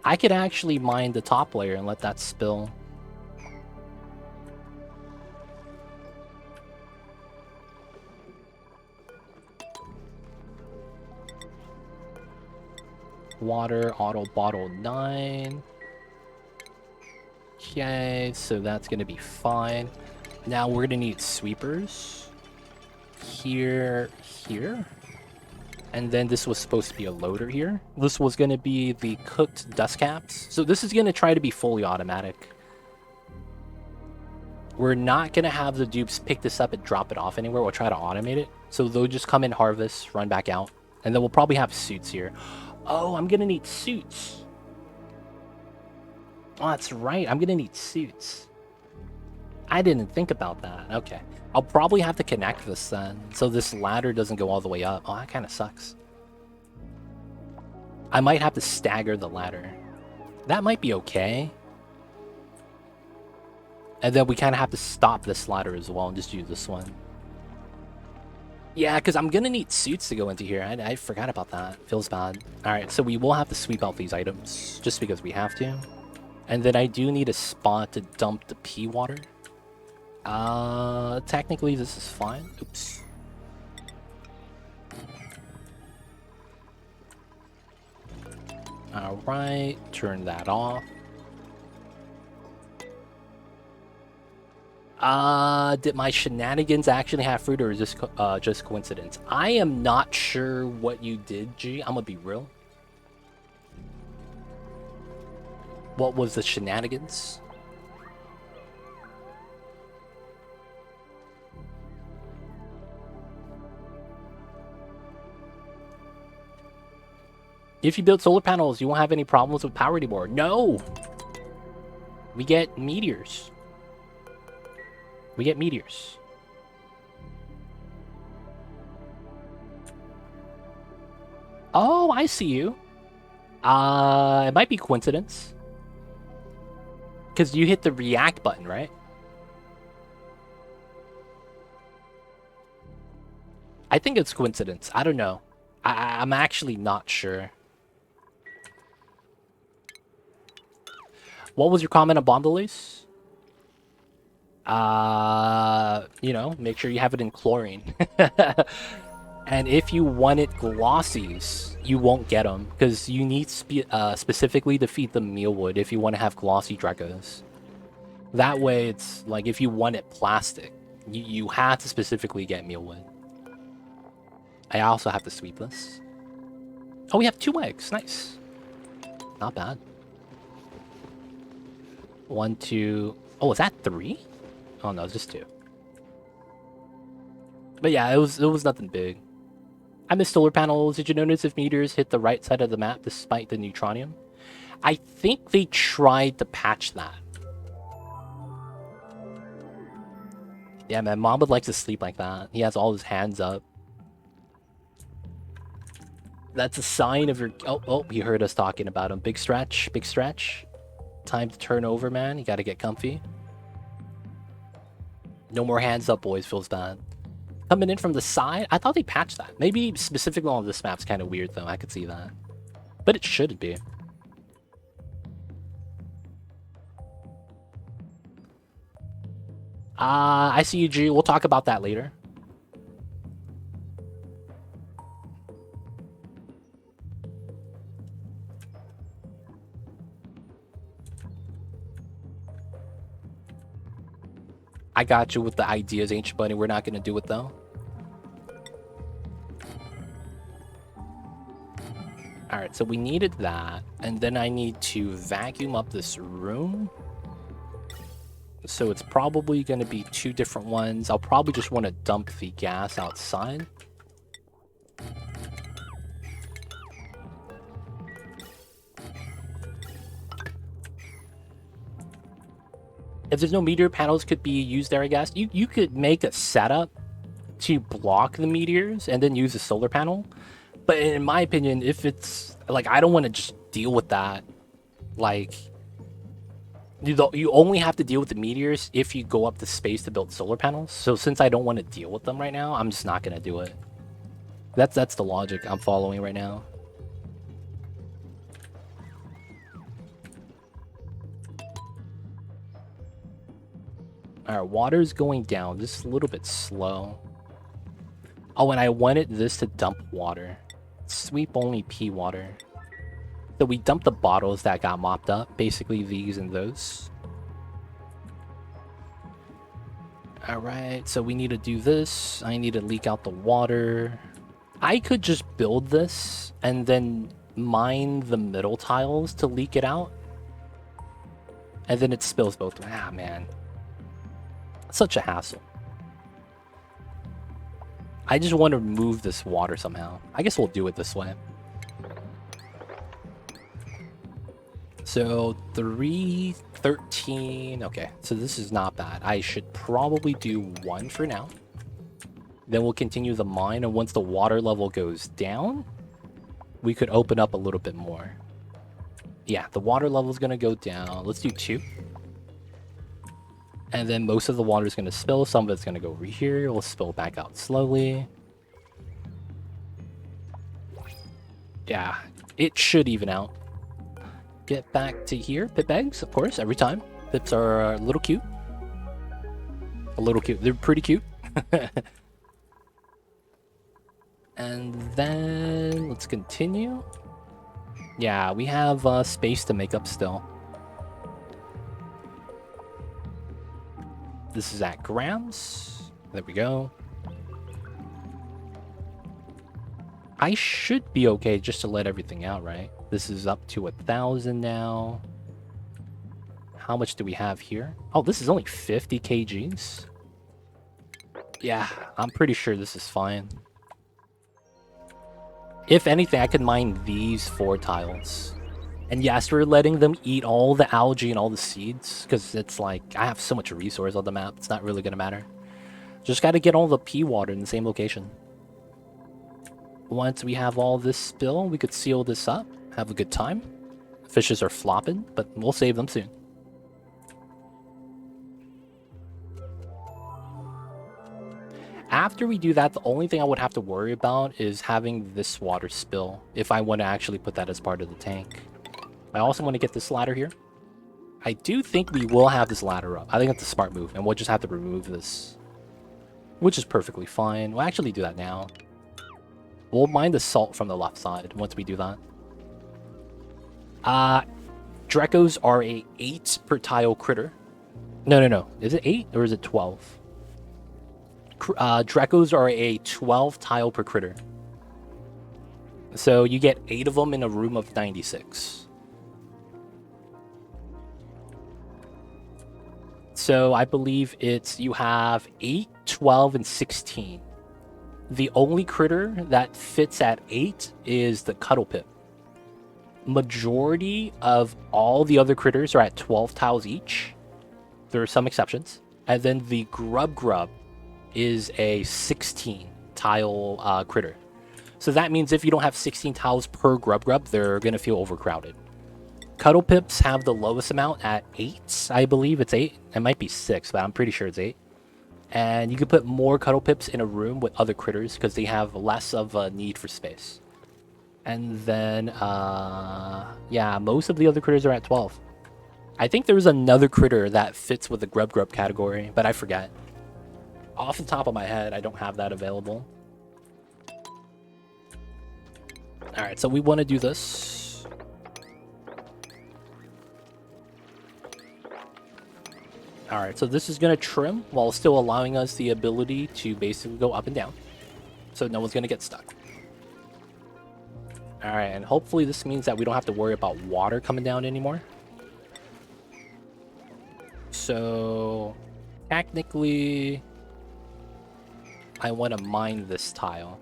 I could actually mine the top layer and let that spill. Water, auto bottle 9. Okay, so that's going to be fine. Now we're going to need sweepers. Here. And then this was supposed to be a loader here. This was going to be the cooked dust caps. So this is going to try to be fully automatic. We're not going to have the dupes pick this up and drop it off anywhere. We'll try to automate it. So they'll just come in, harvest, run back out. And then we'll probably have suits here. Oh, I'm going to need suits. Oh, that's right. I'm going to need suits. I didn't think about that. Okay. I'll probably have to connect this then, so this ladder doesn't go all the way up. Oh, that kind of sucks. I might have to stagger the ladder. That might be okay. And then we kind of have to stop this ladder as well and just use this one. Yeah, because I'm going to need suits to go into here. I forgot about that. Feels bad. Alright, so we will have to sweep out these items just because we have to. And then I do need a spot to dump the pea water. Technically this is fine. Oops. Alright, turn that off. Did my shenanigans actually have fruit, or is this just coincidence? I am not sure what you did, G. I'm gonna be real. What was the shenanigans? If you build solar panels, you won't have any problems with power anymore. No! We get meteors. We get meteors. Oh, I see you. It might be coincidence. Because you hit the react button, right? I think it's coincidence. I don't know. I'm actually not sure. What was your comment on bomb delays? You know, make sure you have it in chlorine. And if you wanted glossies, you won't get them because you need specifically to feed them mealwood if you want to have glossy Dracos. That way, it's like if you wanted plastic, you had to specifically get mealwood. I also have to sweep this. Oh, we have 2 eggs. Nice. Not bad. 1, 2. Oh, is that 3? Oh no, it's just 2. But yeah, it was nothing big. I missed solar panels. Did you notice if meteors hit the right side of the map despite the neutronium? I think they tried to patch that. Yeah, man, Mom would like to sleep like that. He has all his hands up. That's a sign of your... Oh, he heard us talking about him. Big stretch, big stretch. Time to turn over, man. You gotta get comfy. No more hands up, boys. Feels bad. Coming in from the side? I thought they patched that. Maybe specifically on this map's kind of weird, though. I could see that. But it shouldn't be. I see you, G. We'll talk about that later. I got you with the ideas, Ancient Bunny. We're not going to do it, though. Alright, so we needed that. And then I need to vacuum up this room. So it's probably going to be 2 different ones. I'll probably just want to dump the gas outside. If there's no meteor, panels could be used there, I guess. You could make a setup to block the meteors and then use a solar panel. But in my opinion, if it's... Like, I don't want to just deal with that. Like... You only have to deal with the meteors if you go up the space to build solar panels. So since I don't want to deal with them right now, I'm just not going to do it. That's the logic I'm following right now. Alright, water's going down just a little bit slow. Oh, and I wanted this to dump water. Sweep only pea water. So we dumped the bottles that got mopped up. Basically these and those. Alright, so we need to do this. I need to leak out the water. I could just build this and then mine the middle tiles to leak it out. And then it spills both. Ah, man. Such a hassle. I just want to remove this water somehow. I guess we'll do it this way. So 3, 13. Okay, so this is not bad. I should probably do 1 for now. Then we'll continue the mine, and once the water level goes down, we could open up a little bit more. Yeah, the water level is going to go down. Let's do 2. And then most of the water is going to spill. Some of it's going to go over here. It will spill back out slowly. Yeah, it should even out. Get back to here. Pip eggs, of course, every time. Pips are a little cute. A little cute. They're pretty cute. And then let's continue. Yeah, we have space to make up still. This is at grams. There we go. I should be okay just to let everything out, right? This is up to 1,000 now. How much do we have here? Oh, this is only 50 kgs. Yeah, I'm pretty sure this is fine. If anything, I could mine these 4 tiles. And yes, we're letting them eat all the algae and all the seeds, because it's like, I have so much resource on the map, it's not really going to matter. Just got to get all the pea water in the same location. Once we have all this spill, we could seal this up, have a good time. Fishes are flopping, but we'll save them soon. After we do that, the only thing I would have to worry about is having this water spill, if I want to actually put that as part of the tank. I also want to get this ladder here. I do think we will have this ladder up. I think that's a smart move, and we'll just have to remove this, which is perfectly fine. We'll actually do that now. We'll mine the salt from the left side once we do that. Drecos are a 8 per tile critter. No. Is it 8 or is it 12? Drecos are a 12 tile per critter. So you get 8 of them in a room of 96. So I believe it's, you have 8, 12, and 16. The only critter that fits at 8 is the Cuddle Pip. Majority of all the other critters are at 12 tiles each. There are some exceptions. And then the Grub is a 16 tile critter. So that means if you don't have 16 tiles per Grub, they're going to feel overcrowded. Cuddle Pips have the lowest amount at 8, I believe it's 8. It might be 6, but I'm pretty sure it's 8. And you can put more Cuddle Pips in a room with other critters because they have less of a need for space. And then, yeah, most of the other critters are at 12. I think there's another critter that fits with the Grub category, but I forget. Off the top of my head, I don't have that available. Alright, so we want to do this. Alright, so this is going to trim while still allowing us the ability to basically go up and down. So no one's going to get stuck. Alright, and hopefully this means that we don't have to worry about water coming down anymore. So, technically, I want to mine this tile.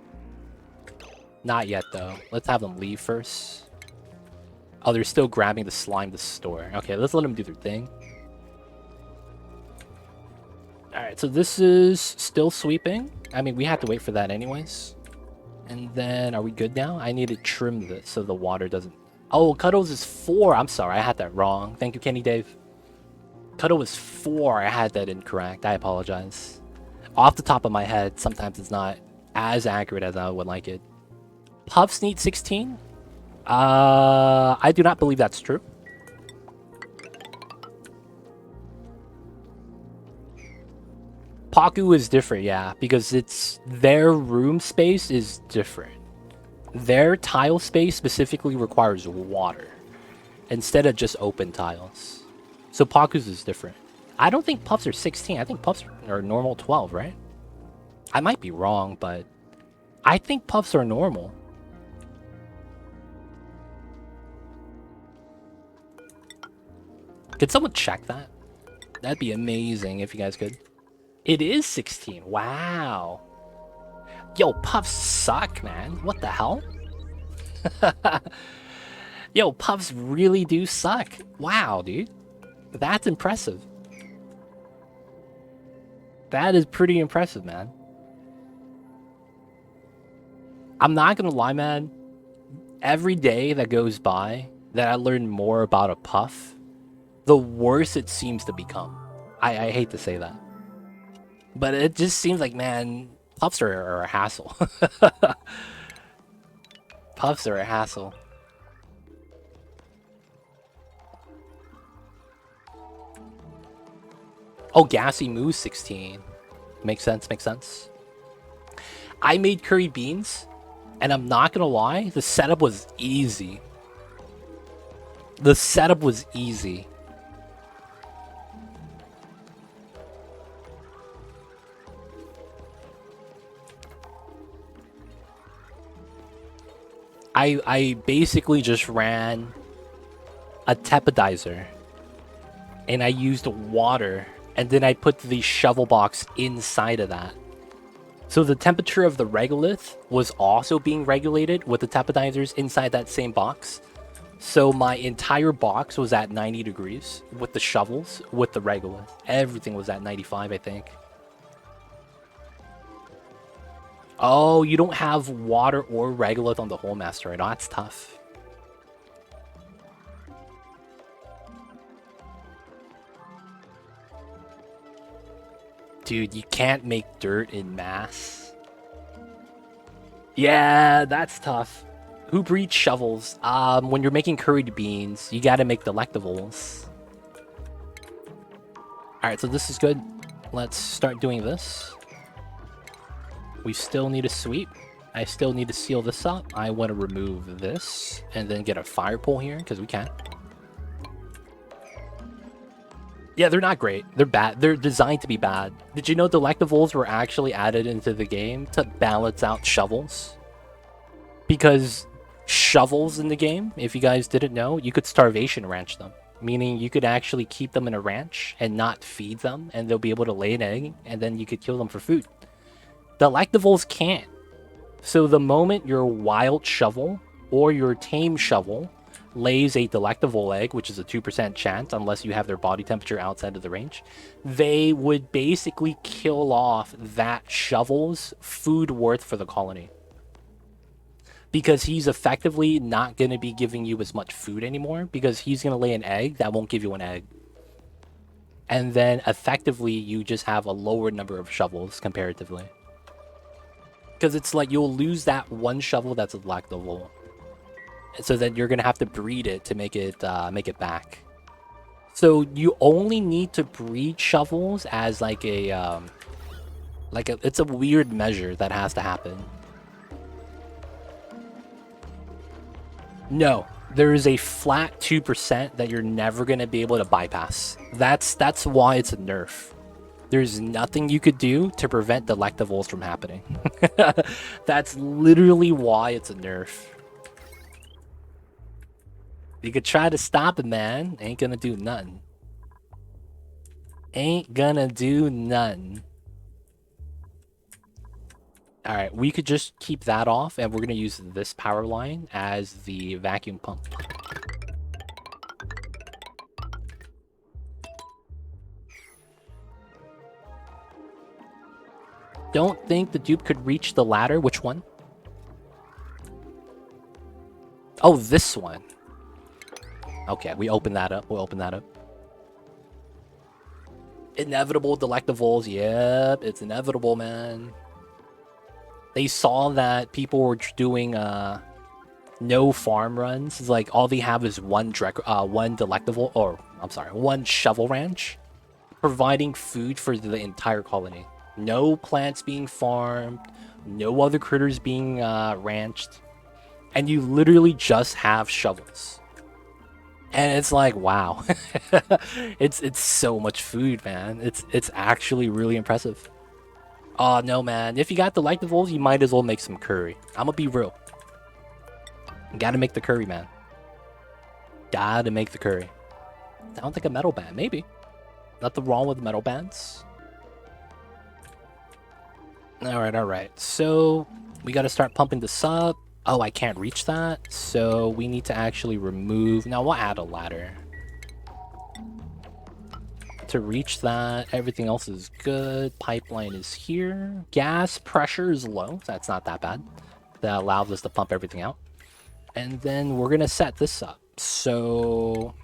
Not yet, though. Let's have them leave first. Oh, they're still grabbing the slime to store. Okay, let's let them do their thing. Alright, so this is still sweeping. I mean, we have to wait for that anyways. And then, are we good now? I need to trim this so the water doesn't... Oh, Cuddles is 4. I'm sorry, I had that wrong. Thank you, Kenny Dave. Cuddle is 4. I had that incorrect. I apologize. Off the top of my head, sometimes it's not as accurate as I would like it. Puffs need 16? I do not believe that's true. Paku is different, yeah, because it's their room space is different. Their tile space specifically requires water instead of just open tiles. So Paku's is different. I don't think Puffs are 16. I think Puffs are normal 12, right? I might be wrong, but I think Puffs are normal. Could someone check that? That'd be amazing if you guys could. It is 16. Wow. Yo, Puffs suck, man. What the hell? Yo, Puffs really do suck. Wow, dude. That's impressive. That is pretty impressive, man. I'm not gonna lie, man. Every day that goes by that I learn more about a Puff, the worse it seems to become. I hate to say that. But it just seems like, man, puffs are a hassle. Puffs are a hassle. Oh, Gassy Moose 16. Makes sense, makes sense. I made curry beans, and I'm not gonna lie, the setup was easy. The setup was easy. I basically just ran a teppidizer, and I used water, and then I put the shovel box inside of that. So the temperature of the regolith was also being regulated with the tepidizers inside that same box. So my entire box was at 90 degrees with the shovels, with the regolith. Everything was at 95, I think. Oh, you don't have water or regolith on the home asteroid. Oh, that's tough. Dude, you can't make dirt in mass. Yeah, that's tough. Who breeds shovels? When you're making curried beans, you gotta make delectables. Alright, so this is good. Let's start doing this. We still need a sweep. I still need to seal this up. I want to remove this and then get a fire pole here because we can. Yeah, they're not great. They're bad. They're designed to be bad. Did you know delectables were actually added into the game to balance out shovels? Because shovels in the game, if you guys didn't know, you could starvation ranch them. Meaning you could actually keep them in a ranch and not feed them, and they'll be able to lay an egg, and then you could kill them for food. Delectables can't. So the moment your wild shovel or your tame shovel lays a delectable egg, which is a 2% chance unless you have their body temperature outside of the range, they would basically kill off that shovel's food worth for the colony. Because he's effectively not going to be giving you as much food anymore, because he's going to lay an egg that won't give you an egg. And then effectively you just have a lower number of shovels comparatively. Because it's like you'll lose that one shovel that's delectable. So then you're gonna have to breed it to make it back. So you only need to breed shovels as it's a weird measure that has to happen. No, there is a flat 2% that you're never gonna be able to bypass. That's why it's a nerf. There's nothing you could do to prevent delectables from happening. That's literally why it's a nerf. You could try to stop it, man. Ain't gonna do nothing. Ain't gonna do nothing. Alright, we could just keep that off, and we're gonna use this power line as the vacuum pump. Don't think the dupe could reach the ladder. Which one? Oh, this one. Okay, we open that up. We'll open that up. Inevitable delectables. Yep, it's inevitable, man. They saw that people were doing no farm runs. It's like all they have is one delectable, or I'm sorry, one shovel ranch, providing food for the entire colony. No plants being farmed, no other critters being ranched, and you literally just have shovels. And it's like, wow. it's so much food, man. It's actually really impressive. Oh no, man. If you got delectables, you might as well make some curry. I'm gonna be real. You gotta make the curry, man. Gotta make the curry. Sounds like a metal band, maybe. Nothing wrong with metal bands. Alright. So, we gotta start pumping this up. Oh, I can't reach that. So, we need to actually remove... Now, we'll add a ladder. To reach that, everything else is good. Pipeline is here. Gas pressure is low. That's not that bad. That allows us to pump everything out. And then we're gonna set this up. So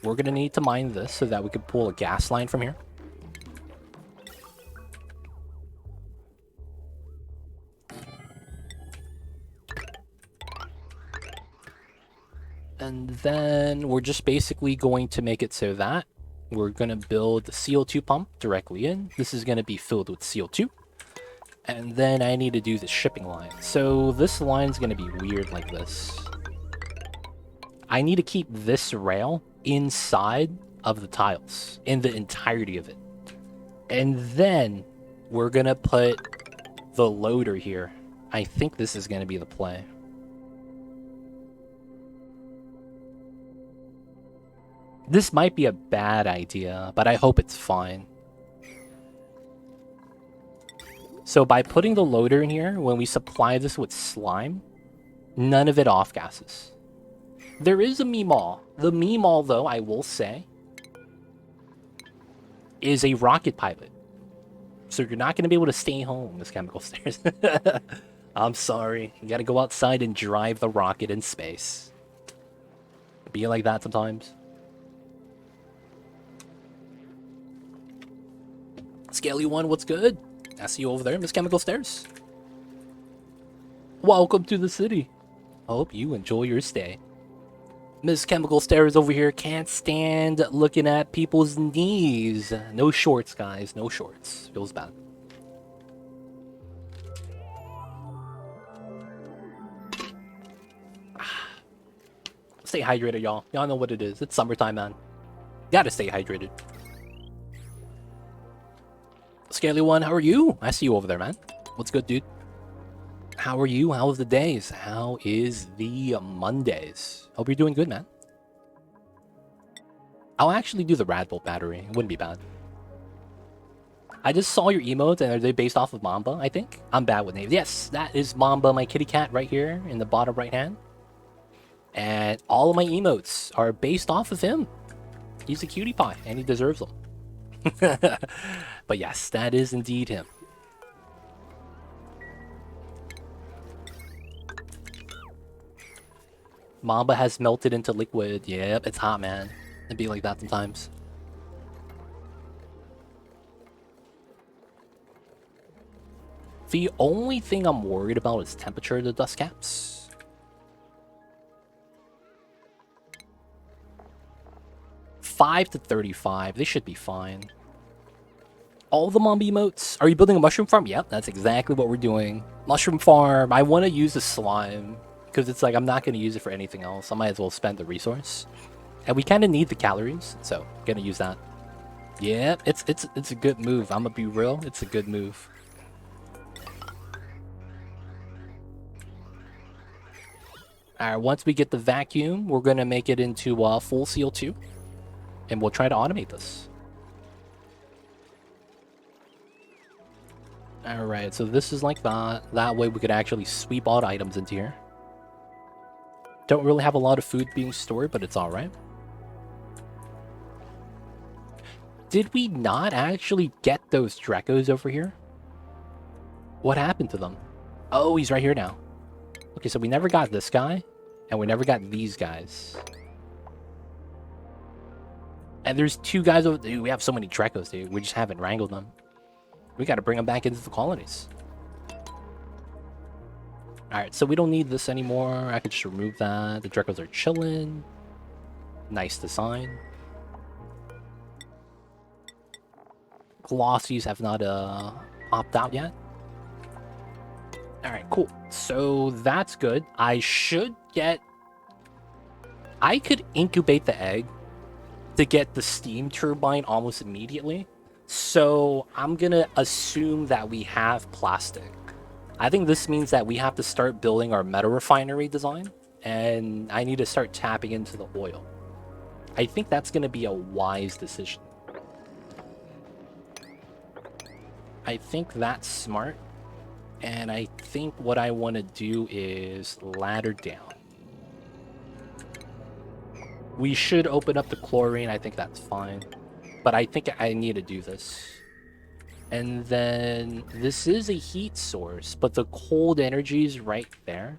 We're going to need to mine this so that we can pull a gas line from here. And then we're just basically going to make it so that we're going to build the CO2 pump directly in. This is going to be filled with CO2. And then I need to do the shipping line. So this line's going to be weird like this. I need to keep this rail inside of the tiles, in the entirety of it. And then we're going to put the loader here. I think this is going to be the play. This might be a bad idea, but I hope it's fine. So by putting the loader in here, when we supply this with slime, none of it off-gasses. There is a Meemaw. The Meemaw, though, I will say, is a rocket pilot. So you're not going to be able to stay home, Miss Chemical Stairs. I'm sorry. You got to go outside and drive the rocket in space. Be like that sometimes. Scaly One, what's good? I see you over there, Miss Chemical Stairs. Welcome to the city. Hope you enjoy your stay. Miss Chemical Stairs over here can't stand looking at people's knees. No shorts, guys. No shorts. Feels bad. Stay hydrated, y'all. Y'all know what it is. It's summertime, man. Gotta stay hydrated. Scaly One, how are you? I see you over there, man. What's good, dude? How are you? How's the days? How is the Mondays? Hope you're doing good, man. I'll actually do the Rad Bolt battery. It wouldn't be bad. I just saw your emotes, and are they based off of Mamba, I think? I'm bad with names. Yes, that is Mamba, my kitty cat, right here in the bottom right hand. And all of my emotes are based off of him. He's a cutie pie, and he deserves them. But yes, that is indeed him. Mamba has melted into liquid. Yep, it's hot, man. It'd be like that sometimes. The only thing I'm worried about is temperature of the dust caps. $5 to 35. They should be fine. All the Mamba emotes. Are you building a mushroom farm? Yep, that's exactly what we're doing. Mushroom farm. I want to use the slime because it's like I'm not going to use it for anything else. I might as well spend the resource. And we kind of need the calories, so gonna use that. Yeah, it's a good move. I'm gonna be real. It's a good move. Alright, once we get the vacuum, we're gonna make it into full CO2. And we'll try to automate this. Alright, so this is like that. That way we could actually sweep all the items into here. Don't really have a lot of food being stored, but it's alright. Did we not actually get those Dracos over here? What happened to them? Oh, he's right here now. Okay, so we never got this guy, and we never got these guys. And there's two guys over... Dude, we have so many Dracos, dude. We just haven't wrangled them. We gotta bring them back into the colonies. Alright, so we don't need this anymore. I could just remove that. The Dracos are chilling. Nice design. Glossies have not popped out yet. Alright, cool. So that's good. I should get... I could incubate the egg to get the steam turbine almost immediately. So I'm gonna assume that we have plastic. I think this means that we have to start building our meta refinery design, and I need to start tapping into the oil. I think that's gonna be a wise decision. I think that's smart, and I think what I want to do is ladder down. We should open up the chlorine. I think that's fine, but I think I need to do this. And then this is a heat source, but the cold energy is right there.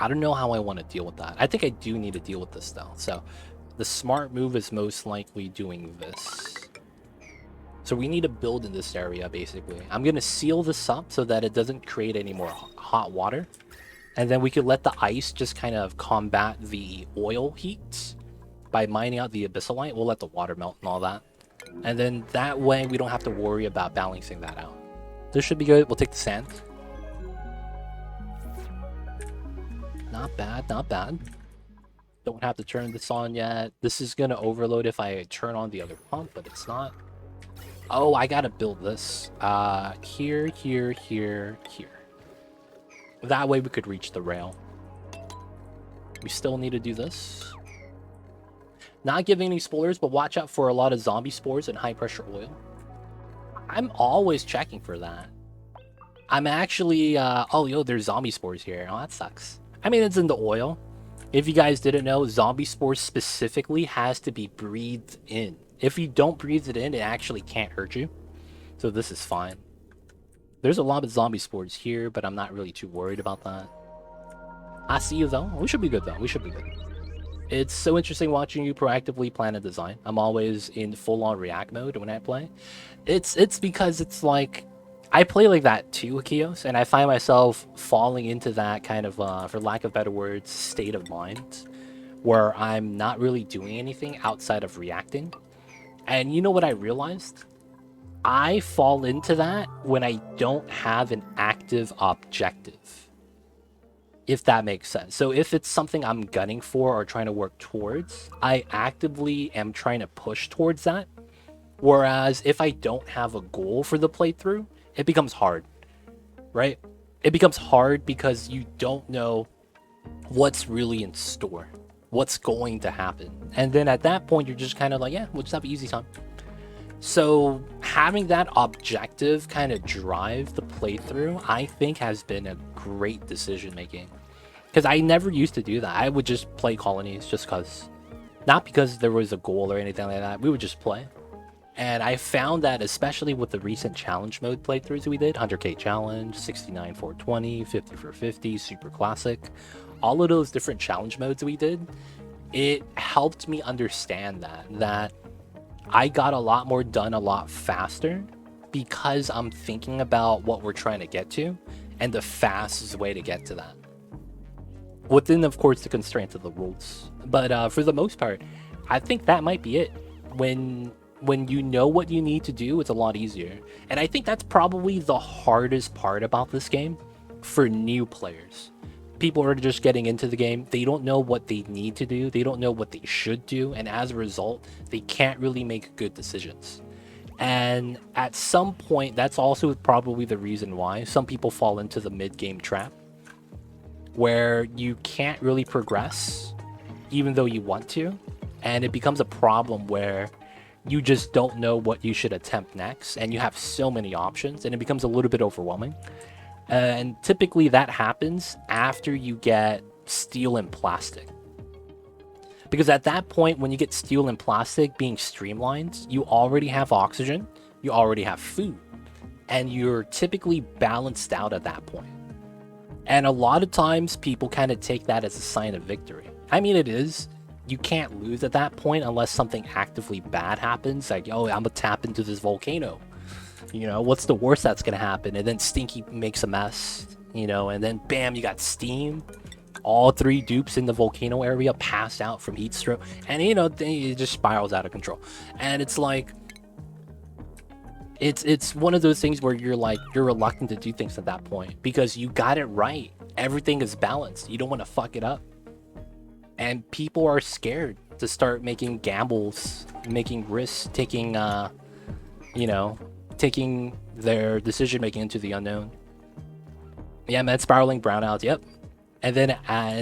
I don't know how I want to deal with that. I think I do need to deal with this though. So the smart move is most likely doing this. So we need to build in this area, basically. I'm going to seal this up so that it doesn't create any more hot water. And then we could let the ice just kind of combat the oil heat by mining out the abyssalite. We'll let the water melt and all that. And then that way we don't have to worry about balancing that out. This should be good. We'll take the sand. Not bad, not bad. Don't have to turn this on yet. This is going to overload if I turn on the other pump, but it's not. Oh, I got to build this. Here, here, here, here. That way we could reach the rail. We still need to do this. Not giving any spoilers, but watch out for a lot of zombie spores and high pressure oil. I'm always checking for that. I'm actually, oh, yo, there's zombie spores here. Oh, that sucks. I mean, it's in the oil. If you guys didn't know, zombie spores specifically has to be breathed in. If you don't breathe it in, it actually can't hurt you. So this is fine. There's a lot of zombie spores here, but I'm not really too worried about that. I see you though. We should be good though. We should be good. It's so interesting watching you proactively plan a design. I'm always in full-on react mode when I play. It's because it's like I play like that too, Akios, and I find myself falling into that kind of, for lack of better words, state of mind, where I'm not really doing anything outside of reacting. And you know what I realized? I fall into that when I don't have an active objective. If that makes sense. So if it's something I'm gunning for or trying to work towards, I actively am trying to push towards that. Whereas if I don't have a goal for the playthrough, it becomes hard, right? It becomes hard because you don't know what's really in store, what's going to happen. And then at that point, you're just kind of like, yeah, we'll just have an easy time. So having that objective kind of drive the playthrough, I think has been a great decision making. Because I never used to do that. I would just play colonies just because. Not because there was a goal or anything like that. We would just play. And I found that especially with the recent challenge mode playthroughs we did, 100k challenge, 69 420, 50 for 50, super classic, all of those different challenge modes we did, it helped me understand that I got a lot more done a lot faster because I'm thinking about what we're trying to get to and the fastest way to get to that. Within, of course, the constraints of the rules. But for the most part, I think that might be it. When you know what you need to do, it's a lot easier. And I think that's probably the hardest part about this game for new players. People are just getting into the game. They don't know what they need to do. They don't know what they should do. And as a result, they can't really make good decisions. And at some point, that's also probably the reason why some people fall into the mid-game trap, where you can't really progress even though you want to. And it becomes a problem where you just don't know what you should attempt next. And you have so many options and it becomes a little bit overwhelming. And typically that happens after you get steel and plastic. Because at that point, when you get steel and plastic being streamlined, you already have oxygen, you already have food, and you're typically balanced out at that point. And a lot of times people kind of take that as a sign of victory. I mean, it is. You can't lose at that point unless something actively bad happens. Like, oh, I'm gonna tap into this volcano. You know, what's the worst that's gonna happen? And then Stinky makes a mess, you know, and then bam, you got steam. All three dupes in the volcano area pass out from heat stroke. And, you know, it just spirals out of control. And it's like, it's one of those things where you're like, you're reluctant to do things at that point because you got it right. Everything is balanced. You don't want to fuck it up. And people are scared to start making gambles, making risks, taking, you know, taking their decision making into the unknown. Yeah, man, spiraling brownouts. Yep. And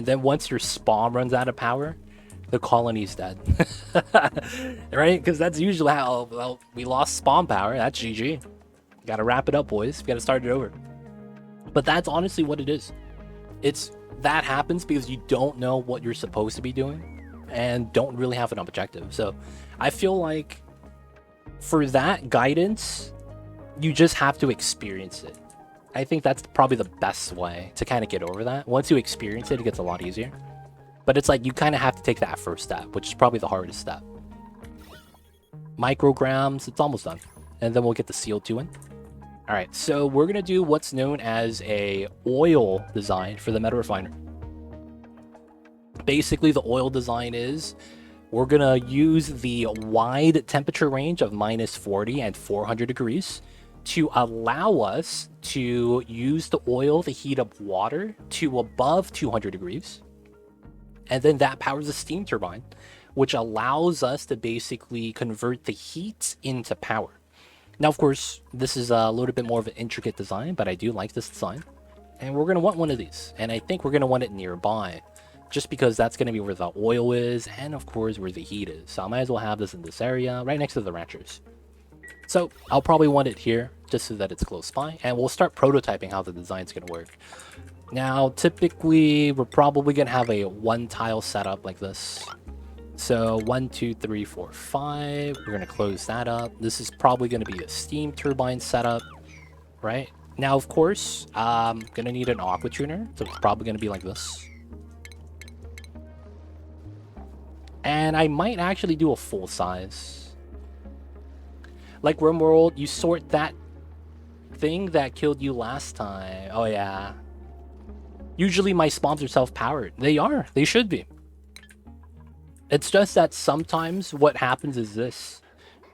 then once your spom runs out of power, the colony's dead. Right? Because that's usually how, well, we lost spom power. That's GG. Gotta wrap it up, boys. We gotta start it over. But that's honestly what it is. It's that happens because you don't know what you're supposed to be doing and don't really have an objective. So I feel like for that guidance, you just have to experience it. I think that's probably the best way to kind of get over that. Once you experience it, it gets a lot easier. But it's like you kind of have to take that first step, which is probably the hardest step. Micrograms, it's almost done. And then we'll get the CO2 in. All right, so we're going to do what's known as a oil design for the meta refiner. Basically, the oil design is we're going to use the wide temperature range of -40 and 400 degrees to allow us to use the oil to heat up water to above 200 degrees. And then that powers a steam turbine, which allows us to basically convert the heat into power. Now, of course, this is a little bit more of an intricate design, but I do like this design. And we're going to want one of these. And I think we're going to want it nearby, just because that's going to be where the oil is, and of course, where the heat is. So I might as well have this in this area, right next to the ranchers. So I'll probably want it here, just so that it's close by. And we'll start prototyping how the design's going to work. Now, typically, we're probably going to have a one-tile setup like this. So 1, 2, 3, 4, 5. We're going to close that up. This is probably going to be a steam turbine setup, right? Now, of course, I'm going to need an aqua tuner. So it's probably going to be like this. And I might actually do a full size. Like RimWorld, you sort that thing that killed you last time. Oh, yeah. Usually my spawns are self-powered. They are. They should be. It's just that sometimes what happens is this.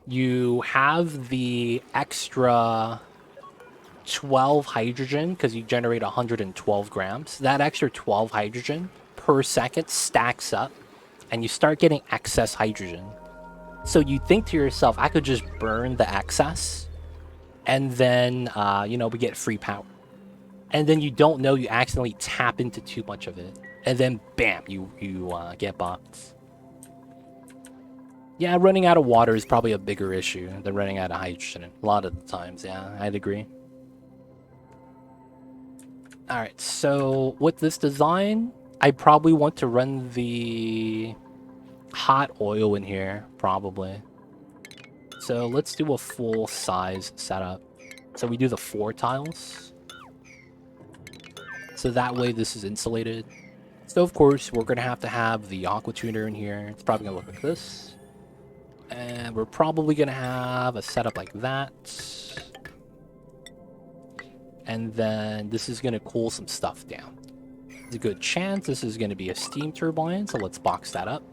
You have the extra 12 hydrogen because you generate 112 grams. That extra 12 hydrogen per second stacks up and you start getting excess hydrogen. So you think to yourself, I could just burn the excess and then, we get free power. And then you don't know, you accidentally tap into too much of it. And then, bam, you get bopped. Yeah, running out of water is probably a bigger issue than running out of hydrogen. A lot of the times, yeah, I'd agree. Alright, so with this design, I probably want to run the hot oil in here, probably. So let's do a full size setup. So we do the 4 tiles. So that way this is insulated. So of course, we're going to have the aqua tuner in here. It's probably going to look like this. And we're probably going to have a setup like that. And then this is going to cool some stuff down. There's a good chance this is going to be a steam turbine, so let's box that up.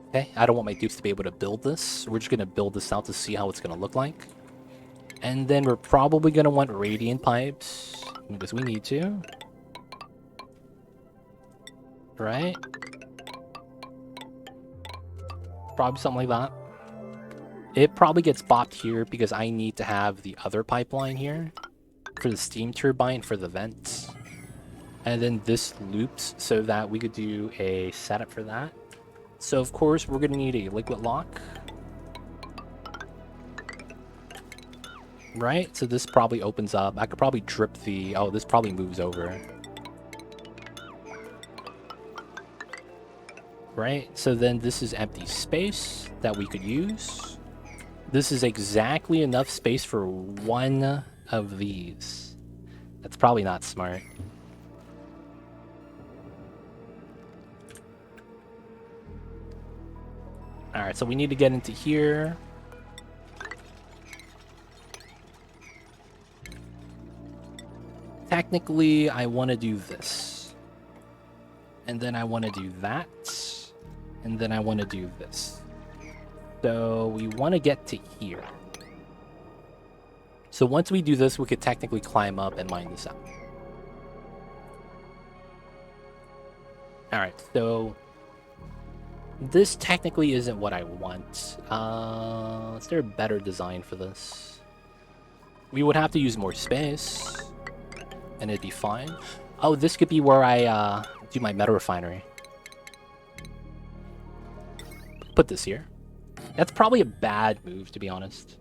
Okay, I don't want my dupes to be able to build this. We're just going to build this out to see how it's going to look like. And then we're probably going to want radiant pipes, because we need to. Right? Probably something like that. It probably gets bopped here because I need to have the other pipeline here for the steam turbine for the vents. And then this loops so that we could do a setup for that. So of course we're going to need a liquid lock. Right? So this probably opens up. I could probably drip the... Oh, this probably moves over. Right? So then this is empty space that we could use. This is exactly enough space for one of these. That's probably not smart. Alright, so we need to get into here. Technically, I want to do this. And then I want to do that. And then I want to do this. So we want to get to here. So once we do this, we could technically climb up and mine this out. Alright, so this technically isn't what I want. Is there a better design for this? We would have to use more space, and it'd be fine. Oh, this could be where I do my meta refinery. Put this here. That's probably a bad move, to be honest.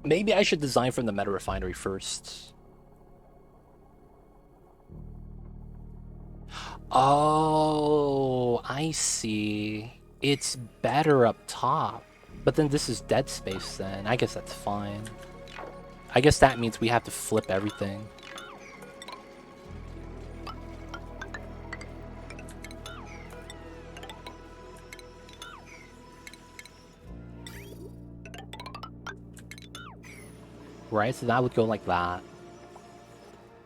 Maybe I should design from the meta refinery first. Oh, I see. It's better up top. But then this is dead space then. I guess that's fine. I guess that means we have to flip everything. Right, so that would go like that.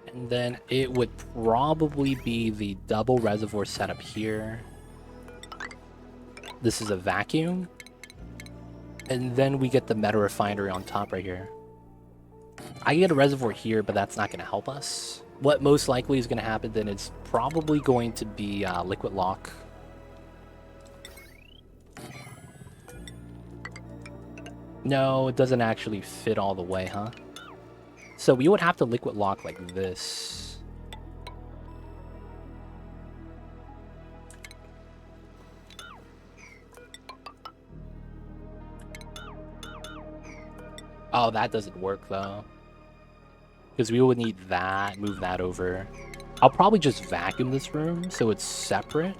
And then it would probably be the double reservoir setup here. This is a vacuum. And then we get the meta refinery on top right here. I get a reservoir here, but that's not going to help us. What most likely is going to happen then is probably going to be liquid lock. No, it doesn't actually fit all the way, huh? So we would have to liquid lock like this. Oh, that doesn't work though. Because we would need that, move that over. I'll probably just vacuum this room so it's separate.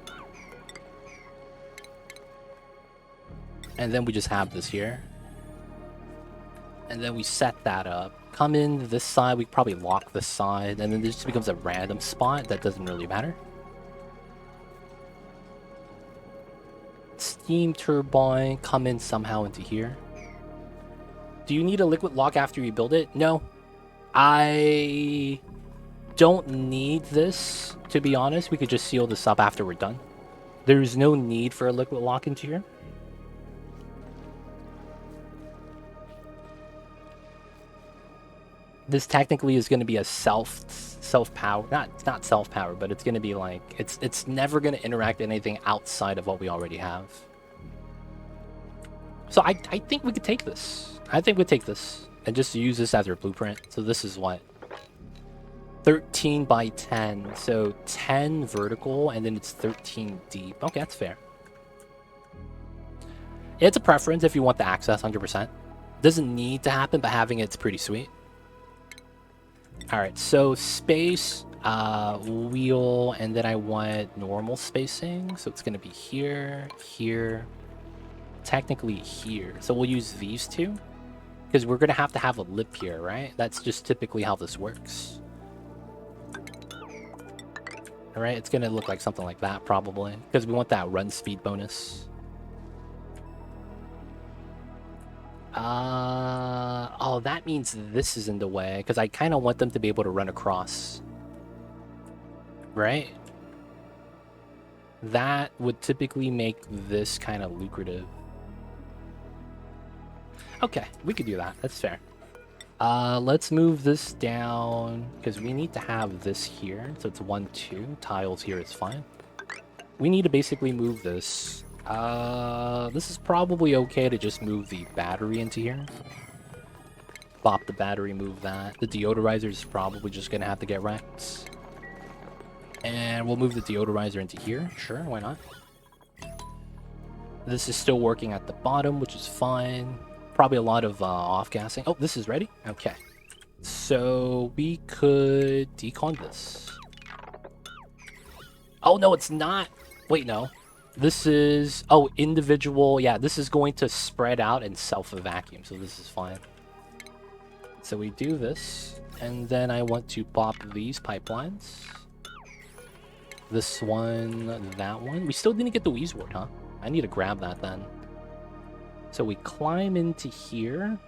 And then we just have this here. And then we set that up. Come in this side, we probably lock this side, and then this just becomes a random spot that doesn't really matter. Steam turbine, come in somehow into here. Do you need a liquid lock after you build it? No. I don't need this, to be honest. We could just seal this up after we're done. There's no need for a liquid lock into here. This technically is going to be a self-power, not self-power, but it's going to be like, it's never going to interact with anything outside of what we already have. So I think we could take this. I think we'd take this and just use this as our blueprint. So this is what? 13 by 10. So 10 vertical and then it's 13 deep. Okay, that's fair. It's a preference if you want the access 100%. Doesn't need to happen, but having it's pretty sweet. Alright, so space, wheel, and then I want normal spacing. So it's going to be here, here, technically here. So we'll use these two. Because we're going to have a lip here, right? That's just typically how this works. Alright, it's going to look like something like that, probably. Because we want that run speed bonus. Oh, that means this is in the way, because I kind of want them to be able to run across. Right? That would typically make this kind of lucrative. Okay, we could do that. That's fair. Let's move this down, because we need to have this here. So it's 1, 2. Tiles here is fine. We need to basically move this. This is probably okay to just move the battery into here. Bop the battery, move that. The deodorizer is probably just gonna have to get wrecked. And we'll move the deodorizer into here. Sure, why not? This is still working at the bottom, which is fine. Probably a lot of off-gassing. Oh, this is ready? Okay. So we could decon this. Oh, no, it's not. Wait, no. This is, oh, individual. Yeah, this is going to spread out and self-vacuum, so this is fine. So we do this, and then I want to pop these pipelines. This one, that one. We still didn't get the Weezwort, huh? I need to grab that then. So we climb into here.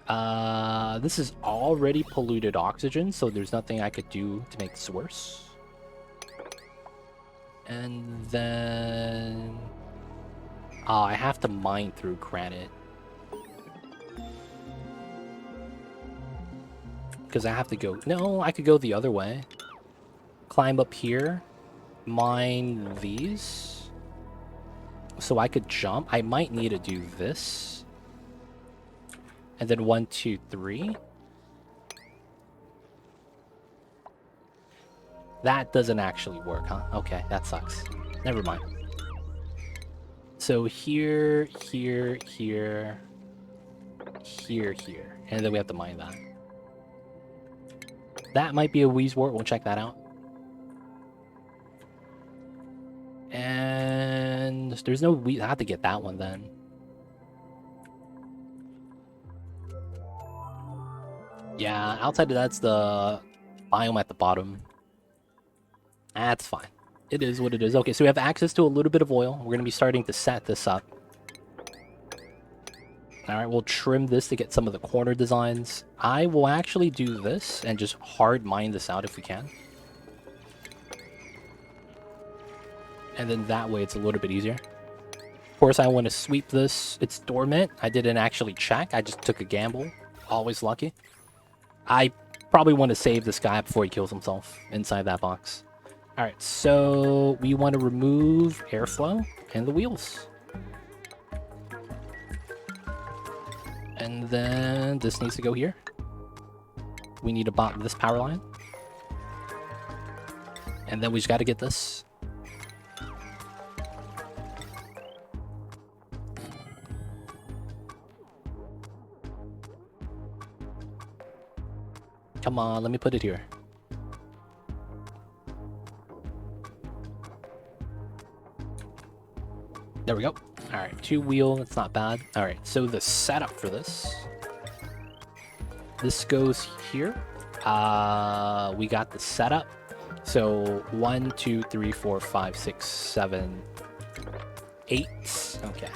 This is already polluted oxygen, so there's nothing I could do to make this worse. And then... oh, I have to mine through granite. Because I have to go... no, I could go the other way. Climb up here. Mine these. So I could jump. I might need to do this. And then 1, 2, 3. That doesn't actually work, huh? Okay, that sucks. Never mind. So here, here, here, here, here. And then we have to mine that. That might be a Weezwort. We'll check that out. And there's no I have to get that one then. Yeah, outside of that's the biome at the bottom. That's fine. It is what it is. Okay, so we have access to a little bit of oil. We're going to be starting to set this up. Alright, we'll trim this to get some of the corner designs. I will actually do this and just hard mine this out if we can. And then that way it's a little bit easier. Of course, I want to sweep this. It's dormant. I didn't actually check. I just took a gamble. Always lucky. I probably want to save this guy before he kills himself inside that box. Alright, so we want to remove airflow and the wheels. And then this needs to go here. We need to bot this power line. And then we just got to get this. Come on, let me put it here. There we go. Alright, 2 wheel, that's not bad. Alright, so the setup for this. This goes here. We got the setup. So 1, 2, 3, 4, 5, 6, 7, 8. Okay.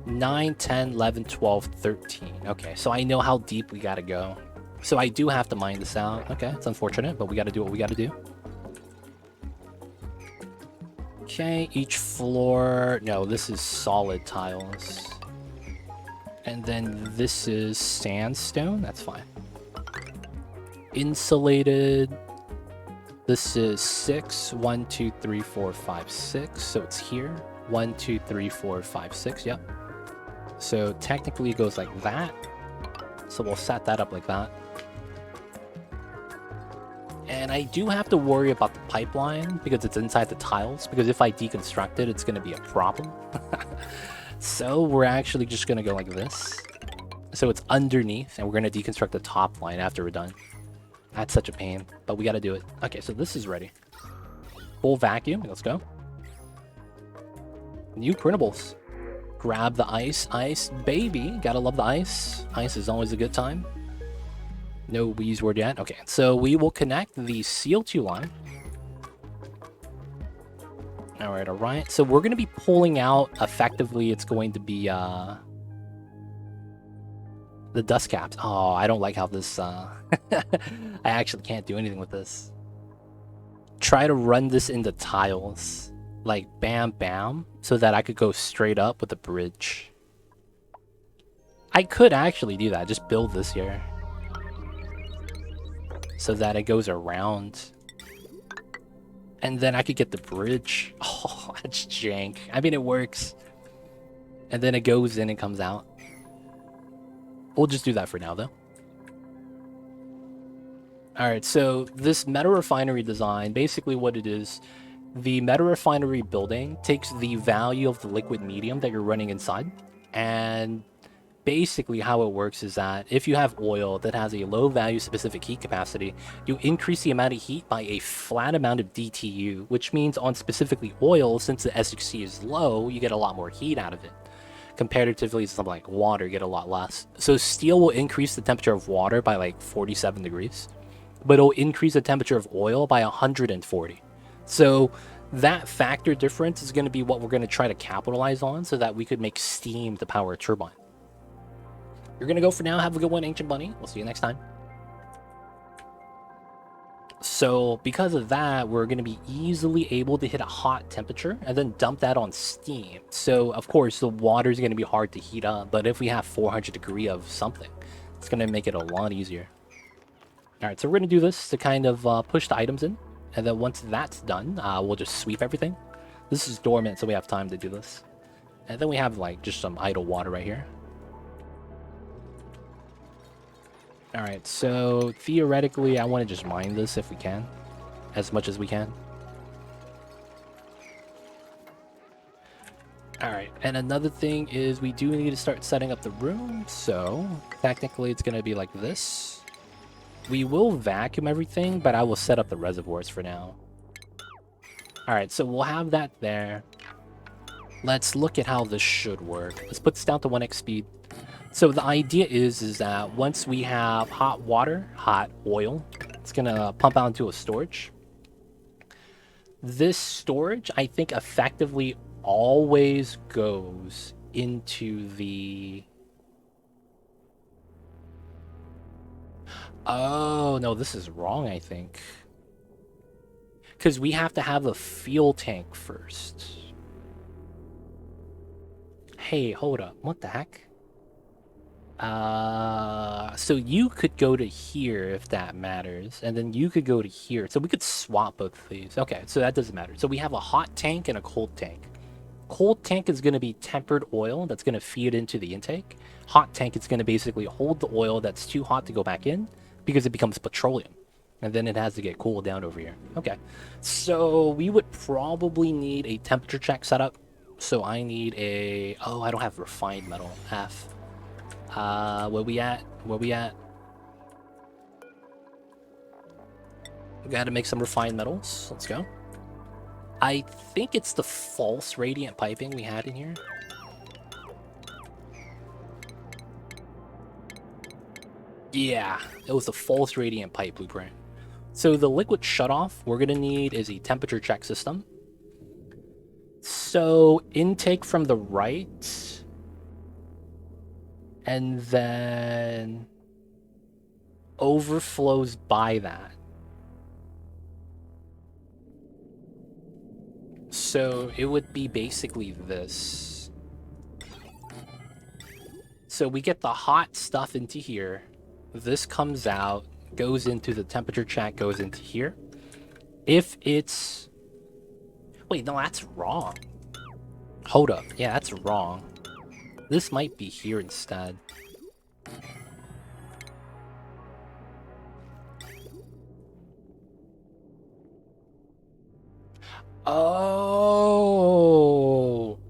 9, 10, 11, 12, 13. Okay, so I know how deep we gotta go. So I do have to mine this out. Okay, it's unfortunate, but we gotta do what we gotta do. Okay, each floor... No, this is solid tiles. And then this is sandstone. That's fine. Insulated. This is 6. 1, 2, 3, 4, 5, 6. So it's here. 1, 2, 3, 4, 5, 6. Yep. So technically it goes like that. So we'll set that up like that. And I do have to worry about the pipeline because it's inside the tiles. Because if I deconstruct it, it's going to be a problem. So we're actually just going to go like this. So it's underneath, and we're going to deconstruct the top line after we're done. That's such a pain, but we got to do it. Okay, so this is ready. Full vacuum. Let's go. New printables. Grab the ice. Ice, baby. Gotta love the ice. Ice is always a good time. No Wheeze word yet. Okay, so we will connect the CO2 line. Alright, alright. So we're going to be pulling out, effectively, it's going to be the dust caps. Oh, I don't like how this... I actually can't do anything with this. Try to run this into tiles. Like, bam, bam. So that I could go straight up with a bridge. I could actually do that. Just build this here. So that it goes around. And then I could get the bridge. Oh, that's jank. I mean, it works. And then it goes in and comes out. We'll just do that for now, though. Alright, so this meta refinery design, basically what it is, the meta refinery building takes the value of the liquid medium that you're running inside, and basically how it works is that if you have oil that has a low value specific heat capacity, you increase the amount of heat by a flat amount of DTU, which means on specifically oil, since the SHC is low, you get a lot more heat out of it. Comparatively to something like water, you get a lot less. So steel will increase the temperature of water by like 47 degrees, but it'll increase the temperature of oil by 140. So that factor difference is going to be what we're going to try to capitalize on so that we could make steam to power a turbine. You're going to go for now. Have a good one, Ancient Bunny. We'll see you next time. So because of that, we're going to be easily able to hit a hot temperature and then dump that on steam. So of course the water is going to be hard to heat up, but if we have 400 degree of something, it's going to make it a lot easier. All right, so we're going to do this to kind of push the items in. And then once that's done, we'll just sweep everything. This is dormant, so we have time to do this. And then we have like just some idle water right here. Alright, so theoretically, I want to just mine this if we can. As much as we can. Alright, and another thing is we do need to start setting up the room. So, technically it's going to be like this. We will vacuum everything, but I will set up the reservoirs for now. Alright, so we'll have that there. Let's look at how this should work. Let's put this down to 1x speed. So the idea is that once we have hot water, hot oil, it's gonna pump out into a storage. This storage, I think, effectively always goes into the... Oh, no, this is wrong, I think. Because we have to have a fuel tank first. Hey, hold up. What the heck? So you could go to here if that matters, and then you could go to here. So we could swap both of these. Okay, so that doesn't matter. So we have a hot tank and a cold tank. Cold tank is going to be tempered oil that's going to feed into the intake. Hot tank is going to basically hold the oil that's too hot to go back in because it becomes petroleum. And then it has to get cooled down over here. Okay, so we would probably need a temperature check setup. So I need a... Oh, I don't have refined metal. F. Where we at? Where we at? We gotta make some refined metals. Let's go. I think it's the false radiant piping we had in here. Yeah, it was the false radiant pipe blueprint. So the liquid shutoff we're gonna need is a temperature check system. So intake from the right, and then overflows by that. So it would be basically this. So we get the hot stuff into here. This comes out, goes into the temperature check, goes into here. If it's... Wait, no, that's wrong. Hold up. Yeah, that's wrong. This might be here instead. Oh,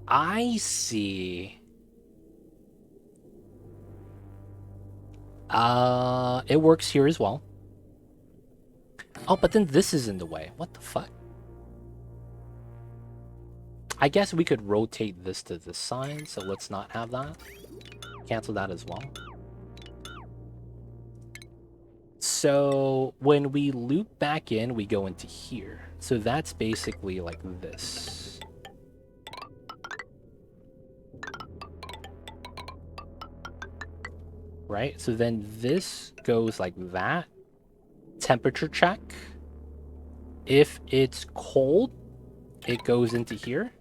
I see. It works here as well. Oh, but then this is in the way. What the fuck? I guess we could rotate this to this side, so let's not have that. Cancel that as well. So when we loop back in, we go into here. So that's basically like this. Right? So then this goes like that. Temperature check. If it's cold, it goes into here.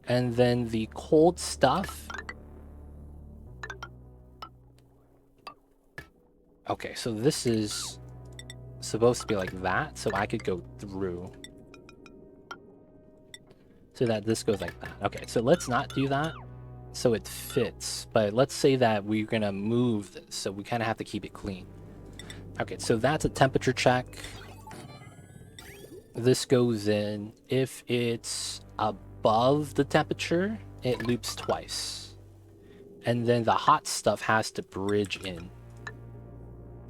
And then the cold stuff... Okay, so this is supposed to be like that, so I could go through. So that this goes like that. Okay, so let's not do that so it fits. But let's say that we're gonna move this, so we kind of have to keep it clean. Okay, so that's a temperature check. This goes in. If it's above the temperature, it loops twice. And then the hot stuff has to bridge in.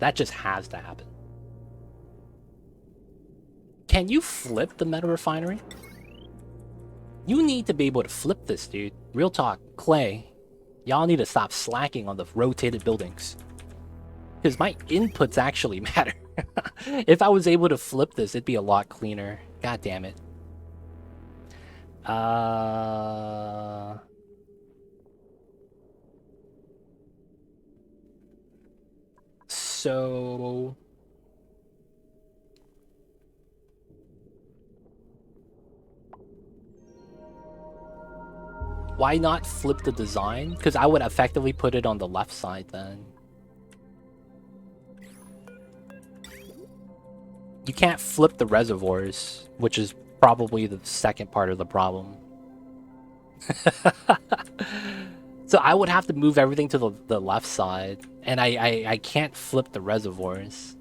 That just has to happen. Can you flip the metal refinery? You need to be able to flip this, dude. Real talk. Clay, y'all need to stop slacking on the rotated buildings. Because my inputs actually matter. If I was able to flip this, it'd be a lot cleaner. God damn it. So... Why not flip the design? Because I would effectively put it on the left side then. You can't flip the reservoirs, which is probably the second part of the problem. So I would have to move everything to the left side, and I can't flip the reservoirs.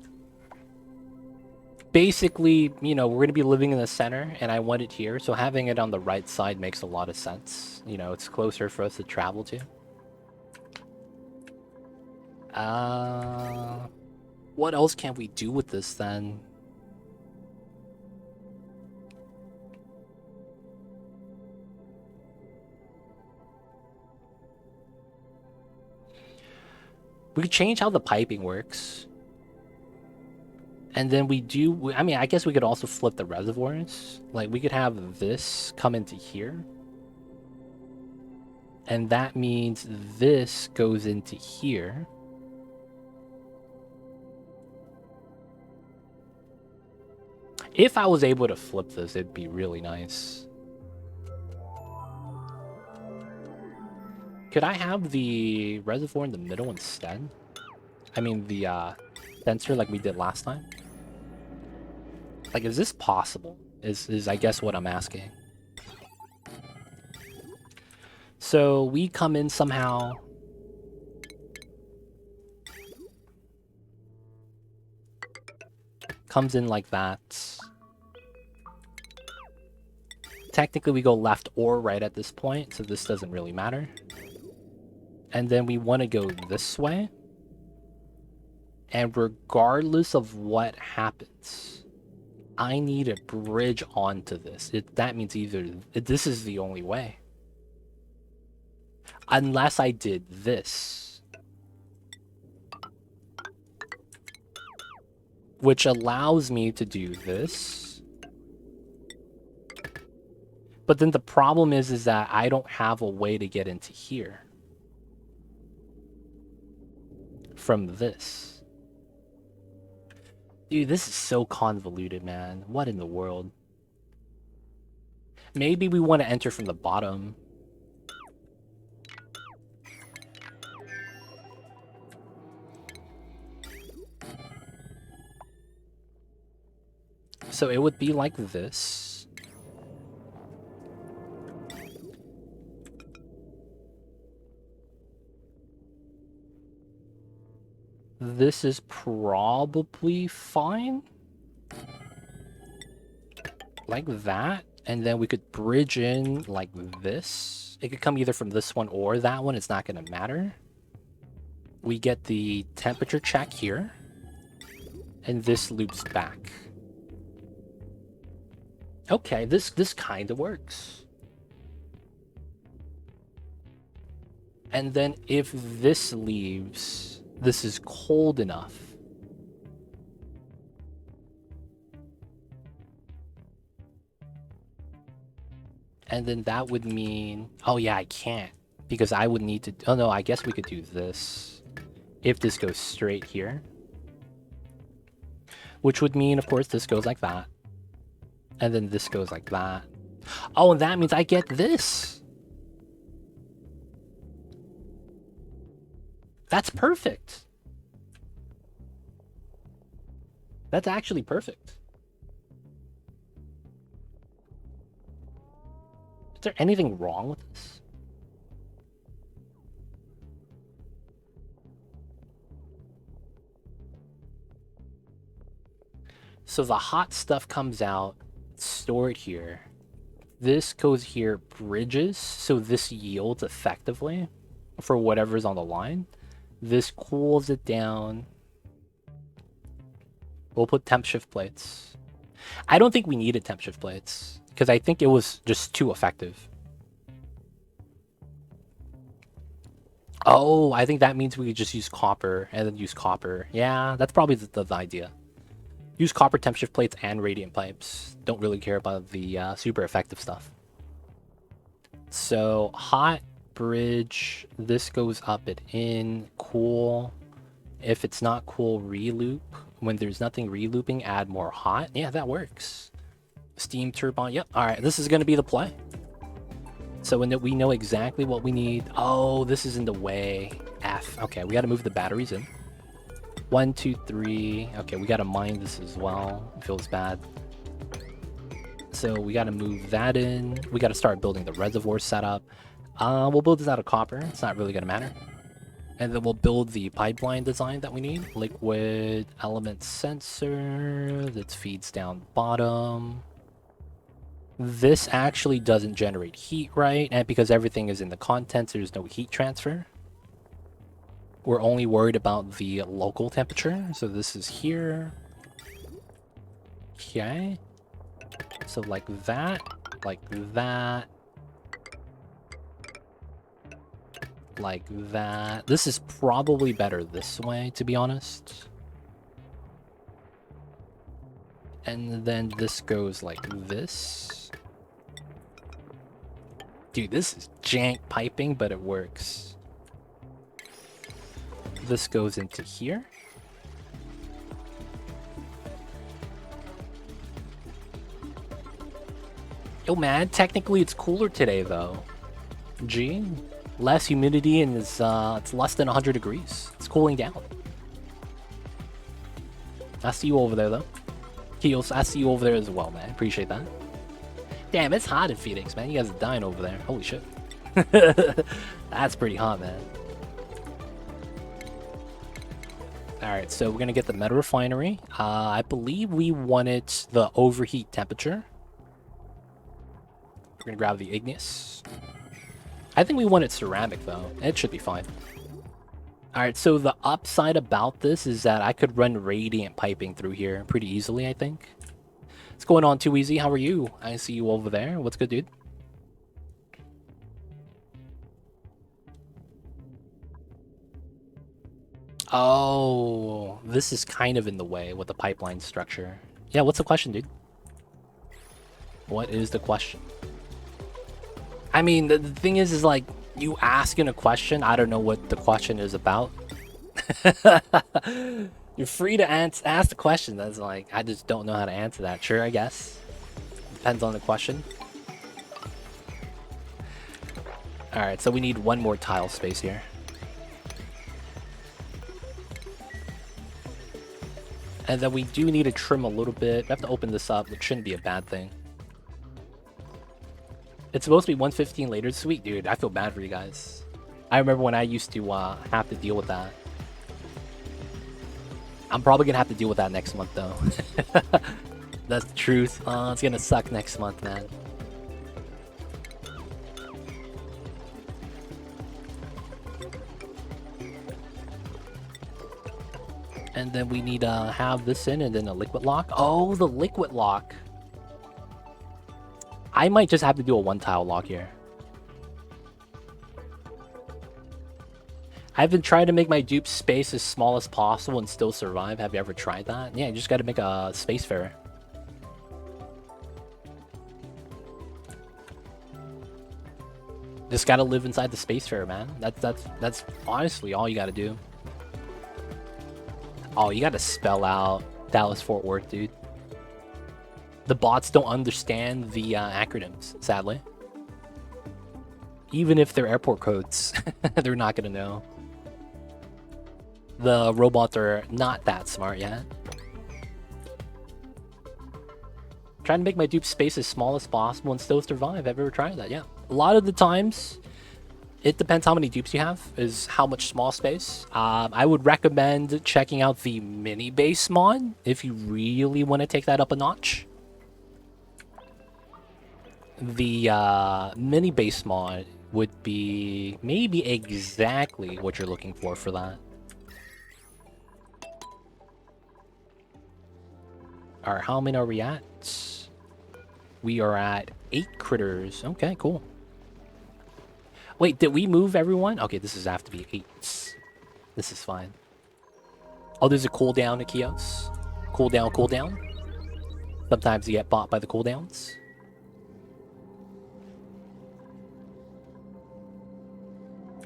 Basically, you know, we're going to be living in the center, and I want it here, so having it on the right side makes a lot of sense. You know, it's closer for us to travel to. What else can we do with this, then? We could change how the piping works. And then we do, I mean, I guess we could also flip the reservoirs. Like, we could have this come into here. And that means this goes into here. If I was able to flip this, it'd be really nice. Could I have the reservoir in the middle instead? I mean, the sensor like we did last time? Like, is this possible? Is I guess what I'm asking. So we come in somehow. Comes in like that. Technically, we go left or right at this point, so this doesn't really matter. And then we want to go this way. And regardless of what happens, I need a bridge onto this. That means either this is the only way. Unless I did this. Which allows me to do this. But then the problem is that I don't have a way to get into here. From this. Dude, this is so convoluted, man. What in the world? Maybe we want to enter from the bottom. So it would be like this. This is probably fine. Like that. And then we could bridge in like this. It could come either from this one or that one. It's not going to matter. We get the temperature check here. And this loops back. Okay, this kind of works. And then if this leaves, this is cold enough. And then that would mean, oh yeah, I can't, because I would need to, oh no, I guess we could do this. If this goes straight here. Which would mean, of course, this goes like that. And then this goes like that. Oh, and that means I get this. That's perfect. That's actually perfect. Is there anything wrong with this? So the hot stuff comes out, stored here. This goes here, bridges, so this yields effectively for whatever's on the line. This cools it down. We'll put temp shift plates. I don't think we needed temp shift plates, because I think it was just too effective. Oh, I think that means we could just use copper and then use copper. Yeah, that's probably the idea. Use copper temp shift plates and radiant pipes. Don't really care about the super effective stuff. So hot, bridge, this goes up and in, cool. If it's not cool, reloop. When there's nothing relooping, add more hot. Yeah, that works. Steam turbine, yep. All right, this is gonna be the play. So when we know exactly what we need. Oh, this is in the way. F, okay, we gotta move the batteries in. 1, 2, 3. Okay, we gotta mine this as well. It feels bad. So we gotta move that in. We gotta start building the reservoir setup. We'll build this out of copper. It's not really gonna matter. And then we'll build the pipeline design that we need. Liquid element sensor that feeds down bottom. This actually doesn't generate heat, right? And because everything is in the contents, there's no heat transfer. We're only worried about the local temperature. So this is here. Okay. So like that, like that. like that. This is probably better this way, to be honest. And then this goes like this. Dude, this is jank piping, but it works. This goes into here. Yo, man, technically it's cooler today, though. Gee, less humidity and it's less than 100 degrees. It's cooling down. I see you over there, though. Keels, I see you over there as well, man. Appreciate that. Damn, it's hot in Phoenix, man. You guys are dying over there. Holy shit. That's pretty hot, man. Alright, so we're gonna get the meta refinery. I believe we wanted the overheat temperature. We're gonna grab the igneous. I think we wanted ceramic, though. It should be fine. Alright, so the upside about this is that I could run radiant piping through here pretty easily, I think. What's going on, Too Easy? How are you? I see you over there. What's good, dude? Oh, this is kind of in the way with the pipeline structure. Yeah, what's the question, dude? What is the question? I mean, the thing is like, you asking a question, I don't know what the question is about. You're free to ask the question. That's like, I just don't know how to answer that. Sure, I guess. Depends on the question. Alright, so we need one more tile space here. And then we do need to trim a little bit. We have to open this up, which shouldn't be a bad thing. It's supposed to be 115 later. Sweet, dude. I feel bad for you guys. I remember when I used to have to deal with that. I'm probably going to have to deal with that next month, though. That's the truth. It's going to suck next month, man. And then we need to have this in and then a liquid lock. Oh, the liquid lock. I might just have to do a one tile lock here. I've been trying to make my dupe space as small as possible and still survive. Have you ever tried that? Yeah, you just got to make a spacefarer. Just got to live inside the spacefarer, man. That's honestly all you got to do. Oh, you got to spell out Dallas Fort Worth, dude. The bots don't understand the acronyms, sadly. Even if they're airport codes, they're not going to know. The robots are not that smart yet. Trying to make my dupe space as small as possible and still survive. Have you ever tried that? Yeah. A lot of the times, it depends how many dupes you have, is how much small space. I would recommend checking out the mini base mod if you really want to take that up a notch. The mini base mod would be maybe exactly what you're looking for that. Alright, how many are we at? We are at 8 critters. Okay, cool. Wait, did we move everyone? Okay, this is have to be 8. This is fine. Oh, there's a cooldown to Kios. Cooldown. Sometimes you get bought by the cooldowns.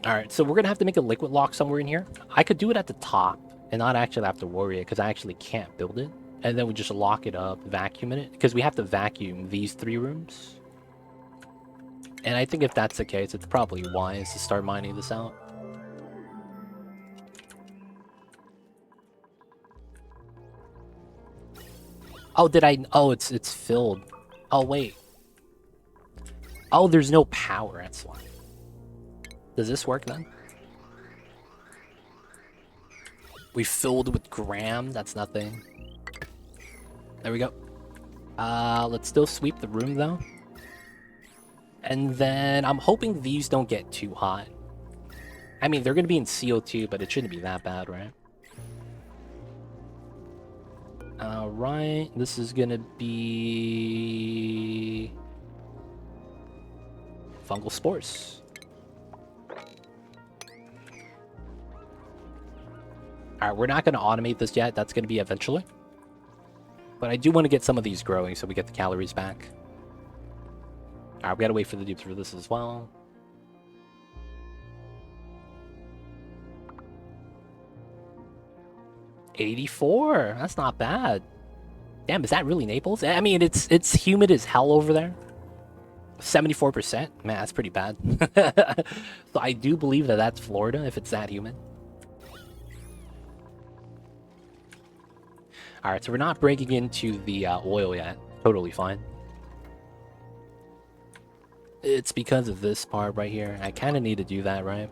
Alright, so we're going to have to make a liquid lock somewhere in here. I could do it at the top and not actually have to worry it because I actually can't build it. And then we just lock it up, vacuum it, because we have to vacuum these 3 rooms. And I think if that's the case, it's probably wise to start mining this out. Oh, did I? Oh, it's filled. Oh, wait. Oh, there's no power, that's why. Does this work then? We filled with gram, that's nothing. There we go. Let's still sweep the room though. And then I'm hoping these don't get too hot. I mean, they're gonna be in CO2, but it shouldn't be that bad, right? Alright, this is gonna be fungal spores. All right, we're not going to automate this yet. That's going to be eventually. But I do want to get some of these growing so we get the calories back. All right, we got to wait for the dupes for this as well. $84. That's not bad. Damn, is that really Naples? I mean, it's humid as hell over there. 74%. Man, that's pretty bad. So I do believe that that's Florida if it's that humid. All right, so we're not breaking into the oil yet. Totally fine. It's because of this part right here. I kind of need to do that, right?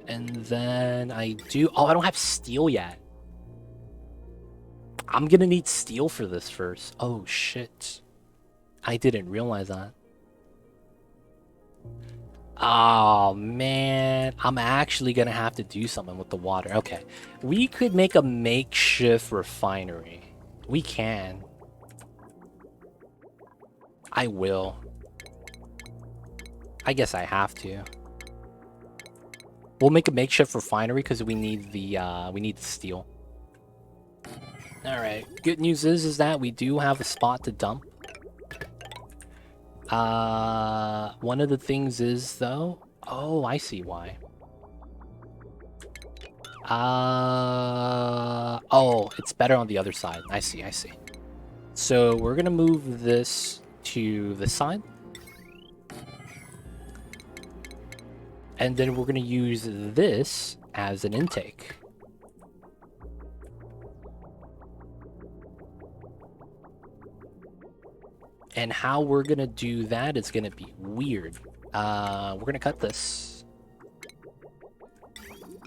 And then I do... Oh, I don't have steel yet. I'm gonna need steel for this first. Oh, shit. I didn't realize that. Oh, man. I'm actually gonna have to do something with the water. Okay. We could make a makeshift refinery. We can. I will. I guess I have to. We'll make a makeshift refinery because we need the steel. All right. Good news is that we do have a spot to dump. One of the things is though. Oh, I see why. Oh, it's better on the other side. I see. So we're gonna move this to this side. And then we're gonna use this as an intake. And how we're gonna do that is gonna be weird. We're gonna cut this.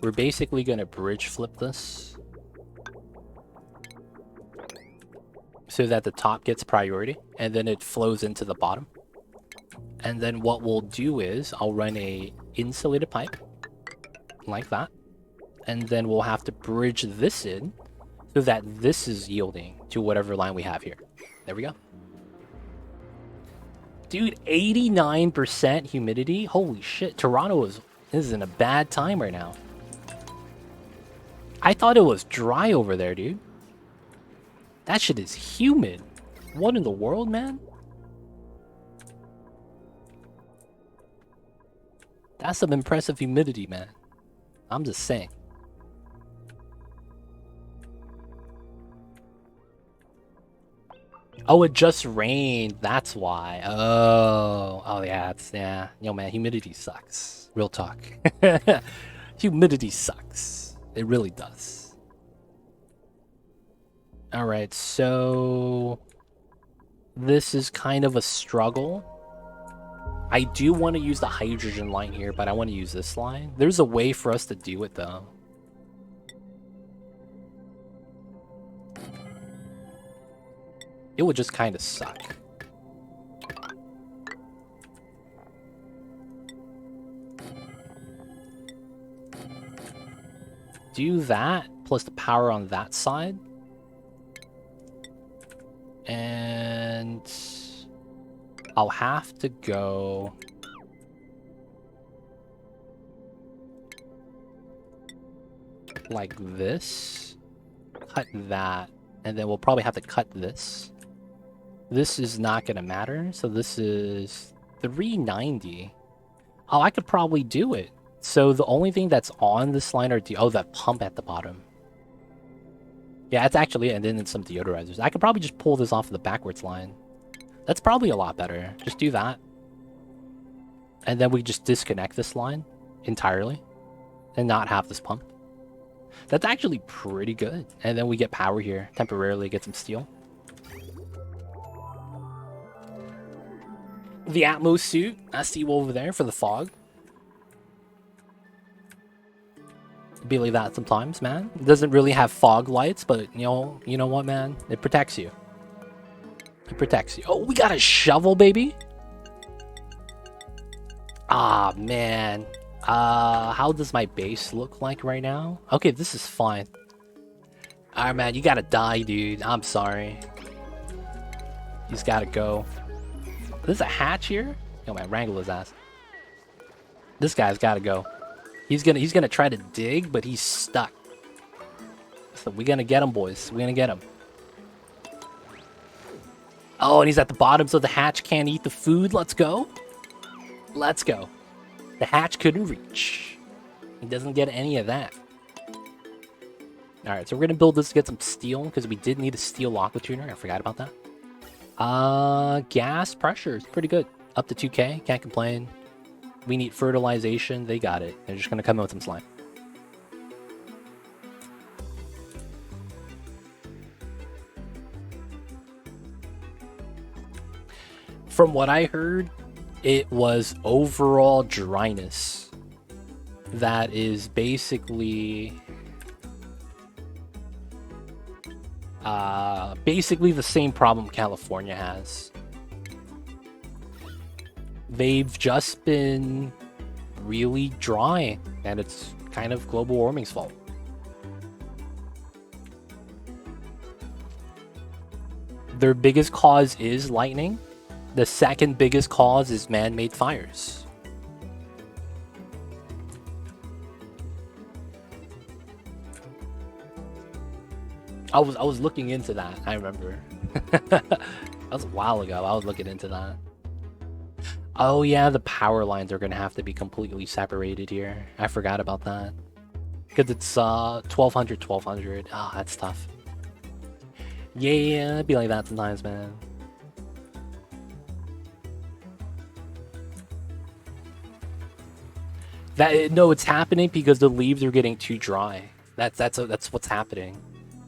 We're basically gonna bridge flip this so that the top gets priority and then it flows into the bottom. And then what we'll do is I'll run a insulated pipe like that. And then we'll have to bridge this in so that this is yielding to whatever line we have here. There we go. Dude, 89% humidity? Holy shit, Toronto is in a bad time right now. I thought it was dry over there, dude. That shit is humid. What in the world, man? That's some impressive humidity, man. I'm just saying. Oh, it just rained. That's why. Oh yeah. Yeah. Yo, man, humidity sucks. Real talk. Humidity sucks. It really does. All right, so this is kind of a struggle. I do want to use the hydrogen line here, but I want to use this line. There's a way for us to do it, though. It would just kind of suck. Do that, plus the power on that side. And I'll have to go... like this. Cut that. And then we'll probably have to cut this. This is not going to matter. So this is 390. Oh, I could probably do it. So the only thing that's on this line are that pump at the bottom. Yeah, that's actually it. And then some deodorizers. I could probably just pull this off of the backwards line. That's probably a lot better. Just do that. And then we just disconnect this line entirely. And not have this pump. That's actually pretty good. And then we get power here. Temporarily get some steel. The Atmos suit. I see you over there for the fog. Be like that sometimes, man. It doesn't really have fog lights, but you know what, man? It protects you. It protects you. Oh, we got a shovel, baby. Ah, man. How does my base look like right now? Okay, this is fine. Alright, man, you gotta die, dude. I'm sorry. You just gotta go. There's a hatch here? Yo, man, wrangle his ass. This guy's gotta go. He's gonna try to dig, but he's stuck. So we're gonna get him, boys. We're gonna get him. Oh, and he's at the bottom, so the hatch can't eat the food. Let's go. Let's go. The hatch couldn't reach. He doesn't get any of that. Alright, so we're gonna build this to get some steel, because we did need a steel aqua tuner. I forgot about that. Gas pressure is pretty good. Up to 2k, can't complain. We need fertilization, they got it. They're just gonna come in with some slime. From what I heard, it was overall dryness. That is basically the same problem California has. They've just been really dry, and it's kind of global warming's fault. Their biggest cause is lightning. The second biggest cause is man-made fires. I was looking into that, I remember. That was a while ago. I was looking into that. Oh yeah, the power lines are gonna have to be completely separated here. I forgot about that. Because it's 1200. Ah, that's tough. Yeah, it'd be like that sometimes, man. No, it's happening because the leaves are getting too dry. That's what's happening.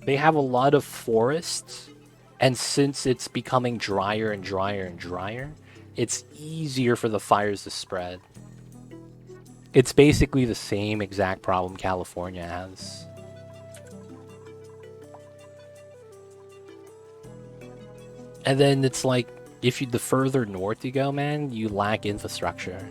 They have a lot of forests, and since it's becoming drier and drier and drier, it's easier for the fires to spread. It's basically the same exact problem California has. And then it's like, the further north you go, man, you lack infrastructure.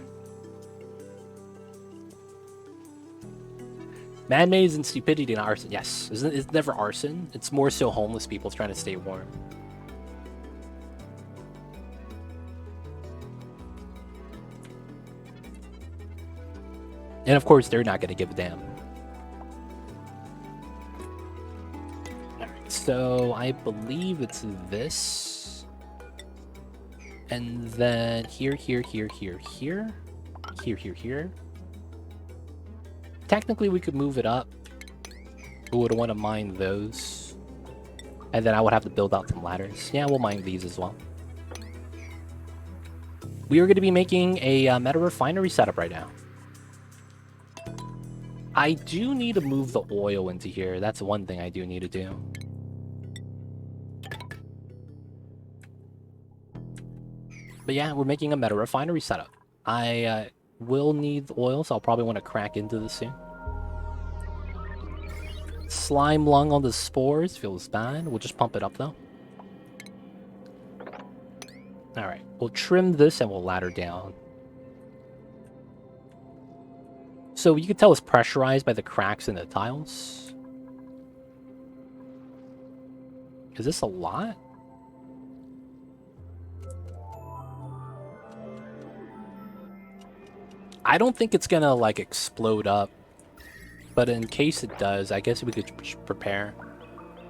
Man-made and stupidity and arson. Yes, it's never arson. It's more so homeless people trying to stay warm. And of course, they're not going to give a damn. Alright, so I believe it's this. And then here. Technically, we could move it up. We would want to mine those. And then I would have to build out some ladders. Yeah, we'll mine these as well. We are going to be making a meta refinery setup right now. I do need to move the oil into here. That's one thing I do need to do. But yeah, we're making a meta refinery setup. I will need the oil, so I'll probably want to crack into this soon. Slime lung on the spores feels bad. We'll just pump it up though. Alright, we'll trim this and we'll ladder down. So you can tell it's pressurized by the cracks in the tiles. Is this a lot? I don't think it's gonna like explode up, but in case it does, I guess we could prepare.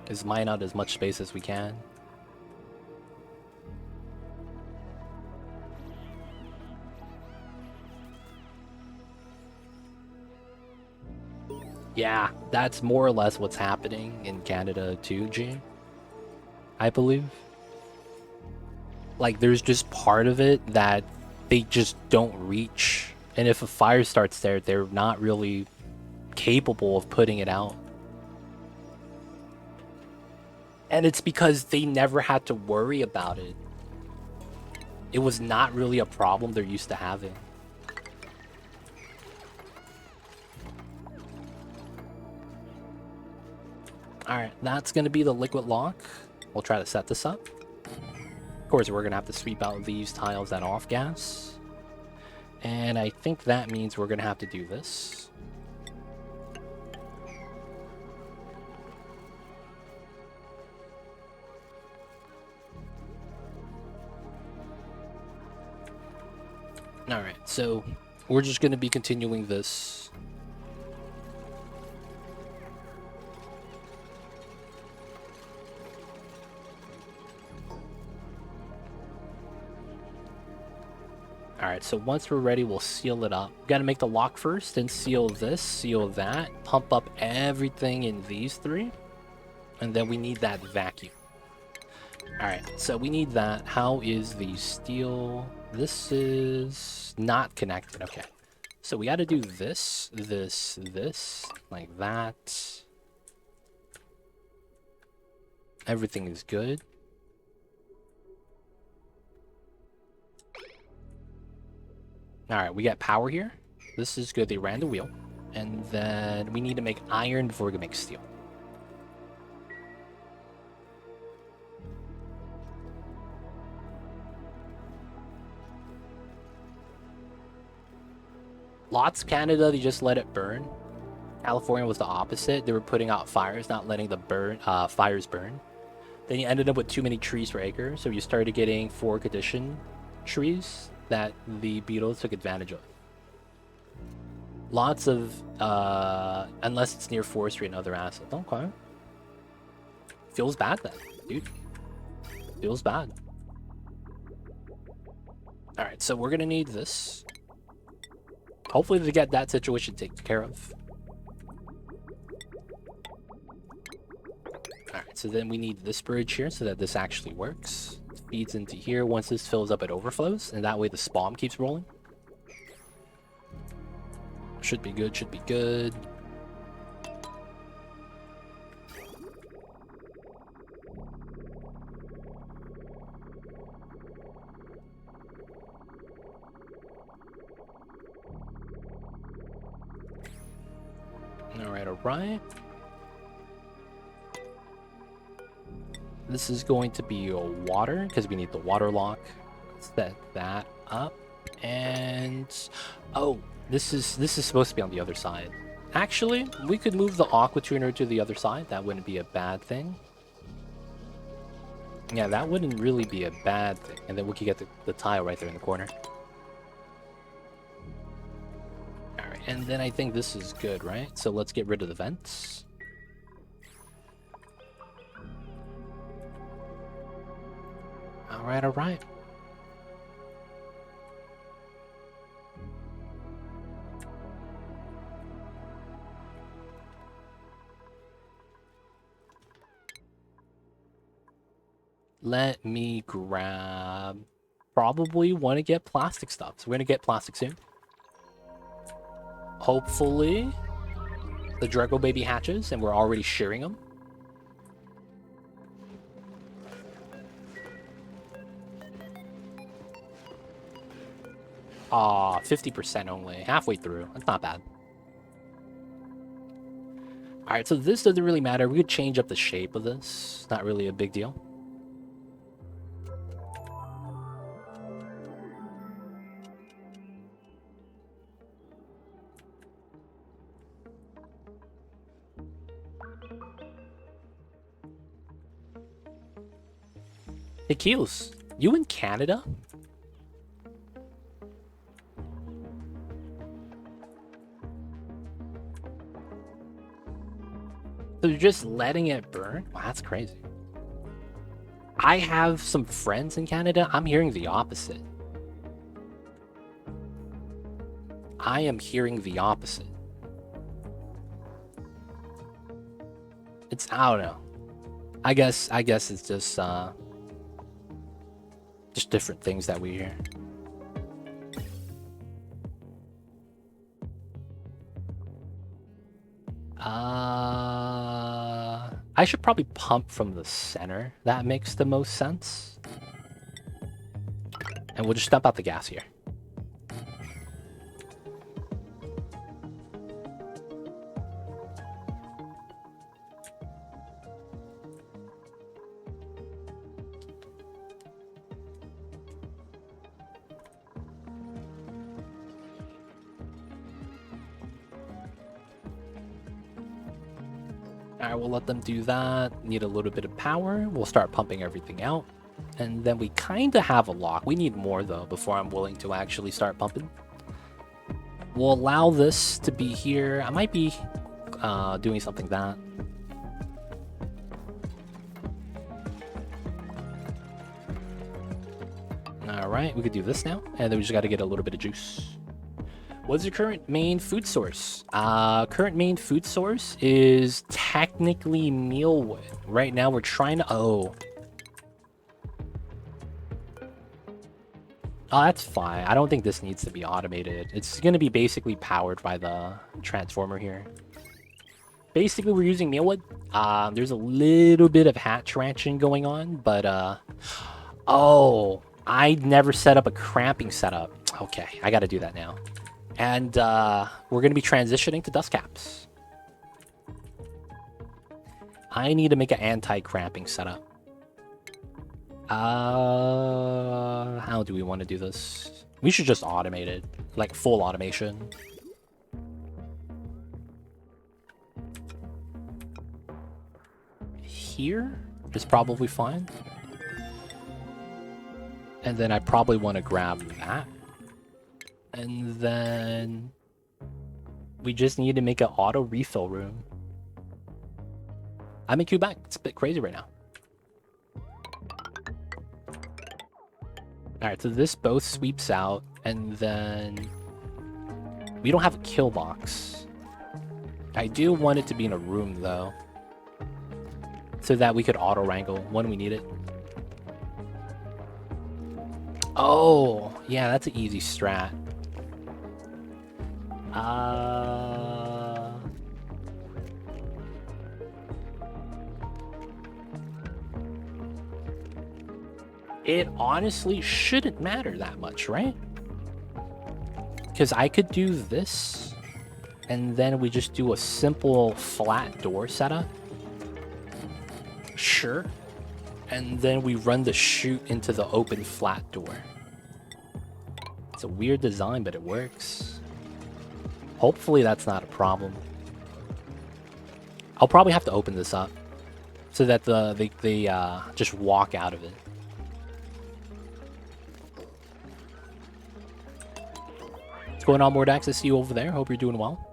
Is mine out as much space as we can. Yeah, that's more or less what's happening in Canada too, G. I believe. Like, there's just part of it that they just don't reach. And if a fire starts there, they're not really capable of putting it out. And it's because they never had to worry about it. It was not really a problem they're used to having. Alright, that's going to be the liquid lock. We'll try to set this up. Of course, we're going to have to sweep out these tiles that off gas. And I think that means we're going to have to do this. Alright, so we're just going to be continuing this Alright, so once we're ready, we'll seal it up. We gotta make the lock first, then seal this, seal that, pump up everything in these three, and then we need that vacuum. Alright, so we need that. How is the steel? This is not connected. Okay. So we gotta do this, this, this, like that. Everything is good. Alright, we got power here. This is good. They ran the wheel. And then we need to make iron before we can make steel. Lots Canada, they just let it burn. California was the opposite. They were putting out fires, not letting the fires burn. Then you ended up with too many trees per acre, so you started getting 4th edition trees that the beetles took advantage of. Lots of, unless it's near forestry and other assets. Okay. Feels bad then, dude. Feels bad. Alright, so we're gonna need this. Hopefully to get that situation taken care of. Alright, so then we need this bridge here so that this actually works. It feeds into here. Once this fills up, it overflows, and that way the spom keeps rolling. Should be good, should be good. Alright. This is going to be a water, because we need the water lock. Set that up. And oh, this is supposed to be on the other side. Actually, we could move the aqua tuner to the other side. That wouldn't be a bad thing. Yeah, that wouldn't really be a bad thing. And then we could get the tile right there in the corner. Alright, and then I think this is good, right? So let's get rid of the vents. Alright. Let me grab... Probably want to get plastic stuff. So we're going to get plastic soon. Hopefully, the Draco baby hatches and we're already shearing them. Aw, 50% only. Halfway through. That's not bad. Alright, so this doesn't really matter. We could change up the shape of this. Not really a big deal. Hey, Keels, you in Canada? So you're just letting it burn? Wow, that's crazy. I have some friends in Canada. I'm hearing the opposite. I am hearing the opposite. I don't know. I guess it's just different things that we hear. I should probably pump from the center. That makes the most sense. And we'll just dump out the gas here. Alright, we'll let them do that. Need a little bit of power. We'll start pumping everything out. And then we kind of have a lock. We need more, though, before I'm willing to actually start pumping. We'll allow this to be here. I might be doing something that. All right, we could do this now, and then we just got to get a little bit of juice. What's your current main food source? Current main food source is technically mealwood. Right now, we're trying to... Oh, that's fine. I don't think this needs to be automated. It's going to be basically powered by the transformer here. Basically, we're using mealwood. There's a little bit of hatch ranching going on, but... Oh, I never set up a cramping setup. Okay, I got to do that now. And we're going to be transitioning to dust caps. I need to make an anti-cramping setup. How do we want to do this? We should just automate it, like full automation. Here is probably fine. And then I probably want to grab that. And then we just need to make an auto refill room. I'm in Quebec. It's a bit crazy right now. Alright, so this both sweeps out, and then we don't have a kill box. I do want it to be in a room, though, so that we could auto wrangle when we need it. Oh, yeah, that's an easy strat. It honestly shouldn't matter that much, right? Because I could do this, and then we just do a simple flat door setup. Sure. And then we run the chute into the open flat door. It's a weird design, but it works. Hopefully that's not a problem. I'll probably have to open this up so that they just walk out of it. What's going on, Mordax? I see you over there. Hope you're doing well.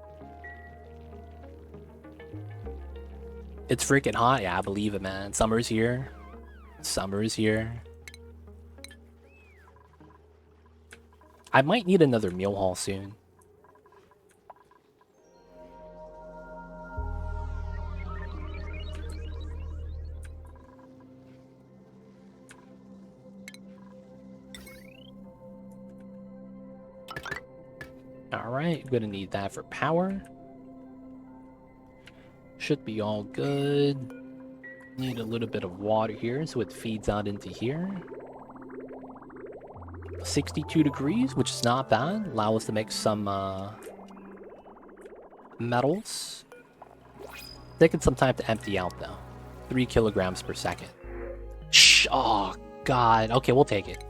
It's freaking hot. Yeah, I believe it, man. Summer's here. Summer is here. I might need another meal hall soon. Alright, I'm gonna need that for power. Should be all good. Need a little bit of water here so it feeds out into here. 62 degrees, which is not bad. Allow us to make some metals. Taking some time to empty out though. 3 kilograms per second. Shh, oh god. Okay, we'll take it.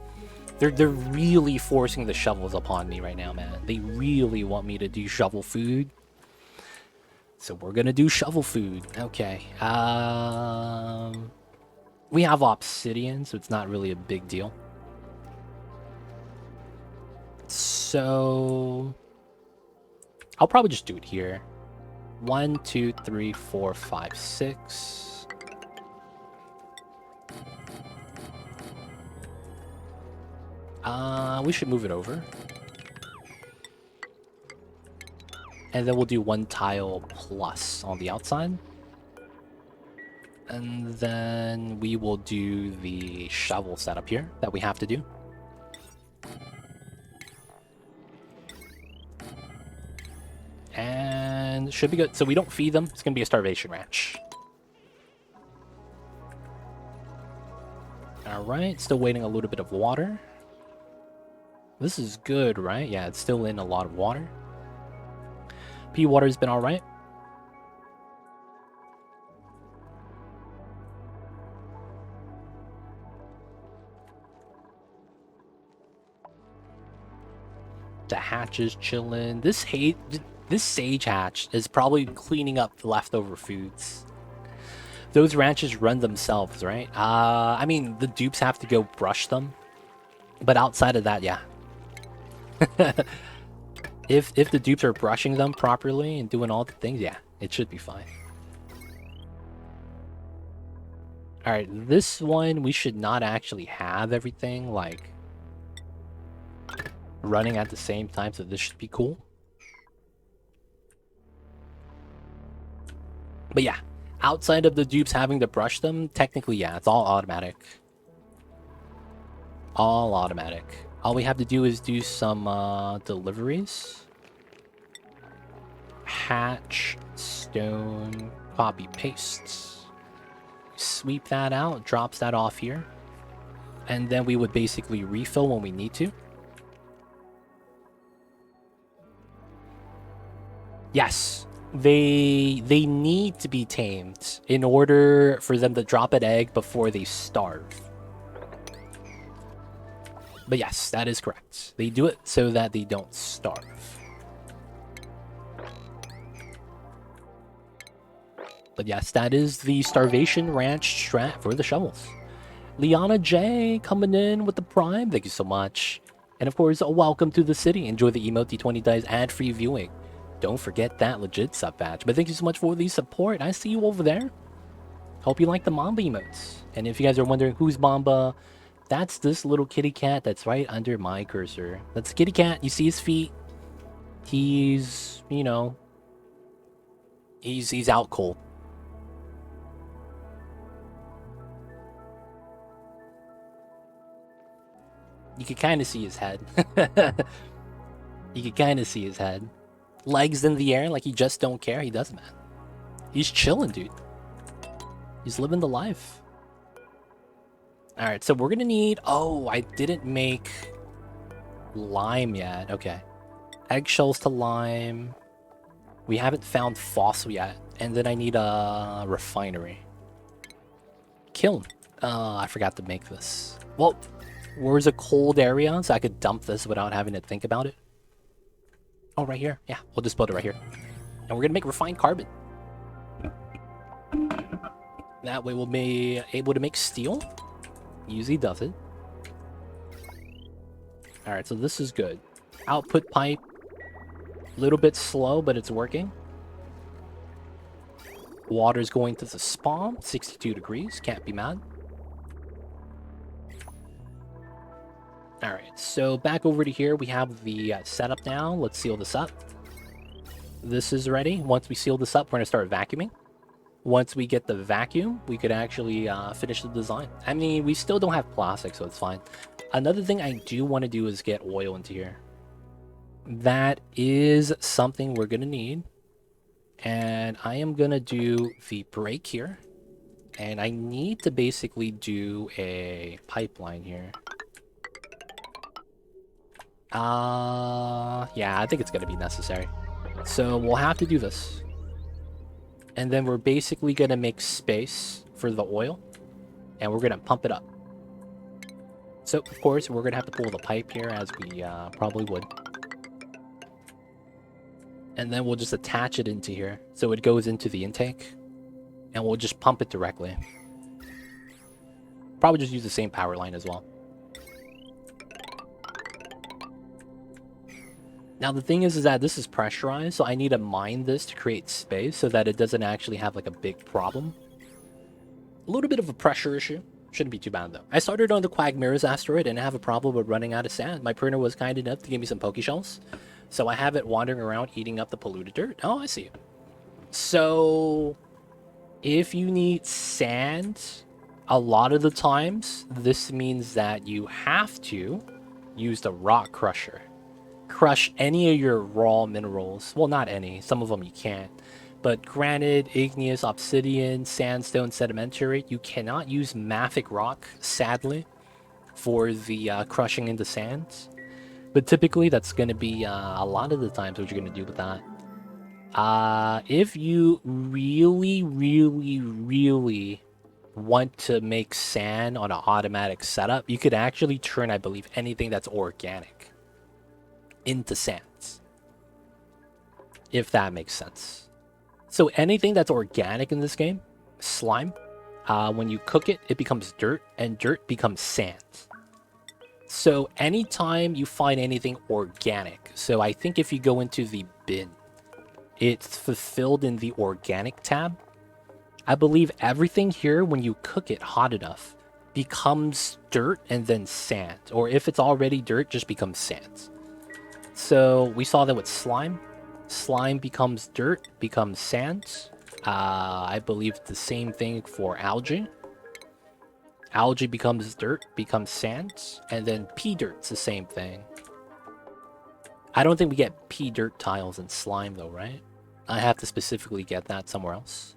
They're really forcing the shovels upon me right now, man. They really want me to do shovel food. So we're gonna do shovel food. Okay. We have obsidian, so it's not really a big deal. So I'll probably just do it here. 1, 2, 3, 4, 5, 6. We should move it over. And then we'll do 1 tile plus on the outside. And then we will do the shovel setup here that we have to do. And should be good. So we don't feed them. It's going to be a starvation ranch. Alright, still waiting a little bit of water. This is good, right? Yeah, it's still in a lot of water. Pea water's been alright. The hatch is chilling. This sage hatch is probably cleaning up the leftover foods. Those ranches run themselves, right? I mean, the dupes have to go brush them. But outside of that, yeah. If the dupes are brushing them properly and doing all the things, yeah, it should be fine. Alright, this one, we should not actually have everything, like, running at the same time, so this should be cool. But yeah, outside of the dupes having to brush them, technically, yeah, it's all automatic. All automatic. All we have to do is do some deliveries. Hatch, stone, copy, paste. Sweep that out, drops that off here. And then we would basically refill when we need to. Yes, they need to be tamed in order for them to drop an egg before they starve. But yes, that is correct. They do it so that they don't starve. But yes, that is the Starvation Ranch strat for the shovels. Liana J coming in with the Prime. Thank you so much. And of course, welcome to the city. Enjoy the emote D20 Dice ad-free viewing. Don't forget that legit sub badge. But thank you so much for the support. I see you over there. Hope you like the Mamba emotes. And if you guys are wondering who's Mamba, that's this little kitty cat that's right under my cursor. That's kitty cat. You see his feet. He's, you know, he's out cold. You can kind of see his head. You can kind of see his head. Legs in the air like he just don't care. He does, man. He's chilling, dude. He's living the life. Alright, so we're gonna need... Oh, I didn't make lime yet. Okay. Eggshells to lime. We haven't found fossil yet. And then I need a refinery. Kiln. I forgot to make this. Well, where's a cold area so I could dump this without having to think about it? Oh, right here. Yeah, we'll just build it right here. And we're gonna make refined carbon. That way we'll be able to make steel. Usually does it. Alright, so this is good. Output pipe. A little bit slow, but it's working. Water's going to the spom. 62 degrees. Can't be mad. Alright, so back over to here, we have the setup now. Let's seal this up. This is ready. Once we seal this up, we're going to start vacuuming. Once we get the vacuum, we could actually finish the design. I mean, we still don't have plastic, so it's fine. Another thing I do want to do is get oil into here. That is something we're going to need. And I am going to do the brake here. And I need to basically do a pipeline here. Yeah, I think it's going to be necessary. So we'll have to do this. And then we're basically going to make space for the oil. And we're going to pump it up. So, of course, we're going to have to pull the pipe here as we probably would. And then we'll just attach it into here. So it goes into the intake. And we'll just pump it directly. Probably just use the same power line as well. Now the thing is that this is pressurized, so I need to mine this to create space so that it doesn't actually have like a big problem. A little bit of a pressure issue. Shouldn't be too bad though. I started on the Quagmira's asteroid and I have a problem with running out of sand. My printer was kind enough to give me some poke shells. So I have it wandering around eating up the polluted dirt. Oh, I see. So if you need sand, a lot of the times this means that you have to use the rock crusher. Crush any of your raw minerals. Well, not any. Some of them you can't. But granite, igneous, obsidian, sandstone, sedimentary, you cannot use mafic rock, sadly, for the crushing into sands. But typically, that's going to be a lot of the times what you're going to do with that. If you really, really, really want to make sand on an automatic setup, you could actually turn, I believe, anything that's organic into sands, if that makes sense. So anything that's organic in this game, slime, when you cook it, it becomes dirt, and dirt becomes sand. So anytime you find anything organic, so I think if you go into the bin, it's fulfilled in the organic tab. I believe everything here, when you cook it hot enough, becomes dirt and then sand. Or if it's already dirt, just becomes sand. So we saw that with slime. Slime becomes dirt, becomes sand. I believe the same thing for algae. Algae becomes dirt, becomes sand, and then pea dirt's the same thing. I don't think we get pea dirt tiles in slime though, right? I have to specifically get that somewhere else.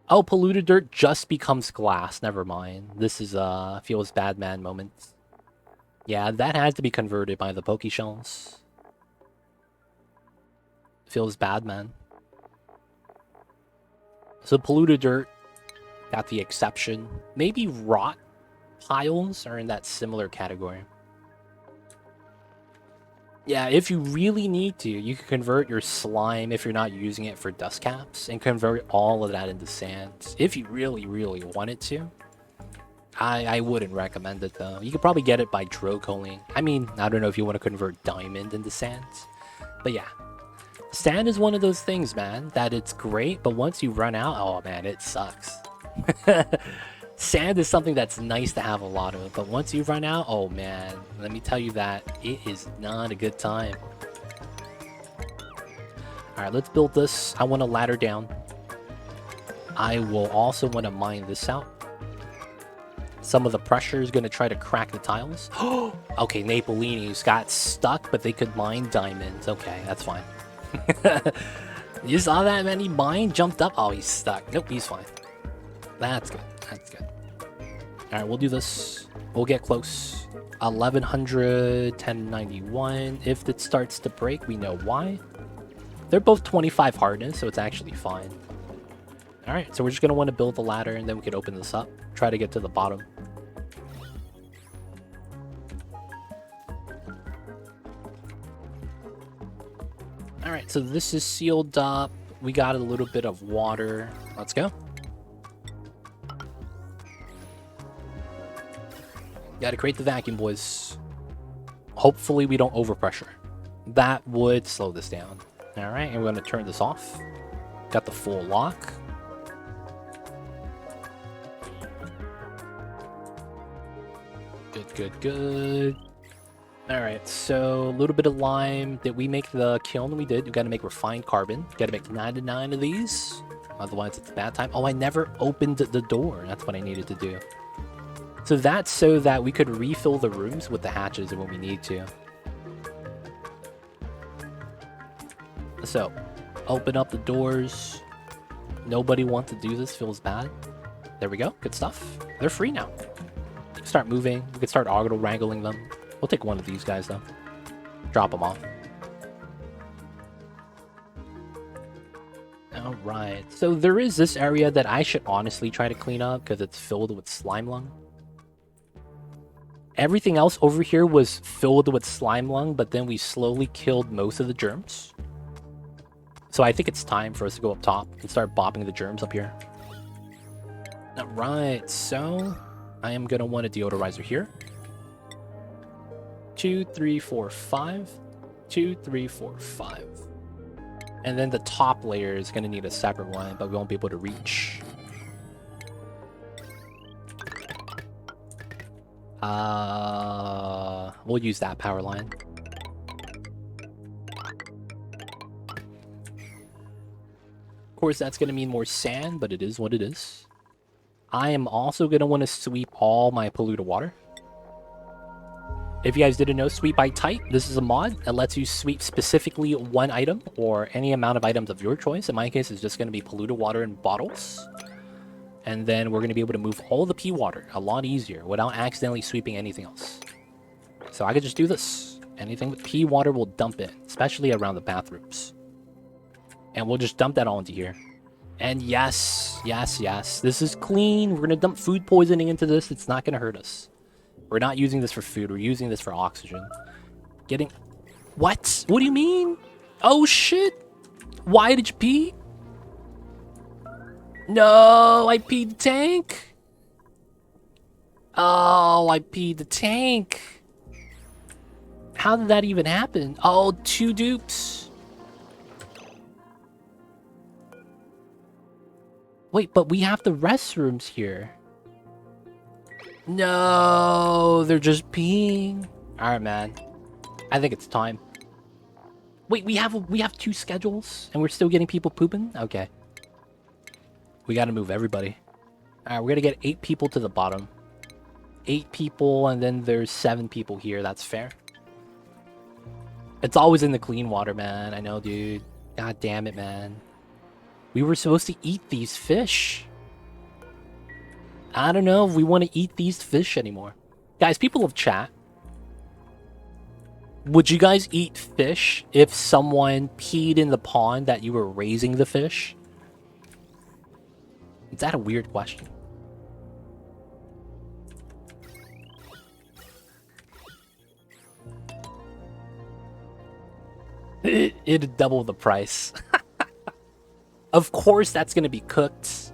Oh, polluted dirt just becomes glass. Never mind. This is feels bad man moment. Yeah, that had to be converted by the Poke Shells. Feels bad, man. So polluted dirt got the exception. Maybe rot piles are in that similar category. Yeah, if you really need to, you can convert your slime if you're not using it for dust caps and convert all of that into sand. If you really, really wanted to. I wouldn't recommend it though. You could probably get it by drocoaling. I mean, I don't know if you want to convert diamond into sand. But yeah. Sand is one of those things, man, that it's great, but once you run out, oh man, it sucks. Sand is something that's nice to have a lot of, but once you run out, oh man, let me tell you that it is not a good time. Alright, let's build this. I want to ladder down. I will also want to mine this out. Some of the pressure is going to try to crack the tiles. Okay, Napolini's got stuck, but they could mine diamonds. Okay, that's fine. You saw that, man? He mined, jumped up. Oh, he's stuck. Nope, he's fine. That's good. That's good. Alright, we'll do this. We'll get close. 1100, 1091. If it starts to break, we know why. They're both 25 hardness, so it's actually fine. Alright, so we're just going to want to build the ladder, and then we can open this up. Try to get to the bottom. Alright, so this is sealed up. We got a little bit of water. Let's go. Gotta create the vacuum, boys. Hopefully we don't overpressure. That would slow this down. Alright, and we're going to turn this off. Got the full lock. Good, good, good. Alright, so a little bit of lime. Did we make the kiln? We did. We gotta make refined carbon. Gotta make 99 of these. Otherwise, it's a bad time. Oh, I never opened the door. That's what I needed to do. So that's so that we could refill the rooms with the hatches when we need to. So, open up the doors. Nobody wants to do this. Feels bad. There we go. Good stuff. They're free now. Start moving. We could start auto wrangling them. We'll take one of these guys, though. Drop them off. Alright. So there is this area that I should honestly try to clean up because it's filled with slime lung. Everything else over here was filled with slime lung, but then we slowly killed most of the germs. So I think it's time for us to go up top and start bopping the germs up here. Alright, so I am going to want a deodorizer here. 2, 3, 4, 5. 2, 3, 4, 5. And then the top layer is going to need a separate one, but we won't be able to reach. We'll use that power line. Of course, that's going to mean more sand, but it is what it is. I am also going to want to sweep all my polluted water. If you guys didn't know, Sweep by Type, this is a mod that lets you sweep specifically one item or any amount of items of your choice. In my case, it's just going to be polluted water in bottles. And then we're going to be able to move all the pea water a lot easier without accidentally sweeping anything else. So I could just do this. Anything with pea water will dump it, especially around the bathrooms. And we'll just dump that all into here. And yes, yes, yes, this is clean. We're going to dump food poisoning into this. It's not going to hurt us. We're not using this for food. We're using this for oxygen. Getting... What? What do you mean? Oh, shit. Why did you pee? No, I peed the tank. Oh, I peed the tank. How did that even happen? Oh, 2 dupes. Wait, but we have the restrooms here. No, they're just peeing. All right, man. I think it's time. Wait, we have 2 schedules and we're still getting people pooping? Okay. We got to move everybody. All right, we're going to get 8 people to the bottom. 8 people and then there's 7 people here. That's fair. It's always in the clean water, man. I know, dude. God damn it, man. We were supposed to eat these fish. I don't know if we want to eat these fish anymore. Guys, people of chat. Would you guys eat fish if someone peed in the pond that you were raising the fish? Is that a weird question? It'd double the price. Of course that's gonna be cooked.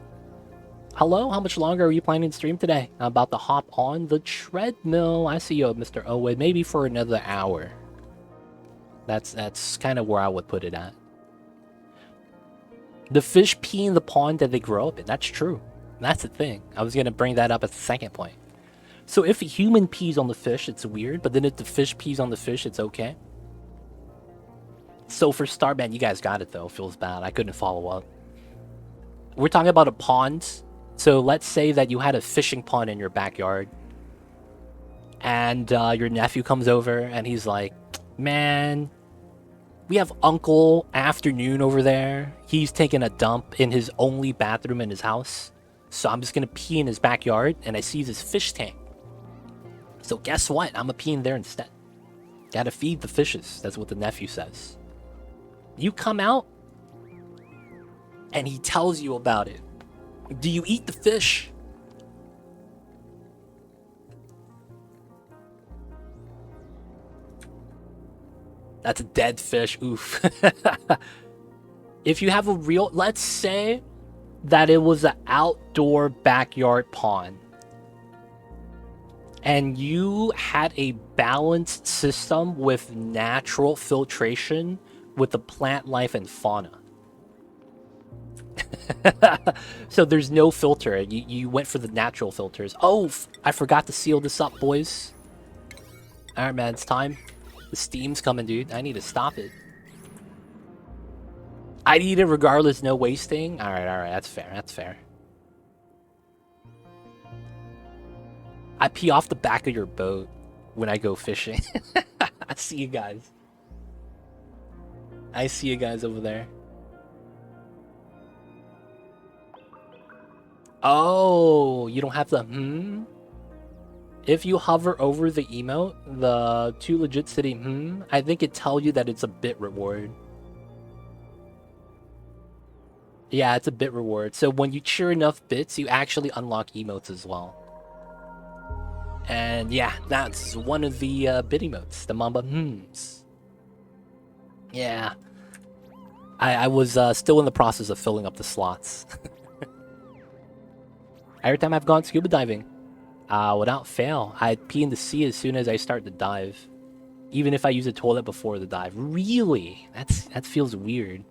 Hello, how much longer are you planning to stream today? I'm about to hop on the treadmill. I see you, Mr. Owen. Maybe for another hour. That's kind of where I would put it at. The fish pee in the pond that they grow up in. That's true. That's the thing. I was gonna bring that up as the second point. So if a human pees on the fish, it's weird. But then if the fish pees on the fish, it's okay. So for Starman, you guys got it though. Feels bad. I couldn't follow up. We're talking about a pond. So let's say that you had a fishing pond in your backyard. And your nephew comes over and he's like, man, we have Uncle Afternoon over there. He's taking a dump in his only bathroom in his house. So I'm just going to pee in his backyard and I see this fish tank. So guess what? I'm going to pee in there instead. Gotta feed the fishes. That's what the nephew says. You come out and he tells you about it. Do you eat the fish? That's a dead fish. Oof. If you have a real... Let's say that it was an outdoor backyard pond. And you had a balanced system with natural filtration with the plant life and fauna. So there's no filter. You went for the natural filters. Oh, I forgot to seal this up, boys. Alright, man, it's time. The steam's coming, dude. I need to stop it. I'd eat it regardless, no wasting. Alright, that's fair, that's fair. I pee off the back of your boat when I go fishing. I see you guys. I see you guys over there. Oh, you don't have the If you hover over the emote, the Too Legit City I think it tells you that it's a bit reward. Yeah, it's a bit reward. So when you cheer enough bits, you actually unlock emotes as well. And yeah, that's one of the bit emotes, the Mamba Yeah. I was still in the process of filling up the slots. Every time I've gone scuba diving, without fail, I pee in the sea as soon as I start to dive. Even if I use a toilet before the dive. Really? That feels weird.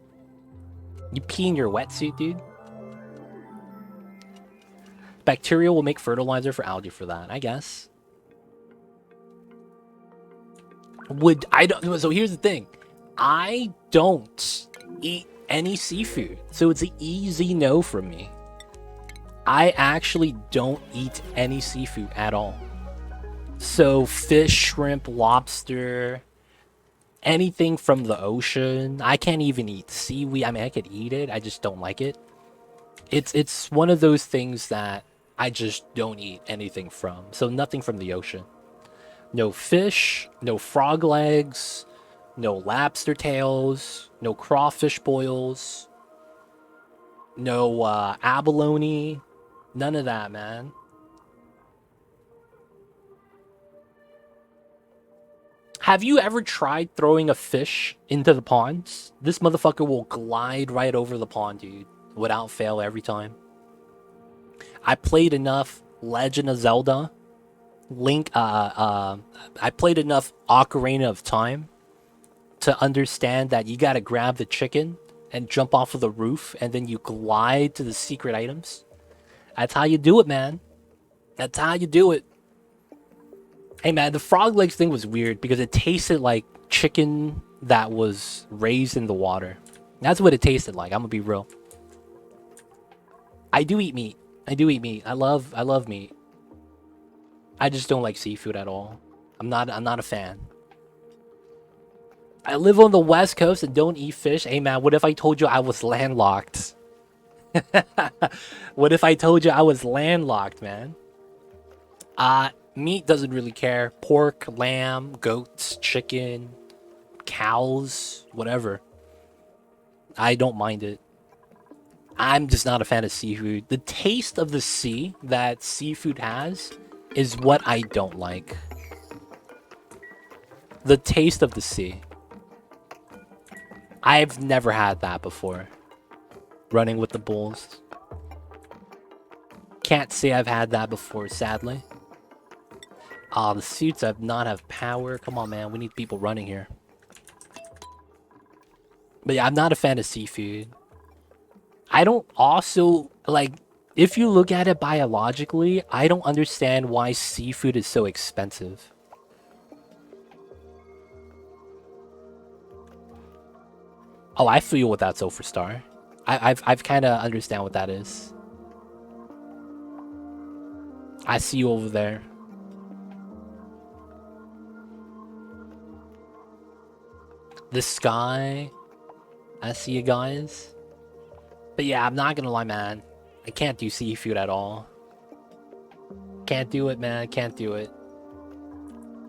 You pee in your wetsuit, dude? Bacteria will make fertilizer for algae for that, I guess. So here's the thing. I don't eat any seafood. So it's an easy no from me. I actually don't eat any seafood at all. So fish, shrimp, lobster, anything from the ocean. I can't even eat seaweed. I mean, I could eat it. I just don't like it. It's one of those things that I just don't eat anything from. So nothing from the ocean. No fish, no frog legs, no lobster tails, no crawfish boils, no abalone. None of that, man. Have you ever tried throwing a fish into the ponds? This motherfucker will glide right over the pond, dude. Without fail every time. I played enough Legend of Zelda. I played enough Ocarina of Time to understand that you gotta grab the chicken and jump off of the roof and then you glide to the secret items. That's how you do it, man. That's how you do it. Hey man, the frog legs thing was weird because it tasted like chicken that was raised in the water. That's what it tasted like. I'm gonna be real. I do eat meat. I do eat meat. I love meat. I just don't like seafood at all. I'm not a fan. I live on the West Coast and don't eat fish. Hey man, what if I told you I was landlocked? What if I told you I was landlocked, man? Meat doesn't really care. Pork, lamb, goats, chicken, cows, whatever. I don't mind it. I'm just not a fan of seafood. The taste of the sea that seafood has is what I don't like. The taste of the sea. I've never had that before. Running with the bulls. Can't say I've had that before, sadly. Ah, the suits have not have power. Come on, man. We need people running here. But yeah, I'm not a fan of seafood. I don't also, like, if you look at it biologically, I don't understand why seafood is so expensive. Oh, I feel what that's Sulfur Star. I've kind of understand what that is. I see you over there. The sky. I see you guys. But yeah, I'm not gonna lie, man. I can't do seafood at all. Can't do it, man. Can't do it.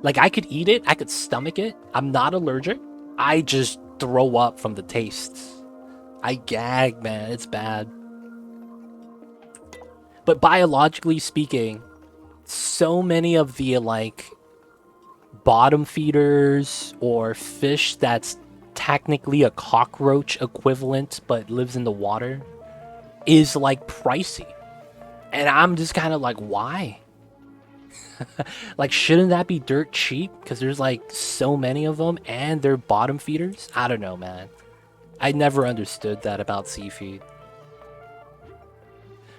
Like, I could eat it. I could stomach it. I'm not allergic. I just throw up from the taste. I gag, man. It's bad. But biologically speaking, so many of the, like, bottom feeders or fish that's technically a cockroach equivalent but lives in the water is, like, pricey. And I'm just kind of like, why? Like, shouldn't that be dirt cheap? Because there's, like, so many of them and they're bottom feeders? I don't know, man. I never understood that about seafood.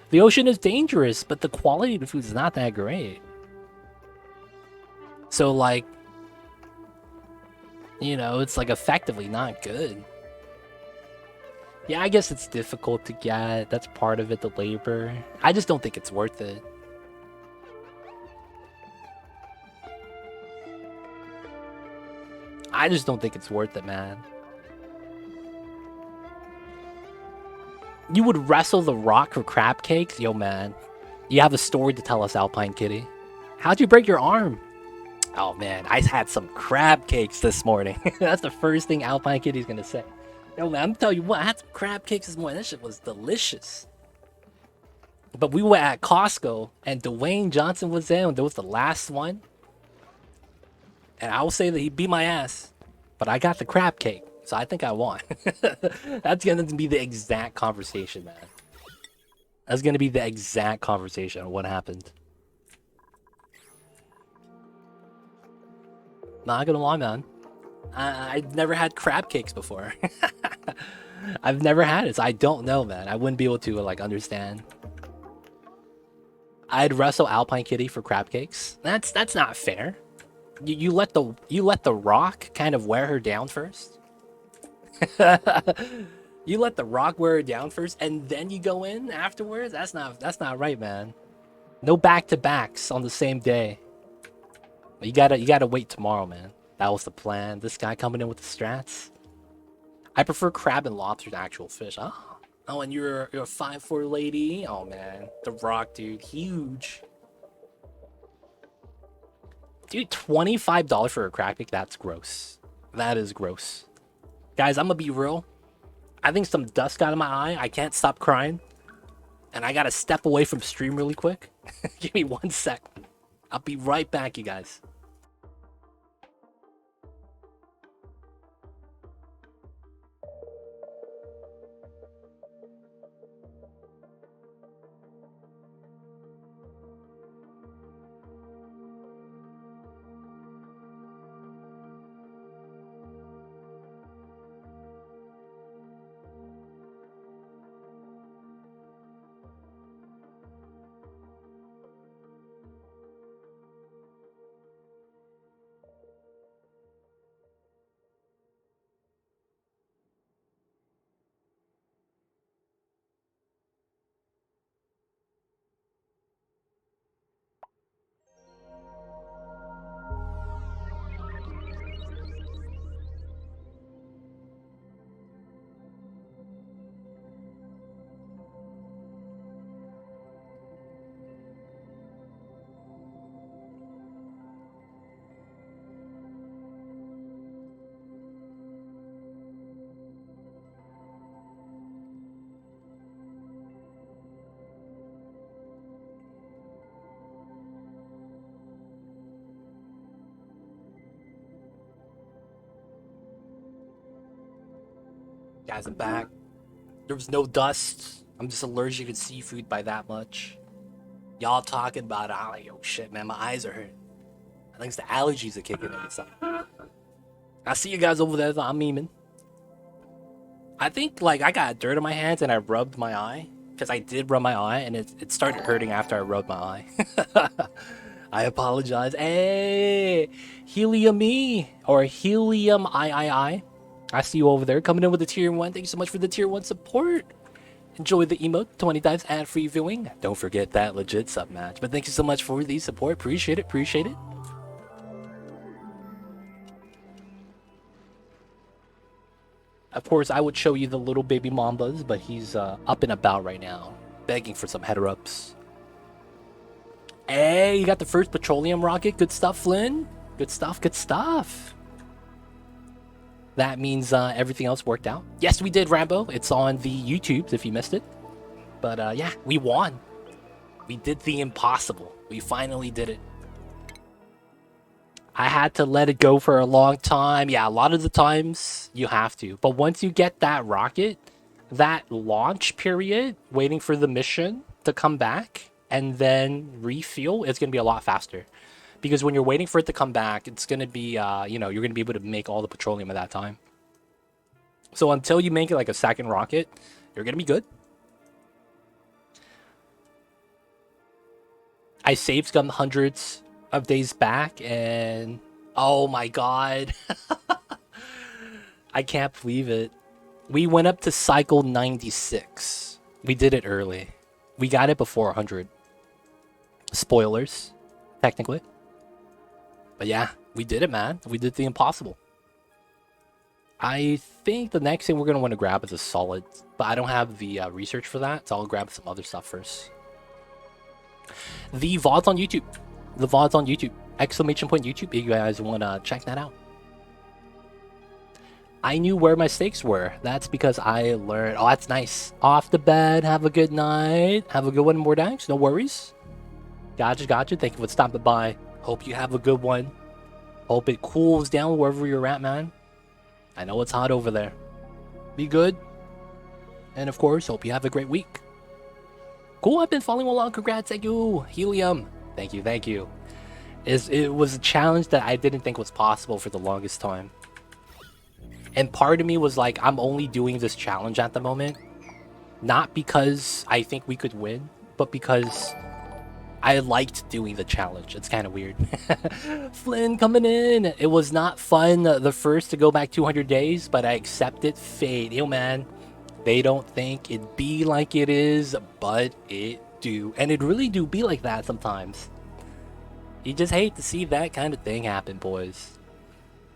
The ocean is dangerous, but the quality of the food is not that great. So, like, you know, it's, like, effectively not good. Yeah, I guess it's difficult to get. That's part of it, the labor. I just don't think it's worth it. I just don't think it's worth it, man. You would wrestle the rock for crab cakes? Yo, man. You have a story to tell us, Alpine Kitty. How'd you break your arm? Oh, man. I had some crab cakes this morning. That's the first thing Alpine Kitty's gonna say. Yo, man, I'm telling you what. I had some crab cakes this morning. That shit was delicious. But we were at Costco, and Dwayne Johnson was there, and that was the last one. And I will say that he beat my ass. But I got the crab cake, so I think I won. That's gonna be the exact conversation, man. That's gonna be the exact conversation on what happened. Not gonna lie, man. I've never had crab cakes before. I've never had it, so I don't know, man. I wouldn't be able to, like, understand. I'd wrestle Alpine Kitty for crab cakes. That's not fair. You let the rock kind of wear her down first. You let the rock wear her down first, and then you go in afterwards. That's not right, man. No back to backs on the same day. You gotta wait tomorrow, man. That was the plan. This guy coming in with the strats. I prefer crab and lobster to actual fish. Oh, and you're a 5'4" lady. Oh man, the rock, dude, huge. Dude, $25 for a crab cake? That's gross. That is gross. Guys, I'm gonna be real. I think some dust got in my eye. I can't stop crying. And I gotta step away from stream really quick. Give me 1 sec. I'll be right back, you guys. Guys, I'm back. There was no dust. I'm just allergic to seafood by that much. Y'all talking about it. I'm like, oh shit, man, my eyes are hurting. I think it's the allergies are kicking in and stuff. I see you guys over there. I'm memeing. I think, like, I got dirt on my hands and I rubbed my eye. Because I did rub my eye and it started hurting after I rubbed my eye. I apologize. Hey, Helium-E or Helium-I. I see you over there coming in with the tier 1. Thank you so much for the tier 1 support. Enjoy the emote, 20 times ad-free viewing. Don't forget that legit sub match. But thank you so much for the support. Appreciate it. Appreciate it. Of course, I would show you the little baby Mambas, but he's up and about right now, begging for some header-ups. Hey, you got the first petroleum rocket. Good stuff, Flynn. Good stuff, good stuff. That means everything else worked out. Yes, we did, Rambo. It's on the YouTubes if you missed it. But yeah, we won. We did the impossible. We finally did it. I had to let it go for a long time. Yeah, a lot of the times you have to. But once you get that rocket, that launch period, waiting for the mission to come back and then refuel, it's going to be a lot faster. Because when you're waiting for it to come back, it's going to be, you know, you're going to be able to make all the petroleum at that time. So until you make it like a second rocket, you're going to be good. I saved some hundreds of days back and oh my god. I can't believe it. We went up to cycle 96. We did it early. We got it before 100. Spoilers, technically. But yeah, we did it, man. We did the impossible. I think the next thing we're going to want to grab is a solid, but I don't have the research for that, so I'll grab some other stuff first. The VOD's on YouTube. The VOD's on YouTube. Exclamation point YouTube if you guys want to check that out. I knew where my stakes were. That's because I learned. Oh, that's nice. Off the bed. Have a good night. Have a good one, more thanks. No worries. Gotcha, gotcha. Thank you for stopping by. Hope you have a good one. Hope it cools down wherever you're at, man. I know it's hot over there. Be good. And of course, hope you have a great week. Cool, I've been following along. Congrats, thank you. Helium. Thank you, thank you. It was a challenge that I didn't think was possible for the longest time. And part of me was like, I'm only doing this challenge at the moment. Not because I think we could win, but because I liked doing the challenge. It's kind of weird. Flynn coming in. It was not fun the first to go back 200 days, but I accepted fate. Yo, man. They don't think it be like it is, but it do. And it really do be like that sometimes. You just hate to see that kind of thing happen, boys.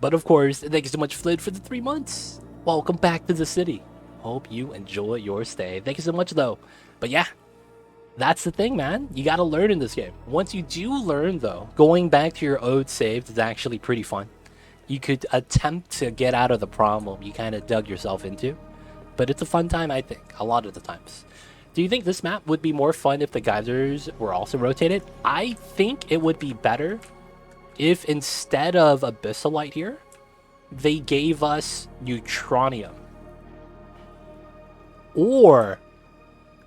But of course, thank you so much, Flynn, for the 3 months. Welcome back to the city. Hope you enjoy your stay. Thank you so much, though. But yeah, that's the thing, man. You gotta learn in this game. Once you do learn, though, going back to your old saves is actually pretty fun. You could attempt to get out of the problem you kind of dug yourself into. But it's a fun time, I think, a lot of the times. Do you think this map would be more fun if the geysers were also rotated? I think it would be better if instead of Abyssalite here, they gave us Neutronium. Or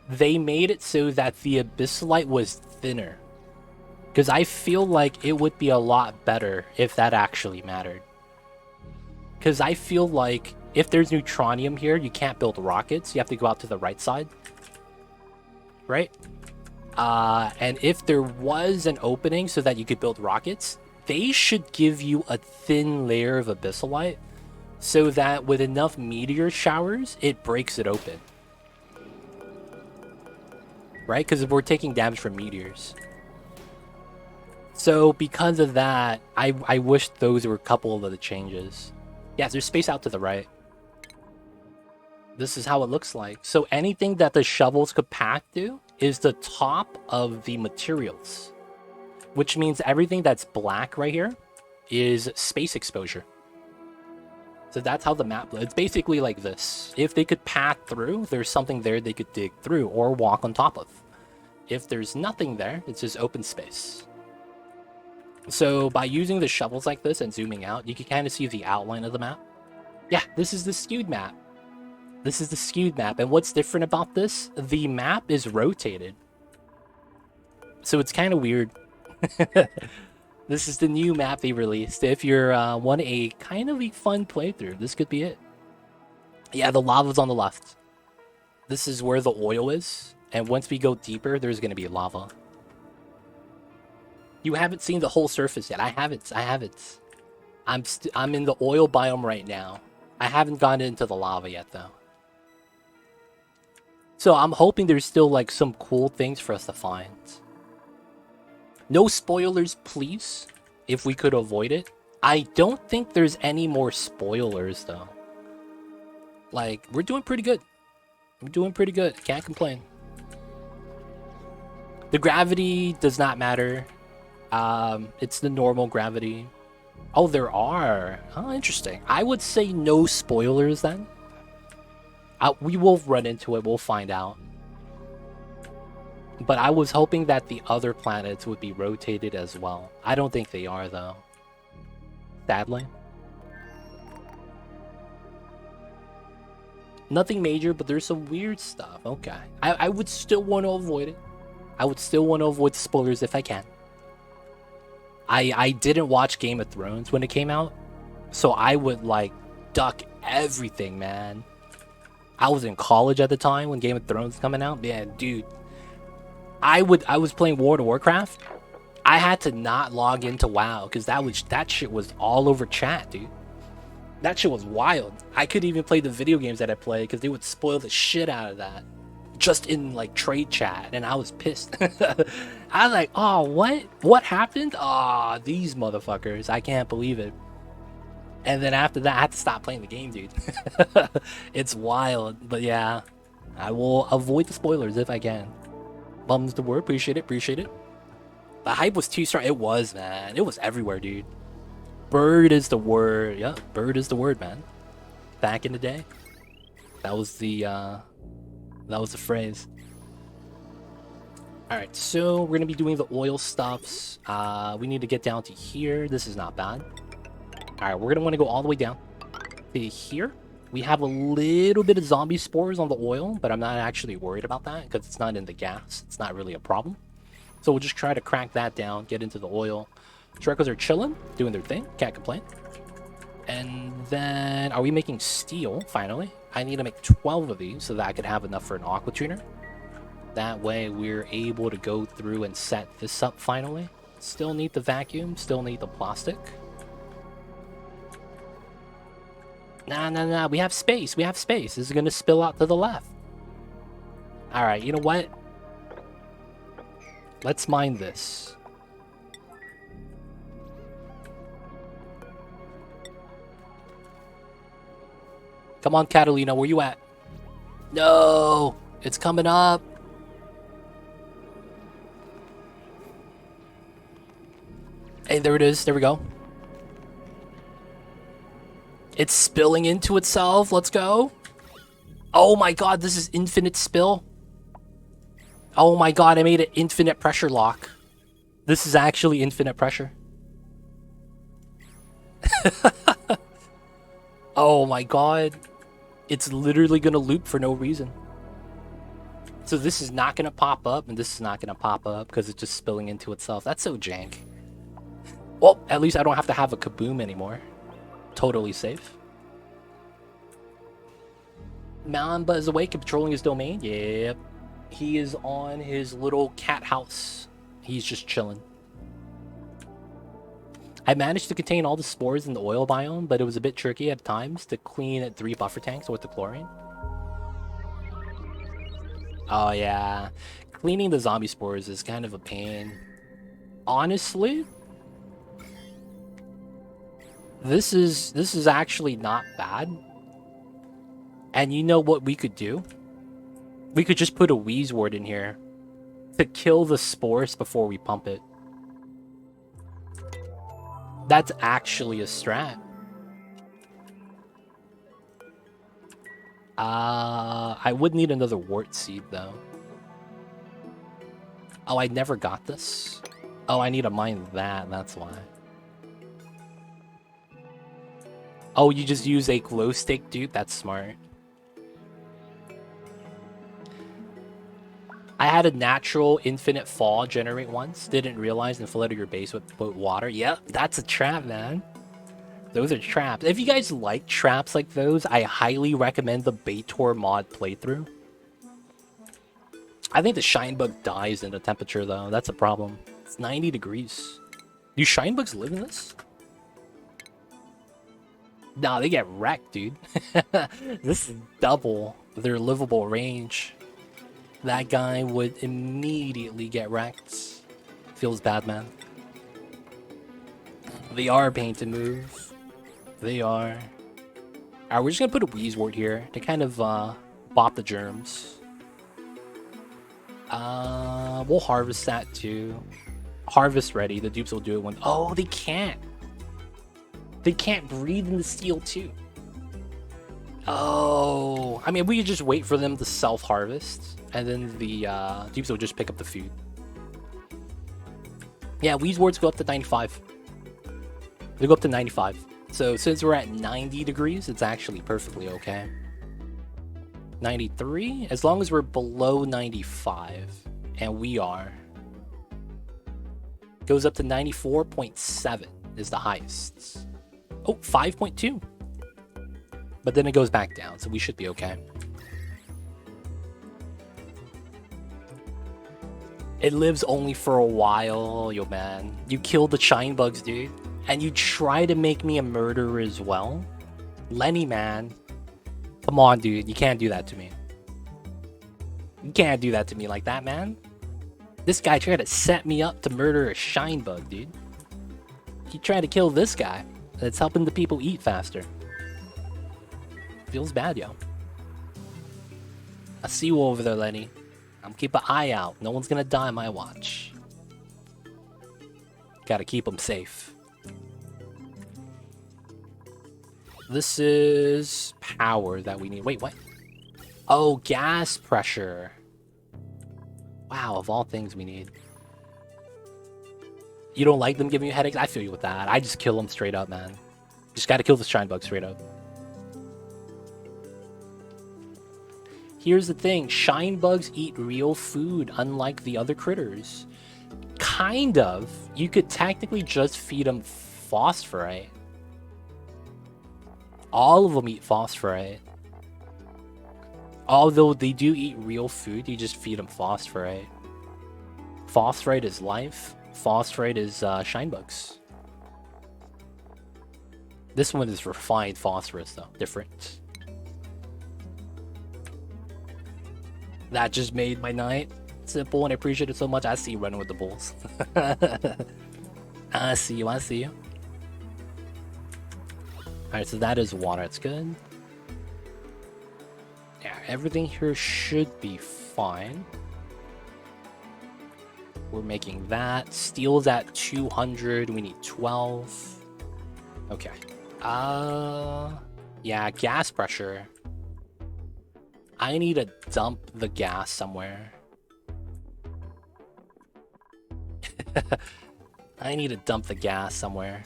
they made it so that the Abyssalite was thinner. Because I feel like it would be a lot better if that actually mattered. Because I feel like if there's Neutronium here, you can't build rockets. You have to go out to the right side. Right? And if there was an opening so that you could build rockets, they should give you a thin layer of Abyssalite so that with enough meteor showers, it breaks it open. Right? Because we're taking damage from meteors. So because of that, I wish those were a couple of the changes. Yeah, there's space out to the right. This is how it looks like. So anything that the shovels could pack to is the top of the materials. Which means everything that's black right here is space exposure. So that's how the map looks. It's basically like this. If they could path through, there's something there they could dig through or walk on top of. If there's nothing there, it's just open space. So by using the shovels like this and zooming out, you can kind of see the outline of the map. Yeah, this is the skewed map. This is the skewed map, and what's different about this? The map is rotated. So it's kind of weird. This is the new map they released. If you're want a kind of a fun playthrough, this could be it. Yeah, the lava's on the left. This is where the oil is, and once we go deeper, there's gonna be lava. You haven't seen the whole surface yet. I haven't. I'm in the oil biome right now. I haven't gone into the lava yet, though. So I'm hoping there's still like some cool things for us to find. No spoilers, please, if we could avoid it. I don't think there's any more spoilers, though. Like, we're doing pretty good. We're doing pretty good. Can't complain. The gravity does not matter. It's the normal gravity. Oh, there are. Oh, interesting. I would say no spoilers then. We will run into it. We'll find out. But I was hoping that the other planets would be rotated as well. I don't think they are, though. Sadly. Nothing major, but there's some weird stuff. Okay. I would still want to avoid it. I would still want to avoid the spoilers if I can. I didn't watch Game of Thrones when it came out, so I would, like, duck everything, man. I was in college at the time when Game of Thrones was coming out. Man, dude. I was playing World of Warcraft. I had to not log into WoW because that shit was all over chat, dude. That shit was wild. I couldn't even play the video games that I played because they would spoil the shit out of that. Just in like trade chat, and I was pissed. I was like, oh, what happened? Oh, these motherfuckers. I can't believe it. And then after that, I had to stop playing the game, dude. It's wild. But yeah, I will avoid the spoilers if I can. Bums the word. Appreciate it. Appreciate it. The hype was too strong. It was, man. It was everywhere, dude. Bird is the word. Yeah, bird is the word, man. Back in the day, that was the phrase. All right, so we're gonna be doing the oil stuffs. We need to get down to here. This is not bad. All right, we're gonna want to go all the way down to here. We have a little bit of zombie spores on the oil, but I'm not actually worried about that because it's not in the gas. It's not really a problem. So we'll just try to crack that down, get into the oil. Shrekos are chilling, doing their thing. Can't complain. And then, are we making steel, finally? I need to make 12 of these so that I could have enough for an aqua tuner. That way we're able to go through and set this up finally. Still need the vacuum, still need the plastic. Nah, we have space, we have space. This is gonna spill out to the left. Alright, you know what? Let's mine this. Come on, Catalina, where you at? No! It's coming up! Hey, there it is. There we go. It's spilling into itself. Let's go. Oh my god, this is infinite spill. Oh my god, I made an infinite pressure lock. This is actually infinite pressure. Oh my god. It's literally gonna loop for no reason. So this is not gonna pop up, and this is not gonna pop up because it's just spilling into itself. That's so jank. Well, at least I don't have to have a kaboom anymore. Totally safe. Mamba is awake and patrolling his domain. Yep. He is on his little cat house. He's just chilling. I managed to contain all the spores in the oil biome, but it was a bit tricky at times to clean at 3 buffer tanks with the chlorine. Oh yeah. Cleaning the zombie spores is kind of a pain. Honestly, this is actually not bad. And you know what we could do? We could just put a wheeze ward in here to kill the spores before we pump it. That's actually a strat. I would need another wart seed though. Oh, I never got this. Oh, I need to mine that, that's why. Oh, you just use a glow stick, dude? That's smart. I had a natural infinite fall generate once. Didn't realize and flooded your base with water. Yep, that's a trap, man. Those are traps. If you guys like traps like those, I highly recommend the Baitor mod playthrough. I think the shine bug dies in the temperature, though. That's a problem. It's 90 degrees. Do shine bugs live in this? Nah, they get wrecked, dude. This is double their livable range. That guy would immediately get wrecked. Feels bad, man. They are a pain to move. They are. Alright, we're just gonna put a Wheezewort here to kind of bop the germs. We'll harvest that too. Harvest ready. The dupes will do it when. Oh, they can't. They can't breathe in the steel too. Oh, I mean, we could just wait for them to self-harvest, and then the dupes will just pick up the food. Yeah, Wheezeworts go up to 95. They go up to 95. So since we're at 90 degrees, it's actually perfectly okay. 93, as long as we're below 95, and we are. Goes up to 94.7 is the highest. Oh, 5.2. But then it goes back down, so we should be okay. It lives only for a while, yo man. You killed the shine bugs, dude. And you try to make me a murderer as well? Lenny, man. Come on, dude. You can't do that to me. You can't do that to me like that, man. This guy tried to set me up to murder a shine bug, dude. He tried to kill this guy. That's helping the people eat faster. Feels bad, yo. I see you over there, Lenny. I'm keep an eye out. No one's gonna die on my watch. Gotta keep them safe. This is power that we need. Wait, what? Oh, gas pressure. Wow, of all things we need. You don't like them giving you headaches? I feel you with that. I just kill them straight up, man. Just gotta kill the shine bug straight up. Here's the thing. Shine bugs eat real food, unlike the other critters. Kind of. You could technically just feed them phosphorite. All of them eat phosphorite. Although they do eat real food, you just feed them phosphorite. Phosphorite is life. Phosphorite is shine bugs. This one is refined phosphorus, though. Different. That just made my night simple, and I appreciate it so much. I see you running with the bulls. I see you. I see you. Alright, so that is water. It's good. Yeah, everything here should be fine. We're making that. Steel's at 200. We need 12. Okay. Yeah, gas pressure. I need to dump the gas somewhere. I need to dump the gas somewhere.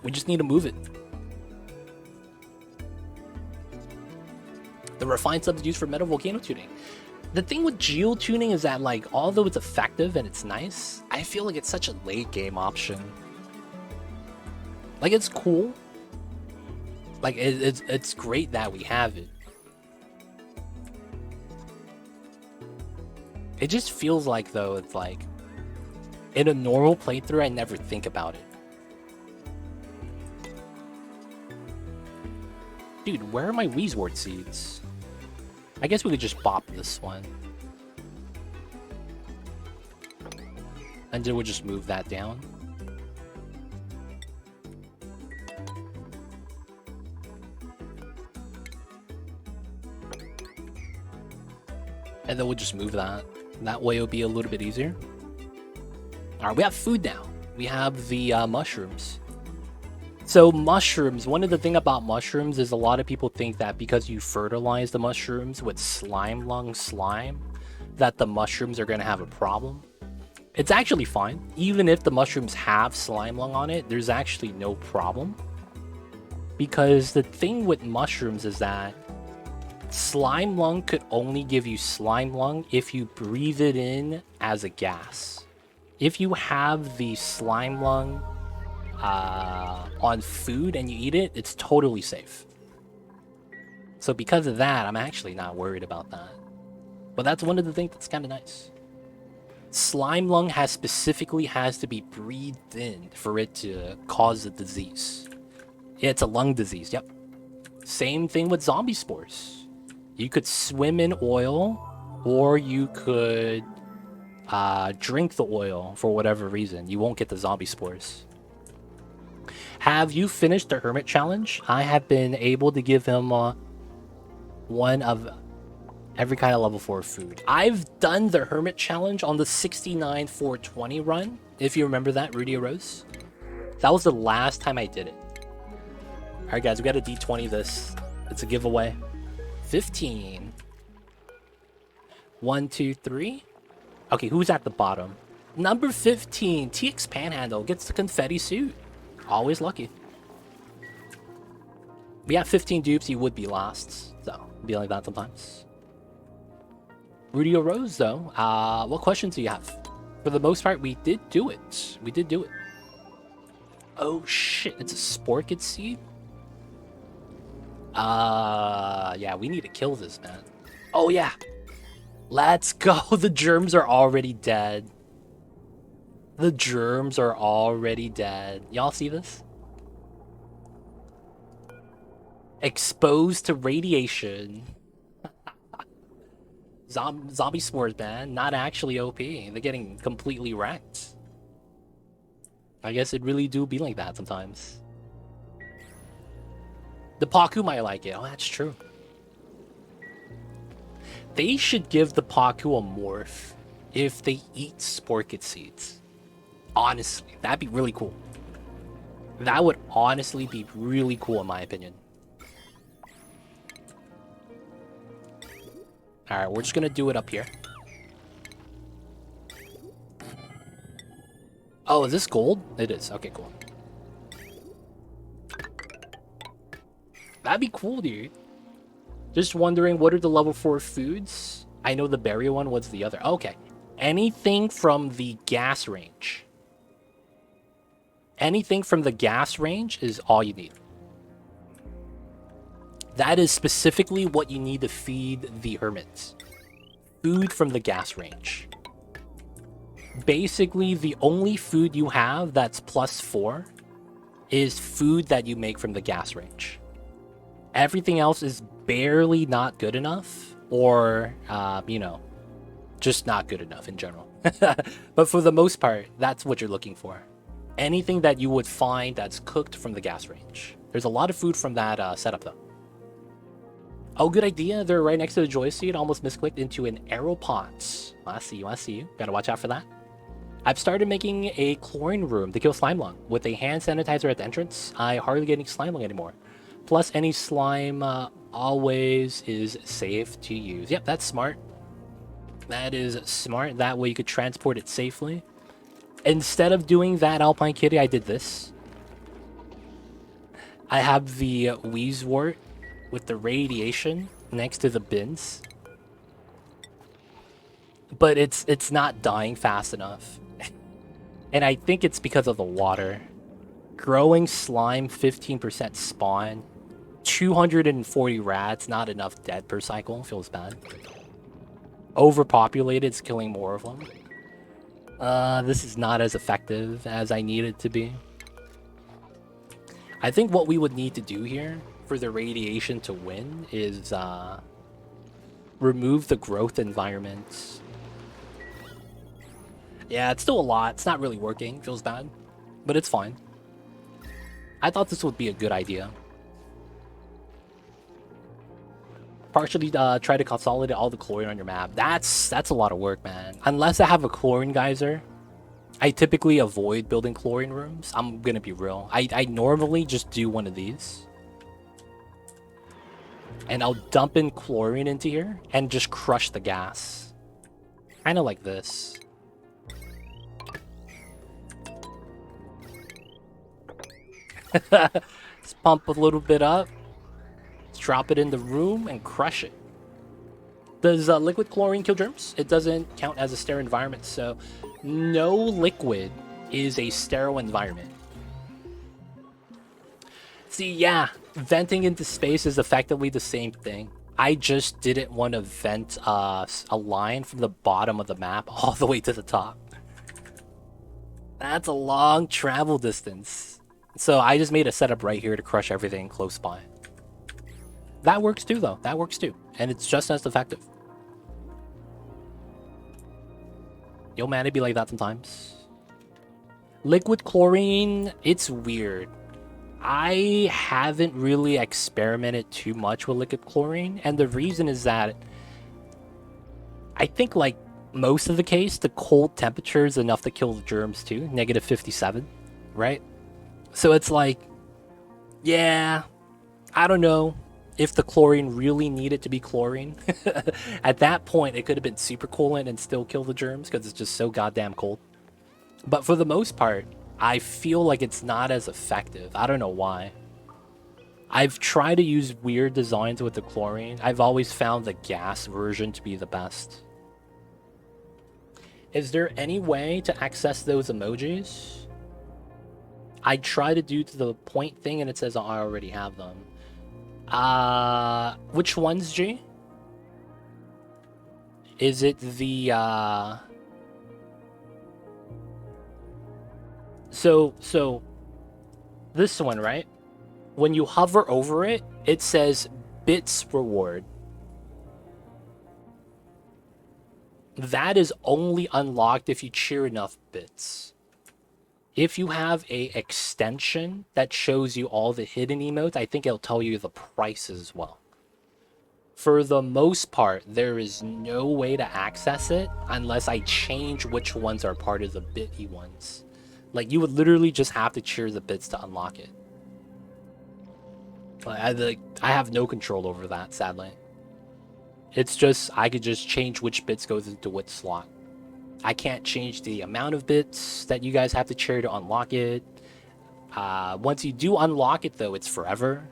We just need to move it. The refined sub is used for meta volcano tuning. The thing with geo tuning is that, like, although it's effective and it's nice, I feel like it's such a late game option. Like, it's cool. Like, it's great that we have it. It just feels like, though, it's like, in a normal playthrough, I never think about it. Dude, where are my Wheezewort seeds? I guess we could just bop this one. And then we'll just move that down. And then we'll just move that. That way it'll be a little bit easier. Alright, we have food now. We have the mushrooms. So mushrooms, one of the things about mushrooms is a lot of people think that because you fertilize the mushrooms with slime lung slime, that the mushrooms are going to have a problem. It's actually fine. Even if the mushrooms have slime lung on it, there's actually no problem. Because the thing with mushrooms is that slime lung could only give you slime lung if you breathe it in as a gas. If you have the slime lung on food and you eat it, it's totally safe. So because of that, I'm actually not worried about that. But that's one of the things that's kind of nice. Slime lung specifically has to be breathed in for it to cause a disease. Yeah, it's a lung disease, yep. Same thing with zombie spores. You could swim in oil, or you could drink the oil for whatever reason. You won't get the zombie spores. Have you finished the Hermit Challenge? I have been able to give him one of every kind of level 4 food. I've done the Hermit Challenge on the 69 420 run, if you remember that, Rudy Rose. That was the last time I did it. Alright guys, we got a D20 this. It's a giveaway. 15. 1, 2, 3. Okay, who's at the bottom? Number 15, TX Panhandle gets the confetti suit. Always lucky. We have 15 dupes, you would be last. So, it'd be like that sometimes. Rudy Rose, though, what questions do you have? For the most part, we did do it. We did do it. Oh shit, it's a Sporkid seed? Yeah, we need to kill this, man. Oh yeah. Let's go. The germs are already dead. The germs are already dead. Y'all see this? Exposed to radiation. Zombie spores, man. Not actually OP. They're getting completely wrecked. I guess it really do be like that sometimes. The Paku might like it. Oh, that's true. They should give the Paku a morph if they eat Sporkid seeds. Honestly, that'd be really cool. That would honestly be really cool in my opinion. Alright, we're just gonna do it up here. Oh, is this gold? It is. Okay, cool. That'd be cool, dude. Just wondering, what are the level 4 foods? I know the berry one. What's the other? Okay. Anything from the gas range. Anything from the gas range is all you need. That is specifically what you need to feed the hermits. Food from the gas range. Basically, the only food you have that's +4 is food that you make from the gas range. Everything else is barely not good enough, or, you know, just not good enough in general. But for the most part, that's what you're looking for. Anything that you would find that's cooked from the gas range. There's a lot of food from that setup, though. Oh, good idea. They're right next to the joy seed. Almost misclicked into an aeropont. I see you. I see you. Gotta watch out for that. I've started making a chlorine room to kill slime lung. With a hand sanitizer at the entrance, I hardly get any slime lung anymore. Plus, any slime always is safe to use. Yep, that's smart. That is smart. That way you could transport it safely. Instead of doing that Alpine Kitty, I did this. I have the Wheezewort with the radiation next to the bins. But it's not dying fast enough. And I think it's because of the water. Growing slime, 15% spawn. 240 rats, not enough dead per cycle. Feels bad. Overpopulated, it's killing more of them. This is not as effective as I need it to be. I think what we would need to do here for the radiation to win is remove the growth environments. Yeah, it's still a lot. It's not really working. Feels bad. But it's fine. I thought this would be a good idea. Partially try to consolidate all the chlorine on your map. That's a lot of work, man. Unless I have a chlorine geyser, I typically avoid building chlorine rooms. I'm gonna be real. I normally just do one of these. And I'll dump in chlorine into here and just crush the gas. Kind of like this. Let's pump a little bit up. Let's drop it in the room and crush it. Does liquid chlorine kill germs? It doesn't count as a sterile environment, so no liquid is a sterile environment. See, yeah, venting into space is effectively the same thing. I just didn't want to vent a line from the bottom of the map all the way to the top. That's a long travel distance. So I just made a setup right here to crush everything close by. That works too, though. That works too. And it's just as effective. Yo, man, it'd be like that sometimes. Liquid chlorine, it's weird. I haven't really experimented too much with liquid chlorine, and the reason is that I think, like most of the case, the cold temperature is enough to kill the germs too. Negative 57, right? So it's like, yeah, I don't know if the chlorine really needed to be chlorine. At that point, it could have been super coolant and still kill the germs because it's just so goddamn cold. But for the most part, I feel like it's not as effective. I don't know why. I've tried to use weird designs with the chlorine. I've always found the gas version to be the best. Is there any way to access those emojis? I try to do to the point thing and it says I already have them. Which ones, G? Is it the, So, this one, right? When you hover over it, it says bits reward. That is only unlocked if you cheer enough bits. If you have a extension that shows you all the hidden emotes, I think it'll tell you the price as well. For the most part, there is no way to access it unless I change which ones are part of the bitty ones. Like, you would literally just have to cheer the bits to unlock it. But I have no control over that, sadly. It's just, I could just change which bits goes into which slot. I can't change the amount of bits that you guys have to cheer to unlock it. Once you do unlock it, though, it's forever.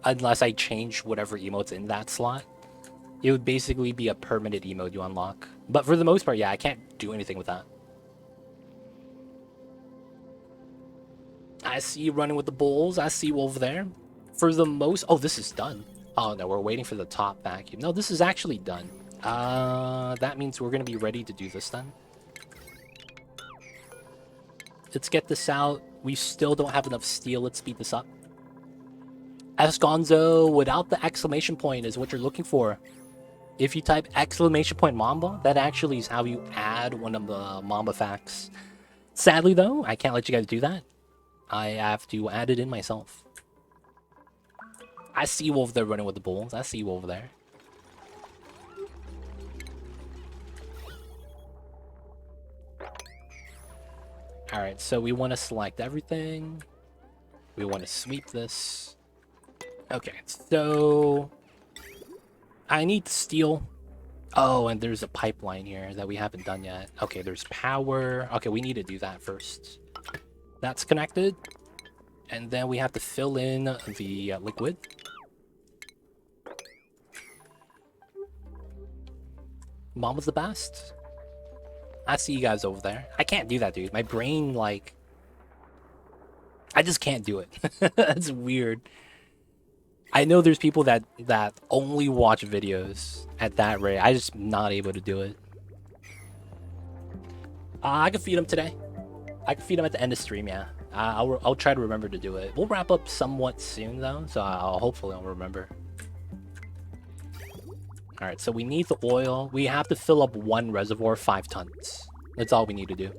Unless I change whatever emote's in that slot. It would basically be a permanent emote you unlock. But for the most part, yeah, I can't do anything with that. I see you running with the bulls. I see you over there. For the most... Oh, this is done. Oh, no, we're waiting for the top vacuum. No, this is actually done. That means we're going to be ready to do this then. Let's get this out. We still don't have enough steel. Let's speed this up. Esconzo without the exclamation point is what you're looking for. If you type exclamation point Mamba, that actually is how you add one of the Mamba facts. Sadly, though, I can't let you guys do that. I have to add it in myself. I see you over there running with the bulls. I see you over there. Alright, so we want to select everything. We want to sweep this. Okay, so... I need steel. Oh, and there's a pipeline here that we haven't done yet. Okay, there's power. Okay, we need to do that first. That's connected. And then we have to fill in the liquid. Mom was the best. I see you guys over there. I can't do that, dude. My brain, like... I just can't do it. That's weird. I know there's people that only watch videos at that rate. I just not able to do it. I can feed them today. I can feed them at the end of stream, yeah. I'll try to remember to do it. We'll wrap up somewhat soon, though, so hopefully I'll remember. Alright, so we need the oil. We have to fill up one reservoir, 5 tons. That's all we need to do.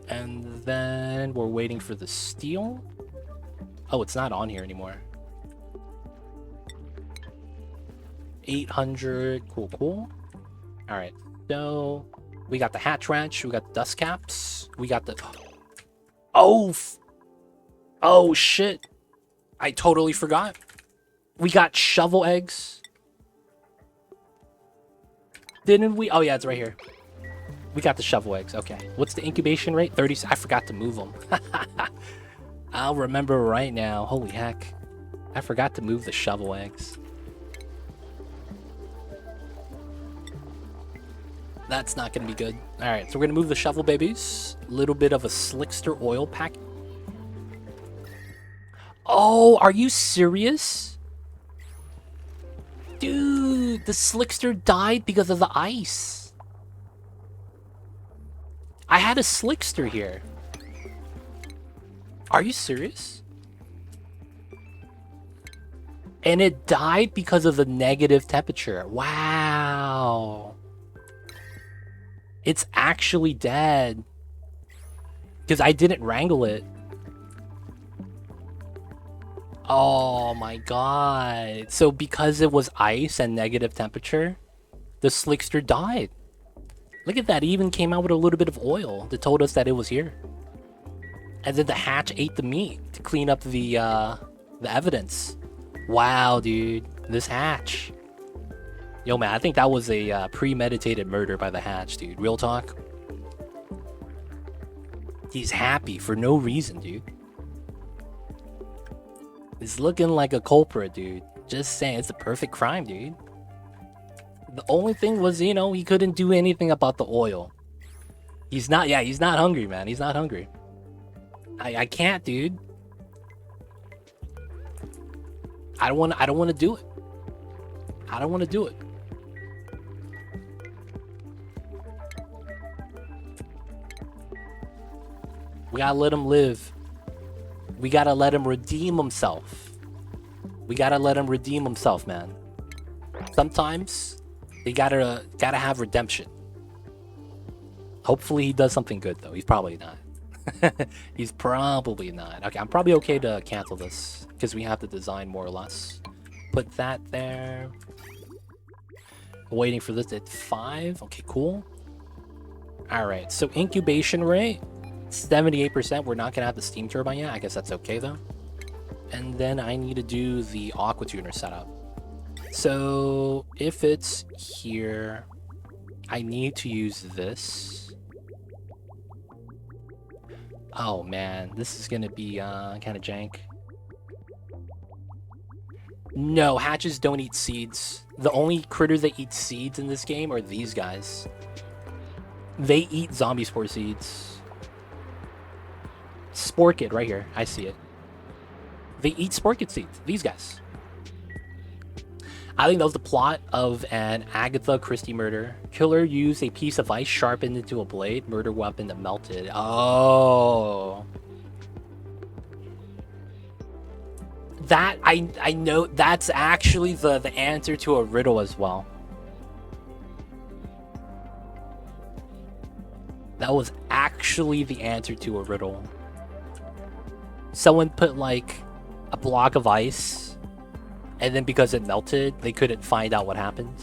And then we're waiting for the steel. Oh, it's not on here anymore. 800. Cool, cool. Alright, so... we got the hatch wrench. We got the dust caps. We got the... Oh! Oh, shit. I totally forgot. We got shovel eggs. Didn't we? Oh, yeah, it's right here. We got the shovel eggs. Okay. What's the incubation rate? 30. I forgot to move them. I'll remember right now. Holy heck. I forgot to move the shovel eggs. That's not going to be good. All right. So we're going to move the shovel babies. A little bit of a slickster oil pack. Oh, are you serious? Dude, the slickster died because of the ice. I had a slickster here. Are you serious? And it died because of the negative temperature. Wow. It's actually dead. Because I didn't wrangle it. Oh my god. So because it was ice and negative temperature, the slickster died. Look at that. It even came out with a little bit of oil that told us that it was here. And then the hatch ate the meat to clean up the evidence. Wow, dude. This hatch. Yo, man, I think that was a premeditated murder by the hatch, dude. Real talk. He's happy for no reason, dude. He's looking like a culprit, dude. Just saying, it's a perfect crime, dude. The only thing was, you know, he couldn't do anything about the oil. He's not hungry, man. He's not hungry. I can't, dude. I don't want to do it. I don't want to do it. We gotta let him live. We gotta let him redeem himself. We gotta let him redeem himself, man. Sometimes they gotta have redemption. Hopefully he does something good, though. He's probably not. He's probably not. Okay, I'm probably okay to cancel this because we have the design more or less. Put that there. Waiting for this at 5. Okay, cool. All right, so incubation rate 78%. We're not gonna have the steam turbine yet. I guess that's okay though. And then I need to do the aqua tuner setup. So if it's here, I need to use this. Oh man, this is gonna be kind of jank. No, hatches don't eat seeds. The only critter that eats seeds in this game are these guys. They eat zombie spore seeds. Sporkid right here, I see it. They eat sporkid seeds, these guys. I think that was the plot of an Agatha Christie murder. Killer used a piece of ice sharpened into a blade, murder weapon that melted. Oh. That, I know, that's actually the answer to a riddle as well. That was actually the answer to a riddle. Someone put like a block of ice, and then because it melted, they couldn't find out what happened.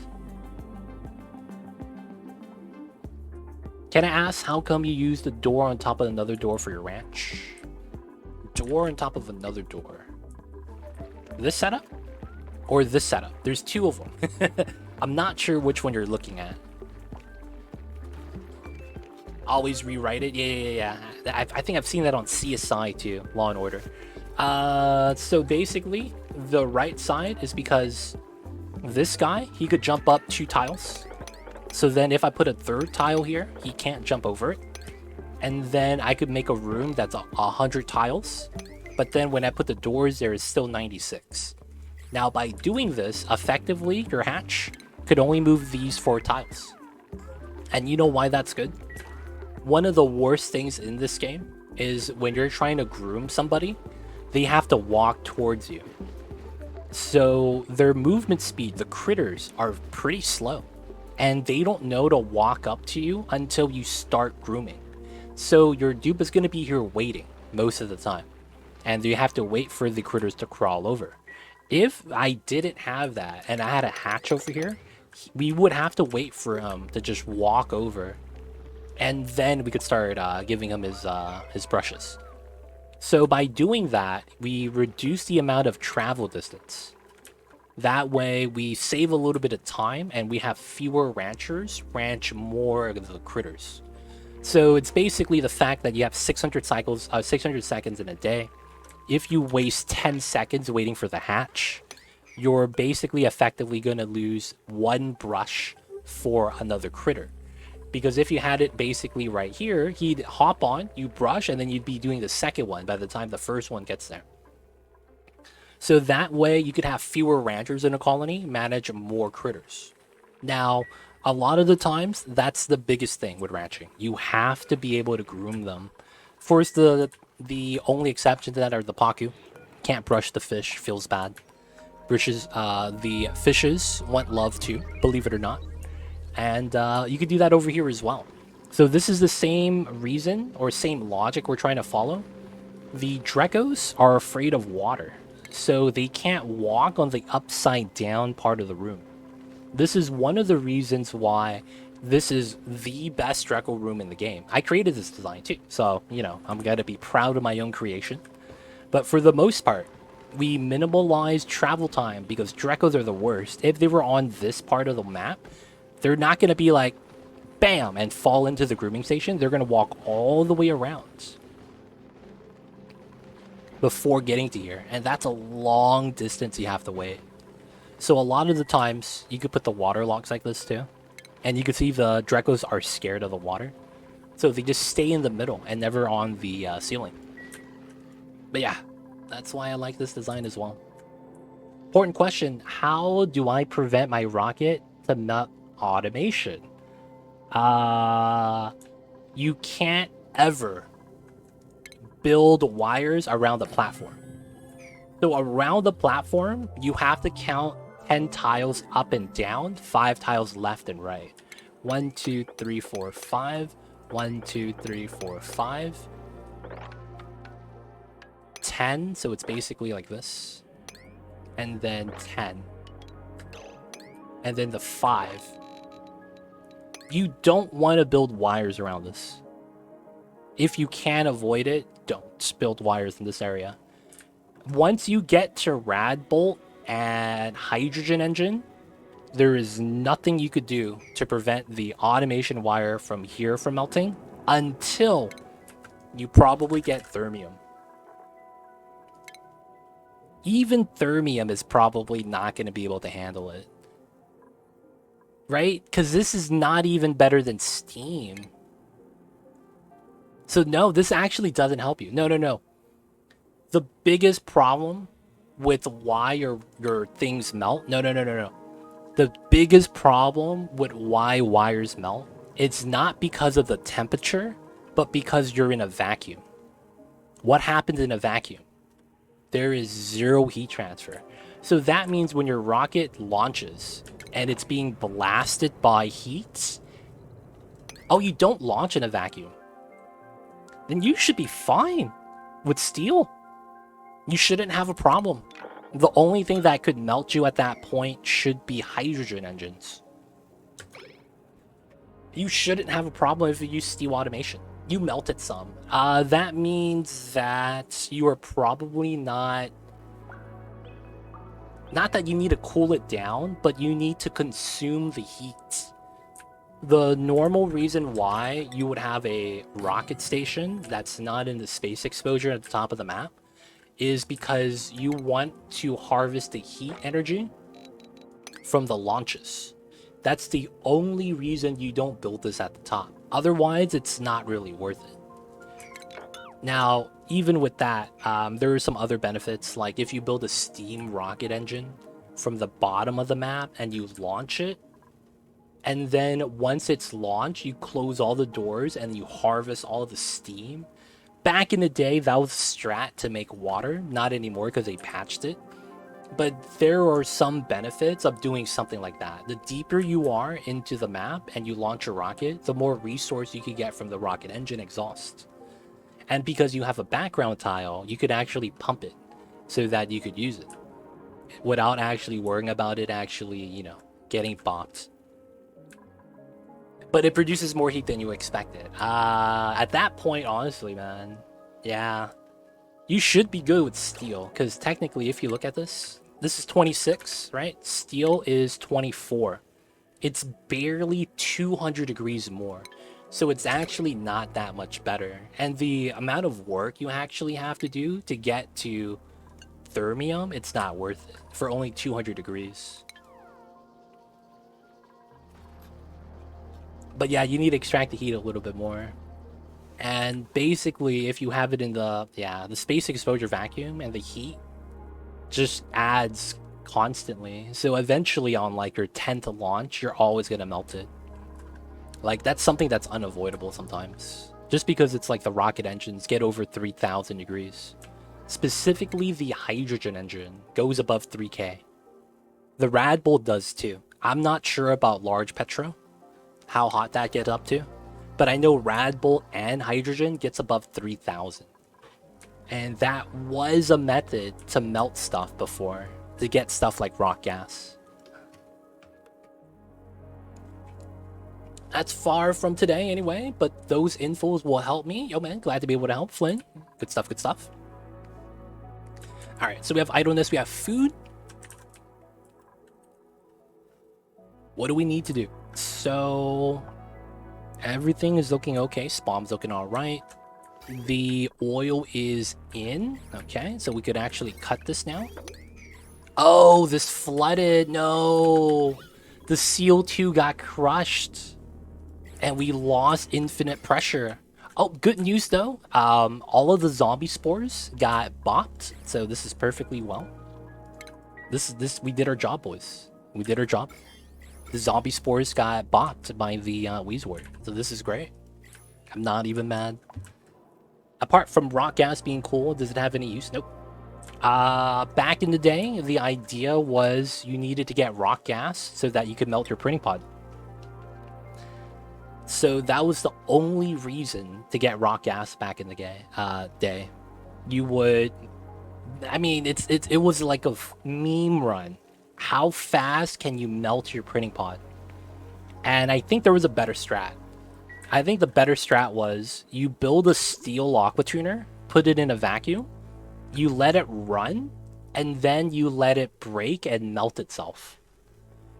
Can I ask how come you used a door on top of another door for your ranch? Door on top of another door. This setup? Or this setup? There's two of them. I'm not sure which one you're looking at. Always rewrite it? Yeah. I think I've seen that on CSI too, Law and Order. So basically, the right side is because this guy, he could jump up 2 tiles. So then if I put a 3rd tile here, he can't jump over it. And then I could make a room that's 100 tiles. But then when I put the doors, there is still 96. Now by doing this, effectively, your hatch could only move these 4 tiles. And you know why that's good? One of the worst things in this game is when you're trying to groom somebody, they have to walk towards you. So their movement speed, the critters, are pretty slow. And they don't know to walk up to you until you start grooming. So your dupe is going to be here waiting most of the time. And you have to wait for the critters to crawl over. If I didn't have that and I had a hatch over here, we would have to wait for him to just walk over. And then we could start giving him his brushes. So by doing that, we reduce the amount of travel distance. That way we save a little bit of time and we have fewer ranchers ranch more of the critters. So it's basically the fact that you have 600 cycles, 600 seconds in a day. If you waste 10 seconds waiting for the hatch, you're basically effectively going to lose one brush for another critter. Because if you had it basically right here, he'd hop on, you brush, and then you'd be doing the second one by the time the first one gets there. So that way you could have fewer ranchers in a colony, manage more critters. Now, a lot of the times, that's the biggest thing with ranching. You have to be able to groom them. Of course, the only exception to that are the paku. Can't brush the fish, feels bad. The fishes want love too, believe it or not. And you could do that over here as well. So this is the same reason or same logic we're trying to follow. The Drekos are afraid of water, so they can't walk on the upside down part of the room. This is one of the reasons why this is the best Dreco room in the game. I created this design too, so, you know, I'm going to be proud of my own creation. But for the most part, we minimalize travel time because Drekos are the worst. If they were on this part of the map, they're not going to be like, bam, and fall into the grooming station. They're going to walk all the way around before getting to here. And that's a long distance you have to wait. So a lot of the times, you could put the water locks like this too. And you can see the Drekos are scared of the water. So they just stay in the middle and never on the ceiling. But yeah, that's why I like this design as well. Important question, how do I prevent my rocket to melt automation? You can't ever build wires around the platform. So around the platform, you have to count 10 tiles up and down, 5 tiles left and right. 1, 2, 3, 4, 5. 1, 2, 3, 4, 5. 10, so it's basically like this. And then 10. And then the 5. You don't want to build wires around this. If you can avoid it, don't build wires in this area. Once you get to rad bolt and hydrogen engine, there is nothing you could do to prevent the automation wire from here from melting until you probably get thermium. Even thermium is probably not going to be able to handle it. Right? Because this is not even better than steam. So no, this actually doesn't help you. No. The biggest problem with why your things melt, no. The biggest problem with why wires melt, it's not because of the temperature, but because you're in a vacuum. What happens in a vacuum? There is zero heat transfer. So that means when your rocket launches and it's being blasted by heat, oh, you don't launch in a vacuum. Then you should be fine with steel. You shouldn't have a problem. The only thing that could melt you at that point should be hydrogen engines. You shouldn't have a problem if you use steel automation. You melted some. That means that you are probably not that you need to cool it down, but you need to consume the heat. The normal reason why you would have a rocket station that's not in the space exposure at the top of the map is because you want to harvest the heat energy from the launches. That's the only reason you don't build this at the top. Otherwise, it's not really worth it. Now, even with that, there are some other benefits. Like if you build a steam rocket engine from the bottom of the map and you launch it, and then once it's launched, you close all the doors and you harvest all the steam. Back in the day, that was strat to make water. Not anymore because they patched it. But there are some benefits of doing something like that. The deeper you are into the map and you launch a rocket, the more resource you could get from the rocket engine exhaust. And because you have a background tile, you could actually pump it so that you could use it without actually worrying about it actually, you know, getting bopped. But it produces more heat than you expected. At that point, honestly, man, yeah, you should be good with steel. Because technically, if you look at this, This is 26, right? Steel is 24. It's barely 200 degrees more. So it's actually not that much better. And the amount of work you actually have to do to get to thermium, it's not worth it for only 200 degrees. But yeah, you need to extract the heat a little bit more. And basically, if you have it in the space exposure vacuum, and the heat just adds constantly. So eventually on like your 10th launch, you're always going to melt it. Like that's something that's unavoidable sometimes. Just because it's like the rocket engines get over 3,000 degrees. Specifically, the hydrogen engine goes above 3K. The Rad Bull does too. I'm not sure about large petro, how hot that gets up to. But I know Rad Bull and hydrogen gets above 3,000. And that was a method to melt stuff before, to get stuff like rock gas. That's far from today anyway, but those infos will help me. Yo man, glad to be able to help, Flynn. Good stuff, good stuff. Alright, so we have idleness, we have food. What do we need to do? So everything is looking okay. Spom's looking alright. The oil is in. Okay, so we could actually cut this now. Oh, this flooded. No. The CO2 got crushed. And we lost infinite pressure. Oh, good news though. All of the zombie spores got bopped. So this is perfectly well. We did our job, boys. We did our job. The zombie spores got bopped by the Weezword. So this is great. I'm not even mad. Apart from rock gas being cool, does it have any use? Nope. Back in the day, the idea was you needed to get rock gas so that you could melt your printing pod. So that was the only reason to get rock gas back in the day. You would, I mean, it was like a meme run. How fast can you melt your printing pod? And I think there was a better strat. I think the better strat was you build a steel aqua tuner, put it in a vacuum, you let it run, and then you let it break and melt itself.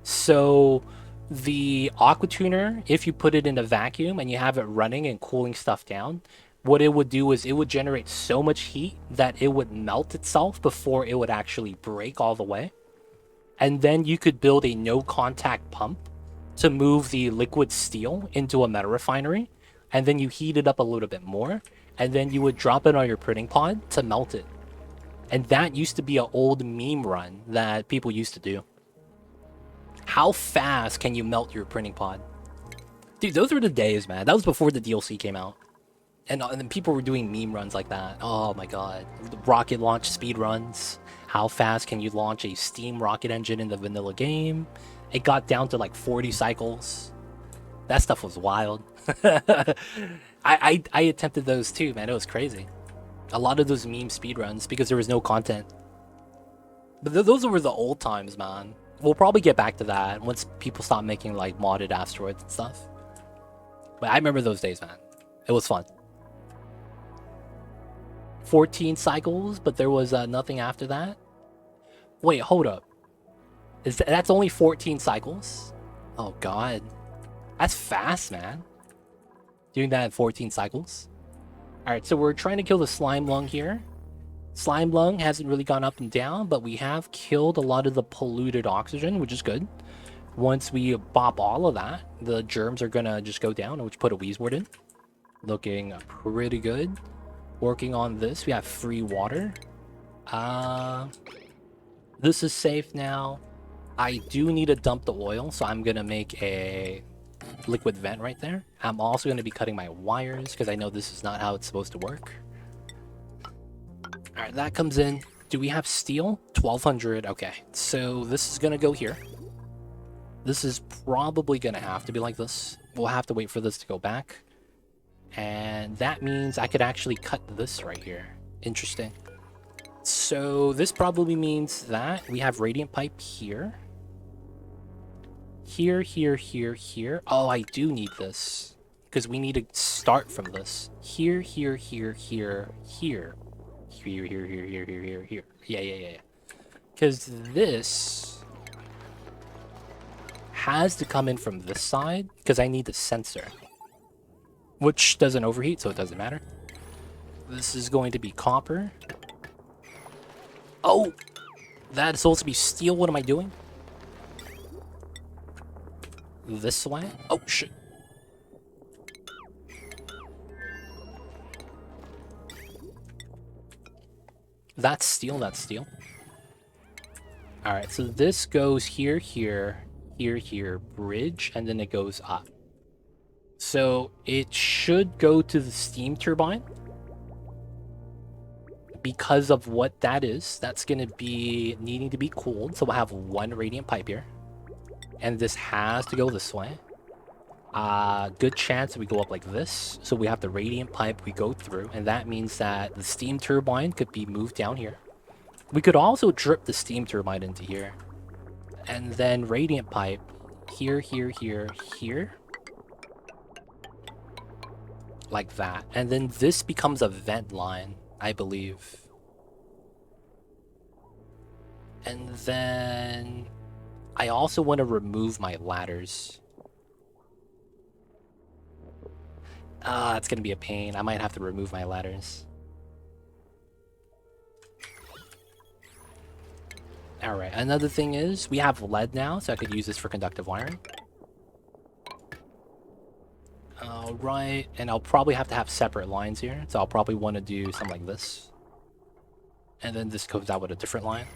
So the aqua tuner, if you put it in a vacuum and you have it running and cooling stuff down, what it would do is it would generate so much heat that it would melt itself before it would actually break all the way. And then you could build a no contact pump to move the liquid steel into a meta refinery, and then you heat it up a little bit more, and then you would drop it on your printing pod to melt it. And that used to be an old meme run that people used to do. How fast can you melt your printing pod? Dude, those were the days, man. That was before the DLC came out. And then people were doing meme runs like that. Oh my god. The rocket launch speed runs. How fast can you launch a steam rocket engine in the vanilla game? It got down to like 40 cycles. That stuff was wild. I attempted those too, man. It was crazy. A lot of those meme speedruns because there was no content. But those were the old times, man. We'll probably get back to that once people stop making like modded asteroids and stuff. But I remember those days, man. It was fun. 14 cycles, but there was nothing after that. Wait, hold up. That's only 14 cycles? Oh god. That's fast, man. Doing that in 14 cycles. Alright, so we're trying to kill the slime lung here. Slime lung hasn't really gone up and down, but we have killed a lot of the polluted oxygen, which is good. Once we bop all of that, the germs are gonna just go down, which put a Weezword in. Looking pretty good. Working on this, we have free water. This is safe now. I do need to dump the oil, so I'm gonna make a liquid vent right there. I'm also gonna be cutting my wires because I know this is not how it's supposed to work. Alright, that comes in. Do we have steel? 1200. Okay, so this is gonna go here. This is probably gonna have to be like this. We'll have to wait for this to go back. And that means I could actually cut this right here. Interesting. So this probably means that we have radiant pipe here. Here, here, here, here. Oh, I do need this. Because we need to start from this. Here, here, here, here, here. Here, here, here, here, here, here, here. Yeah. Because this has to come in from this side because I need the sensor, which doesn't overheat, so it doesn't matter. This is going to be copper. Oh, that's supposed to be steel. What am I doing? This way? Oh, shit. That's steel, that's steel. Alright, so this goes here, here, here, here, bridge, and then it goes up. So it should go to the steam turbine. Because of what that is, that's going to be needing to be cooled. So we'll have one radiant pipe here. And this has to go this way. Good chance that we go up like this. So we have the radiant pipe we go through. And that means that the steam turbine could be moved down here. We could also drip the steam turbine into here. And then radiant pipe here, here, here, here. Like that. And then this becomes a vent line, I believe. And then I also want to remove my ladders. It's going to be a pain. I might have to remove my ladders. Alright, another thing is, we have lead now, so I could use this for conductive wiring. Alright, and I'll probably have to have separate lines here, so I'll probably want to do something like this. And then this comes out with a different line.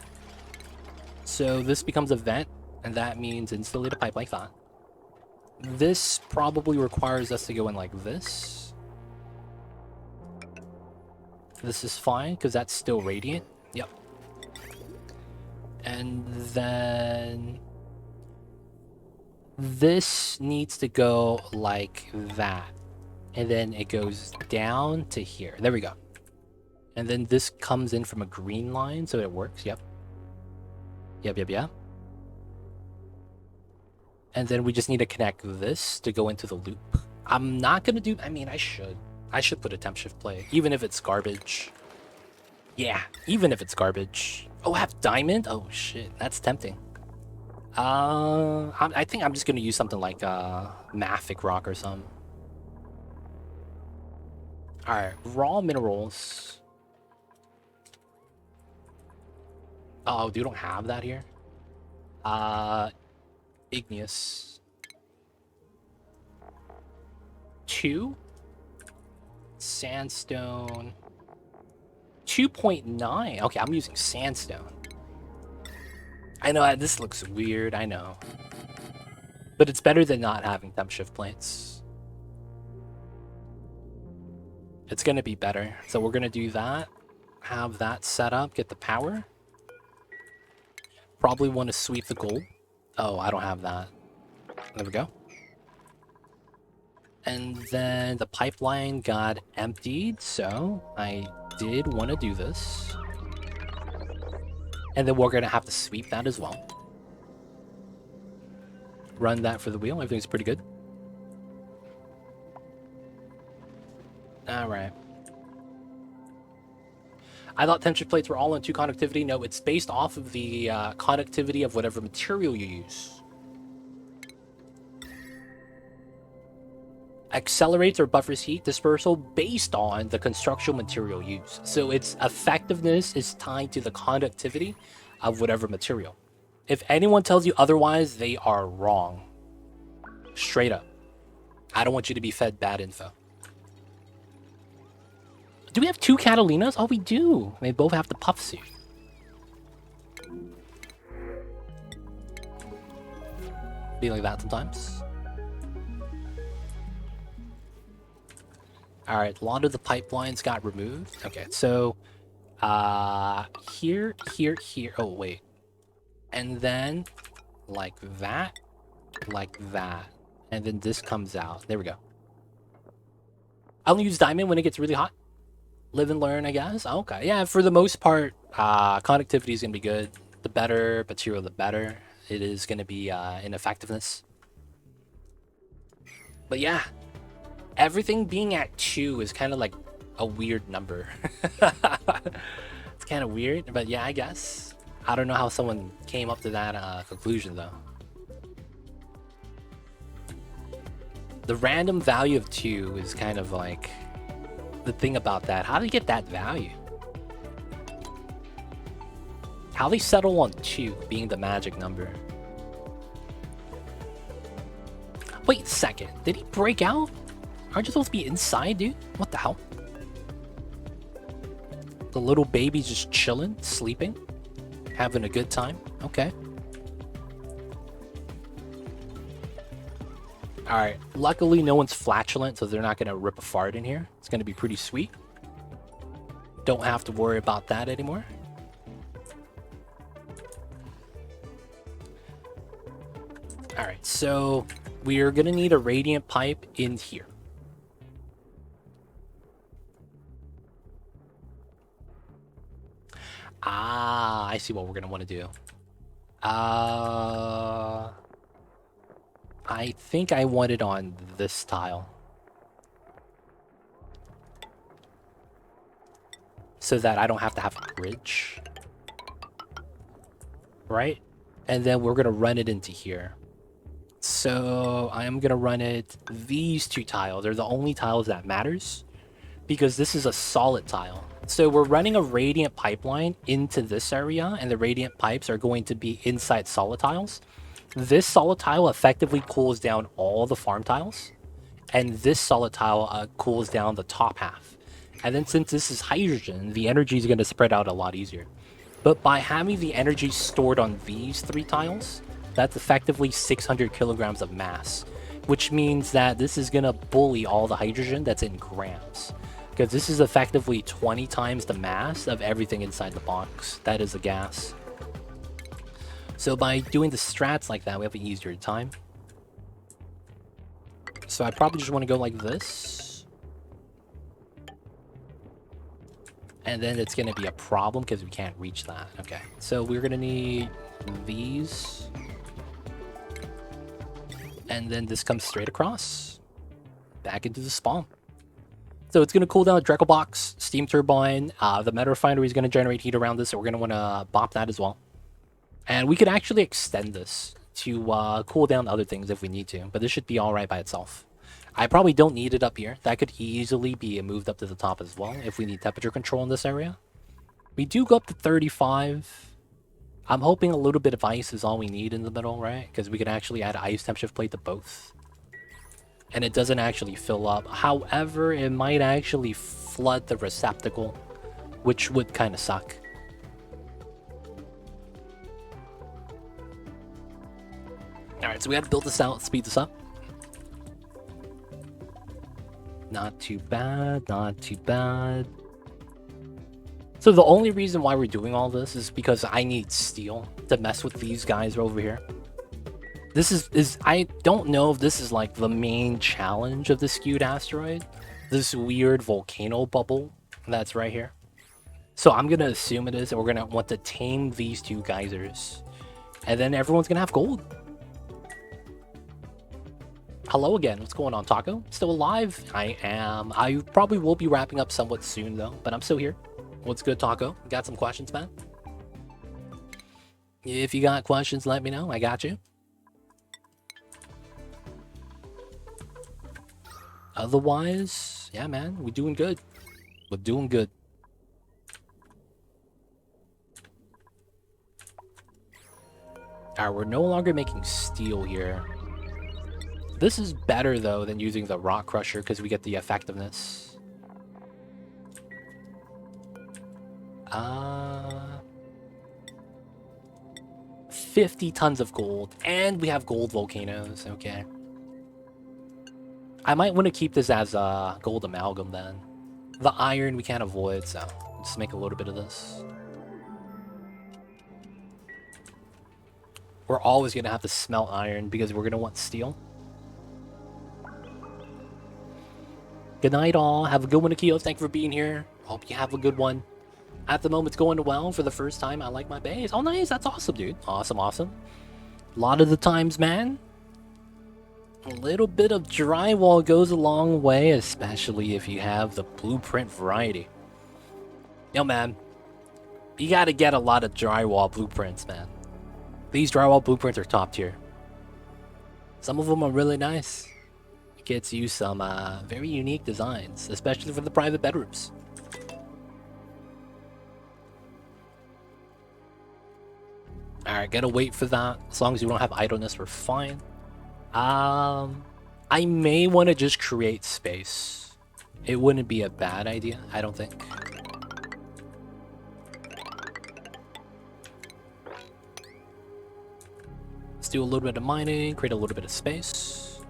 So this becomes a vent, and that means insulate a pipe like that. This probably requires us to go in like this. This is fine, because that's still radiant. Yep. And then this needs to go like that. And then it goes down to here. There we go. And then this comes in from a green line, so it works. Yep. Yep. And then we just need to connect this to go into the loop. I'm not going to do... I mean, I should. I should put a temp shift plate, even if it's garbage. Yeah, even if it's garbage. Oh, I have diamond? Oh, shit. That's tempting. I think I'm just going to use something like mafic rock or something. Alright, raw minerals. Oh, you don't have that here? Igneous. 2? Sandstone. 2.9. Okay, I'm using sandstone. I know this looks weird, I know. But it's better than not having temp shift plates. It's gonna be better. So we're gonna do that. Have that set up, get the power. Probably want to sweep the gold. Oh, I don't have that. There we go. And then the pipeline got emptied, so I did want to do this. And then we're going to have to sweep that as well. Run that for the wheel. Everything's pretty good. Alright. I thought tension plates were all on 2 conductivity. No, it's based off of the conductivity of whatever material you use. Accelerates or buffers heat dispersal based on the construction material used. So its effectiveness is tied to the conductivity of whatever material. If anyone tells you otherwise, they are wrong. Straight up. I don't want you to be fed bad info. Do we have 2 Catalinas? Oh, we do. They both have the puff suit. Be like that sometimes. Alright, a lot of the pipelines got removed. Okay, so here. Oh, wait. And then like that. And then this comes out. There we go. I only use diamond when it gets really hot. Live and learn, I guess. Okay, yeah, for the most part, conductivity is going to be good. The better material, the better it is going to be in effectiveness. But yeah, everything being at 2 is kind of like a weird number. It's kind of weird, but yeah, I guess. I don't know how someone came up to that conclusion, though. The random value of 2 is kind of like the thing about that. How do they get that value? How they settle on 2 being the magic number? Wait a second. Did he break out? Aren't you supposed to be inside, dude? What the hell? The little baby's just chilling, sleeping, having a good time. Okay. Alright. Luckily, no one's flatulent, so they're not going to rip a fart in here. It's going to be pretty sweet. Don't have to worry about that anymore. Alright, so we're going to need a radiant pipe in here. Ah, I see what we're going to want to do. I think I want it on this tile. So that I don't have to have a bridge. Right? And then we're going to run it into here. So I'm going to run it these 2 tiles. They're the only tiles that matters. Because this is a solid tile. So we're running a radiant pipeline into this area. And the radiant pipes are going to be inside solid tiles. This solid tile effectively cools down all the farm tiles. And this solid tile cools down the top half. And then since this is hydrogen, the energy is going to spread out a lot easier. But by having the energy stored on these 3 tiles, that's effectively 600 kilograms of mass. Which means that this is going to bully all the hydrogen that's in grams. Because this is effectively 20 times the mass of everything inside the box. That is a gas. So by doing the strats like that, we have an easier time. So I probably just want to go like this. And then it's going to be a problem because we can't reach that. Okay, so we're going to need these. And then this comes straight across. Back into the spom. So it's going to cool down a Dreckle box, steam turbine. The meta refinery is going to generate heat around this, so we're going to want to bop that as well. And we could actually extend this to cool down other things if we need to, but this should be all right by itself. I probably don't need it up here. That could easily be moved up to the top as well if we need temperature control in this area. We do go up to 35. I'm hoping a little bit of ice is all we need in the middle, right? Because we can actually add ice temp shift plate to both. And it doesn't actually fill up. However, it might actually flood the receptacle, which would kind of suck. Alright, so we have to build this out, speed this up. Not too bad, not too bad. So the only reason why we're doing all this is because I need steel to mess with these guys over here. This is I don't know if this is like the main challenge of the Skewed Asteroid. This weird volcano bubble that's right here. So I'm going to assume it is, and we're going to want to tame these 2 geysers. And then everyone's going to have gold. Hello again. What's going on, Taco? Still alive? I am. I probably will be wrapping up somewhat soon, though, but I'm still here. What's good, Taco? Got some questions, man? If you got questions, let me know. I got you. Otherwise, yeah, man, we're doing good. We're doing good. Alright, we're no longer making steel here. This is better, though, than using the rock crusher because we get the effectiveness. 50 tons of gold, and we have gold volcanoes. Okay. I might want to keep this as a gold amalgam then. The iron we can't avoid, so just make a little bit of this. We're always going to have to smelt iron because we're going to want steel. Good night, all. Have a good one, Akio. Thank you for being here. Hope you have a good one. At the moment, it's going well for the first time. I like my base. Oh, nice. That's awesome, dude. Awesome, awesome. A lot of the times, man, a little bit of drywall goes a long way, especially if you have the blueprint variety. Yo, man. You gotta get a lot of drywall blueprints, man. These drywall blueprints are top tier. Some of them are really nice. It gets you some very unique designs, especially for the private bedrooms. Alright, gotta wait for that. As long as you don't have idleness, we're fine. I may want to just create space. It wouldn't be a bad idea, I don't think. Let's do a little bit of mining, create a little bit of space.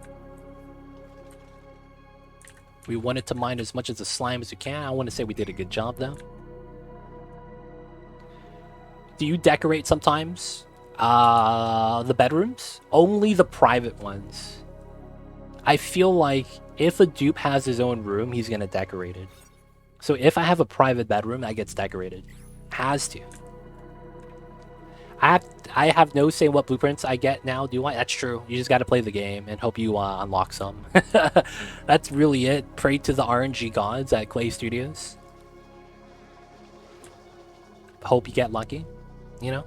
We wanted to mine as much of the slime as we can. I want to say we did a good job, though. Do you decorate sometimes? The bedrooms? Only the private ones. I feel like if a dupe has his own room, he's gonna decorate it. So if I have a private bedroom, that gets decorated. Has to. I have no say what blueprints I get now, do I? That's true. You just gotta play the game and hope you unlock some. That's really it. Pray to the RNG gods at Clay Studios. Hope you get lucky, you know?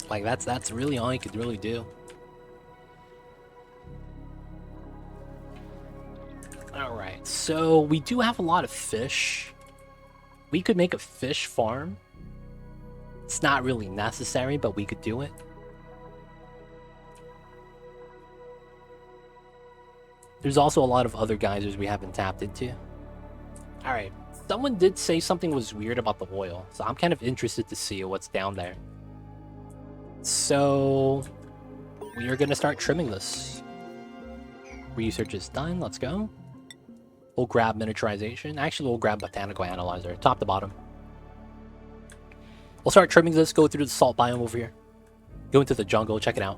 Like, that's really all you could really do. Alright, so we do have a lot of fish. We could make a fish farm. It's not really necessary, but we could do it. There's also a lot of other geysers we haven't tapped into. Alright, someone did say something was weird about the oil, so I'm kind of interested to see what's down there. So, we are going to start trimming this. Research is done, let's go. We'll grab miniaturization. Actually, we'll grab botanical analyzer, top to bottom. We'll start trimming this, go through the salt biome over here. Go into the jungle, check it out.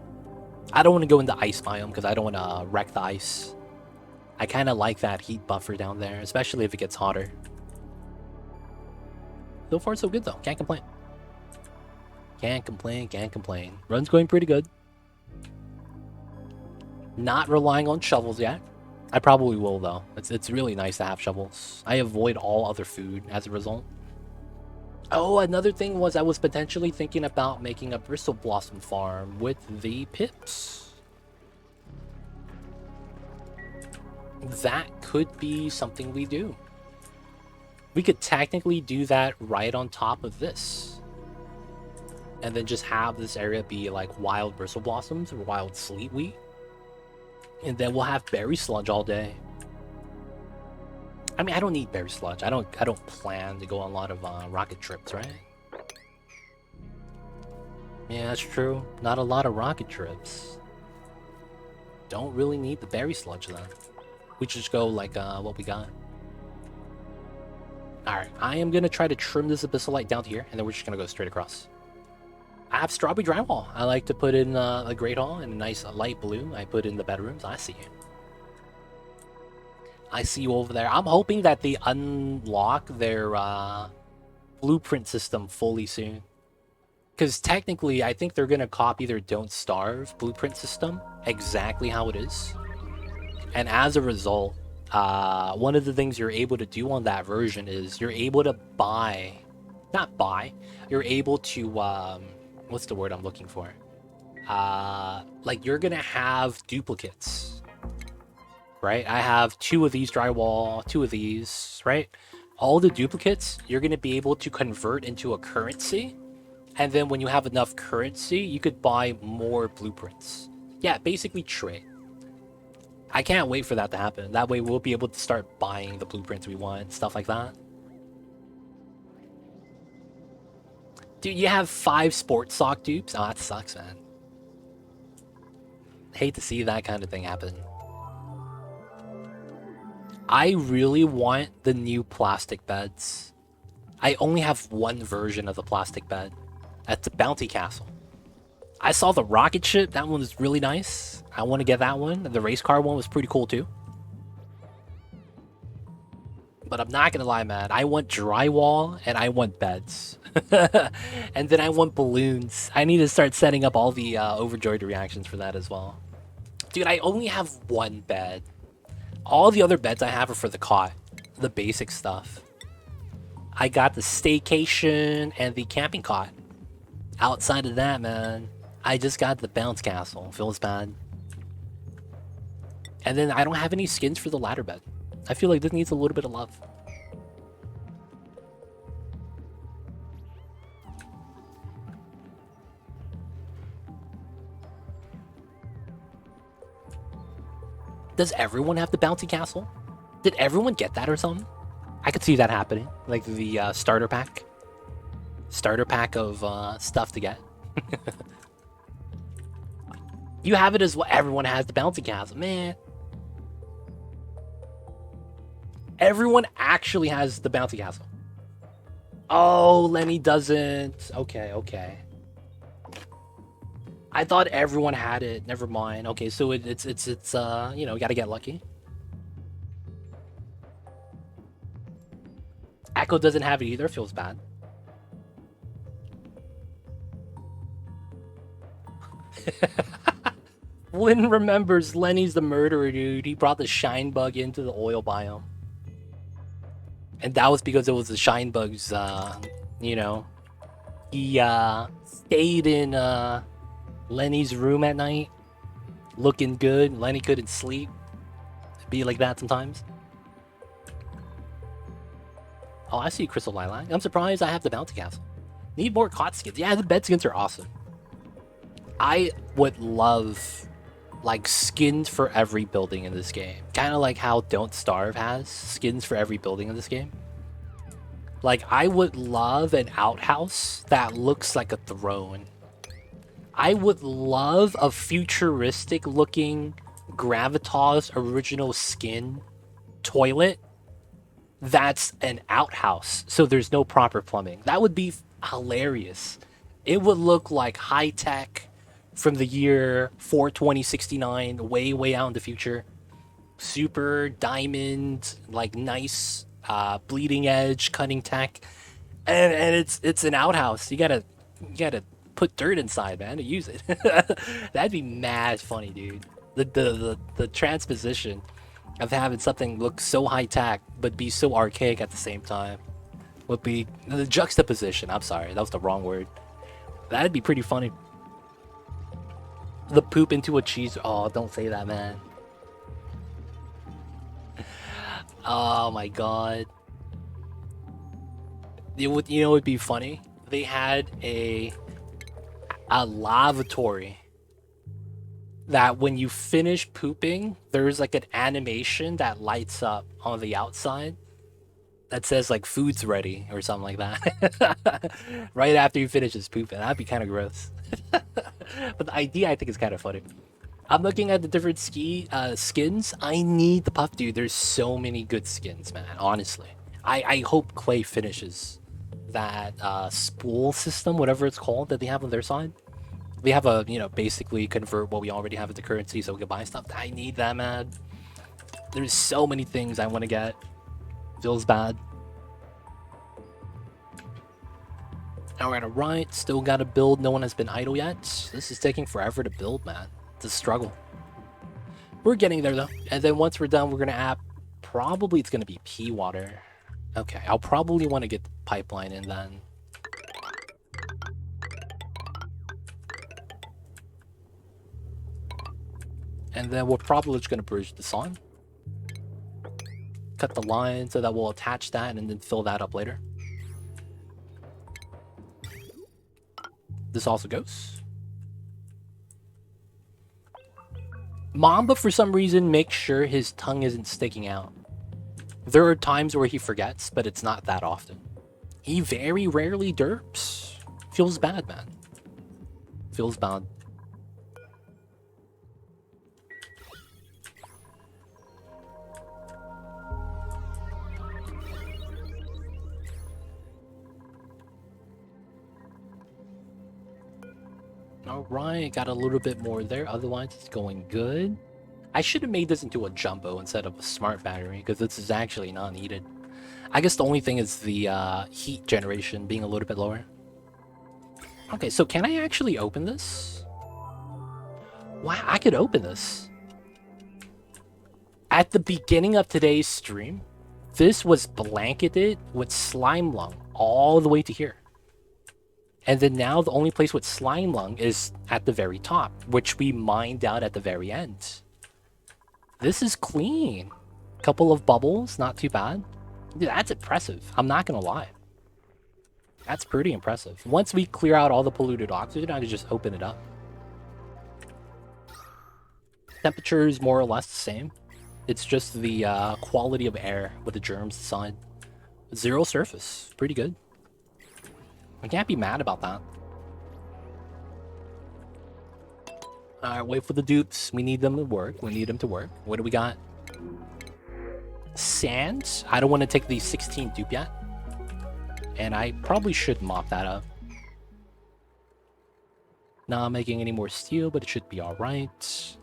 I don't want to go into ice biome because I don't want to wreck the ice. I kind of like that heat buffer down there, especially if it gets hotter. So far, so good though. Can't complain. Can't complain, can't complain. Run's going pretty good. Not relying on shovels yet. I probably will though. It's really nice to have shovels. I avoid all other food as a result. Oh, another thing was I was potentially thinking about making a bristle blossom farm with the pips. That could be something we do. We could technically do that right on top of this. And then just have this area be like wild bristle blossoms or wild sleet wheat. And then we'll have berry sludge all day. I mean, I don't need berry sludge. I don't plan to go on a lot of rocket trips, right? Yeah, that's true. Not a lot of rocket trips. Don't really need the berry sludge then. We just go like what we got. Alright, I am gonna try to trim this abyssalite down to here, and then we're just gonna go straight across. I have strawberry drywall. I like to put in a great hall and a nice light blue. I put in the bedrooms. I see you. I see you over there. I'm hoping that they unlock their blueprint system fully soon. Because technically, I think they're going to copy their Don't Starve blueprint system exactly how it is. And as a result, one of the things you're able to do on that version is you're able to buy... Not buy. You're able to... what's the word I'm looking for? Like, you're going to have duplicates. Right? I have 2 of these drywall, 2 of these, right? All the duplicates, you're going to be able to convert into a currency. And then when you have enough currency, you could buy more blueprints. Yeah, basically trade. I can't wait for that to happen. That way we'll be able to start buying the blueprints we want, stuff like that. Dude, you have 5 sports sock dupes? Oh, that sucks, man. Hate to see that kind of thing happen. I really want the new plastic beds. I only have one version of the plastic bed. That's a Bounty Castle. I saw the rocket ship. That one was really nice. I want to get that one. And the race car one was pretty cool too. But I'm not going to lie, man. I want drywall and I want beds. And then I want balloons. I need to start setting up all the overjoyed reactions for that as well. Dude, I only have one bed. All the other beds I have are for the cot. The basic stuff. I got the staycation and the camping cot. Outside of that, man, I just got the bounce castle. Feels bad. And then I don't have any skins for the ladder bed. I feel like this needs a little bit of love. Does everyone have the bouncy castle? Did everyone get that or something? I could see that happening. Like the starter pack. Starter pack of stuff to get. You have it as well. Everyone has the bouncy castle. Man. Everyone actually has the bouncy castle. Oh, Lenny doesn't. Okay, okay. I thought everyone had it. Never mind. Okay, so it's you know, you gotta get lucky. Echo doesn't have it either. Feels bad. Lynn remembers Lenny's the murderer, dude. He brought the shine bug into the oil biome. And that was because it was the shine bugs, you know. He stayed in Lenny's room at night, looking good. Lenny couldn't sleep. It'd be like that sometimes. Oh, I see Crystal Lilac. I'm surprised I have the bounty castle. Need more cot skins. Yeah, the bed skins are awesome. I would love, like, skins for every building in this game. Kind of like how Don't Starve has skins for every building in this game. Like, I would love an outhouse that looks like a throne. I would love a futuristic looking Gravitas original skin toilet that's an outhouse, so there's no proper plumbing. That would be hilarious. It would look like high tech from the year 42069, way out in the future. Super diamond, like nice bleeding edge cutting tech, and it's an outhouse. You gotta put dirt inside, man, to use it. That'd be mad funny, dude. The transposition of having something look so high tech but be so archaic at the same time would be the juxtaposition. I'm sorry, that was the wrong word. That'd be pretty funny. The poop into a cheese. Oh, don't say that, man. Oh my god. You know what would be funny? They had a lavatory that when you finish pooping, there's like an animation that lights up on the outside that says like food's ready or something like that. Right after you finish this pooping. That'd be kind of gross. But the idea I think is kind of funny. I'm looking at the different skins. I need the puff, dude. There's so many good skins, man, honestly. I hope Clay finishes that spool system, whatever it's called, that they have on their side. They have a, you know, basically convert what we already have into currency so we can buy stuff. I need that, man. There's so many things I want to get. Feels bad. Alright. Still gotta build. No one has been idle yet. This is taking forever to build, man. It's a struggle. We're getting there, though. And then once we're done, we're gonna add... Probably it's gonna be pea water. Okay, I'll probably want to get the pipeline in then. And then we're probably just going to bridge this on. Cut the line so that we'll attach that and then fill that up later. This also goes. Mamba, for some reason, makes sure his tongue isn't sticking out. There are times where he forgets, but it's not that often. He very rarely derps. Feels bad, man. Feels bad. Alright, got a little bit more there. Otherwise, it's going good. I should have made this into a jumbo instead of a smart battery, because this is actually not needed. I guess the only thing is the heat generation being a little bit lower. Okay, so can I actually open this? Wow, I could open this. At the beginning of today's stream, this was blanketed with slime lung all the way to here. And then now the only place with slime lung is at the very top, which we mined out at the very end. This is clean. Couple of bubbles, not too bad. Dude, that's impressive. I'm not gonna lie. That's pretty impressive. Once we clear out all the polluted oxygen, I can just open it up. Temperature is more or less the same. It's just the quality of air with the germs inside. 0 surface. Pretty good. I can't be mad about that. Alright, wait for the dupes. We need them to work. We need them to work. What do we got? Sand. I don't want to take the 16 dupe yet. And I probably should mop that up. Not making any more steel, but it should be alright.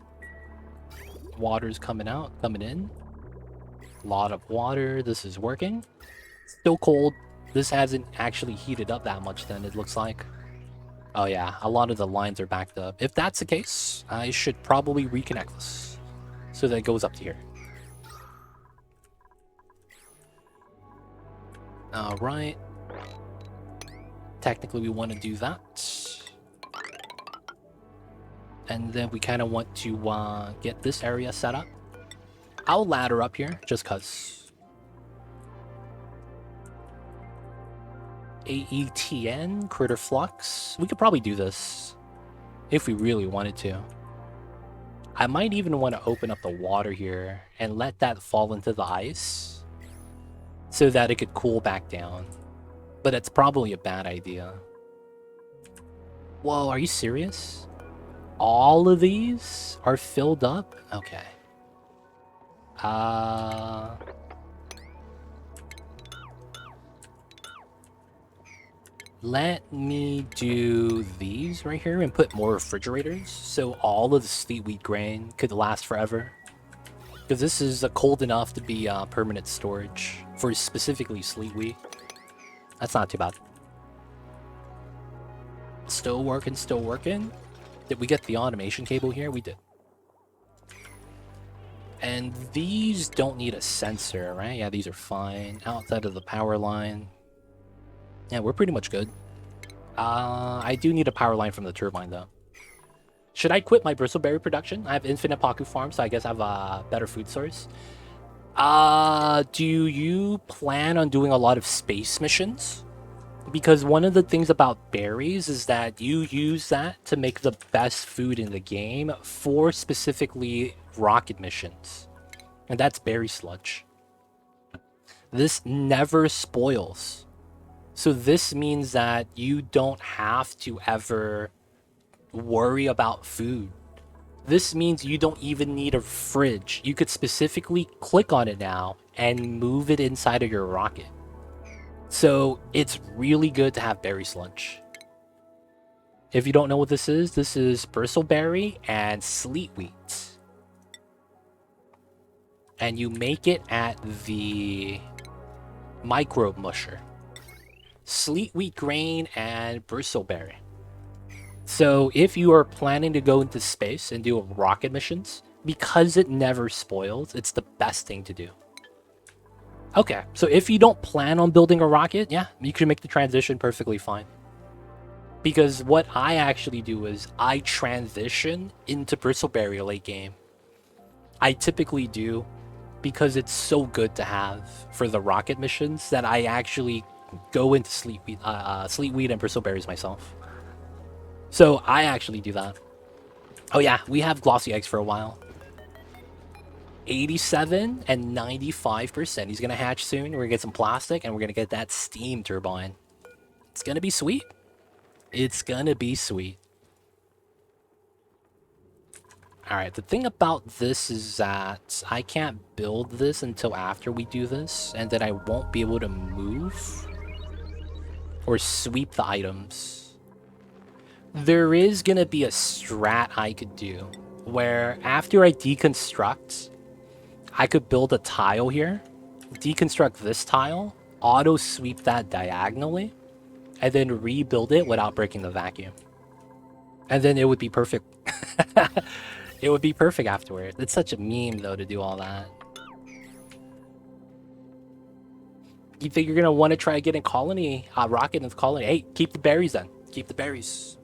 Water's coming out, coming in. A lot of water. This is working. Still cold. This hasn't actually heated up that much then, it looks like. Oh yeah, a lot of the lines are backed up. If that's the case, I should probably reconnect this so that it goes up to here. Alright. Technically we want to do that. And then we kind of want to get this area set up. I'll ladder up here, just cause. AETN, Critter Flux. We could probably do this if we really wanted to. I might even want to open up the water here and let that fall into the ice so that it could cool back down. But it's probably a bad idea. Whoa, are you serious? All of these are filled up? Okay. Let me do these right here and put more refrigerators so all of the sweet wheat grain could last forever. Because this is cold enough to be permanent storage for specifically sweet wheat. That's not too bad. Still working, still working. Did we get the automation cable here? We did. And these don't need a sensor, right? Yeah, these are fine. Outside of the power line. Yeah, we're pretty much good. I do need a power line from the turbine, though. Should I quit my bristleberry production? I have infinite Paku farm, so I guess I have a better food source. Do you plan on doing a lot of space missions? Because one of the things about berries is that you use that to make the best food in the game for specifically rocket missions. And that's berry sludge. This never spoils. So this means that you don't have to ever worry about food. This means you don't even need a fridge. You could specifically click on it now and move it inside of your rocket. So it's really good to have berry sludge. If you don't know what this is bristleberry and sleet wheat. And you make it at the microbe musher. Sleet wheat grain and bristleberry. So if you are planning to go into space and do rocket missions, because it never spoils, it's the best thing to do. Okay, so if you don't plan on building a rocket, yeah, you can make the transition perfectly fine. Because what I actually do is I transition into bristleberry late game. I typically do because it's so good to have for the rocket missions that I actually go into sleet wheat and bristleberries myself. So I actually do that. Oh yeah, we have glossy eggs for a while. 87 and 95%. He's gonna hatch soon. We're gonna get some plastic and we're gonna get that steam turbine. It's gonna be sweet. It's gonna be sweet. Alright, the thing about this is that I can't build this until after we do this, and then I won't be able to move or sweep the items. There is gonna be a strat I could do where after I deconstruct, I could build a tile here, deconstruct this tile, auto sweep that diagonally, and then rebuild it without breaking the vacuum. And then it would be perfect. It would be perfect afterward. It's such a meme though to do all that. You think you're gonna want to try getting colony, rocket in the colony? Hey, keep the berries then. Keep the berries.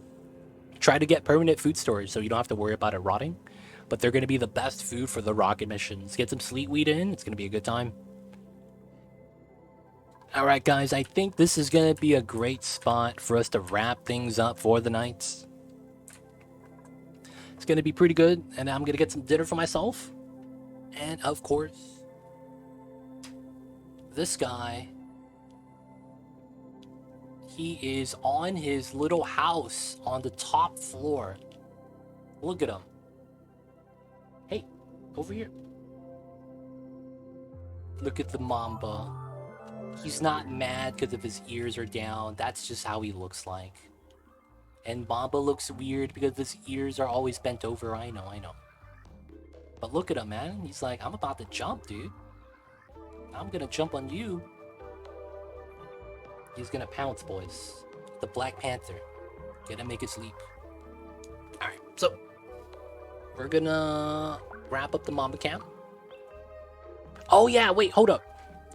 Try to get permanent food storage so you don't have to worry about it rotting. But they're gonna be the best food for the rocket missions. Get some sleet wheat in. It's gonna be a good time. All right, guys. I think this is gonna be a great spot for us to wrap things up for the night. It's gonna be pretty good, and I'm gonna get some dinner for myself. And of course, this guy, he is on his little house on the top floor. Look at him. Hey, over here. Look at the Mamba. He's not mad because of his ears are down. That's just how he looks like. And Mamba looks weird because his ears are always bent over. I know. But look at him, man. He's like, I'm about to jump, dude. I'm gonna jump on you. He's gonna pounce, boys. The Black Panther. Gonna make it sleep. Alright, so we're gonna wrap up the Mamba camp. Oh yeah, wait, hold up.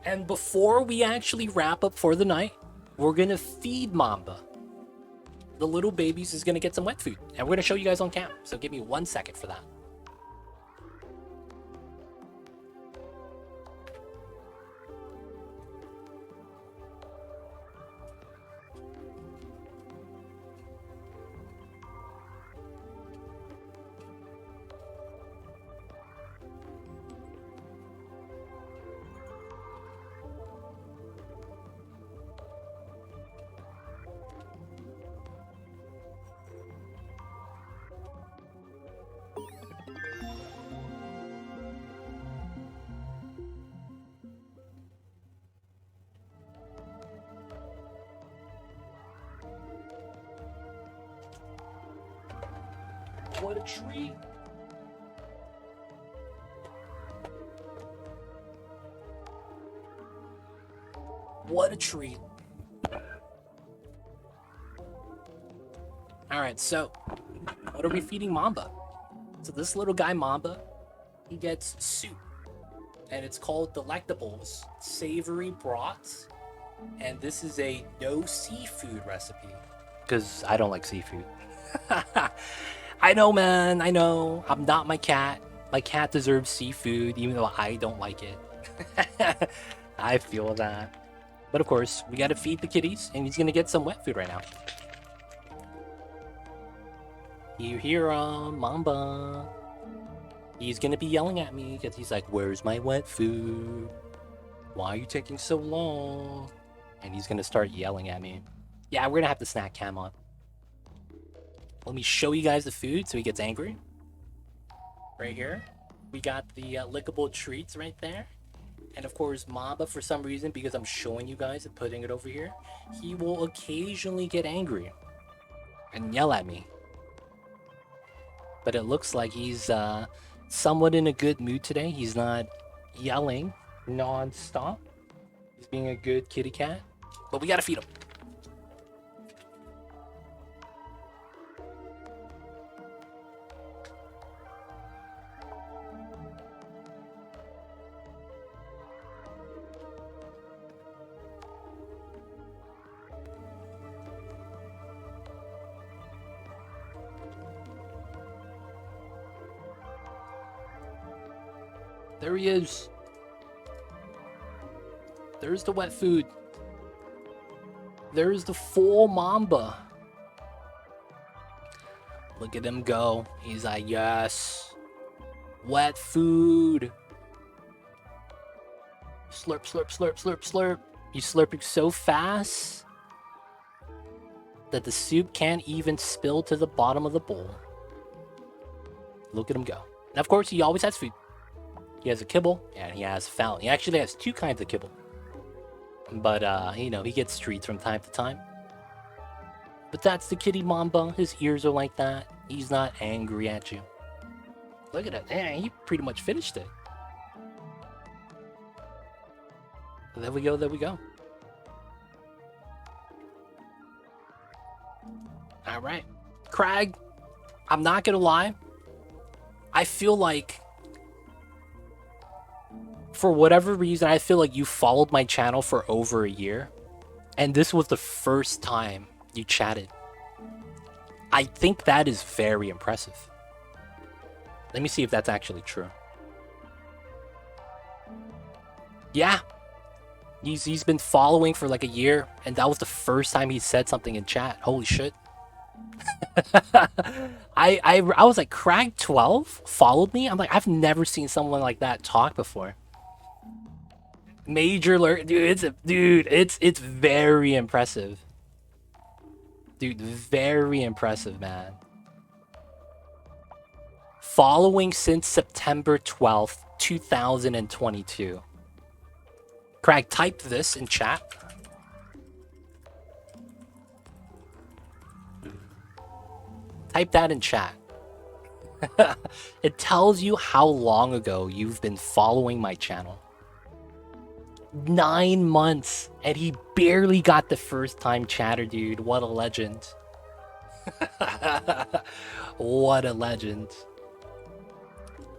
And before we actually wrap up for the night, we're gonna feed Mamba. The little babies is gonna get some wet food. And we're gonna show you guys on camp. So give me 1 second for that. What a treat. What a treat. Alright, so what are we feeding Mamba? So this little guy Mamba, he gets soup. And it's called Delectables Savory Brats. And this is a no seafood recipe. Because I don't like seafood. I know, man. I know. I'm not my cat. My cat deserves seafood, even though I don't like it. I feel that. But of course, we gotta feed the kitties, and he's gonna get some wet food right now. You hear him, Mamba. He's gonna be yelling at me because he's like, where's my wet food? Why are you taking so long? And he's gonna start yelling at me. Yeah, we're gonna have the snack cam on. Let me show you guys the food so he gets angry. Right here. We got the lickable treats right there. And of course, Mamba, for some reason, because I'm showing you guys and putting it over here, he will occasionally get angry and yell at me. But it looks like he's somewhat in a good mood today. He's not yelling non-stop. He's being a good kitty cat. But we gotta feed him. There he is. There's the wet food. There's the full Mamba. Look at him go. He's like, yes. Wet food. Slurp, slurp, slurp, slurp, slurp. He's slurping so fast that the soup can't even spill to the bottom of the bowl. Look at him go. And of course, he always has food. He has a kibble, and he has fountain. He actually has two kinds of kibble. But, you know, he gets treats from time to time. But that's the kitty Mamba. His ears are like that. He's not angry at you. Look at that. Man, he pretty much finished it. There we go, there we go. Alright. Crag, I'm not gonna lie. I feel like for whatever reason, I feel like you followed my channel for over a year, and this was the first time you chatted. I think that is very impressive. Let me see if that's actually true. Yeah. He's been following for like a year, and that was the first time he said something in chat. Holy shit. I was like, Crag 12 followed me? I'm like, I've never seen someone like that talk before. Major alert, dude, it's very impressive. Dude, very impressive, man. Following since September 12th, 2022. Crag, type this in chat. Type that in chat. It tells you how long ago you've been following my channel. 9 months, and he barely got the first time chatter, dude. What a legend. What a legend.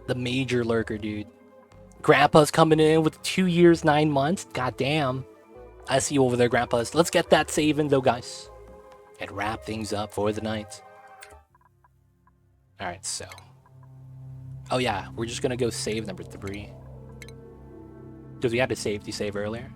The major lurker, dude. Grandpa's coming in with 2 years, 9 months. God damn. I see you over there, Grandpa's. Let's get that save in, though, guys. And wrap things up for the night. Alright, so. Oh, yeah. We're just gonna go save number 3. Because we had to save earlier.